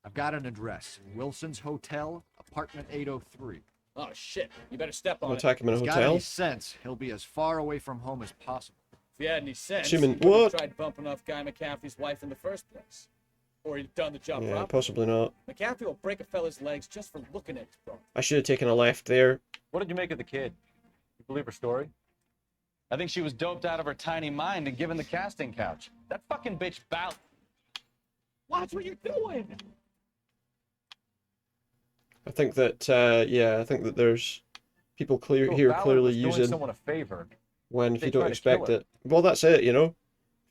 I've got an address. Wilson's Hotel, apartment 803. Oh shit! You better step on We'll it. attack him in a If he's hotel. got any sense, he'll be as far away from home as possible. If he had any sense, Assuming- he wouldn't have what? tried bumping off Guy McCaffrey's wife in the first place. Or he'd done the job Yeah, properly. possibly not. McCaffrey will break a fella's legs just for looking at his bro. I should have taken a left there. What did you make of the kid? You believe her story? I think she was doped out of her tiny mind and given the casting couch. That fucking bitch bout. Watch what you're doing. I think that I think that there's people So here Ballard clearly was doing using someone a favor. when if They you don't try to kill expect her. it. Well, that's it, you know.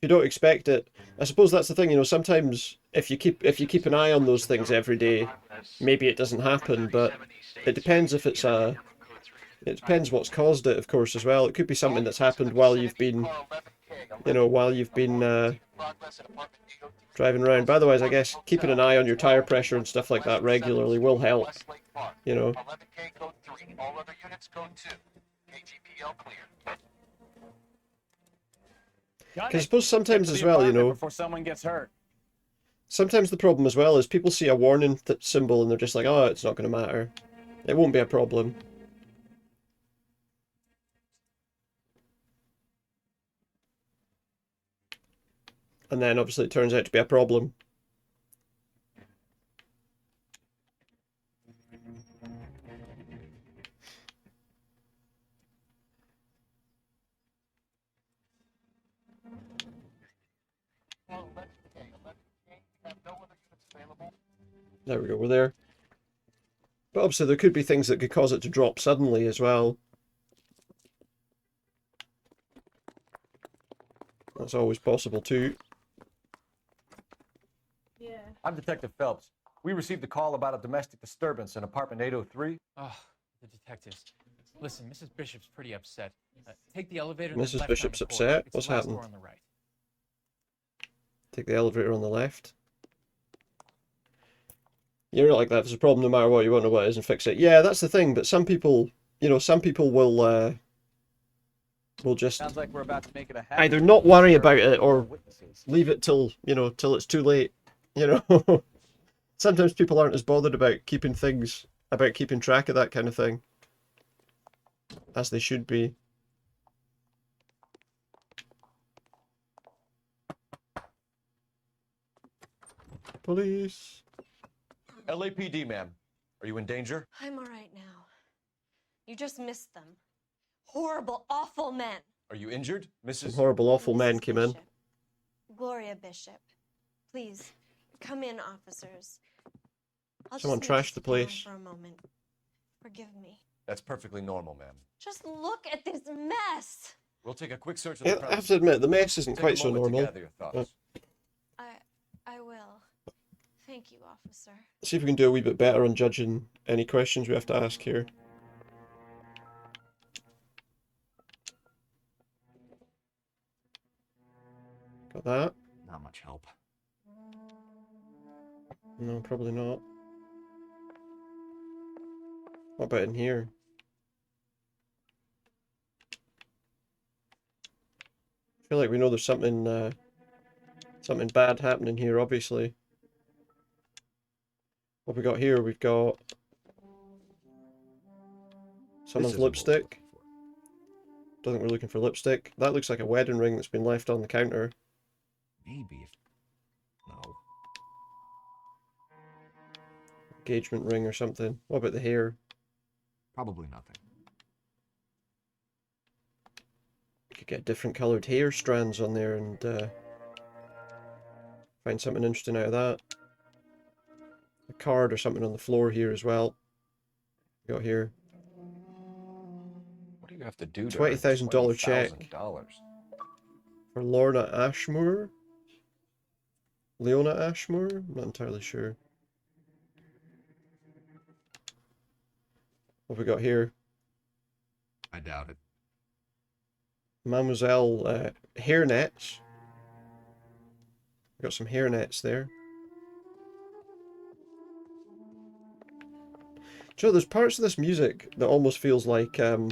If you don't expect it, I suppose that's the thing, you know. Sometimes if you keep an eye on those things every day, maybe it doesn't happen. But it depends if it's it depends what's caused it, of course, as well. It could be something that's happened while you've been, you know, driving around. By the way, I guess keeping an eye on your tire pressure and stuff like that regularly will help. You know. 11K code 3, all other units code 2. KGPL clear. Because I suppose sometimes as well, you know, Before someone gets hurt. sometimes the problem as well is people see a warning symbol and they're just like, oh, it's not going to matter. It won't be a problem. And then obviously it turns out to be a problem. There we go, we're there. But obviously there could be things that could cause it to drop suddenly as well. That's always possible too. Yeah. I'm Detective Phelps. We received a call about a domestic disturbance in apartment 803. Oh, the detectives. Listen, Mrs. Bishop's pretty upset. Take the elevator. And then Mrs. left down Bishop's the corridor. upset? It's What's the last happened? door on the right. Take the elevator on the left. You're like that. There's a problem no matter what. You won't know what it is and fix it. Yeah, that's the thing. But some people, you know, some people will just Sounds like we're about to make it a habit. either not worry about it or leave it till, you know, till it's too late. You know, sometimes people aren't as bothered about keeping track of that kind of thing as they should be. Police. LAPD, ma'am. Are you in danger? I'm all right now. You just missed them. Horrible, awful men. Are you injured, Some Mrs. horrible, awful men came in. Gloria Bishop. Please, come in, officers. I'll Someone just need to trashed the sit down place. for a moment. Forgive me. That's perfectly normal, ma'am. Just look at this mess. We'll take a quick search of the Yeah, I premises. have to admit, the mess isn't Take a quite so moment to normal. gather your thoughts. I will. Thank you, officer. See if we can do a wee bit better on judging any questions we have to ask here. Got that? Not much help. No, probably not. What about in here? I feel like we know there's something bad happening here, obviously. What we got here? We've got Someone's isn't what we're lipstick. Don't think we're looking for lipstick. That looks like a wedding ring that's been left on the counter. Maybe if... No. Engagement ring or something. What about the hair? Probably nothing. You could get different coloured hair strands on there and find something interesting out of that. A card or something on the floor here as well. Got here. What do you have to do to $20,000 check $20,000? for Lorna Ashmore. Leona Ashmore? I'm not entirely sure. What have we got here? I doubt it. Mademoiselle hair nets. We got some hair nets there. Do you know, there's parts of this music that almost feels like some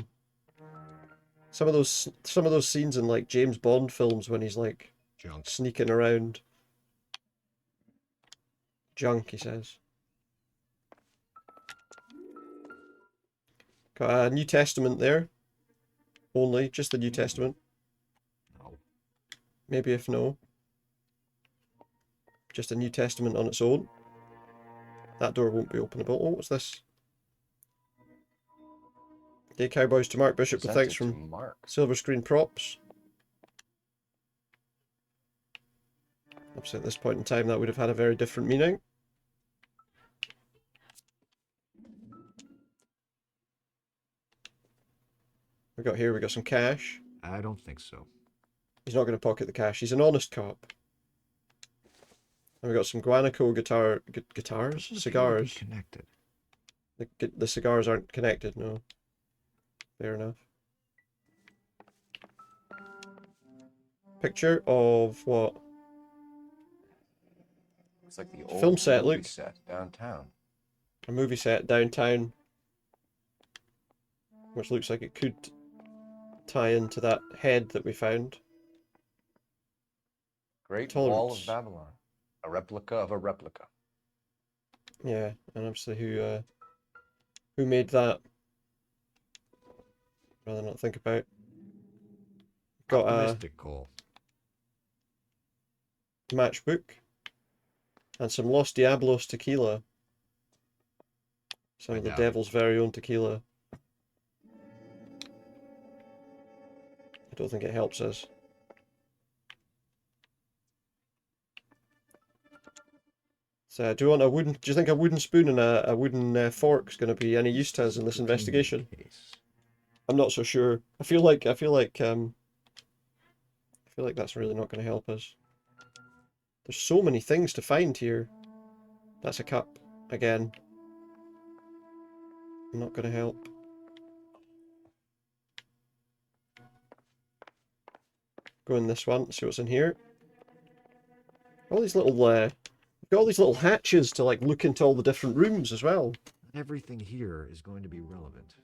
of those scenes in like James Bond films when he's like sneaking around. Junk, he says. Got a New Testament there. Only, just the New Testament. No. Maybe if no. Just a New Testament on its own. That door won't be openable. Oh, what's this? Day Cowboys to Mark Bishop with thanks from Silver Screen Props. Obviously at this point in time that would have had a very different meaning. We got here, we got some cash. I don't think so. He's not going to pocket the cash. He's an honest cop. And we got some Guanaco guitars? Cigars. Connected. The cigars aren't connected, no. Fair enough. Picture of what? Looks like the old film set, movie look. set downtown. A movie set downtown. Which looks like it could tie into that head that we found. Great Tolerance. Wall of Babylon. A replica of a replica. Yeah, and obviously who made that? Rather not think about. Got Optimistic call. a matchbook and some Los Diablos tequila. Some of the devil's very own tequila. I don't think it helps us. So, do you think a wooden spoon and a wooden fork is going to be any use to us in this investigation? I'm not so sure. I feel like that's really not going to help us. There's so many things to find here. That's a cup again. Not going to help. Go in this one, see what's in here. All these little got all these little hatches to like look into all the different rooms as well. Everything here is going to be relevant.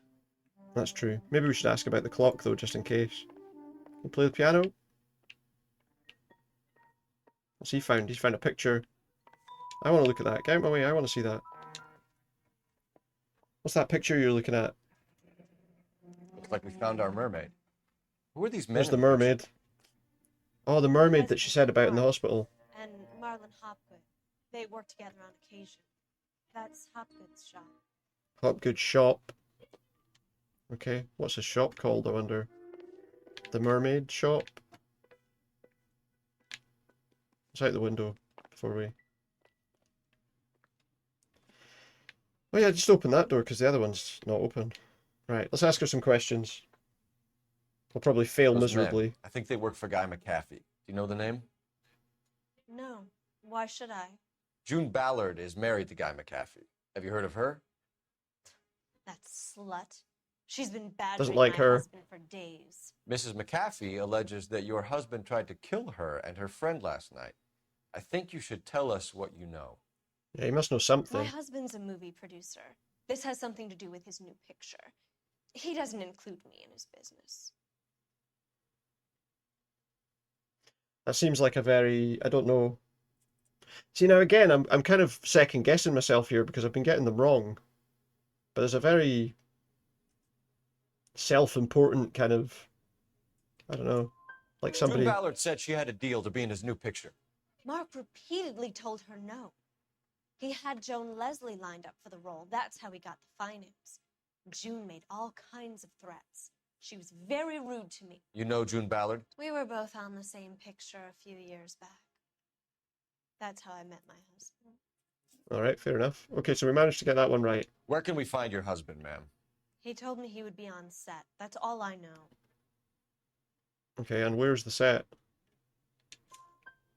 That's true. Maybe we should ask about the clock though, just in case. You play the piano? What's he found? He's found a picture. I want to look at that. Get out of my way, I want to see that. What's that picture you're looking at? Looks like we found our mermaid. Who are these men? There's the mermaid. Oh, the mermaid that she said about in the hospital. And Marlon Hopgood. They work together on occasion. That's Hopgood's shop. Hopgood shop. Okay, what's his shop called, I wonder? The mermaid shop? It's out the window before we... Oh yeah, just open that door because the other one's not open. Right, let's ask her some questions. We'll probably fail Those miserably. men, I think they work for Guy McAfee. Do you know the name? No. Why should I? June Ballard is married to Guy McAfee. Have you heard of her? That slut. She's been badgering Doesn't like my her. husband for days. Mrs. McAfee alleges that your husband tried to kill her and her friend last night. I think you should tell us what you know. Yeah, he must know something. My husband's a movie producer. This has something to do with his new picture. He doesn't include me in his business. That seems like a very... I don't know. See, now again, I'm kind of second guessing myself here because I've been getting them wrong. But there's a very... self-important kind of, I don't know, like somebody. June Ballard said she had a deal to be in his new picture. Mark repeatedly told her no. He had Joan Leslie lined up for the role. That's how he got the finance. June made all kinds of threats. She was very rude to me. You know June Ballard? We were both on the same picture a few years back. That's how I met my husband. All right, fair enough. Okay, so we managed to get that one right. Where can we find your husband, ma'am? He told me he would be on set. That's all I know. Okay, and where's the set?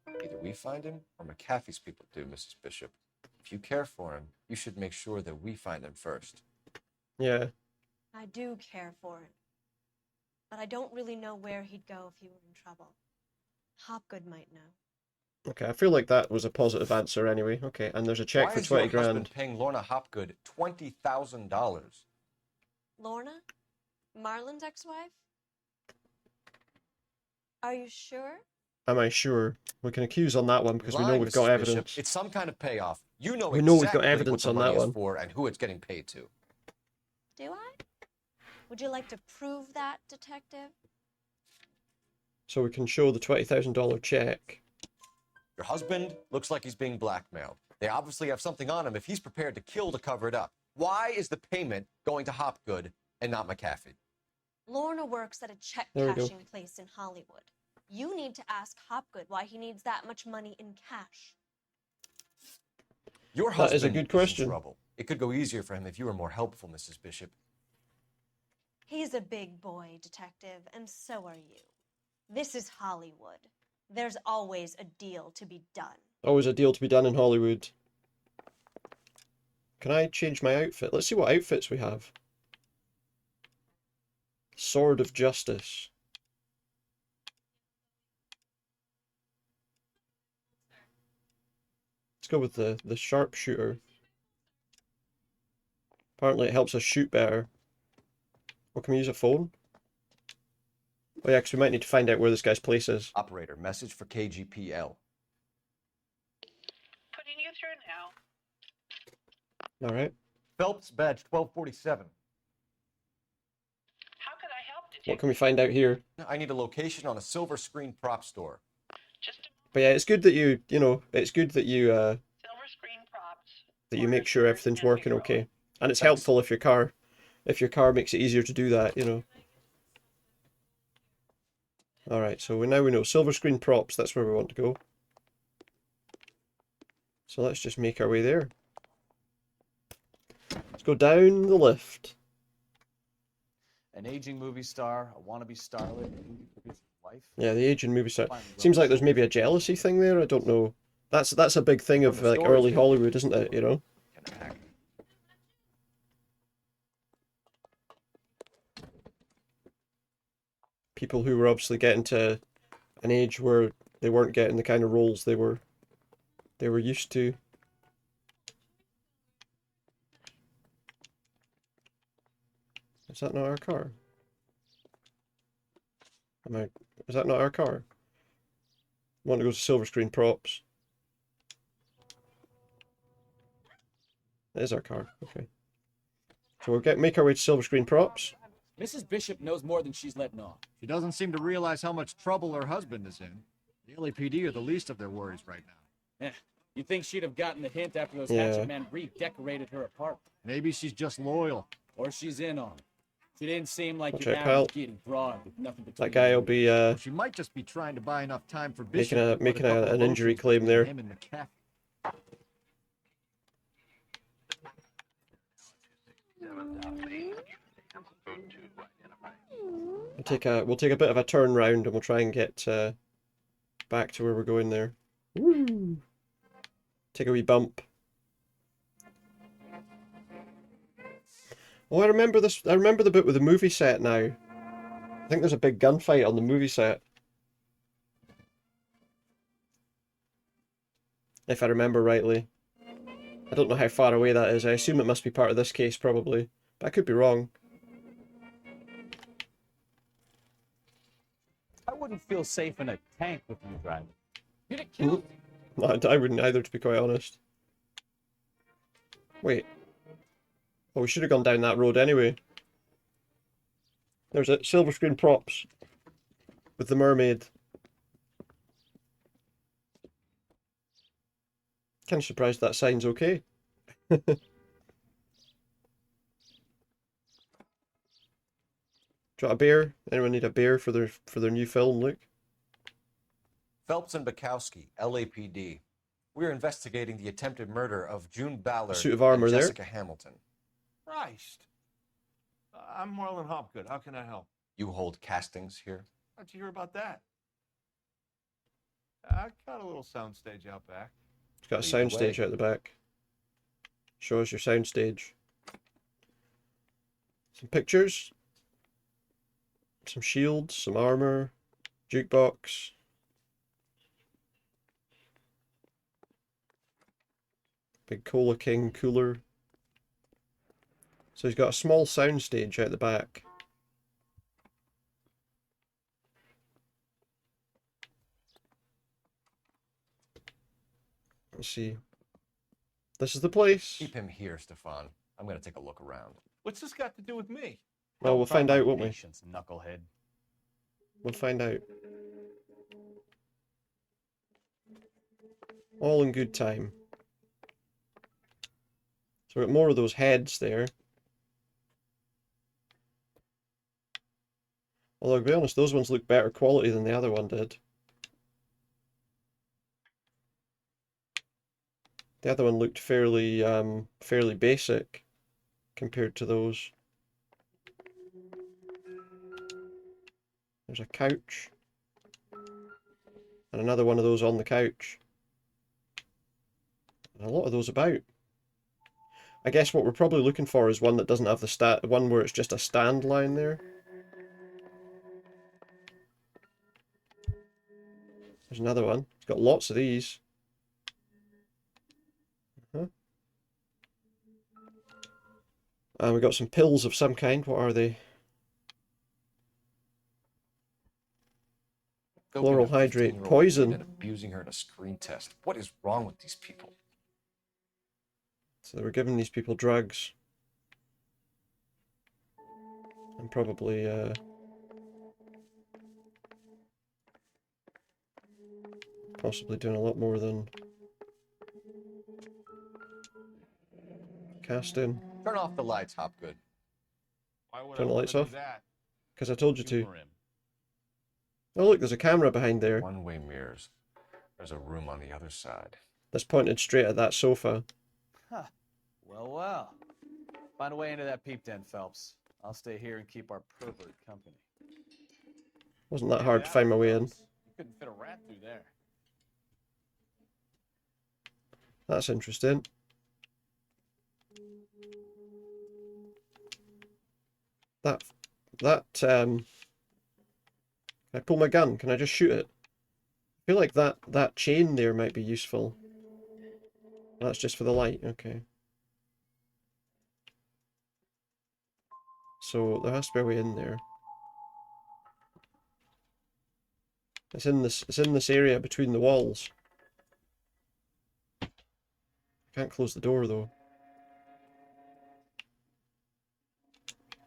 Either we find him or McAfee's people do, Mrs. Bishop. If you care for him, you should make sure that we find him first. Yeah. I do care for him. But I don't really know where he'd go if he were in trouble. Hopgood might know. Okay, I feel like that was a positive answer anyway. Okay, and there's a check for 20 Why is your husband grand. paying Lorna Hopgood $20,000? Lorna? Marlon's ex-wife? Are you sure? Am I sure? We can accuse on that one because we know Lying, we've got Mrs. Bishop. evidence. It's some kind of payoff. You know We know we've got exactly evidence what on the that money is one. for and who it's getting paid to. Do I? Would you like to prove that, detective? So we can show the $20,000 check. Your husband looks like he's being blackmailed. They obviously have something on him if he's prepared to kill to cover it up. Why is the payment going to Hopgood and not McAfee? Lorna works at a check There we go. cashing place in Hollywood. You need to ask Hopgood why he needs that much money in cash. Your That husband is a good question. in trouble. It could go easier for him if you were more helpful, Mrs. Bishop. He's a big boy, detective, and so are you. This is Hollywood. There's always a deal to be done. Always a deal to be done in Hollywood. Can I change my outfit? Let's see what outfits we have. Sword of Justice. Let's go with the sharpshooter. Apparently it helps us shoot better. Or can we use a phone? Oh yeah, because we might need to find out where this guy's place is. Operator, message for KGPL. Putting you through now. Alright. Phelps, badge 1247. How could I help, detective? What can we find out here? I need a location on a silver screen prop store. But yeah, it's good that you know, it's good that you Silver screen props. that you make sure everything's working okay. And it's helpful if your car makes it easier to do that, you know. Alright, so now we know silver screen props, that's where we want to go. So let's just make our way there. Let's go down the lift. An aging movie star, a wannabe starlet, a movie producer's wife. Yeah, the aging movie star. Seems like there's maybe a jealousy thing there, I don't know. That's a big thing of like early Hollywood, isn't it, you know? People who were obviously getting to an age where they weren't getting the kind of roles they were used to. Is that not our car? Is that not our car? Want to go to silver screen props. That is our car, okay. So we'll make our way to silver screen props. Mrs. Bishop knows more than she's letting on. She doesn't seem to realize how much trouble her husband is in. The LAPD are the least of their worries right now. You'd think she'd have gotten the hint after those Yeah. hatchet men redecorated her apartment. Maybe she's just loyal. Or she's in on it. She didn't seem like Watch your out, pal. average getting broad with nothing between That guy will be She might just be trying to buy enough time for making Bishop to put an couple of injury motions claim between there. him and McAfee. We'll take a bit of a turn round and we'll try and get back to where we're going there. Woo! Take a wee bump. Oh, I remember this. I remember the bit with the movie set now. I think there's a big gunfight on the movie set. If I remember rightly. I don't know how far away that is. I assume it must be part of this case, probably. But I could be wrong. I wouldn't feel safe in a tank with you driving. You'd have killed me. No, I wouldn't either, to be quite honest. Wait. Oh, we should have gone down that road anyway. There's it. Silver screen props with the mermaid. Kind of surprised that sign's okay. Do you want a beer? Anyone need a beer for their new film, Luke? Phelps and Bukowski, LAPD. We're investigating the attempted murder of June Ballard suit of armor and there. Jessica Hamilton. Christ. I'm Marlon Hopgood. How can I help? You hold castings here? How'd you hear about that? I got a little soundstage out back. It's got a soundstage out the back. Show us your soundstage. Some pictures. Some shields, some armor, jukebox. Big Cola King cooler. So he's got a small soundstage out the back. Let's see. This is the place. Keep him here, Stefan. I'm going to take a look around. What's this got to do with me? Well, we'll find out, won't we? Patience, knucklehead. We'll find out. All in good time. So we've got more of those heads there. Although, to be honest, those ones look better quality than the other one did. The other one looked fairly basic compared to those. There's a couch. And another one of those on the couch. And a lot of those about. I guess what we're probably looking for is one that doesn't have the one where it's just a stand line there. There's another one. It's got lots of these. And we've got some pills of some kind. What are they? Chloral hydrate. Poison. And abusing her in a screen test. What is wrong with these people? So they were giving these people drugs. And probably possibly doing a lot more than casting. Turn off the lights, Hopgood. Why would Turn the I lights wanna off? do that? Because I told you to. Humor him. Oh look, there's a camera behind there. One-way mirrors. There's a room on the other side. That's pointed straight at that sofa. Huh. Well, well. Find a way into that peep den, Phelps. I'll stay here and keep our pervert company. Wasn't that hard to find my way in. You couldn't fit a rat through there. That's interesting. Can I pull my gun? Can I just shoot it? I feel like that chain there might be useful. That's just for the light, okay. So there has to be a way in there. It's in this area between the walls. I can't close the door though.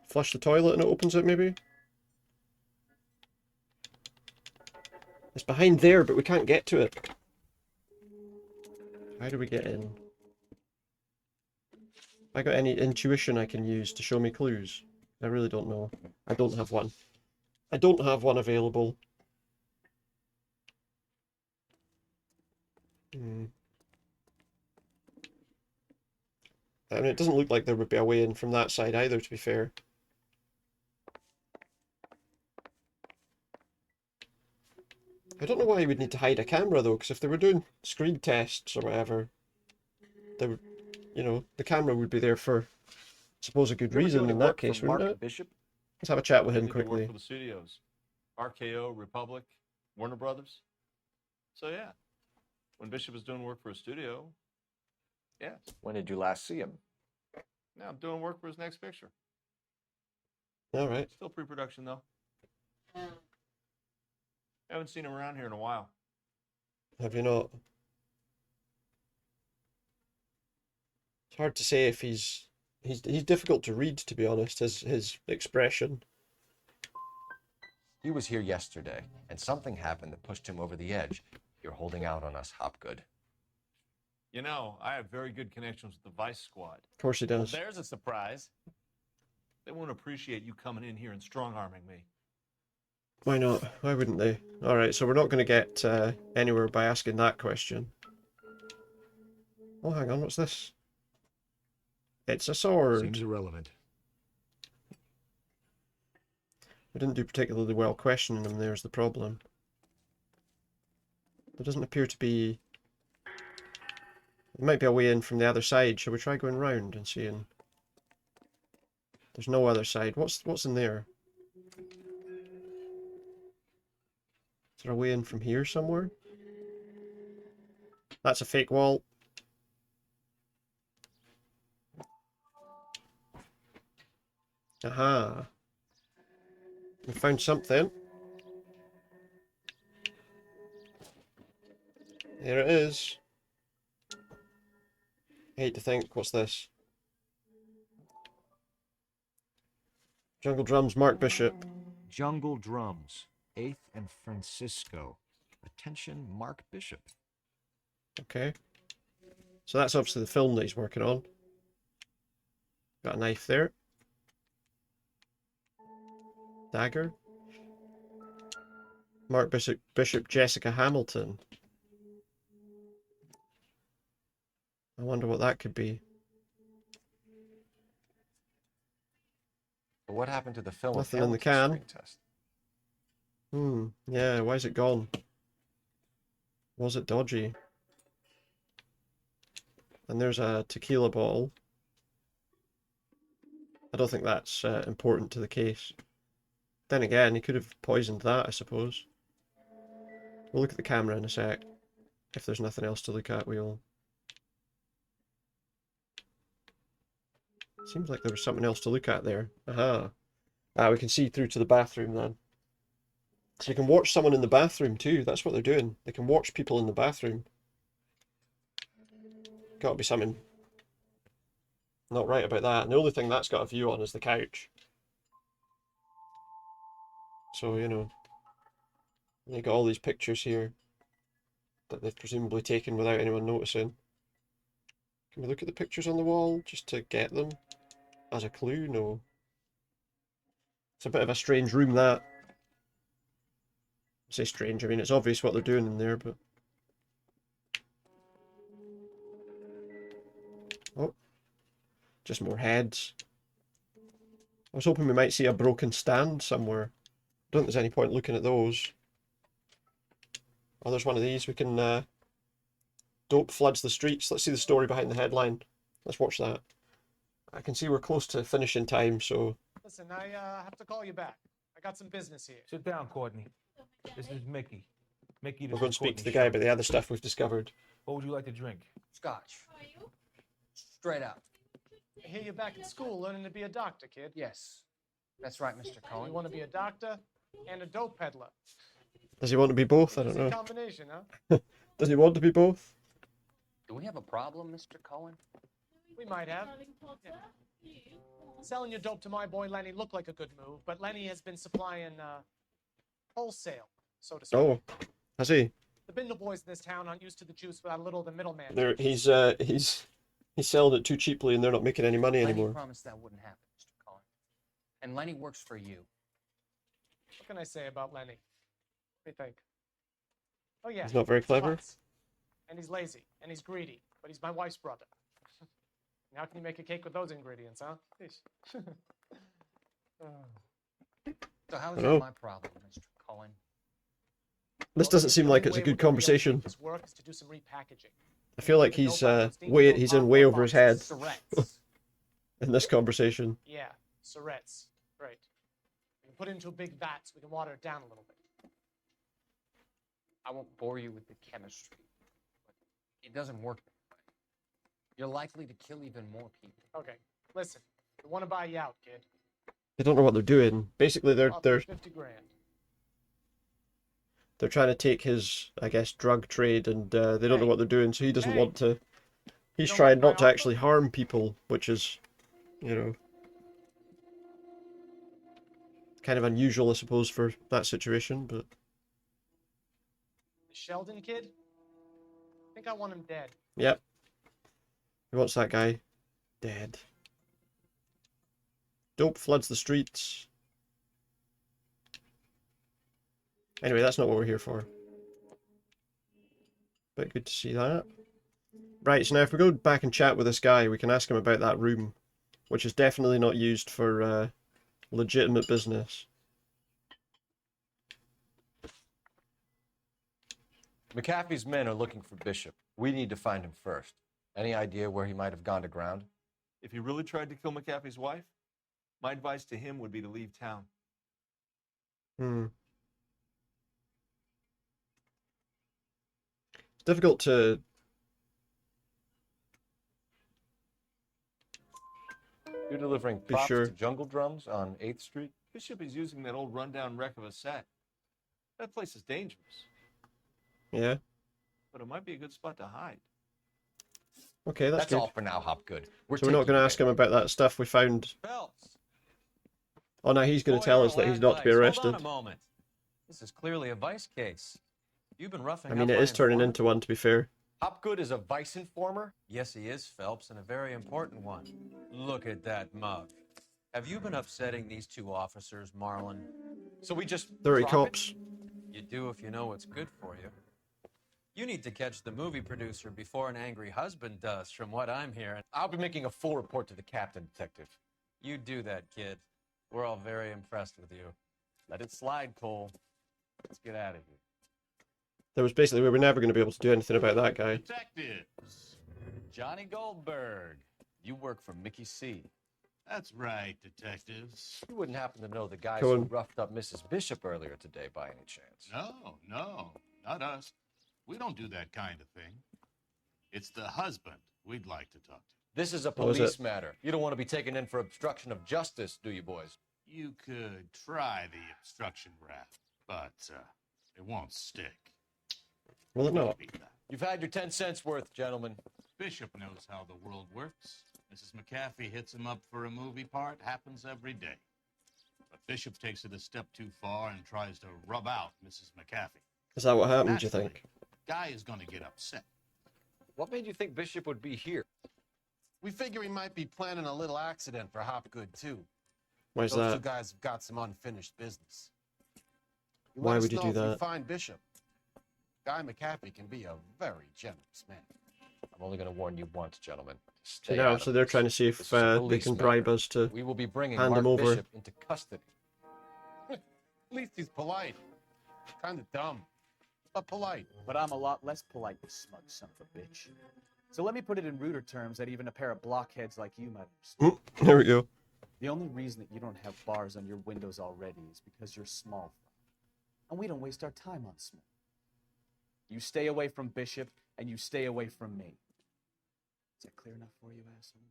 Flush the toilet and it opens it maybe? It's behind there, but we can't get to it. How do we get in? Have I got any intuition I can use to show me clues? I really don't know. I don't have one. I don't have one available. I mean, it doesn't look like there would be a way in from that side either, to be fair. I don't know why you would need to hide a camera though, because if they were doing screen tests or whatever, they would, you know, the camera would be there for, I suppose, a good reason in that case, wouldn't it? Bishop? Let's have a chat with him Did he work quickly. for the studios? RKO, Republic, Warner Brothers. So yeah, when Bishop was doing work for a studio, yeah. When did you last see him? Now I'm doing work for his next picture. All right. Still pre-production though. Haven't seen him around here in a while. Have you not? It's hard to say if he's difficult to read, to be honest, his expression. He was here yesterday, and something happened that pushed him over the edge. You're holding out on us, Hopgood. You know, I have very good connections with the Vice Squad. Of course he does. Well, there's a surprise. They won't appreciate you coming in here and strong-arming me. Why not? Why wouldn't they? Alright, so we're not going to get anywhere by asking that question. Oh, hang on, what's this? It's a sword. Seems irrelevant. We didn't do particularly well questioning him, there's the problem. There doesn't appear to be... There might be a way in from the other side. Shall we try going round and seeing? There's no other side. What's in there? Is there a way in from here somewhere? That's a fake wall. Aha. We found something. There it is. I hate to think, what's this? Jungle Drums, Mark Bishop. Jungle Drums, 8th and Francisco. Attention, Mark Bishop. Okay. So that's obviously the film that he's working on. Got a knife there. Dagger. Mark Bishop, Jessica Hamilton. I wonder what that could be. But what happened to the film? Nothing in the can. Yeah, why is it gone? Was it dodgy? And there's a tequila bottle. I don't think that's important to the case. Then again, he could have poisoned that, I suppose. We'll look at the camera in a sec. If there's nothing else to look at, we'll... Seems like there was something else to look at there. Aha. Ah, we can see through to the bathroom then. So you can watch someone in the bathroom too. That's what they're doing. They can watch people in the bathroom. Gotta be something not right about that. And the only thing that's got a view on is the couch. So, you know, they got all these pictures here that they've presumably taken without anyone noticing. Can we look at the pictures on the wall just to get them as a clue? No. It's a bit of a strange room, that. I say strange, I mean it's obvious what they're doing in there, but... Oh. Just more heads. I was hoping we might see a broken stand somewhere. I don't think there's any point looking at those. Oh, there's one of these. We can... Dope floods the streets. Let's see the story behind the headline. Let's watch that. I can see we're close to finishing time, so... Listen, I have to call you back. I got some business here. Sit down, Courtney. This is Mickey. Mickey, We're going to speak to the guy about the other stuff we've discovered. What would you like to drink? Scotch. Straight up. I hear you're back at school learning to be a doctor, kid. Yes. That's right, Mr. Cohen. You want to be a doctor and a dope peddler. Does he want to be both? I don't Easy know. combination, huh? Does he want to be both? Do we have a problem, Mr. Cohen? We might have. Yeah. Selling your dope to my boy Lenny looked like a good move, but Lenny has been supplying wholesale, so to speak. Oh, has he? The Bindle boys in this town aren't used to the juice without a little of the middleman. He's selling it too cheaply and they're not making any money Lenny anymore. promised that wouldn't happen, Mr. Cohen. And Lenny works for you. What can I say about Lenny? What do you think? Oh yeah. He's not very clever. Klutz. And he's lazy, and he's greedy, but he's my wife's brother. And how can you make a cake with those ingredients, huh? So how is Hello? that my problem, Mr. Cohen? This doesn't seem like it's a good conversation. His work is to do some repackaging. I feel like he's in way over his head in this conversation. Yeah, Surrettes. Right. We can put it into a big vat so we can water it down a little bit. I won't bore you with the chemistry, but it doesn't work that way. You're likely to kill even more people. Okay, listen. We want to buy you out, kid. They don't know what they're doing. Basically, they're 50 grand. they're trying to take his, I guess, drug trade, and they don't know what they're doing, so he doesn't want to. He's trying not to actually harm people, which is, you know, kind of unusual, I suppose, for that situation, but... The Sheldon kid? I think I want him dead. Yep. He wants that guy dead. Dope floods the streets. Anyway, that's not what we're here for. But good to see that. Right, so now if we go back and chat with this guy, we can ask him about that room, which is definitely not used for legitimate business. McAfee's men are looking for Bishop. We need to find him first. Any idea where he might have gone to ground? If he really tried to kill McAfee's wife, my advice to him would be to leave town. It's difficult to... You're delivering Be props sure. to Jungle Drums on 8th Street? Bishop is using that old rundown wreck of a set. That place is dangerous, Yeah. but it might be a good spot to hide. Okay, that's good. all for now, Hopgood. So we're not going to ask him about that stuff we found. Phelps. Oh, no, he's going to tell us that he's not to be arrested. Hold on a moment. This is clearly a vice case. You've been roughing I mean, up it my is turning informant. into one, to be fair. Hopgood is a vice informer? Yes, he is, Phelps, and a very important one. Look at that mug. Have you been upsetting these two officers, Marlon? So we just... Dirty drop cops. it? You do if you know what's good for you. You need to catch the movie producer before an angry husband does, from what I'm hearing. I'll be making a full report to the captain, Detective. You do that, kid. We're all very impressed with you. Let it slide, Cole. Let's get out of here. There was basically, we were never going to be able to do anything about that guy. Detectives. Johnny Goldberg. You work for Mickey C. That's right, detectives. You wouldn't happen to know the guys Go who on. roughed up Mrs. Bishop earlier today by any chance? No, not us. We don't do that kind of thing. It's the husband we'd like to talk to. This is a What was police it? matter. You don't want to be taken in for obstruction of justice, do you, boys? You could try the obstruction rap, but it won't stick. Will it not? You've had your 10 cents worth, gentlemen. Bishop knows how the world works. Mrs. McAfee hits him up for a movie part. Happens every day. But Bishop takes it a step too far and tries to rub out Mrs. McAfee. Is that what happened, do you think? Guy is going to get upset. What made you think Bishop would be here? We figure he might be planning a little accident for Hopgood, too. Why's Those that? two guys have got some unfinished business. You Why let us would you know do if that? You find Bishop. Guy McAfee can be a very generous man. I'm only going to warn you once, gentlemen. So Stay now, out so of they're this. trying to see This if is a they police can matter. bribe us to We will be bringing hand Mark him over. Bishop into custody. At least he's polite. Kind of dumb, but polite. But I'm a lot less polite, you smug son of a bitch. So let me put it in ruder terms that even a pair of blockheads like you might understand. There we go. The only reason that you don't have bars on your windows already is because you're small. And we don't waste our time on small. You stay away from Bishop, and you stay away from me. Is that clear enough for you, asshole?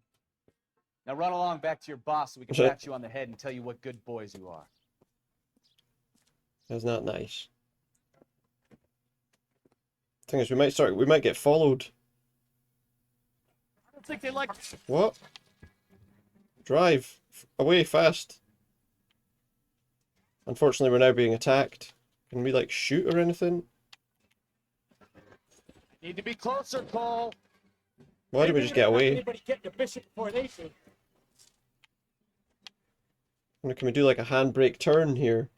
Now run along back to your boss so we can pat you on the head and tell you what good boys you are. That's not nice. Thing is, we might get followed. I don't think they like... What? Drive away fast. Unfortunately, we're now being attacked. Can we, like, shoot or anything? Need to be closer, Cole. Why did we just get away? Anybody get to Bishop before they do. Can we do, like, a handbrake turn here?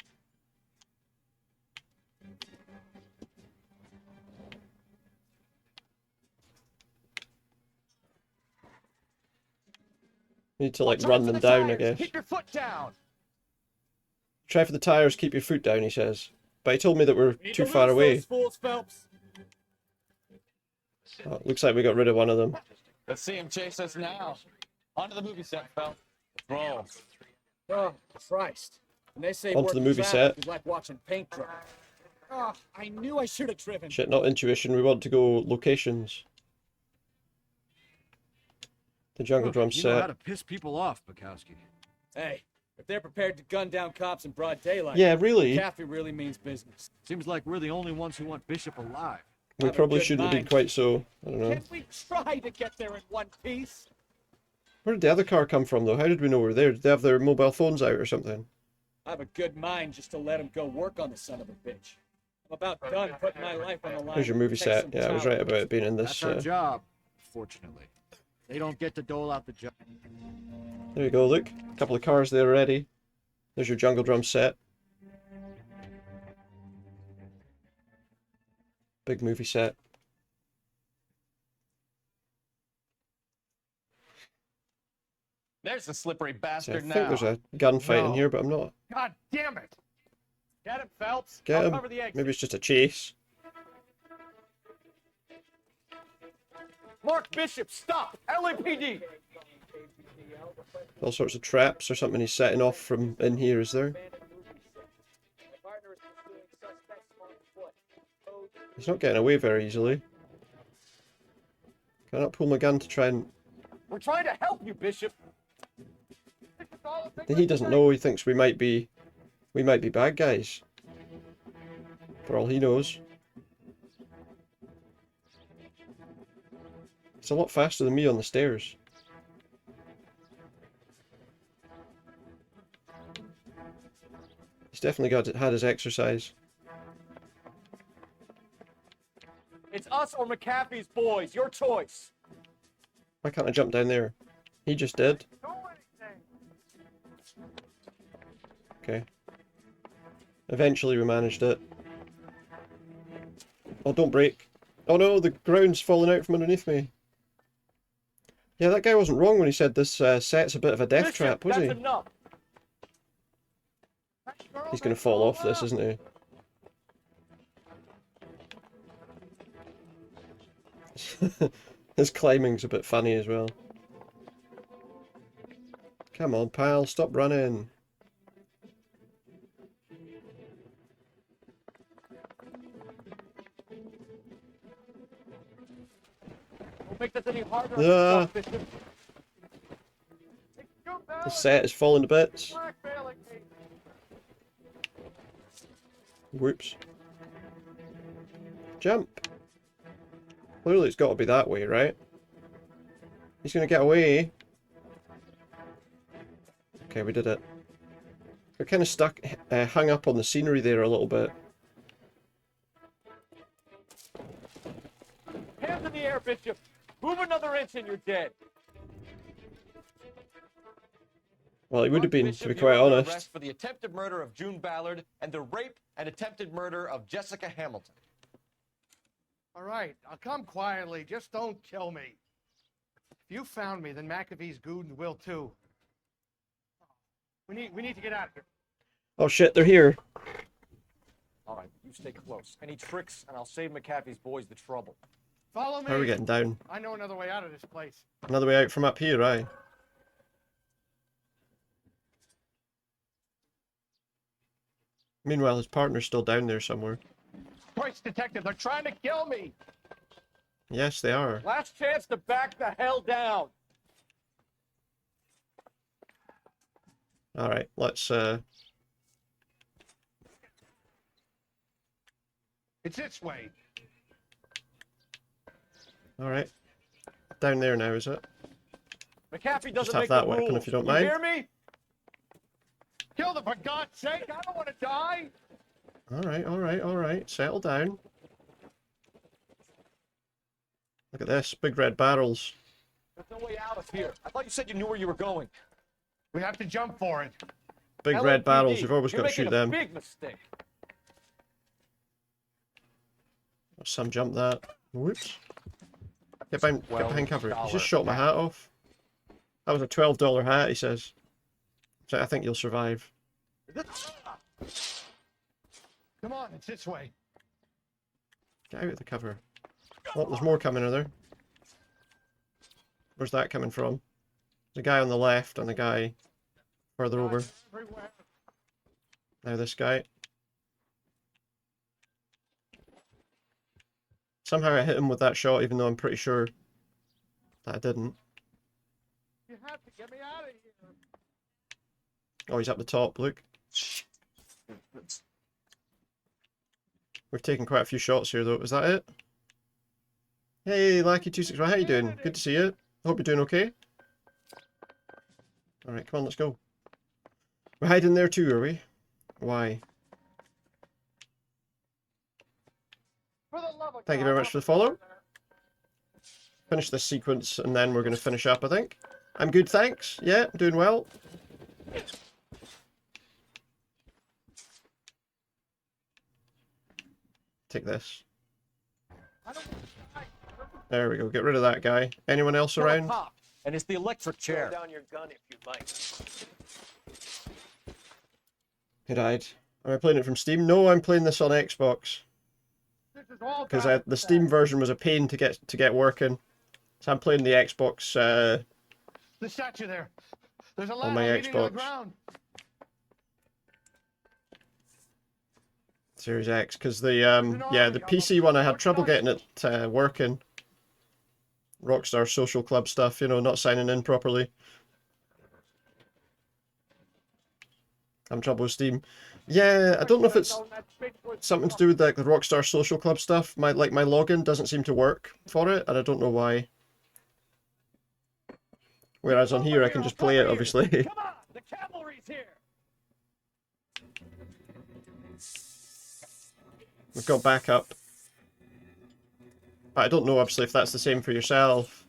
Need to, like, run them down, I guess. Keep your foot down. Try for the tires, keep your foot down, he says. But he told me that we're Need too to far lose away. those fools, Phelps. Oh, looks like we got rid of one of them. Let's see him chase us now. Onto the movie set, Phelps. Roll. Oh, Christ. And they say Onto the working movie traffic set. is like watching paint dry. Oh, I knew I should have driven. Shit, not intuition, we want to go locations. The jungle drum You know how set. to piss people off, Bukowski. Hey, if they're prepared to gun down cops in broad daylight, Yeah, really. McAfee really means business. Seems like we're the only ones who want Bishop alive. We Have a probably good shouldn't have been mind. quite so, I don't know. Can't we try to get there in one piece? Where did the other car come from, though? How did we know we were there? Did they have their mobile phones out or something? I have a good mind just to let him go work on the son of a bitch. I'm about done putting my life on the line. Here's your to movie protect set. some Yeah, I was child. right about it being in this. That's our job, fortunately. They don't get to dole out the job. There you go, look. A couple of cars there already. There's your Jungle Drum set. Big movie set. There's the slippery So I bastard think now. there's a gunfight in here, but I'm not. God damn it! Get him, Phelps. Get I'll him. cover the exit. Maybe it's just a chase. Mark Bishop, stop! LAPD! All sorts of traps or something he's setting off from in here, is there? He's not getting away very easily. Can I not pull my gun to try and... We're trying to help you, Bishop. He doesn't know. He thinks we might be bad guys. For all he knows. It's a lot faster than me on the stairs. He's definitely had his exercise. It's us or McAfee's boys. Your choice. Why can't I jump down there? He just did. Okay. Eventually we managed it. Oh, don't break. Oh no, the ground's falling out from underneath me. Yeah, that guy wasn't wrong when he said this set's a bit of a death trap, was he? Enough. He's going to fall off this, isn't he? His climbing's a bit funny as well. Come on, pal, stop running. Don't make this any harder. Ah. The set is falling to bits. Whoops. Jump. Clearly it's got to be that way, right? He's going to get away. Okay, we did it. We're kind of stuck, hung up on the scenery there a little bit. Hands in the air, Bishop. Move another inch and you're dead. Well, he would have been, Bishop, to be you're quite under honest. arrest for the attempted murder of June Ballard and the rape and attempted murder of Jessica Hamilton. All right, I'll come quietly. Just don't kill me. If you found me, then McAfee's goons will too. We need to get out of here. Oh shit, they're here. All right, you stay close. Any tricks, and I'll save McAfee's boys the trouble. Follow me. How are we getting down? I know another way out of this place. Another way out from up here, aye. Meanwhile, his partner's still down there somewhere. Christ, detective, they're trying to kill me. Yes, they are. Last chance to back the hell down. Alright, let's, It's this way. Alright. Down there now, is it? McAfee doesn't Just have make that the weapon rules. if you don't You mind. hear me? Kill them, for God's sake. I don't want to die. Alright. Settle down. Look at this, big red barrels. There's no way out of here. I thought you said you knew where you were going. We have to jump for it. Big red LAPD, barrels, you've always you're got to shoot making a them. big mistake. Some jump that. Whoops. Get behind cover. He just shot my hat. hat off. That was a $12 hat, he says. So I think you'll survive. Come on, it's this way. Get out of the cover. Oh, there's more coming, are there? Where's that coming from? The guy on the left and the guy further over. Everywhere. Now this guy. Somehow I hit him with that shot, even though I'm pretty sure that I didn't. You have to get me out of here. Oh, he's up the top, look. We've taken quite a few shots here, though. Is that it? Hey, Lackey261, how you doing? Good to see you. I hope you're doing okay. Alright, come on, let's go. We're hiding there too, are we? Why? For the love of Thank you God, very much for the follow. Finish this sequence and then we're going to finish up, I think. I'm good, thanks. Yeah, doing well. Take this. There we go. Get rid of that guy. Anyone else around? And it's the electric chair. Throw down your gun if you'd like. He died. Am I playing it from Steam? No, I'm playing this on Xbox. Because the Steam version was a pain to get working. So I'm playing the Xbox The statue there. There's a on ladder my leading to the Xbox ground. Series X. Because the the PC one I had trouble getting it working. Rockstar Social Club stuff, you know, not signing in properly. I'm trouble with Steam. Yeah, I don't know if it's something to do with like the Rockstar Social Club stuff. My login doesn't seem to work for it, and I don't know why. Whereas on here I can just play it, obviously. Come on, the cavalry's here. We've got backup. But I don't know, obviously, if that's the same for yourself.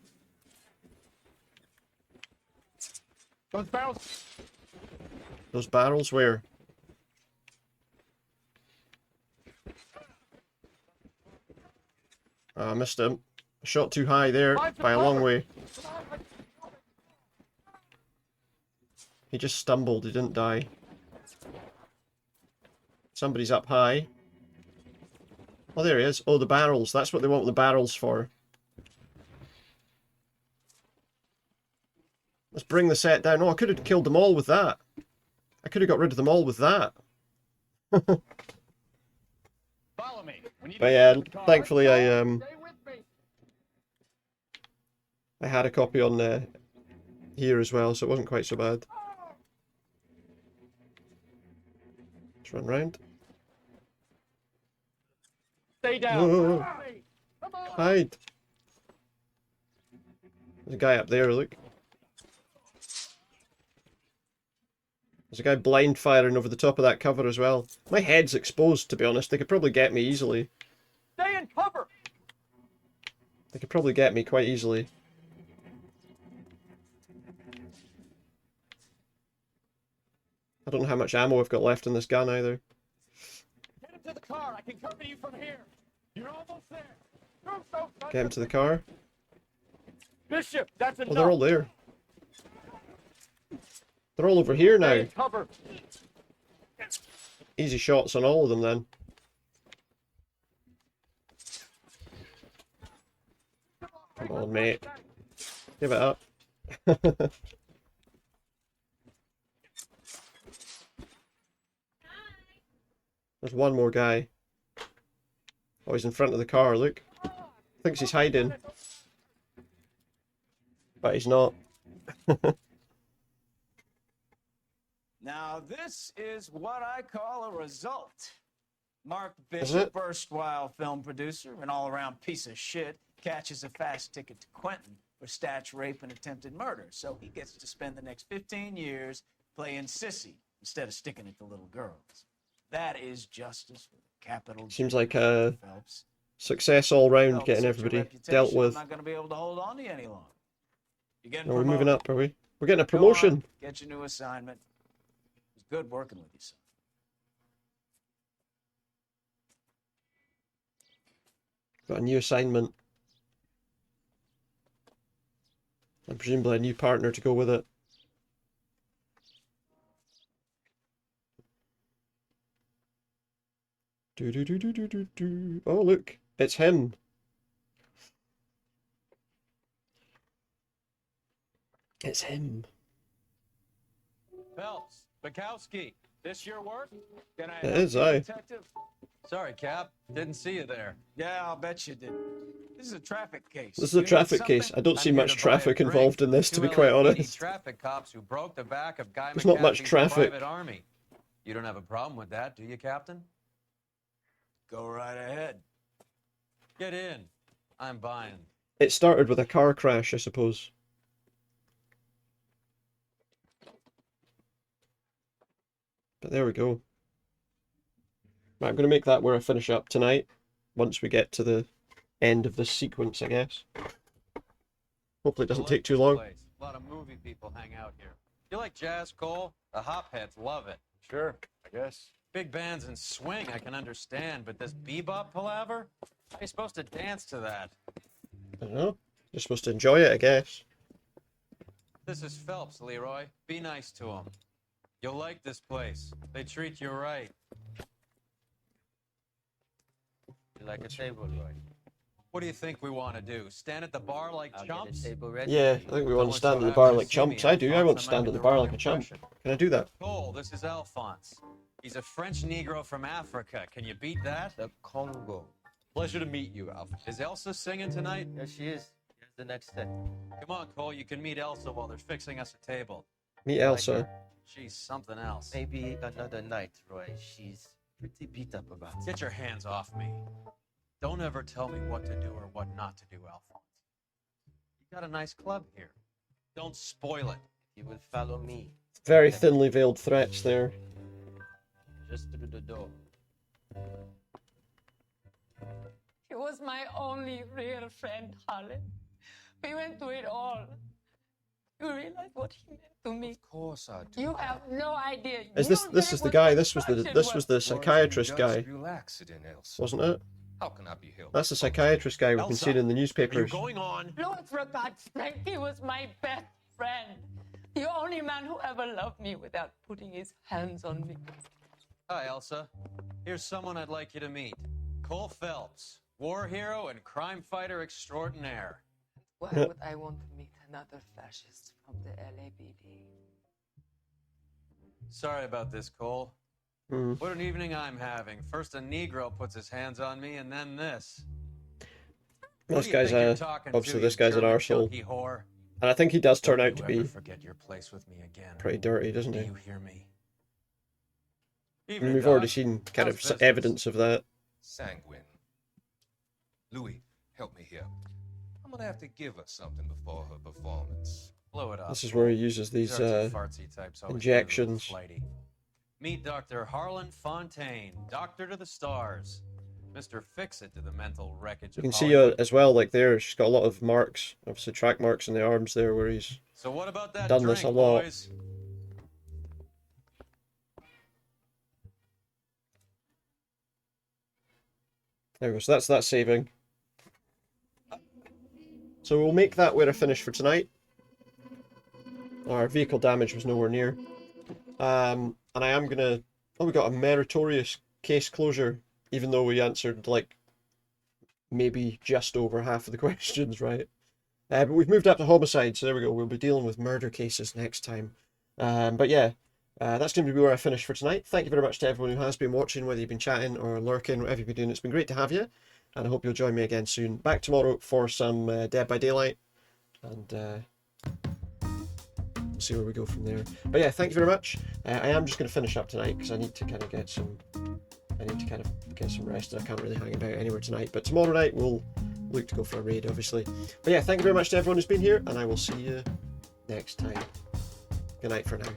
Those barrels. Those barrels, where? Oh, I missed him. I shot too high there, by a long way. He just stumbled, he didn't die. Somebody's up high. Oh, there he is. Oh, the barrels. That's what they want the barrels for. Let's bring the set down. Oh, I could have killed them all with that. I could have got rid of them all with that. But yeah, thankfully I had a copy on here as well, so it wasn't quite so bad. Let's run round. Stay down. Whoa. Hide. There's a guy up there, look. There's a guy blind firing over the top of that cover as well. My head's exposed, to be honest. They could probably get me easily. Stay in cover. They could probably get me quite easily. I don't know how much ammo I've got left in this gun either. Get him to the car. I can cover you from here. You're almost there. Get him to the car. Bishop, that's enough. Oh, they're all there. They're all over here now. Cover. Easy shots on all of them then. Come on, mate. Give it up. There's one more guy. Oh, he's in front of the car, look. Thinks he's hiding. But he's not. Now, this is what I call a result. Mark Is Bishop, it? erstwhile film producer and all-around piece of shit, catches a fast ticket to Quentin for statch rape and attempted murder. So he gets to spend the next 15 years playing sissy instead of sticking it to little girls. That is justice with a capital J. Seems like a Phelps. success all round, Phelps, getting such a everybody reputation, dealt with. I'm not going to be able to hold on to you any longer. You're getting No, we're promoted. moving up, are we? We're getting a Go on, promotion. get your new assignment. It was good working with you, son. Got a new assignment. And presumably a new partner to go with it. Do do do do do do do. Oh look, it's him. It's him. Phelps, Bukowski, this your work? Can I It help is, you, aye. Detective? Sorry, Cap. Didn't see you there. Yeah, I'll bet you did. This is a traffic case. This is a You need traffic case. something? I don't see I'm here much to buy a traffic drink. involved in this, to Two be quite LAPD honest. traffic cops who broke the back of Guy There's not much McAfee's traffic. private army. You don't have a problem with that, do you, Captain? Go right ahead. Get in. I'm buying. It started with a car crash, I suppose. But there we go. Right, I'm going to make that where I finish up tonight, once we get to the end of this sequence, I guess. Hopefully it doesn't take too long. A lot of movie people hang out here. You like jazz, Cole? The hopheads love it. Sure, I guess. Big bands and swing I can understand, but this bebop palaver? How are you supposed to dance to that? I don't know. You're supposed to enjoy it, I guess. This is Phelps, Leroy. Be nice to him. You'll like this place. They treat you right. You like a table, Roy? What do you think we want to do? Stand at the bar like chumps? Yeah, I think we want to stand at the bar like chumps. I do. I want to stand at the bar like a chump. Can I do that? Cole, this is Alphonse. He's a French Negro from Africa. Can you beat that? The Congo. Pleasure to meet you, Alphonse. Is Elsa singing tonight? Yes, she is. Here's the next step. Come on, Cole. You can meet Elsa while they're fixing us a table. Meet Elsa. She's something else. Maybe another night, Roy. She's pretty beat up about it. Get your hands off me. Don't ever tell me what to do or what not to do, Alphonse. You got a nice club here. Don't spoil it. You will follow me. Very thinly veiled threats there. Just through the door. He was my only real friend, Harlan. We went through it all. You realize what he meant to me? Of course I do. You have no idea. Is this is the guy? This was the psychiatrist guy, wasn't it? How can I be helped? That's the psychiatrist guy we've been seeing in the newspapers. Lord, for God's sake, he was my best friend. The only man who ever loved me without putting his hands on me. Hi, Elsa. Here's someone I'd like you to meet. Cole Phelps, war hero and crime fighter extraordinaire. Why would I want to meet another fascist from the LAPD? Sorry about this, Cole. What an evening I'm having. First a Negro puts his hands on me, and then this. This guy's obviously this guy's an arsehole. And I think he does turn out to be forget your place with me again. pretty dirty, doesn't he? You hear me? I mean, we've already seen kind of evidence of that. Sanguine. Louis, help me here. I'm gonna have to give her something before her performance. Blow it up. This is where he uses these injections. Meet Dr. Harlan Fontaine, doctor to the stars. Mr. Fix-It to the mental wreckage You of can see Hollywood. as well, like there, she's got a lot of marks, obviously track marks in the arms there, where he's So what about that done drink, this a lot. boys? There we go, so that's that saving. So we'll make that where I finish for tonight. Our vehicle damage was nowhere near. And I am gonna... Oh, we got a meritorious case closure, even though we answered, like, maybe just over half of the questions, right? But we've moved up to homicide, so there we go. We'll be dealing with murder cases next time. But yeah, that's going to be where I finish for tonight. Thank you very much to everyone who has been watching, whether you've been chatting or lurking, whatever you've been doing. It's been great to have you, and I hope you'll join me again soon. Back tomorrow for some Dead by Daylight, and we'll see where we go from there. But yeah, thank you very much. I am just going to finish up tonight because I need to kind of get some... rest. I can't really hang about anywhere tonight. But tomorrow night we'll look to go for a raid, obviously. But yeah, thank you very much to everyone who's been here, and I will see you next time. Good night for now.